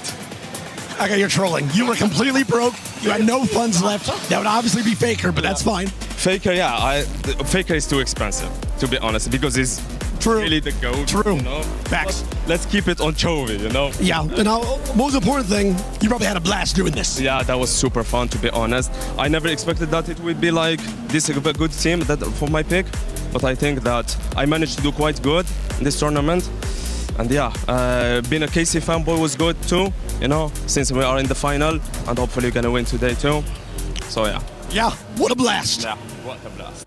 Okay, you're trolling. You were completely broke. You had no funds left. That would obviously be Faker, but that's fine. Faker, yeah. Faker is too expensive, to be honest, because he's really the GOAT. True. You know? Facts. But let's keep it on Chovy, you know? Yeah. And now, most important thing, you probably had a blast doing this. Yeah, that was super fun, to be honest. I never expected that it would be like this a good team for my pick, but I think that I managed to do quite good in this tournament. And yeah, being a KC fanboy was good too, you know, since we are in the final and hopefully gonna win today too. So yeah. Yeah, what a blast. Yeah, what a blast.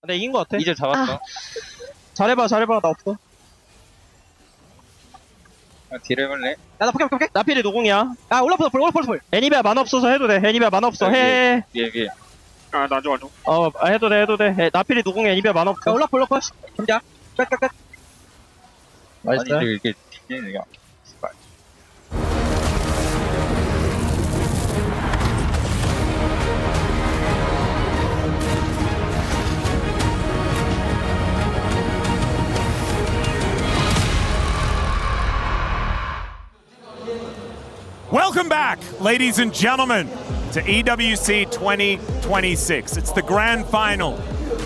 근데 이긴 것 같아. 이제 잡았어. 잘해봐, 나 없어. 딜을 걸래? 나 포켓. 나필이 노공이야. 올라풀. 애니비아 만화 없어서 해도 돼. 애니비아 만화 없어. 해. 위에. 나 줘. 해도 돼. 나필이 노공에 애니비아 만화 없어. 올라풀. 점자. 끝. 나이스. 아니, 이게 내가. Welcome back, ladies and gentlemen, to EWC 2026. It's the grand final.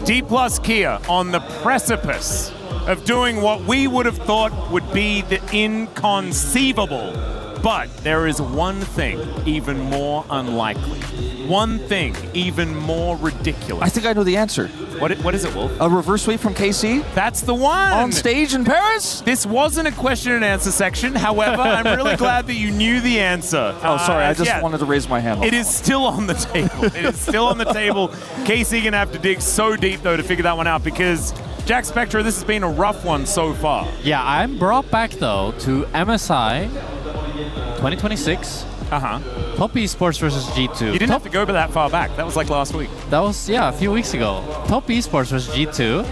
D plus Kia on the precipice of doing what we would have thought would be the inconceivable. But there is one thing even more unlikely. One thing even more ridiculous. I think I know the answer. What is it, Wolf? A reverse sweep from KC? That's the one! On stage in Paris? This wasn't a question and answer section. However, I'm really glad that you knew the answer. Oh, sorry. I just wanted to raise my hand. It is still on the table. It is still on the table. KC gonna have to dig so deep, though, to figure that one out because Jack Spectra, this has been a rough one so far. Yeah, I'm brought back, though, to MSI 2026. Top Esports versus G2. You didn't have to go that far back. That was like last week. That was, yeah, a few weeks ago. Top Esports versus G2.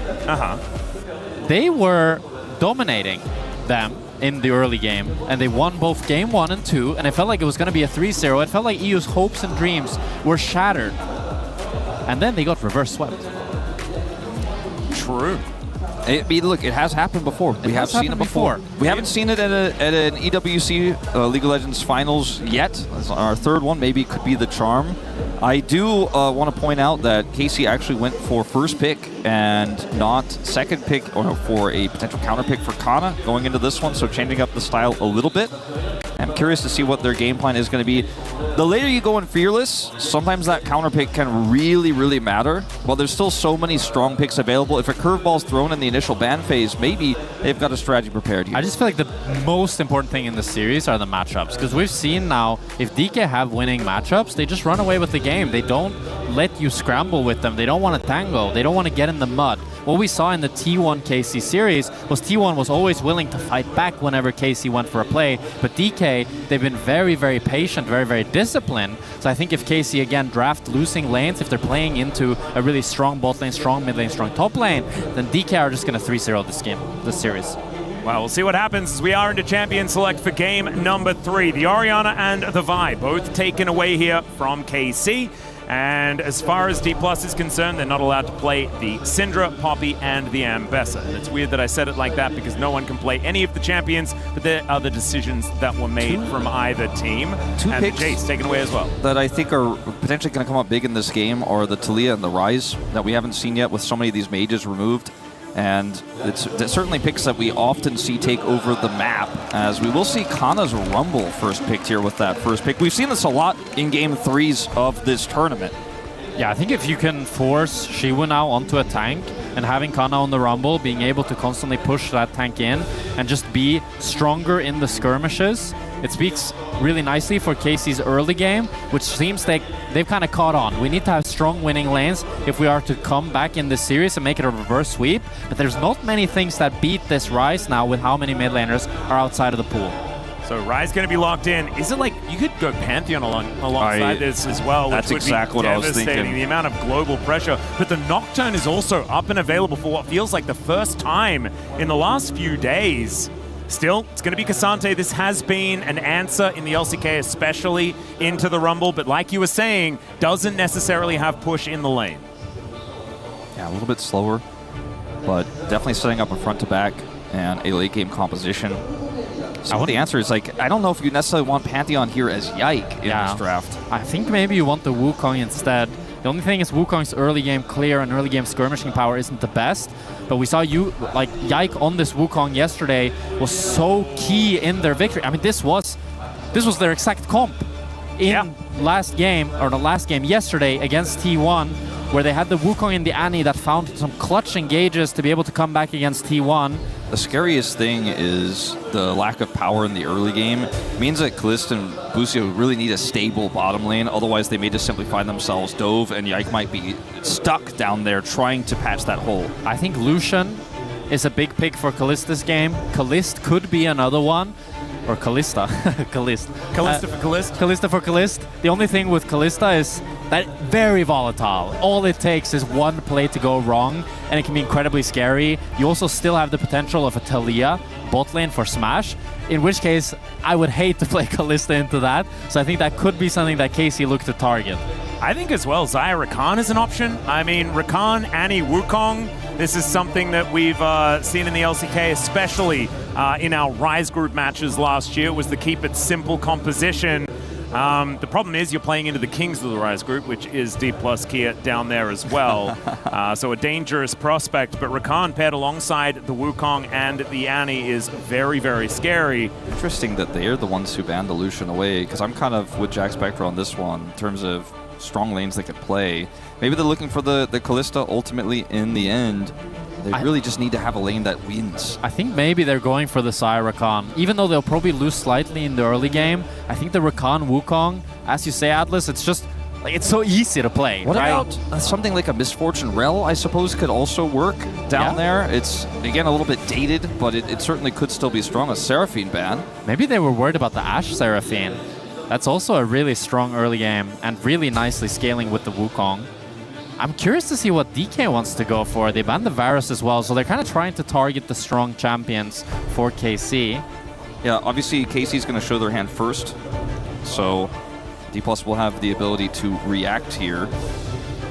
They were dominating them in the early game, and they won both game 1 and 2, and it felt like it was going to be a 3-0. It felt like EU's hopes and dreams were shattered. And then they got reverse swept. True. Look, it has happened before. We have seen it before. We haven't seen it at an EWC League of Legends finals yet. Our third one maybe could be the charm. I do want to point out that KC actually went for first pick and not second pick, or for a potential counter pick for Kana going into this one, so changing up the style a little bit. I'm curious to see what their game plan is going to be. The later you go in Fearless, sometimes that counter pick can really, really matter. While there's still so many strong picks available, if a curveball's thrown in the initial ban phase, maybe they've got a strategy prepared here. I just feel like the most important thing in this series are the matchups, because we've seen now, if DK have winning matchups, they just run away with the game. They don't let you scramble with them. They don't want to tango. They don't want to get in the mud. What we saw in the T1 KC series was T1 was always willing to fight back whenever KC went for a play, but DK, they've been very, very patient, very, very disciplined. So I think if KC again draft losing lanes, if they're playing into a really strong bot lane, strong mid lane, strong top lane, then DK are just going to 3-0 this series. Well, we'll see what happens as we are into Champion Select for game number 3. The Orianna and the Vi both taken away here from KC. And as far as D Plus is concerned, they're not allowed to play the Syndra, Poppy, and the Ambessa. And it's weird that I said it like that because no one can play any of the champions, but there are the decisions that were made from either team. Two and picks Jace taken away as well. That I think are potentially going to come up big in this game are the Talia and the Ryze that we haven't seen yet with so many of these mages removed. And it's certainly picks that we often see take over the map, as we will see Kana's Rumble first picked here with that first pick. We've seen this a lot in game 3s of this tournament. Yeah, I think if you can force Shiwu now onto a tank, and having Kana on the Rumble, being able to constantly push that tank in and just be stronger in the skirmishes, it speaks really nicely for KC's early game, which seems like they've kind of caught on. We need to have strong winning lanes if we are to come back in this series and make it a reverse sweep, but there's not many things that beat this Ryze now with how many mid laners are outside of the pool. So Ryze going to be locked in. Is it like you could go Pantheon alongside this as well? That's which would exactly be what I was thinking. The amount of global pressure. But the Nocturne is also up and available for what feels like the first time in the last few days. Still, it's going to be K'Sante. This has been an answer in the LCK, especially into the Rumble. But like you were saying, doesn't necessarily have push in the lane. Yeah, a little bit slower, but definitely setting up a front to back and a late game composition. So the answer is, like, I don't know if you necessarily want Pantheon here as Yike in this draft. I think maybe you want the Wukong instead. The only thing is Wukong's early game clear and early game skirmishing power isn't the best, but we saw Yike on this Wukong yesterday was so key in their victory. I mean, this was their exact comp in the last game yesterday against T1, where they had the Wukong and the Annie that found some clutch engages to be able to come back against T1. The scariest thing is the lack of power in the early game. It means that Kalista and Busio really need a stable bottom lane, otherwise they may just simply find themselves dove, and Yike might be stuck down there trying to patch that hole. I think Lucian is a big pick for Kalista's game. Kalist could be another one. Or Kalista. Kalist. Kalista for Kalist? Kalista for Kalist. The only thing with Kalista is that very volatile. All it takes is one play to go wrong, and it can be incredibly scary. You also still have the potential of a Taliyah bot lane for Smash, in which case I would hate to play Kalista into that. So I think that could be something that KC looked to target. I think as well, Xayah Rakan is an option. I mean, Rakan, Annie, Wukong, this is something that we've seen in the LCK, especially in our Ryze group matches last year, was the keep it simple composition. The problem is you're playing into the Kings of the Ryze group, which is D plus Kia down there as well. So a dangerous prospect, but Rakan paired alongside the Wukong and the Annie is very, very scary. Interesting that they're the ones who banned the Lucian away, because I'm kind of with Jack Spectre on this one in terms of strong lanes they could play. Maybe they're looking for the Kalista ultimately in the end. They really just need to have a lane that wins. I think maybe they're going for the Xayah Rakan. Even though they'll probably lose slightly in the early game, I think the Rakan Wukong, as you say, Atlas, it's just like it's so easy to play. What about something like a Misfortune Rel, I suppose, could also work down there? It's, again, a little bit dated, but it certainly could still be strong. A Seraphine ban. Maybe they were worried about the Ashe Seraphine. That's also a really strong early game and really nicely scaling with the Wukong. I'm curious to see what DK wants to go for. They banned the Varus as well, so they're kind of trying to target the strong champions for KC. Yeah, obviously KC's going to show their hand first, so D+ will have the ability to react here.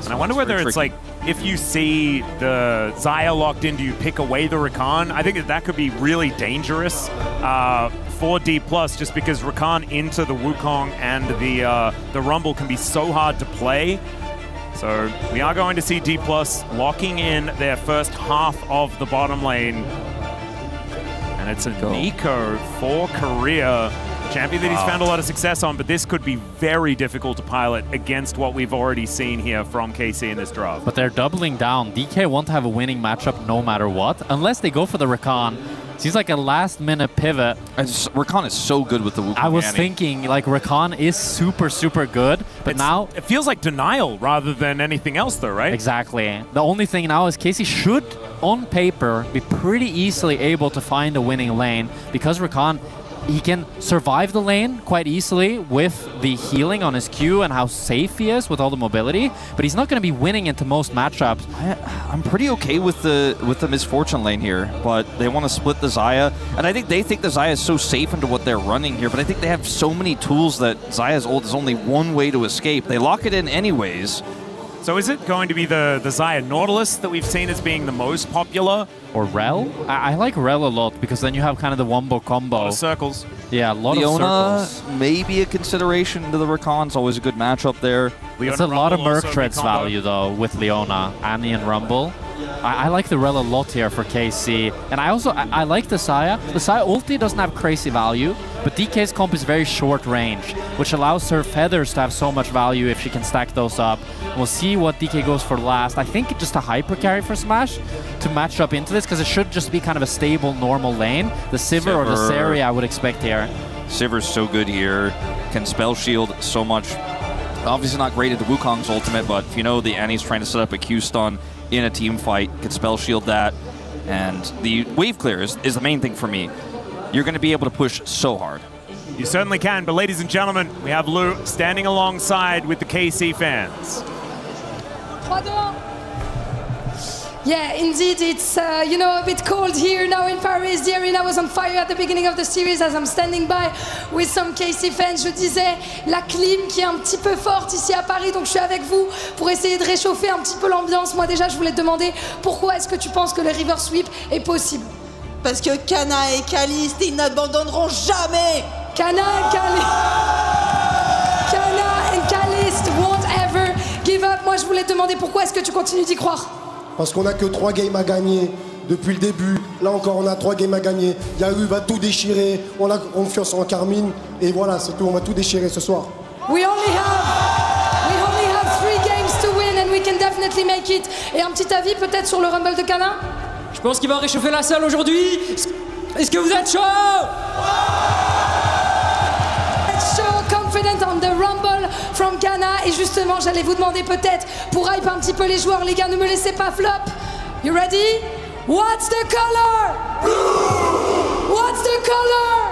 And I wonder whether it's like, if you see the Xayah locked in, do you pick away the Rakan? I think that could be really dangerous for D+, just because Rakan into the Wukong and the Rumble can be so hard to play. So we are going to see D+ locking in their first half of the bottom lane. And it's a Nico for Korea. Champion that he's found a lot of success on, but this could be very difficult to pilot against what we've already seen here from KC in this draft. But they're doubling down. DK won't have a winning matchup no matter what, unless they go for the Rakan. Seems like a last-minute pivot. Rakan is so good with the Wukong. I was thinking, like, Rakan is super, super good, but now... It feels like denial rather than anything else, though, right? Exactly. The only thing now is KC should, on paper, be pretty easily able to find a winning lane, because Rakan... he can survive the lane quite easily with the healing on his Q and how safe he is with all the mobility, but he's not going to be winning into most matchups. I'm pretty okay with the Misfortune lane here, but they want to split the Xayah, and I think they think the Xayah is so safe into what they're running here, but I think they have so many tools that Xayah's ult is only one way to escape. They lock it in anyways. So is it going to be the Xayah Nautilus that we've seen as being the most popular? Or Rel? I like Rel a lot, because then you have kind of the wombo combo. A lot of circles. Yeah, a lot Leona, of circles. Maybe a consideration to the Rakan's always a good matchup there. It's a lot of Merc Treads value, though, with Leona, Annie, and Rumble. I like the Rel a lot here for KC. And I like the Saya. The Saya ulti doesn't have crazy value, but DK's comp is very short range, which allows her feathers to have so much value if she can stack those up. We'll see what DK goes for last. I think just a hyper carry for Smash to match up into this, because it should just be kind of a stable, normal lane. The Sivir or the Seri I would expect here. Sivir's so good here, can spell shield so much. Obviously not great at the Wukong's ultimate, but if you know the Annie's trying to set up a Q stun in a team fight, can spell shield that. And the wave clear is the main thing for me. You're going to be able to push so hard. You certainly can, but ladies and gentlemen, we have Lou standing alongside with the KC fans. Yeah, indeed, it's a bit cold here now in Paris. The arena was on fire at the beginning of the series as I'm standing by with some KC fans. Je disais, la clim qui est un petit peu forte ici à Paris, donc je suis avec vous pour essayer de réchauffer un petit peu l'ambiance. Moi déjà, je voulais te demander, pourquoi est-ce que tu penses que le river sweep est possible? Parce que Kana et Caliste, ils n'abandonneront jamais. Kana and Caliste won't ever give up. Moi, je voulais te demander, pourquoi est-ce que tu continues d'y croire? Parce qu'on n'a que 3 games à gagner depuis le début. Là encore, on a 3 games à gagner. Yaru va tout déchirer. On a confiance en Carmine. Et voilà, c'est tout. On va tout déchirer ce soir. We only have 3 games to win and we can definitely make it. Et un petit avis peut-être sur le Rumble de Kana? Je pense qu'il va réchauffer la salle aujourd'hui. Est-ce que vous êtes chaud? Confident on the Rumble from Kana. Et justement, j'allais vous demander peut-être, pour hype un petit peu les joueurs, les gars, ne me laissez pas flop. You ready? What's the color? What's the color?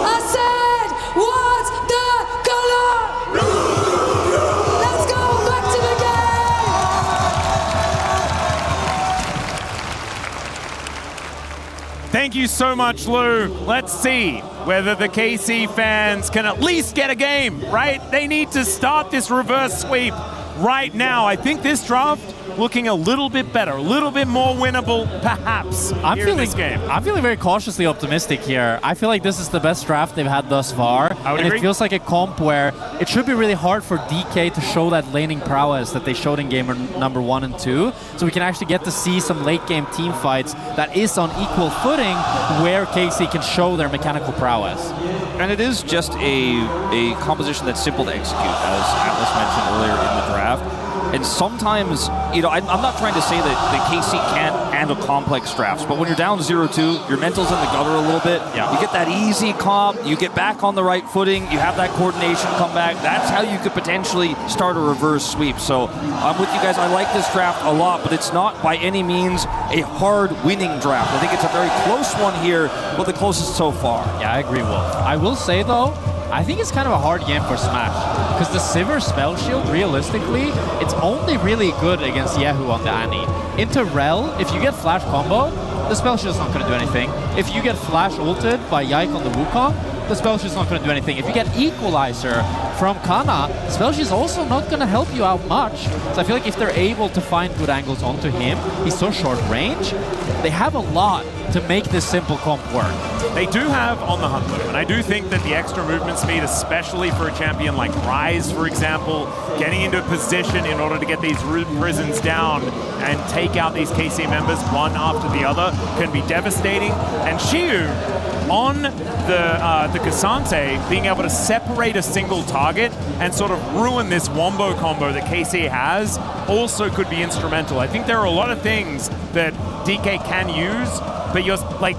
I said, what's the color? Let's go back to the game. Thank you so much, Lou. Let's see whether the KC fans can at least get a game, right? They need to start this reverse sweep right now. I think this draft looking a little bit better, a little bit more winnable, perhaps, in this game. I'm feeling very cautiously optimistic here. I feel like this is the best draft they've had thus far. I would agree. It feels like a comp where it should be really hard for DK to show that laning prowess that they showed in game number 1 and 2. So we can actually get to see some late game team fights that is on equal footing where KC can show their mechanical prowess. And it is just a composition that's simple to execute, as Atlas mentioned earlier in the draft. And sometimes, I'm not trying to say that the KC can't handle complex drafts, but when you're down 0-2, your mental's in the gutter a little bit. Yeah. You get that easy comp, you get back on the right footing, you have that coordination come back. That's how you could potentially start a reverse sweep. So I'm with you guys. I like this draft a lot, but it's not by any means a hard winning draft. I think it's a very close one here, but the closest so far. Yeah, I agree, Wolf. I will say, though, I think it's kind of a hard game for Smash, because the Sivir spell shield, realistically, it's only really good against Yehu on the Annie. Into Rel, if you get flash combo, the spell shield's not going to do anything. If you get flash ulted by Yike on the Wukong, the spell shield's not going to do anything. If you get Equalizer from Kana, spell shield's also not going to help you out much. So I feel like if they're able to find good angles onto him, he's so short range, they have a lot to make this simple comp work. They do have on the hunt move, and I do think that the extra movement speed, especially for a champion like Ryze, for example, getting into a position in order to get these prisons down and take out these KC members one after the other can be devastating. And Xiu, on the Cassante, being able to separate a single target and sort of ruin this wombo combo that KC has also could be instrumental. I think there are a lot of things that DK can use, but you're like,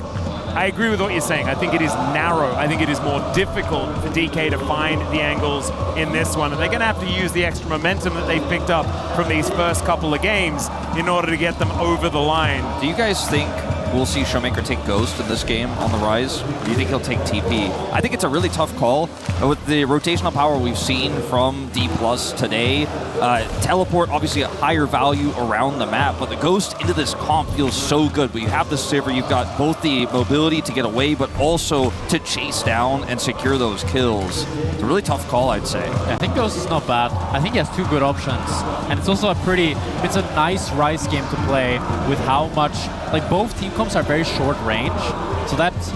I agree with what you're saying. I think it is narrow. I think it is more difficult for DK to find the angles in this one. And they're going to have to use the extra momentum that they've picked up from these first couple of games in order to get them over the line. Do you guys think we'll see Showmaker take Ghost in this game on the Rise? Do you think he'll take TP? I think it's a really tough call. With the rotational power we've seen from D+ today, teleport, obviously a higher value around the map, but the Ghost into this comp feels so good. But you have the Sivir, you've got both the mobility to get away, but also to chase down and secure those kills. It's a really tough call, I'd say. I think Ghost is not bad. I think he has 2 good options. And it's also it's a nice Rise game to play with how much, like both team comps are very short range. So that's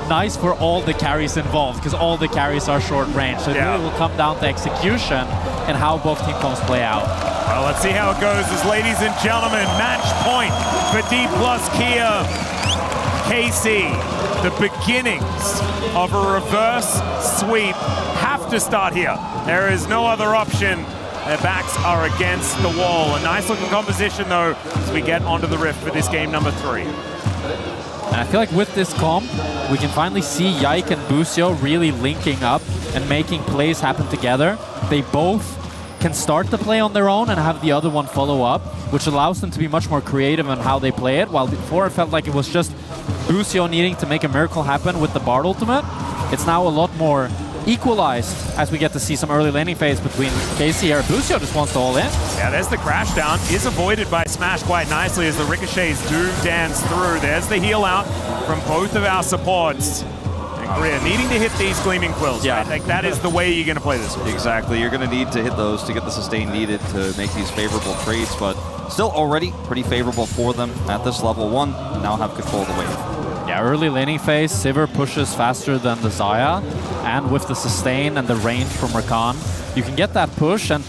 nice for all the carries involved, because all the carries are short range. So it really will come down to execution and how both team comps play out. Well, Well, let's see how it goes as, ladies and gentlemen, match point for D+ Kia. KC, the beginnings of a reverse sweep have to start here. There is no other option. Their backs are against the wall. A nice looking composition though as we get onto the rift for this game number 3. And I feel like with this comp, we can finally see Yike and Busio really linking up and making plays happen together. They both can start the play on their own and have the other one follow up, which allows them to be much more creative in how they play it, while before it felt like it was just Busio needing to make a miracle happen with the Bard ultimate. It's now a lot more equalized as we get to see some early laning phase between KC here. Busio just wants to all in. Yeah, there's the crash down. Is avoided by Smash quite nicely as the ricochets do dance through. There's the heal out from both of our supports. And Korea needing to hit these Gleaming Quills. Yeah. Right? Like that is the way you're going to play this one. Exactly. You're going to need to hit those to get the sustain needed to make these favorable trades, but still already pretty favorable for them at this level 1. Now have control of the wave. Yeah, early laning phase, Sivir pushes faster than the Xayah, and with the sustain and the range from Rakan, you can get that push. And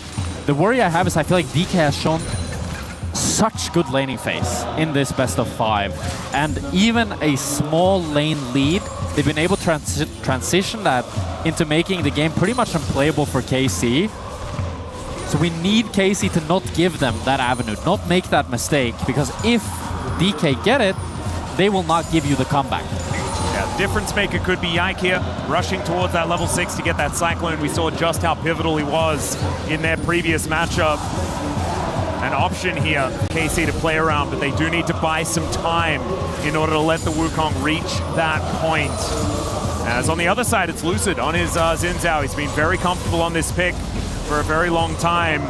the worry I have is I feel like DK has shown such good laning phase in this best of 5, and even a small lane lead, they've been able to transition that into making the game pretty much unplayable for KC. So we need KC to not give them that avenue, not make that mistake, because if DK get it, they will not give you the comeback. Yeah, the difference maker could be Yike here, rushing towards that level 6 to get that Cyclone. We saw just how pivotal he was in their previous matchup. An option here for KC to play around, but they do need to buy some time in order to let the Wukong reach that point. As on the other side, it's Lucid on his Xin Zhao. He's been very comfortable on this pick for a very long time.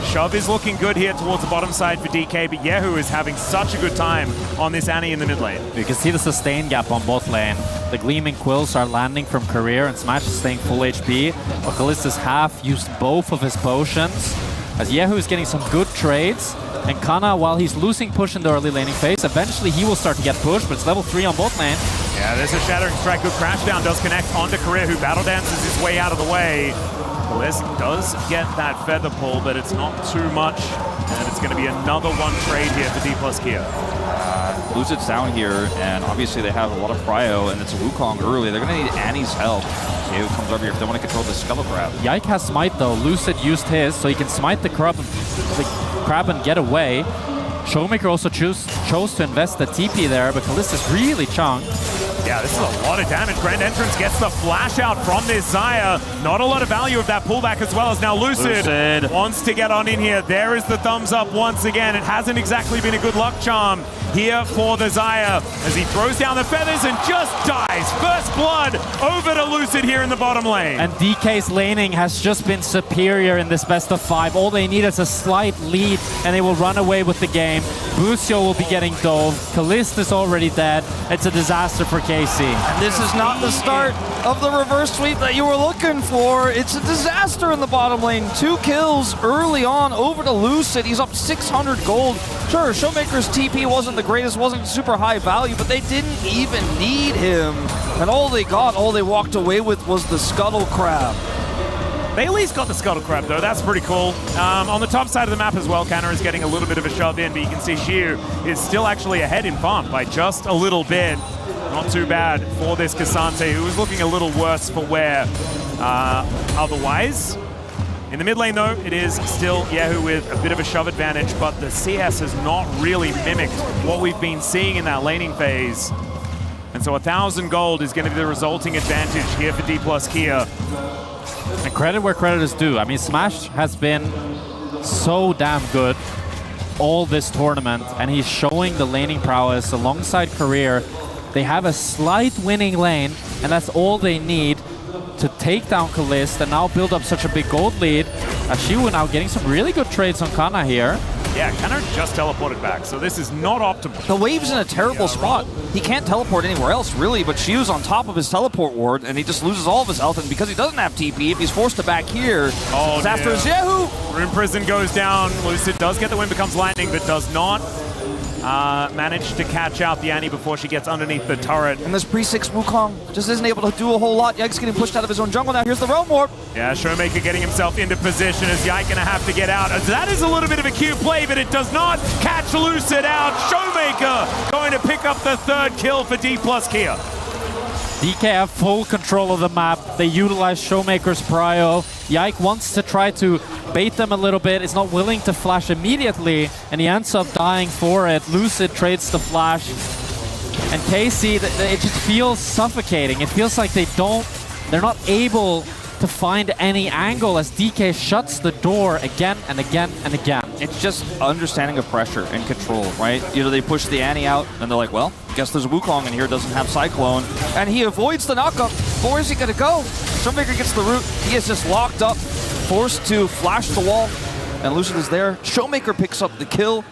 Shove is looking good here towards the bottom side for DK, but Yehu is having such a good time on this Annie in the mid lane. You can see the sustain gap on bot lane. The Gleaming Quills are landing from career, and Smash is staying full HP. But Kallista's half used both of his potions, as Yehu is getting some good trades. And Kana, while he's losing push in the early laning phase, eventually he will start to get pushed, but it's level 3 on bot lane. Yeah, there's a Shattering Strike. Good crash down does connect onto Career, who battle dances his way out of the way. Bliss does get that feather pull, but it's not too much. And it's going to be another one trade here for D+ Kia. Lucid's down here, and obviously they have a lot of prio, and it's a Wukong early. They're going to need Annie's help. See who comes over here if they want to control the Scuttle Crab. Yike has Smite though. Lucid used his, so he can smite the crab and get away. Showmaker also chose to invest the TP there, but Kallista's really chunked. Yeah, this is a lot of damage. Grand Entrance gets the flash out from this Xayah. Not a lot of value of that pullback, as well as now Lucid wants to get on in here. There is the thumbs up once again. It hasn't exactly been a good luck charm here for the Xayah as he throws down the feathers and just dies. First blood over to Lucid here in the bottom lane. And DK's laning has just been superior in this best of 5. All they need is a slight lead and they will run away with the game. Busio will be getting dove. Kallista's already dead. It's a disaster for KC. And this is not the start of the reverse sweep that you were looking for. It's a disaster in the bottom lane. 2 kills early on over to Lucid. He's up 600 gold. Sure, Showmaker's TP wasn't the greatest, wasn't super high value, but they didn't even need him. And all they got, all they walked away with was the Scuttle Crab. They at least got the Scuttle Crab, though. That's pretty cool. On the top side of the map as well, Kanna is getting a little bit of a shove in, but you can see Xiu is still actually ahead in farm by just a little bit. Not too bad for this Cassante, who is looking a little worse for wear otherwise. In the mid lane, though, it is still Yehu with a bit of a shove advantage, but the CS has not really mimicked what we've been seeing in that laning phase. And so 1,000 gold is going to be the resulting advantage here for D+ Kia. And credit where credit is due. I mean, Smash has been so damn good all this tournament, and he's showing the laning prowess alongside Career. They have a slight winning lane, and that's all they need to take down Kalista and now build up such a big gold lead. Ashiwu now getting some really good trades on Kana here. Yeah, Kanna just teleported back, so this is not optimal. The wave's in a terrible spot. He can't teleport anywhere else, really, but Shiu's on top of his teleport ward, and he just loses all of his health, and because he doesn't have TP, if he's forced to back here, it's after his Yehu! Rune Prison goes down. Lucid does get the win, becomes lightning, but does not managed to catch out the Annie before she gets underneath the turret. And this pre-6 Wukong just isn't able to do a whole lot. Yike's getting pushed out of his own jungle now. Here's the Realm Warp. Yeah, Showmaker getting himself into position as Yike gonna have to get out. That is a little bit of a cute play, but it does not catch Lucid out. Showmaker going to pick up the third kill for D+ Kia. DK have full control of the map. They utilize Showmaker's prio. Yike wants to try to bait them a little bit. Is not willing to flash immediately, and he ends up dying for it. Lucid trades the flash. And KC, it just feels suffocating. It feels like they're not able to find any angle as DK shuts the door again and again and again. It's just understanding of pressure and control, right? You know, they push the Annie out, and they're like, well, guess there's a Wukong in here, doesn't have Cyclone. And he avoids the knockup. But where's he gonna go? Showmaker gets the root. He is just locked up, forced to flash the wall, and Lucid is there. Showmaker picks up the kill.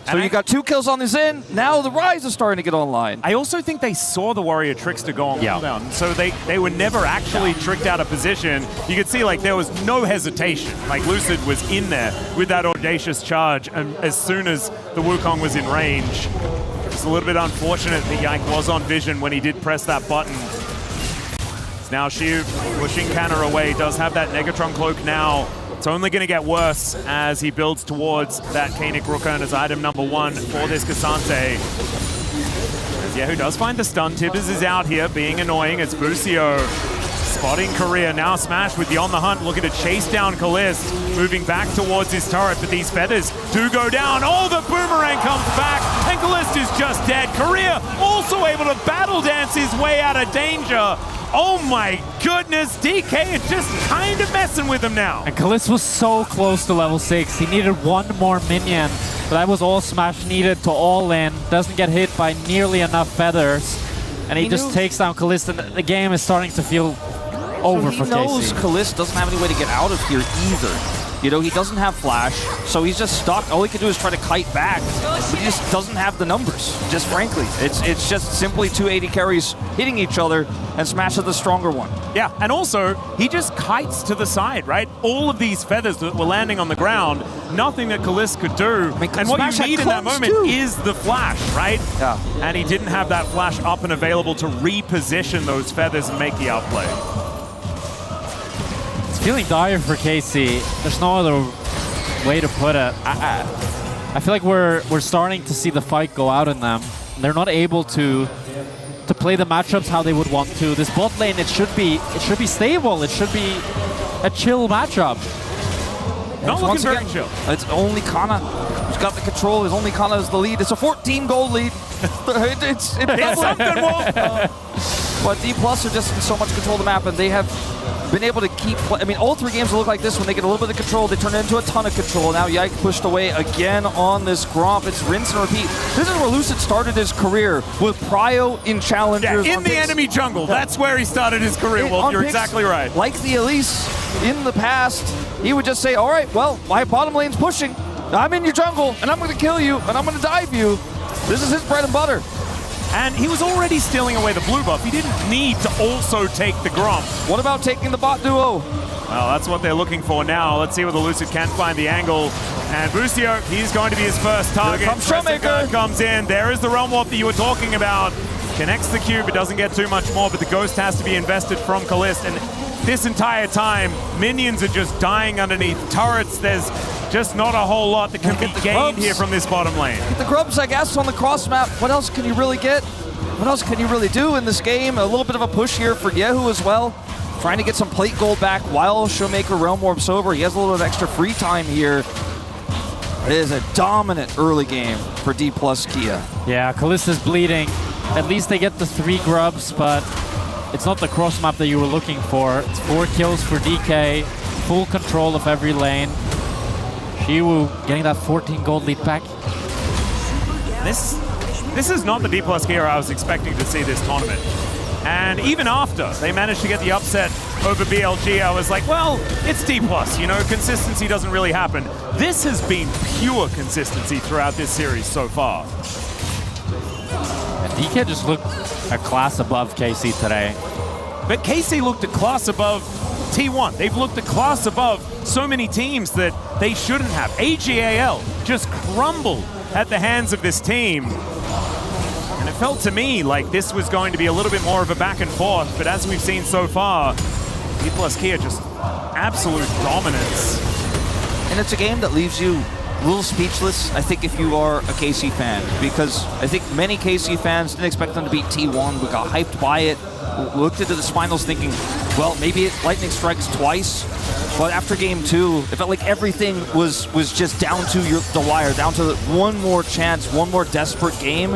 So you got 2 kills on the Zen. Now the Rise is starting to get online. I also think they saw the Warrior Trickster go on cooldown, so they were never actually tricked out of position. You could see like there was no hesitation. Like Lucid was in there with that audacious charge, and as soon as the Wukong was in range, it's a little bit unfortunate that Yike was on vision when he did press that button. It's now Shiv pushing Canna away, does have that Negatron cloak now. It's only going to get worse as he builds towards that Koenig Rooker as item number 1 for this Cassante. Yeah, who does find the stun. Tibbers is out here being annoying as Busio spotting Korea. Now Smash with the On the Hunt looking to chase down Kalist, moving back towards his turret, but these feathers do go down. Oh, the boomerang comes back and Kalist is just dead. Korea also able to battle dance his way out of danger. Oh my goodness, DK is just kind of messing with him now. And Kalist was so close to level 6. He needed 1 more minion, but that was all Smash needed to all in. Doesn't get hit by nearly enough feathers. And he just takes down Kalist, and the game is starting to feel over for KC. He knows Kalist doesn't have any way to get out of here either. You know, he doesn't have flash, so he's just stuck. All he can do is try to kite back, but he just doesn't have the numbers, just frankly. It's just simply 2 AD carries hitting each other, and Smash is the stronger one. Yeah, and also, he just kites to the side, right? All of these feathers that were landing on the ground, nothing that Kalist could do. And what you need in that moment is the flash, right? Yeah. And he didn't have that flash up and available to reposition those feathers and make the outplay. Feeling dire for KC. There's no other way to put it. I feel like we're starting to see the fight go out in them. They're not able to play the matchups how they would want to. This bot lane, it should be stable. It should be a chill matchup. Not looking very chill. It's only Kana who's got the control. It's only Kana is the lead. It's a 14 gold lead. it's something, Wolf. But D+ are just in so much control of the map, and they have been able to keep I mean, all 3 games look like this. When they get a little bit of control, they turn it into a ton of control. Now Yike pushed away again on this Gromp. It's rinse and repeat. This is where Lucid started his career, with prio in challengers. Yeah, in the enemy jungle. That's where he started his career, Wolf. You're exactly right. Like the Elise in the past, he would just say, all right, well, my bottom lane's pushing. I'm in your jungle, and I'm going to kill you, and I'm going to dive you. This is his bread and butter. And he was already stealing away the blue buff. He didn't need to also take the Gromp. What about taking the bot duo? Well, that's what they're looking for now. Let's see whether Lucid can find the angle. And Busio, he's going to be his first target. Here comes Showmaker. Comes in. There is the Realm Warp that you were talking about. Connects the cube. It doesn't get too much more, but the Ghost has to be invested from Kalist. And this entire time, minions are just dying underneath turrets. There's just not a whole lot that can be gained here from this bottom lane. Get the grubs, I guess, on the cross map. What else can you really get? What else can you really do in this game? A little bit of a push here for Yehu as well. Trying to get some plate gold back while Showmaker Realm Warps over. He has a little bit of extra free time here. It is a dominant early game for D+ Kia. Yeah, Kalist is bleeding. At least they get the 3 grubs, but it's not the cross map that you were looking for. It's 4 kills for DK, full control of every lane. Shiwu getting that 14 gold lead back. This is not the D+ Kia I was expecting to see this tournament. And even after they managed to get the upset over BLG, I was like, well, it's D+, you know, consistency doesn't really happen. This has been pure consistency throughout this series so far. And DK just looked a class above KC today. But KC looked a class above T1. They've looked a class above so many teams that they shouldn't have. AGAL just crumbled at the hands of this team. And it felt to me like this was going to be a little bit more of a back and forth, but as we've seen so far, D plus Kia just absolute dominance. And it's a game that leaves you a little speechless, I think, if you are a KC fan, because I think many KC fans didn't expect them to beat T1. We got hyped by it, looked into the finals thinking, well, maybe lightning strikes twice. But after game 2, it felt like everything was just down to the wire, down to one more chance, one more desperate game.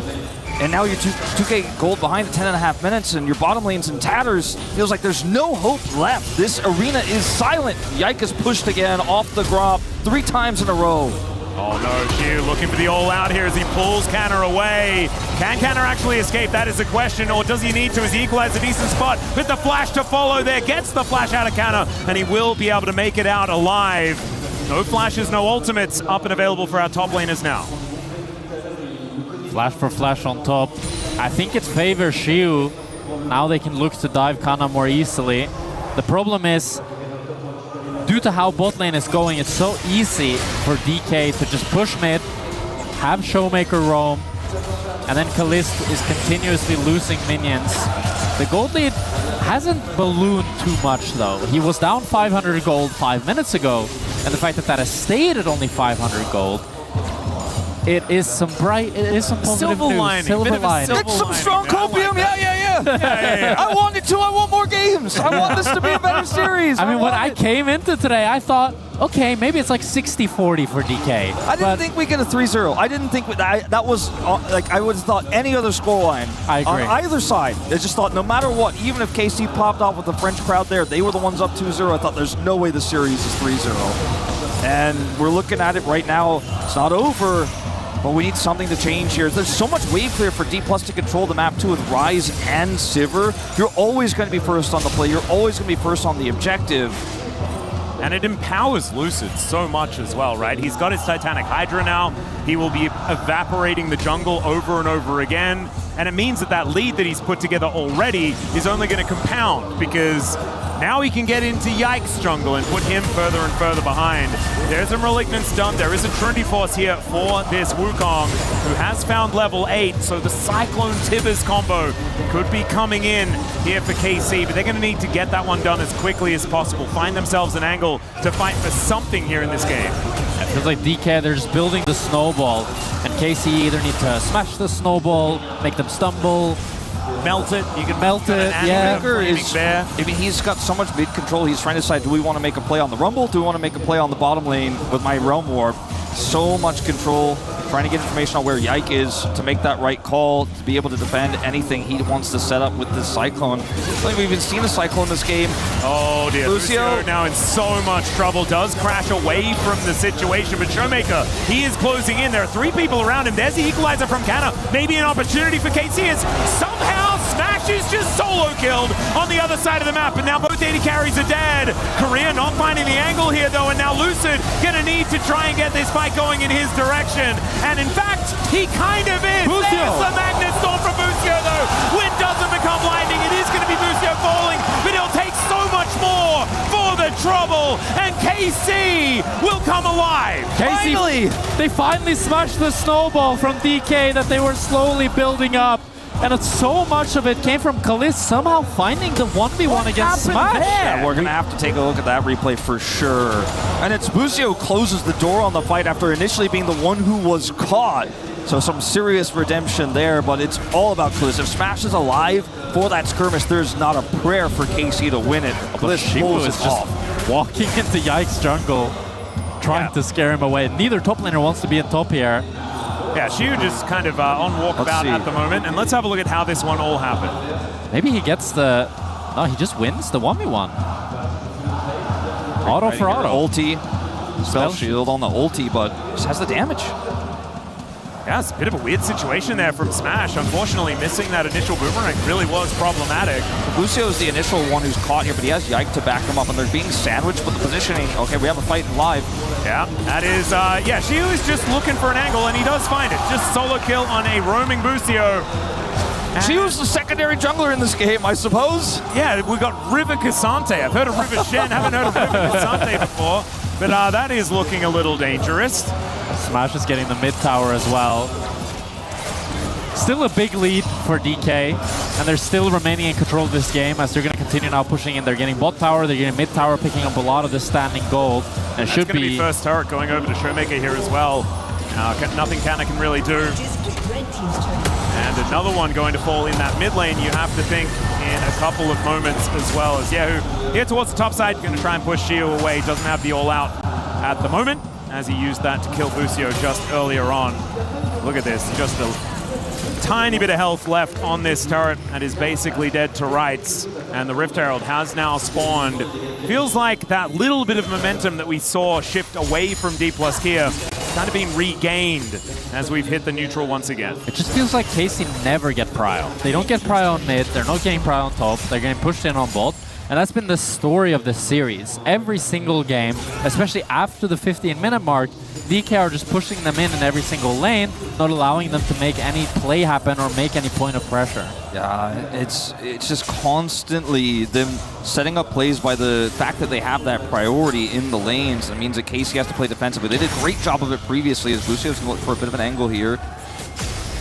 And now you're 2K gold behind at 10.5 minutes, and your bottom lane's in tatters. Feels like there's no hope left. This arena is silent. Yike is pushed again off the Grop 3 times in a row. Oh no, Q looking for the all-out here as he pulls Canner away. Can Canner actually escape? That is the question, or does he need to as he equalizes a decent spot with the flash to follow there, gets the flash out of Canner, and he will be able to make it out alive. No flashes, no ultimates up and available for our top laners now. Flash for flash on top. I think it favors Shiu. Now they can look to dive Kana more easily. The problem is, due to how bot lane is going, it's so easy for DK to just push mid, have Showmaker roam, and then Kalist is continuously losing minions. The gold lead hasn't ballooned too much though. He was down 500 gold 5 minutes ago, and the fact that that has stayed at only 500 gold, it is some positive silver news. Lining. Silver lining. It's some strong copium. Yeah. I want it too. I want more games. I want this to be a better series. I mean, when I came into today, I thought, okay, maybe it's like 60-40 for DK. I didn't think we get a 3-0. I didn't think that was like I would have thought any other scoreline on either side. I just thought no matter what, even if KC popped off with the French crowd there, they were the ones up 2-0. I thought there's no way the series is 3-0. And we're looking at it right now. It's not over. But we need something to change here. There's so much wave clear for D+ to control the map too with Ryze and Sivir. You're always going to be first on the play. You're always going to be first on the objective. And it empowers Lucid so much as well, right? He's got his Titanic Hydra now. He will be evaporating the jungle over and over again. And it means that that lead that he's put together already is only going to compound because now he can get into Yike's jungle and put him further and further behind. There's a Malignance dump. There is a Trinity Force here for this Wukong, who has found level 8. So the Cyclone Tibbers combo could be coming in here for KC, but they're going to need to get that one done as quickly as possible. Find themselves an angle to fight for something here in this game. It feels like DK, they're just building the snowball, and KC either need to smash the snowball, make them stumble, melt it. You can melt it. Yeah. I mean, he's got so much mid control. He's trying to decide: do we want to make a play on the Rumble? Do we want to make a play on the bottom lane with my Realm Warp? So much control. Trying to get information on where Yike is to make that right call, to be able to defend anything he wants to set up with this Cyclone. I think we've even seen a Cyclone this game. Oh dear, Lucio now in so much trouble. Does crash away from the situation, but Showmaker, he is closing in. There are 3 people around him. There's the equalizer from Canna. Maybe an opportunity for KC as somehow Smash is just solo killed on the other side of the map, and now both AD carries are dead. Korea not finding the angle here though, and now Lucid gonna need to try and get this fight going in his direction. And in fact, he kind of is. There's the Magnet Storm from Busio though. Wind doesn't become lightning. It is going to be Busio falling, but he'll take so much more for the trouble. And KC will come alive. Finally! They finally smashed the snowball from DK that they were slowly building up. And so much of it came from Kalist somehow finding the 1v1 against Smash. Yeah, we're going to have to take a look at that replay for sure. And it's Busio closes the door on the fight after initially being the one who was caught. So some serious redemption there, but it's all about Kalist. If Smash is alive for that skirmish, there's not a prayer for KC to win it. Kalist pulls it off. Walking into Yike's jungle, trying to scare him away. Neither top laner wants to be in top here. Yeah, Shiu just kind of on walkabout at the moment, and let's have a look at how this one all happened. Maybe he gets the... No, he just wins the 1v1. Auto for auto. Ulti. Spell shield on the ulti, but just has the damage. Yeah, it's a bit of a weird situation there from Smash. Unfortunately, missing that initial boomerang really was problematic. Lucio is the initial one who's caught here, but he has Yike to back him up, and they're being sandwiched with the positioning. Okay, we have a fight live. Yeah, that is, yeah, Shiu is just looking for an angle, and he does find it. Just solo kill on a roaming Busio. Shiu's the secondary jungler in this game, I suppose. Yeah, we got River Cassante. I've heard of River Shen, haven't heard of River Cassante before. But that is looking a little dangerous. Smash is getting the mid tower as well. Still a big lead for DK, and they're still remaining in control of this game as they're going to continue now pushing in. They're getting bot tower, they're getting mid tower, picking up a lot of the standing gold. And That's going to be first turret going over to Showmaker here as well. Nothing Kana can really do. And another one going to fall in that mid lane, you have to think, in a couple of moments as well. As Yehu here towards the top side, going to try and push Shio away. Doesn't have the all out at the moment, as he used that to kill Busio just earlier on. Look at this, just a tiny bit of health left on this turret and is basically dead to rights. And the Rift Herald has now spawned. Feels like that little bit of momentum that we saw shift away from D+ Kia kind of being regained as we've hit the neutral once again. It just feels like KC never get prio. They don't get prio on mid, they're not getting prio on top, they're getting pushed in on bot. And that's been the story of this series. Every single game, especially after the 15-minute mark, DK are just pushing them in every single lane, not allowing them to make any play happen or make any point of pressure. Yeah, it's just constantly them setting up plays by the fact that they have that priority in the lanes. It means that KC has to play defensively. They did a great job of it previously, as Lucio's going to look for a bit of an angle here.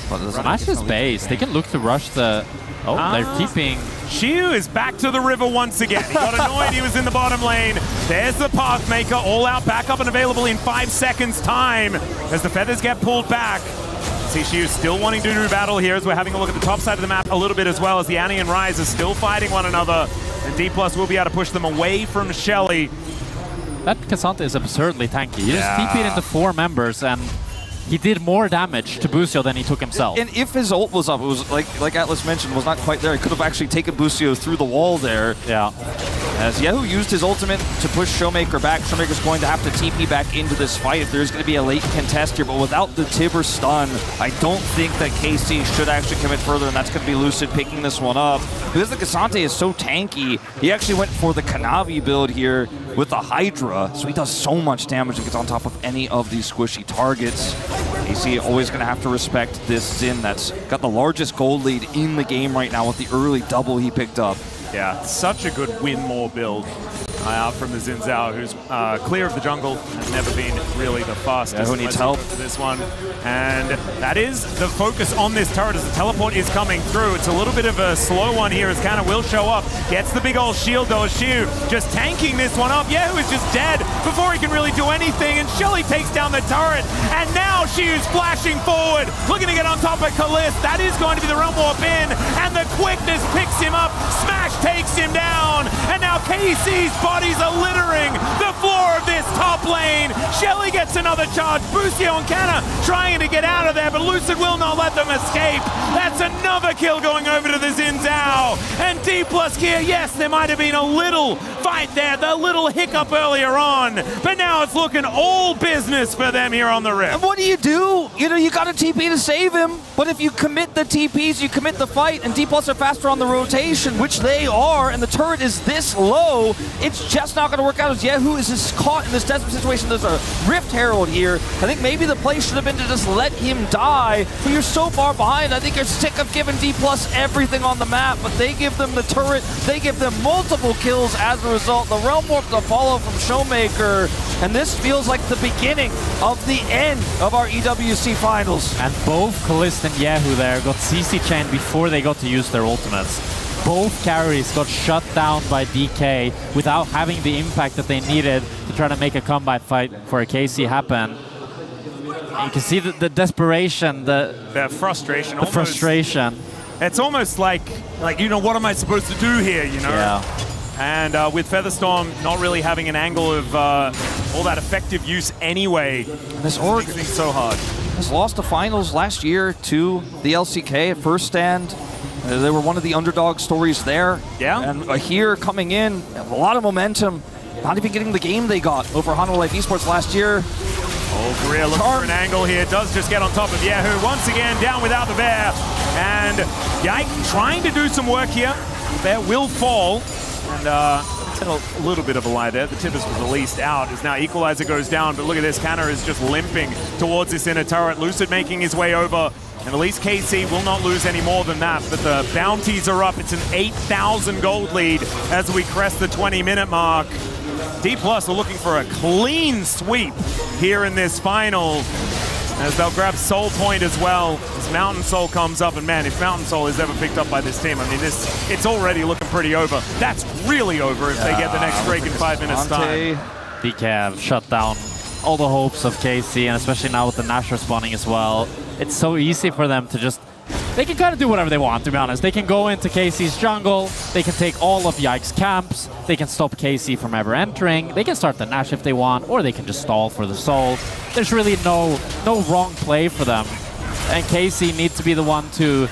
Smash is base. They can look to rush the... Oh, they're keeping... Shiu is back to the river once again. He got annoyed he was in the bottom lane. There's the Pathmaker, all out, back up and available in 5 seconds time as the feathers get pulled back. See Shiu still wanting to do battle here as we're having a look at the top side of the map a little bit as well, as the Annie and Ryze are still fighting one another. And D+ will be able to push them away from Shelly. That Cassante is absurdly tanky. He just TP'd into 4 members and he did more damage to Busio than he took himself. And if his ult was up, it was like Atlas mentioned, was not quite there. He could have actually taken Busio through the wall there. Yeah. As Yehu used his ultimate to push Showmaker back, Showmaker's going to have to TP back into this fight if there's going to be a late contest here. But without the Tibber stun, I don't think that KC should actually commit further, and that's going to be Lucid picking this one up. Because the Cassante is so tanky, he actually went for the Kanavi build here with the Hydra, so he does so much damage and gets on top of any of these squishy targets. KC always going to have to respect this Xin that's got the largest gold lead in the game right now with the early double he picked up. Yeah, such a good win more build out from the Xin Zhao, who's clear of the jungle, has never been really the fastest. Who needs help for this one. And that is the focus on this turret as the teleport is coming through. It's a little bit of a slow one here as Kana will show up. Gets the big old shield though. Shiu just tanking this one up. Yehu is just dead before he can really do anything. And Shelly takes down the turret. And now Shiu's flashing forward, looking to get on top of Kalist. That is going to be the Realm Warp in. And the quickness picks him up. Smash takes him down. And now KC's bodies are littering the floor of this top lane. Shelly gets another charge. Busio and Kana trying to get out of there, but Lucid will not let them escape. That's another kill going over to the Xin Zhao. And D+ Kia, yes, there might have been a little fight there, the little hiccup earlier on, but now it's looking all business for them here on the Rift. And what do? You know, you got a TP to save him, but if you commit the TPs, you commit the fight, and D+ are faster on the rotation, which they are, and the turret is this low, it's just not going to work out as Yehu is just caught in this desperate situation. There's a Rift Herald here. I think maybe the play should have been to just let him die, but you're so far behind. I think you're sick of giving D+ everything on the map, but they give them the turret, they give them multiple kills as a result. The Realm Warp to follow from Showmaker, and this feels like the beginning of the end of our EWC finals. And both Kalist and Yehu there got CC chained before they got to use their ultimates. Both carries got shut down by DK without having the impact that they needed to try to make a comeback fight for a KC happen. You can see the desperation, the frustration. The frustration. It's almost like, you know, what am I supposed to do here, you know? Yeah. And with Featherstorm not really having an angle of all that effective use anyway, and this org is so hard. Has lost the finals last year to the LCK at first stand. They were one of the underdog stories there. Yeah. And here coming in, a lot of momentum. Not even getting the game they got over Honolulu Life Esports last year. Oh, Greer looking for an angle here. Does just get on top of Yehu. Once again, down without the bear. And Yike trying to do some work here. Bear will fall. And a little bit of a lie there. The Tibbers was released out as now Equalizer goes down. But look at this. Kana is just limping towards this inner turret. Lucid making his way over. And at least KC will not lose any more than that. But the bounties are up. It's an 8,000 gold lead as we crest the 20-minute mark. D+ are looking for a clean sweep here in this final. as they'll grab Soul Point as well. As Mountain Soul comes up, and man, if Mountain Soul is ever picked up by this team, I mean, it's already looking pretty over. That's really over if they get the next break in 5 minutes time. DK have shut down all the hopes of KC, and especially now with the Nash respawning as well. It's so easy for them to just... They can kind of do whatever they want, to be honest. They can go into KC's jungle, they can take all of Yike's camps, they can stop KC from ever entering, they can start the Nash if they want, or they can just stall for the Soul. There's really no wrong play for them. And KC needs to be the one to...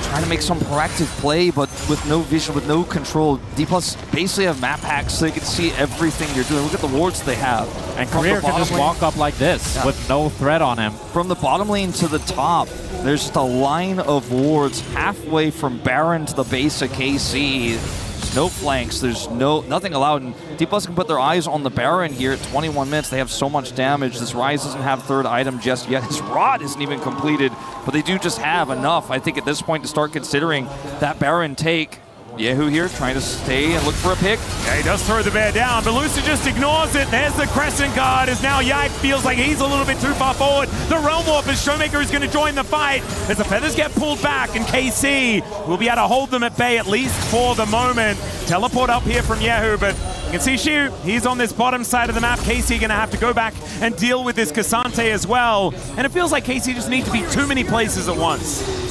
Trying to make some proactive play, but with no vision, with no control. D+ basically have map hacks so they can see everything you're doing. Look at the wards they have. And Career can just walk up like this with no threat on him. From the bottom lane to the top, there's just a line of wards halfway from Baron to the base of KC. There's no flanks, there's nothing allowed. And D+ can put their eyes on the Baron here at 21 minutes. They have so much damage. This Ryze doesn't have third item just yet. His Rod isn't even completed, but they do just have enough, I think, at this point to start considering that Baron take. Yehu here trying to stay and look for a pick. Yeah, he does throw the bear down, but Lucid just ignores it. There's the Crescent Guard, as now Yike feels like he's a little bit too far forward. The Realm Warp as Showmaker is going to join the fight as the Feathers get pulled back, and KC will be able to hold them at bay at least for the moment. Teleport up here from Yehu, but you can see Shu, he's on this bottom side of the map. KC going to have to go back and deal with this Cassante as well. And it feels like KC just needs to be too many places at once.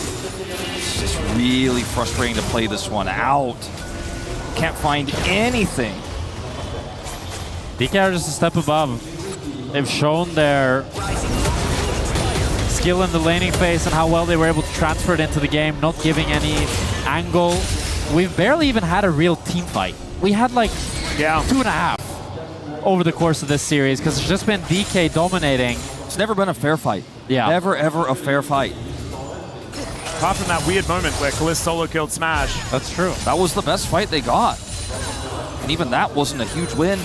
It's really frustrating to play this one out. Can't find anything. DK are just a step above. They've shown their skill in the laning phase and how well they were able to transfer it into the game, not giving any angle. We've barely even had a real team fight. We had like 2.5 over the course of this series because it's just been DK dominating. It's never been a fair fight. Yeah. Never, ever a fair fight. Apart from that weird moment where Kalist solo killed Smash. That's true. That was the best fight they got. And even that wasn't a huge win.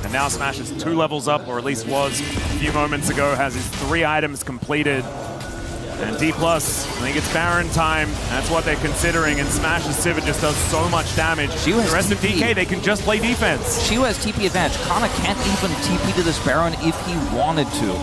And now Smash is 2 levels up, or at least was a few moments ago, has his 3 items completed. And D+, I think it's Baron time. That's what they're considering, and Smash's Sivir just does so much damage. The rest of DK, they can just play defense. Shiu has TP advantage. Kana can't even TP to this Baron if he wanted to.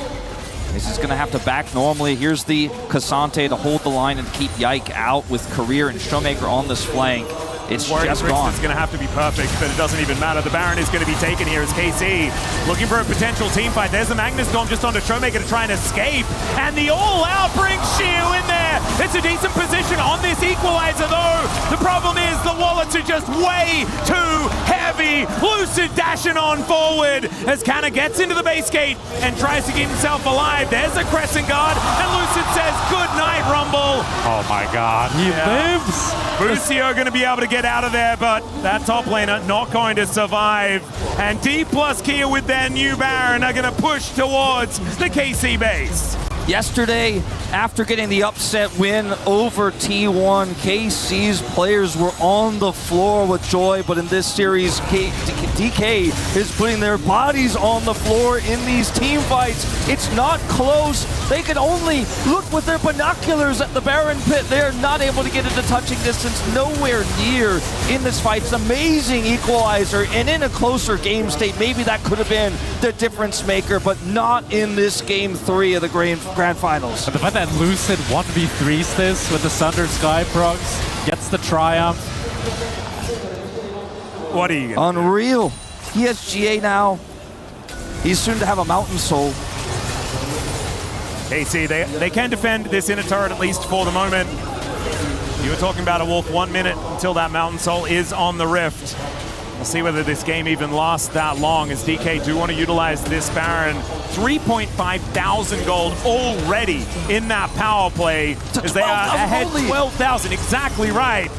He's just going to have to back normally. Here's the Cassante to hold the line and keep Yike out with Career and Showmaker on this flank. It's just gone. It's going to have to be perfect, but it doesn't even matter. The Baron is going to be taken here as KC looking for a potential team fight. There's the Magnus Storm just onto Showmaker to try and escape, and the all-out brings Shiu in there. It's a decent position on this equalizer, though. The problem is the wallets are just way too heavy. Lucid dashing on forward as Kana gets into the base gate and tries to keep himself alive. There's a Crescent Guard, and Lucid says, good night, Rumble. Oh my god, he lives! Busio going to be able to get out of there, but that top laner not going to survive. And D+ Kia with their new Baron are going to push towards the KC base. Yesterday, after getting the upset win over T1, KC's players were on the floor with joy, but in this series, DK is putting their bodies on the floor in these team fights. It's not close. They can only look with their binoculars at the Baron pit. They are not able to get into touching distance, nowhere near in this fight. It's an amazing equalizer, and in a closer game state, maybe that could have been the difference maker, but not in this game 3 of the Grand Finals. But the fact that Lucid 1v3s this with the Sundered Sky procs, gets the triumph. What are you gonna Unreal. He has GA now. He's soon to have a Mountain Soul. KC, they can defend this inner turret at least for the moment. You were talking about a walk 1 minute until that Mountain Soul is on the Rift. We'll see whether this game even lasts that long, as DK do want to utilize this Baron. 3,500 gold already in that power play, as they are ahead 12,000. Exactly right.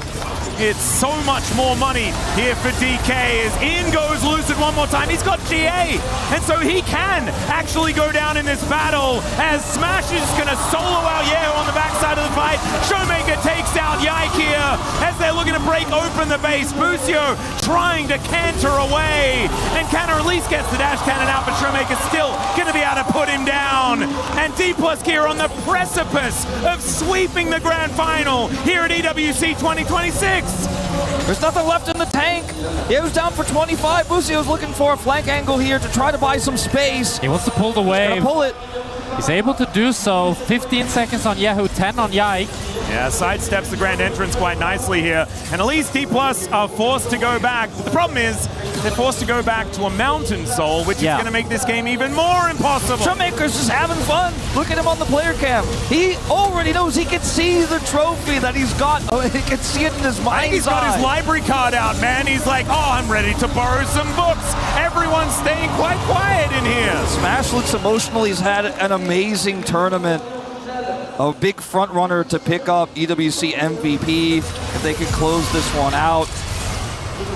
It's so much more money here for DK, as in goes Lucid one more time. He's got GA, and so he can actually go down in this battle, as Smash is going to solo out Yeho on the backside of the fight. Showmaker takes out Yike here as they're looking to break open the base. Busio trying to canter away, and Canna at least gets the dash cannon out, but Showmaker still going to be able to put him down. And D+ Kia on the precipice of sweeping the grand final here at EWC 2026. There's nothing left in the tank. Yehu's down for 25. Busio's looking for a flank angle here to try to buy some space. He wants to pull the wave. He's gonna pull it. He's able to do so. 15 seconds on Yehu, 10 on Yike. Yeah, sidesteps the grand entrance quite nicely here. And at least D+ are forced to go back. But the problem is, they're forced to go back to a Mountain Soul, which is going to make this game even more impossible. Showmaker's just having fun. Look at him on the player cam. He already knows. He can see the trophy that he's got. Oh, he can see it in his mind's eye. He's got his library card out, man. He's like, oh, I'm ready to borrow some books. Everyone's staying quite quiet in here. Smash looks emotional. He's had an amazing tournament. A big front runner to pick up EWC MVP if they could close this one out.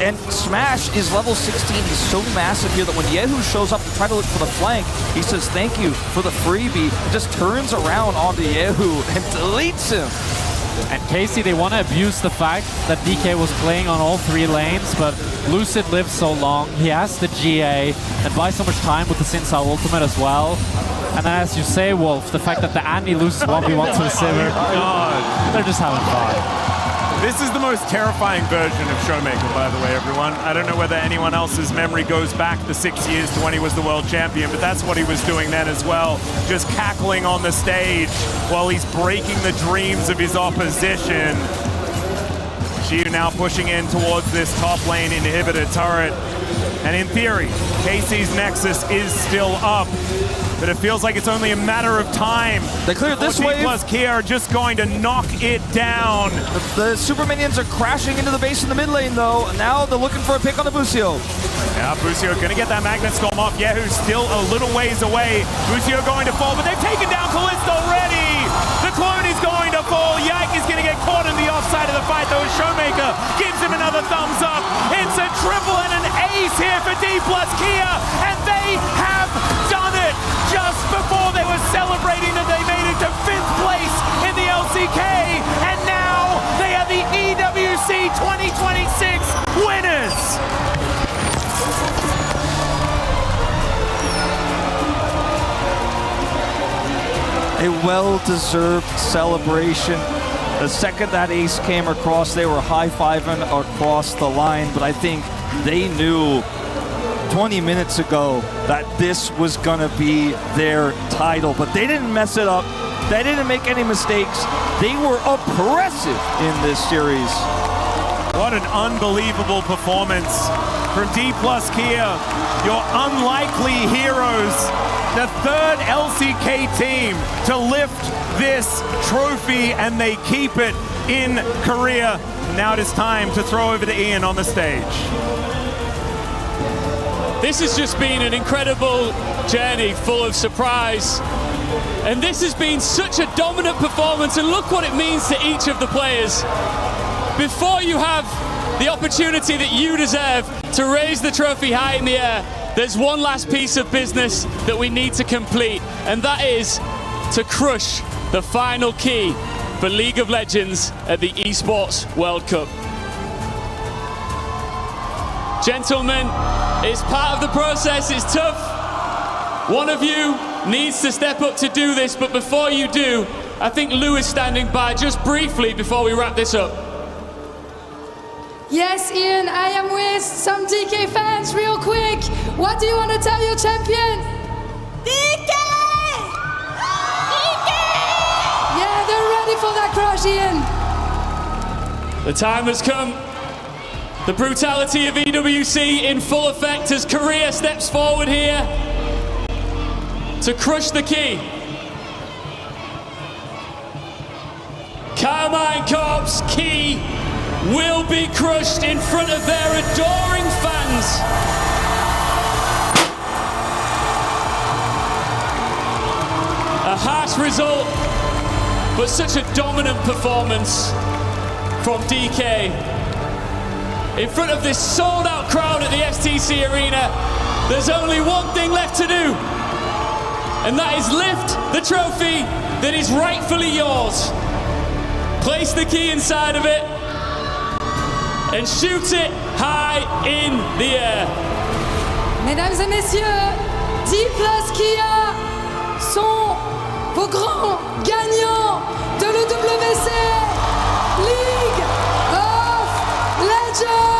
And Smash is level 16. He's so massive here that when Yehu shows up to try to look for the flank, he says thank you for the freebie. He just turns around onto Yehu and deletes him. And Casey, they want to abuse the fact that DK was playing on all 3 lanes, but Lucid lives so long. He has the GA and buys so much time with the Sinsao ultimate as well. And then as you say, Wolf, the fact that the Andy loses 1v1 to the Sivir, they're just having fun. This is the most terrifying version of Showmaker, by the way, everyone. I don't know whether anyone else's memory goes back the 6 years to when he was the world champion, but that's what he was doing then as well. Just cackling on the stage while he's breaking the dreams of his opposition. Xiu now pushing in towards this top lane inhibitor turret. And in theory, Casey's Nexus is still up, but it feels like it's only a matter of time. They cleared this wave. D+ Kia are just going to knock it down. The super minions are crashing into the base in the mid lane though. Now they're looking for a pick on the Busio. Yeah, Busio gonna get that Magnet Storm off. Yehu's still a little ways away. Busio going to fall, but they've taken down Kalista already. The clone is going to fall. Yike is gonna get caught in the offside of the fight though. Showmaker gives him another thumbs up. It's a triple and an ace here for D+ Kia, and they have done it just before they were celebrating that they made it to 5th place in the LCK, and now they are the EWC 2026 winners. A well-deserved celebration. The second that ace came across, they were high-fiving across the line, but I think they knew 20 minutes ago that this was gonna be their title, but they didn't mess it up. They didn't make any mistakes. They were oppressive in this series. What an unbelievable performance from D+ Kia, your unlikely heroes, the 3rd LCK team to lift this trophy, and they keep it in Korea. Now it is time to throw over to Ian on the stage. This has just been an incredible journey full of surprise. And this has been such a dominant performance, and look what it means to each of the players. Before you have the opportunity that you deserve to raise the trophy high in the air, there's one last piece of business that we need to complete, and that is to crush the final key for League of Legends at the Esports World Cup. Gentlemen, it's part of the process, it's tough. One of you needs to step up to do this, but before you do, I think Lou is standing by just briefly before we wrap this up. Yes, Ian, I am with some DK fans real quick. What do you want to tell your champion? DK! DK! Yeah, they're ready for that crush, Ian. The time has come. The brutality of EWC in full effect as Korea steps forward here to crush the key. Carmine Corp's key will be crushed in front of their adoring fans. A harsh result, but such a dominant performance from DK. In front of this sold-out crowd at the STC Arena, there's only one thing left to do, and that is lift the trophy that is rightfully yours. Place the key inside of it, and shoot it high in the air. Mesdames et messieurs, D+ Kia sont vos grands gagnants de l'EWC. League of Legends!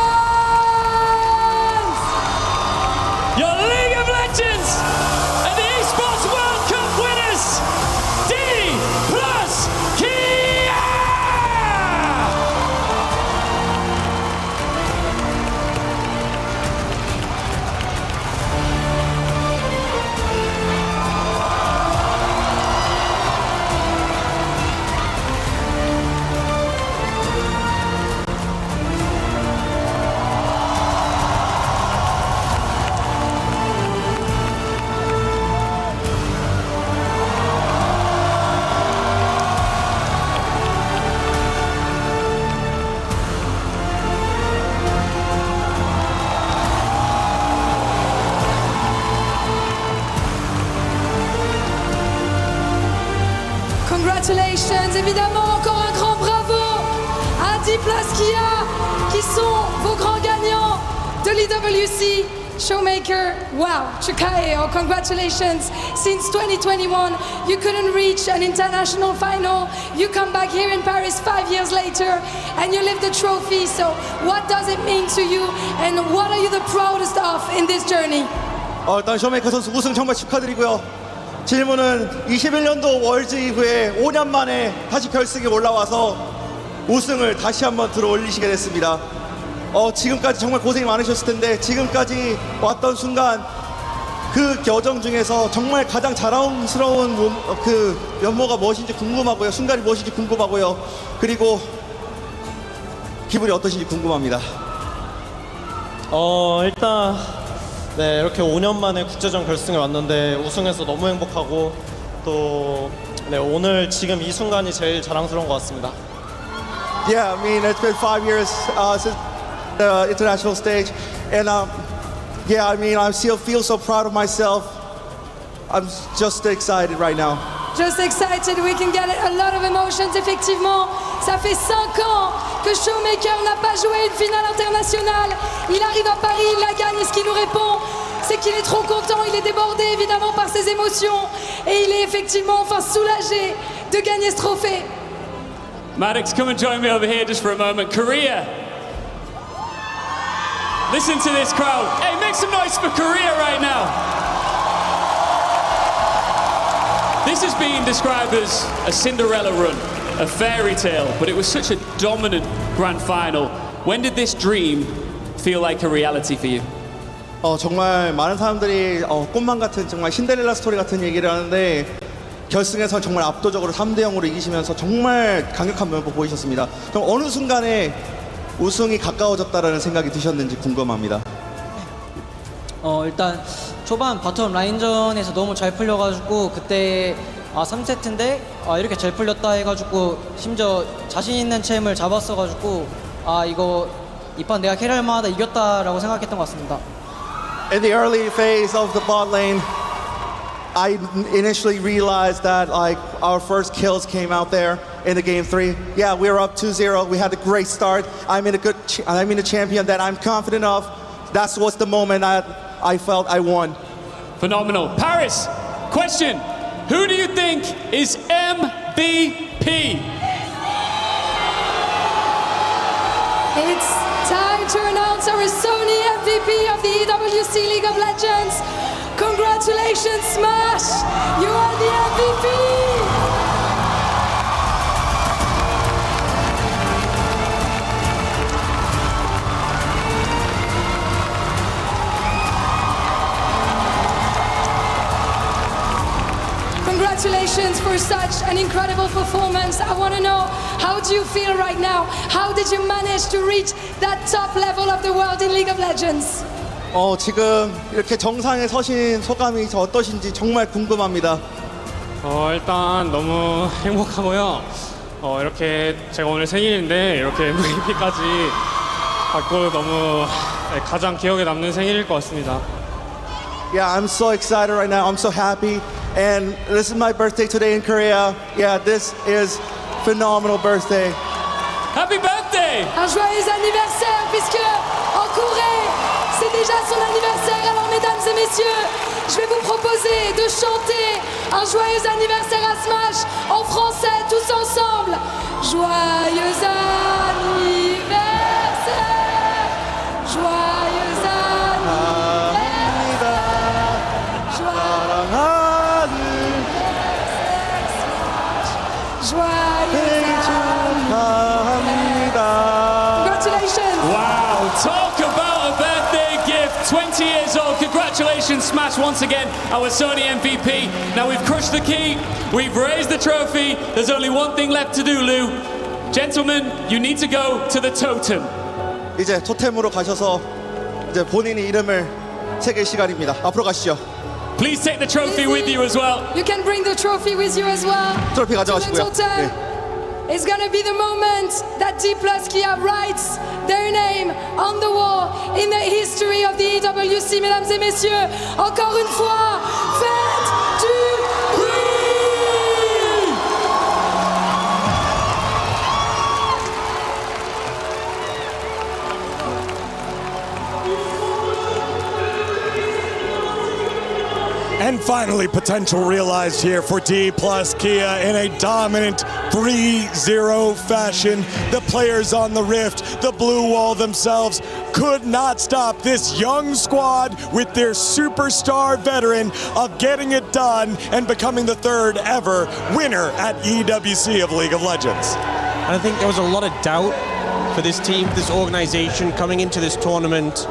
Congratulations, évidemment, encore un grand bravo à D-Plus Kia, qui sont vos grands gagnants de l'EWC Showmaker. Wow, Chukaeo, congratulations. Since 2021, you couldn't reach an international final. You come back here in Paris 5 years later, and you lift the trophy. So what does it mean to you, and what are you the proudest of in this journey? 일단 쇼메이커 선수 우승 정말 축하드리고요. 질문은 21년도 월즈 이후에 5년 만에 다시 결승에 올라와서 우승을 다시 한번 들어올리시게 됐습니다. 지금까지 정말 고생이 많으셨을 텐데 지금까지 왔던 순간 그 여정 중에서 정말 가장 자랑스러운 그 면모가 무엇인지 궁금하고요. 순간이 무엇인지 궁금하고요. 그리고 기분이 어떠신지 궁금합니다. 일단 네, 이렇게 5년 만에 국제전 결승에 왔는데 우승해서 너무 행복하고 또 네, 오늘 지금 이 순간이 제일 자랑스러운 것 같습니다. Yeah, I mean it's been 5 years since the international stage, and yeah, I mean I still feel so proud of myself. I'm just excited right now. Just excited, we can get a lot of emotions, effectivement. Ça fait 5 ans que Showmaker n'a pas joué une finale internationale. Il arrive à Paris, il la gagne, et ce qu'il nous répond, c'est qu'il est trop content, il est débordé évidemment par ses émotions, et il est effectivement enfin soulagé de gagner ce trophée. Maddox, come and join me over here just for a moment. Korea. Listen to this crowd. Hey, make some noise for Korea right now. This has been described as a Cinderella run, a fairy tale, but it was such a dominant grand final. When did this dream feel like a reality for you? 정말 많은 사람들이 꿈만 같은 정말 신데렐라 스토리 같은 얘기를 하는데 결승에서 정말 압도적으로 3대 0으로 이기시면서 정말 강력한 면모 보이셨습니다. 그럼 어느 순간에 우승이 가까워졌다라는 생각이 드셨는지 궁금합니다. 일단 초반 바텀 라인전에서 너무 잘 풀려가지고 그때 3세트인데 이렇게 잘 풀렸다 해가지고 심지어 자신 있는 챔을 잡았어가지고 이거 이 판 내가 캐리할 만하다 이겼다라고 생각했던 것 같습니다. In the early phase of the bot lane, I initially realized that like our first kills came out there in the game 3. Yeah, we were up 2-0. We had a great start. I'm in a champion that I'm confident of. That's what's the moment I felt I won. Phenomenal. Paris, question. Who do you think is MVP? It's time to announce our Sony MVP of the EWC League of Legends. Congratulations, Smash! You are the MVP! Congratulations for such an incredible performance. I want to know, how do you feel right now? How did you manage to reach that top level of the world in League of Legends? 지금 이렇게 정상에 서신 소감이 어떠신지 정말 궁금합니다. 일단 너무 행복하고요. 이렇게 제가 오늘 생일인데 이렇게 MVP까지 받고 너무 가장 기억에 남는 생일일 것 같습니다. Yeah, I'm so excited right now. I'm so happy. And this is my birthday today in Korea. Yeah, this is phenomenal birthday. Happy birthday! Un joyeux anniversaire, puisque en Corée, c'est déjà son anniversaire. Alors, mesdames et messieurs, je vais vous proposer de chanter un joyeux anniversaire à Smash en français, tous ensemble. Joyeux anniversaire! Joyeux anniversaire! Congratulations! Wow, talk about a birthday gift. 20 years old. Congratulations, Smash, once again, our Sony MVP. Now we've crushed the key, we've raised the trophy. There's only one thing left to do, Lou. Gentlemen, you need to go to the totem. 이제 토템으로 가셔서 이제 본인의 이름을 새길 시간입니다. 앞으로 가시죠. Please take the trophy with you as well. You can bring the trophy with you as well. 트로피 가져가시고요. It's gonna be the moment that D+ Kia writes their name on the wall in the history of the EWC, mesdames et messieurs. Encore une fois, faites du bruit! And finally, potential realized here for D plus Kia in a dominant 3-0 fashion. The players on the Rift, the Blue Wall themselves, could not stop this young squad with their superstar veteran of getting it done and becoming the third ever winner at EWC of League of Legends. And I think there was a lot of doubt for this team, for this organization coming into this tournament.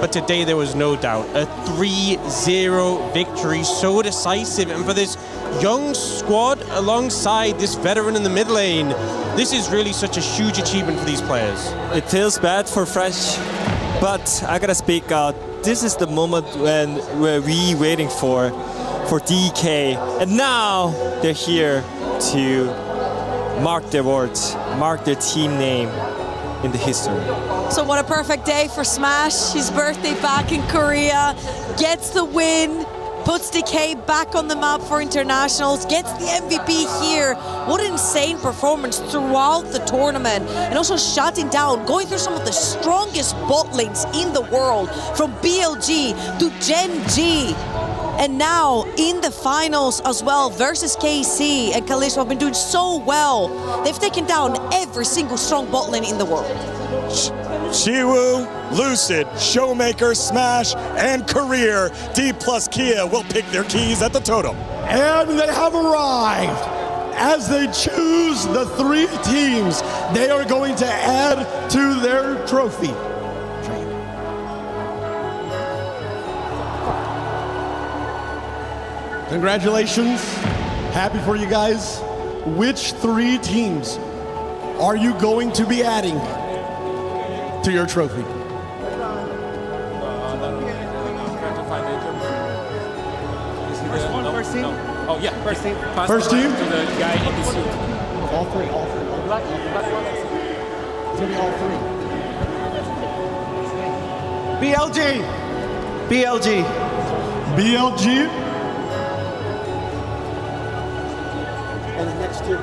But today there was no doubt. A 3-0 victory, so decisive. And for this young squad alongside this veteran in the mid lane, this is really such a huge achievement for these players. It feels bad for Fresh, but I gotta speak out. This is the moment where we waiting for DK. And now they're here to mark their words, mark their team name in the history. So what a perfect day for Smash. His birthday back in Korea, gets the win, puts DK back on the map for internationals, gets the MVP here. What an insane performance throughout the tournament, and also shutting down, going through some of the strongest bot lanes in the world, from BLG to Gen G. And now in the finals as well versus KC and Kalisha have been doing so well. They've taken down every single strong bot lane in the world. Shiwoo, Lucid, Showmaker, Smash, and Career, D plus Kia will pick their keys at the totem. And they have arrived. As they choose the 3 teams they are going to add to their trophy. Congratulations. Happy for you guys. Which 3 teams are you going to be adding to your trophy? First team? Oh yeah, first team. First team? To the guy in the suit. All 3. It's gonna be all 3. BLG. BLG. And the next 2.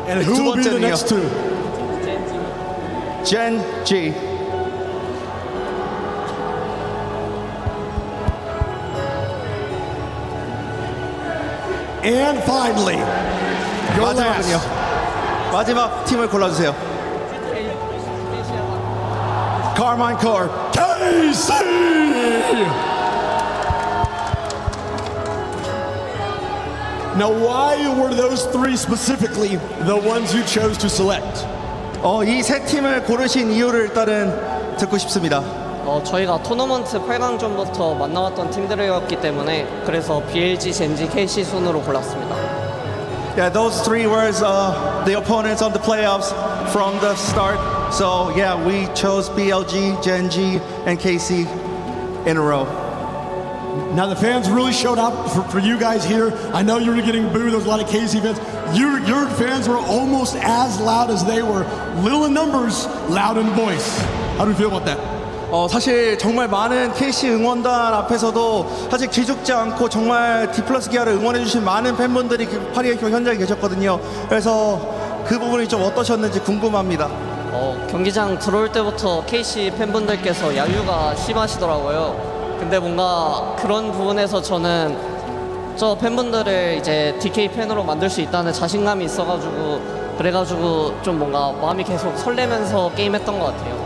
And who will be the next 2? Gen G. And finally, your 마지막은요. last. 마지막 팀을 골라주세요. Carmine Core. KC! Now, why were those 3 specifically the ones you chose to select? 이 세 팀을 고르신 이유를 일단은 듣고 싶습니다. 저희가 토너먼트 8강전부터 만나왔던 팀들이었기 때문에 그래서 BLG, 젠지, KC 순으로 골랐습니다. Yeah, those 3 were the opponents on the playoffs from the start. So yeah, we chose BLG, Gen G, and KC in a row. Now the fans really showed up for you guys here. I know you were getting booed. There was a lot of KC fans. Your fans were almost as loud as they were. Little in numbers, loud in voice. How do you feel about that? 사실 정말 많은 KC 응원단 앞에서도 사실 기죽지 않고 정말 D+ 기아를 응원해주신 많은 팬분들이 파리의 현장에 계셨거든요. 그래서 그 부분이 좀 어떠셨는지 궁금합니다. 경기장 들어올 때부터 KC 팬분들께서 야유가 심하시더라고요. 근데 뭔가 그런 부분에서 저는 저 팬분들을 이제 DK 팬으로 만들 수 있다는 자신감이 있어가지고 그래가지고 좀 뭔가 마음이 계속 설레면서 게임했던 것 같아요.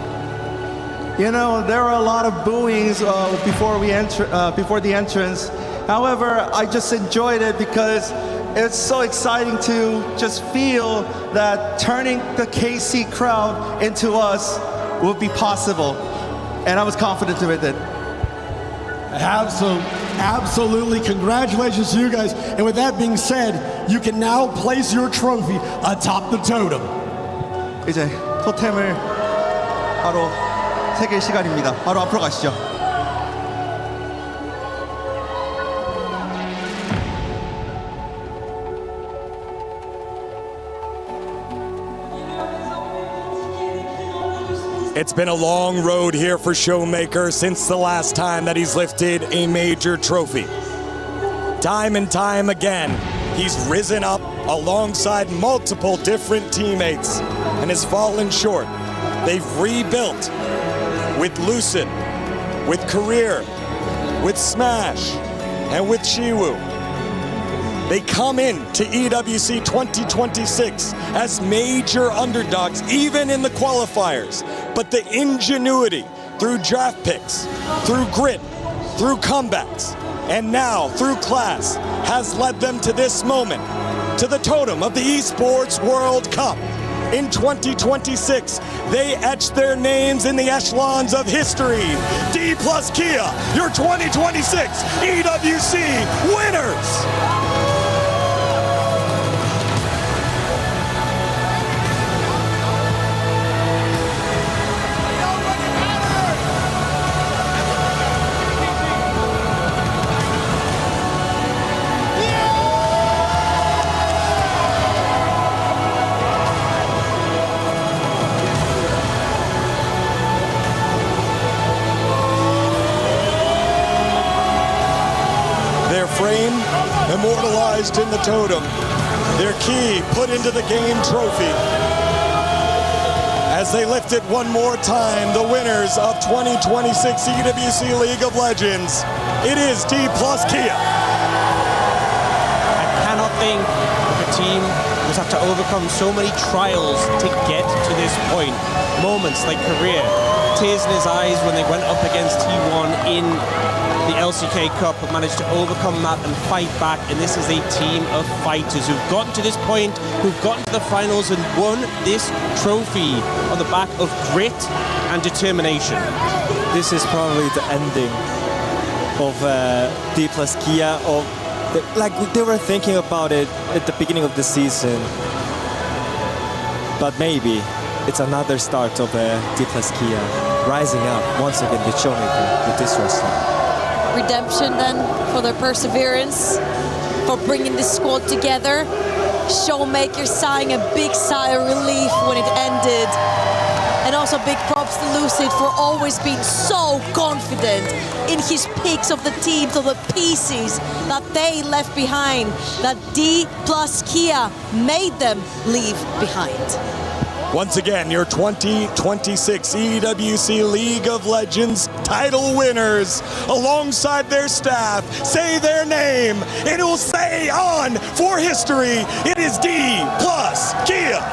You know, there were a lot of booings before the entrance. However, I just enjoyed it because it's so exciting to just feel that turning the KC crowd into us would be possible. And I was confident with it. Absolutely. Congratulations to you guys. And with that being said, you can now place your trophy atop the totem. 이제 토템을 바로 새길 시간입니다. 바로 앞으로 가시죠. It's been a long road here for Showmaker since the last time that he's lifted a major trophy. Time and time again, he's risen up alongside multiple different teammates and has fallen short. They've rebuilt with Lucid, with Career, with Smash, and with Shiwu. They come in to EWC 2026 as major underdogs, even in the qualifiers. But the ingenuity through draft picks, through grit, through comebacks, and now through class has led them to this moment, to the totem of the Esports World Cup. In 2026, they etched their names in the echelons of history. D plus Kia, your 2026 EWC winners! Frame immortalized in the totem, their key put into the game trophy. As they lift it one more time, the winners of 2026 EWC League of Legends, it is D plus Kia. I cannot think of a team who's had to overcome so many trials to get to this point. Moments like Career, tears in his eyes when they went up against T1 in the LCK Cup, but managed to overcome that and fight back. And this is a team of fighters who've gotten to this point, who've gotten to the finals and won this trophy on the back of grit and determination. This is probably the ending of D plus Kia. Like they were thinking about it at the beginning of the season, but maybe it's another start of D plus Kia rising up once again with Showmaker with this wrestler. Redemption then for their perseverance, for bringing this squad together. Showmaker sighing a big sigh of relief when it ended. And also big props to Lucid for always being so confident in his picks of the teams, of the pieces that they left behind, that D plus Kia made them leave behind. Once again, your 2026 EWC League of Legends title winners, alongside their staff, say their name, and it will say on for history, it is D plus Kia.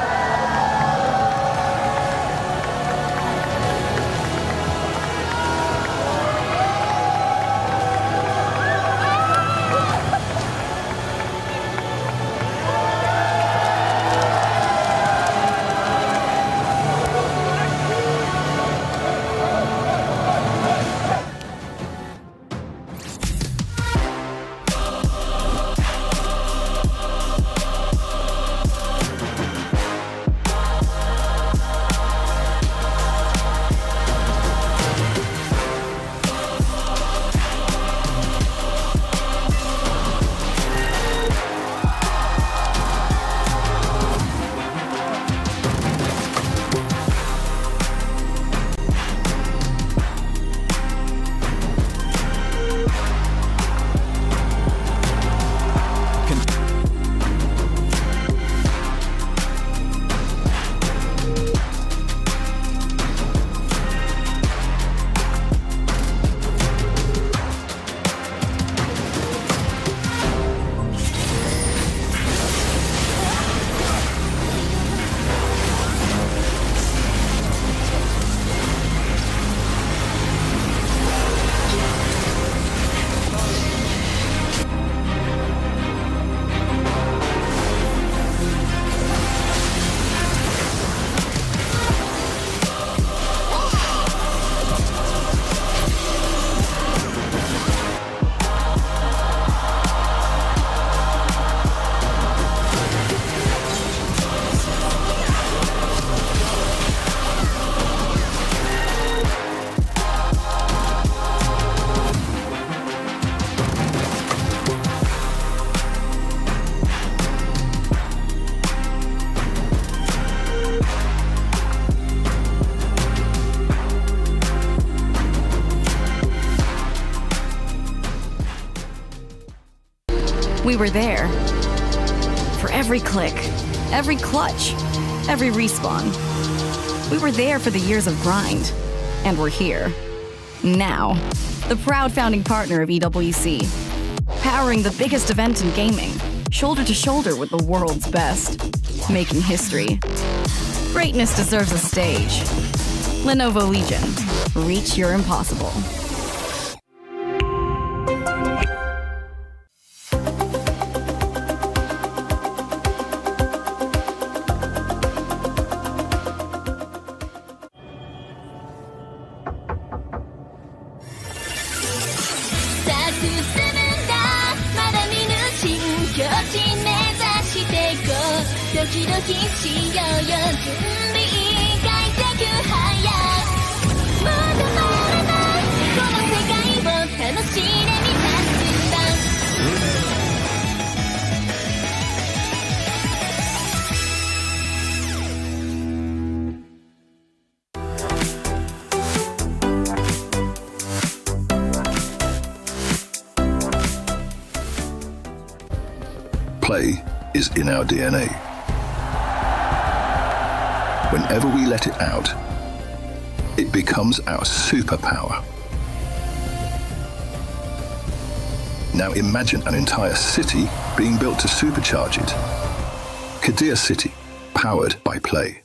We were there for every click, every clutch, every respawn. We were there for the years of grind, and we're here. Now, the proud founding partner of EWC, powering the biggest event in gaming, shoulder to shoulder with the world's best, making history. Greatness deserves a stage. Lenovo Legion. Reach your impossible. Play is in our DNA. Whenever we let it out, it becomes our superpower. Now imagine an entire city being built to supercharge it. Kadir City, powered by Play.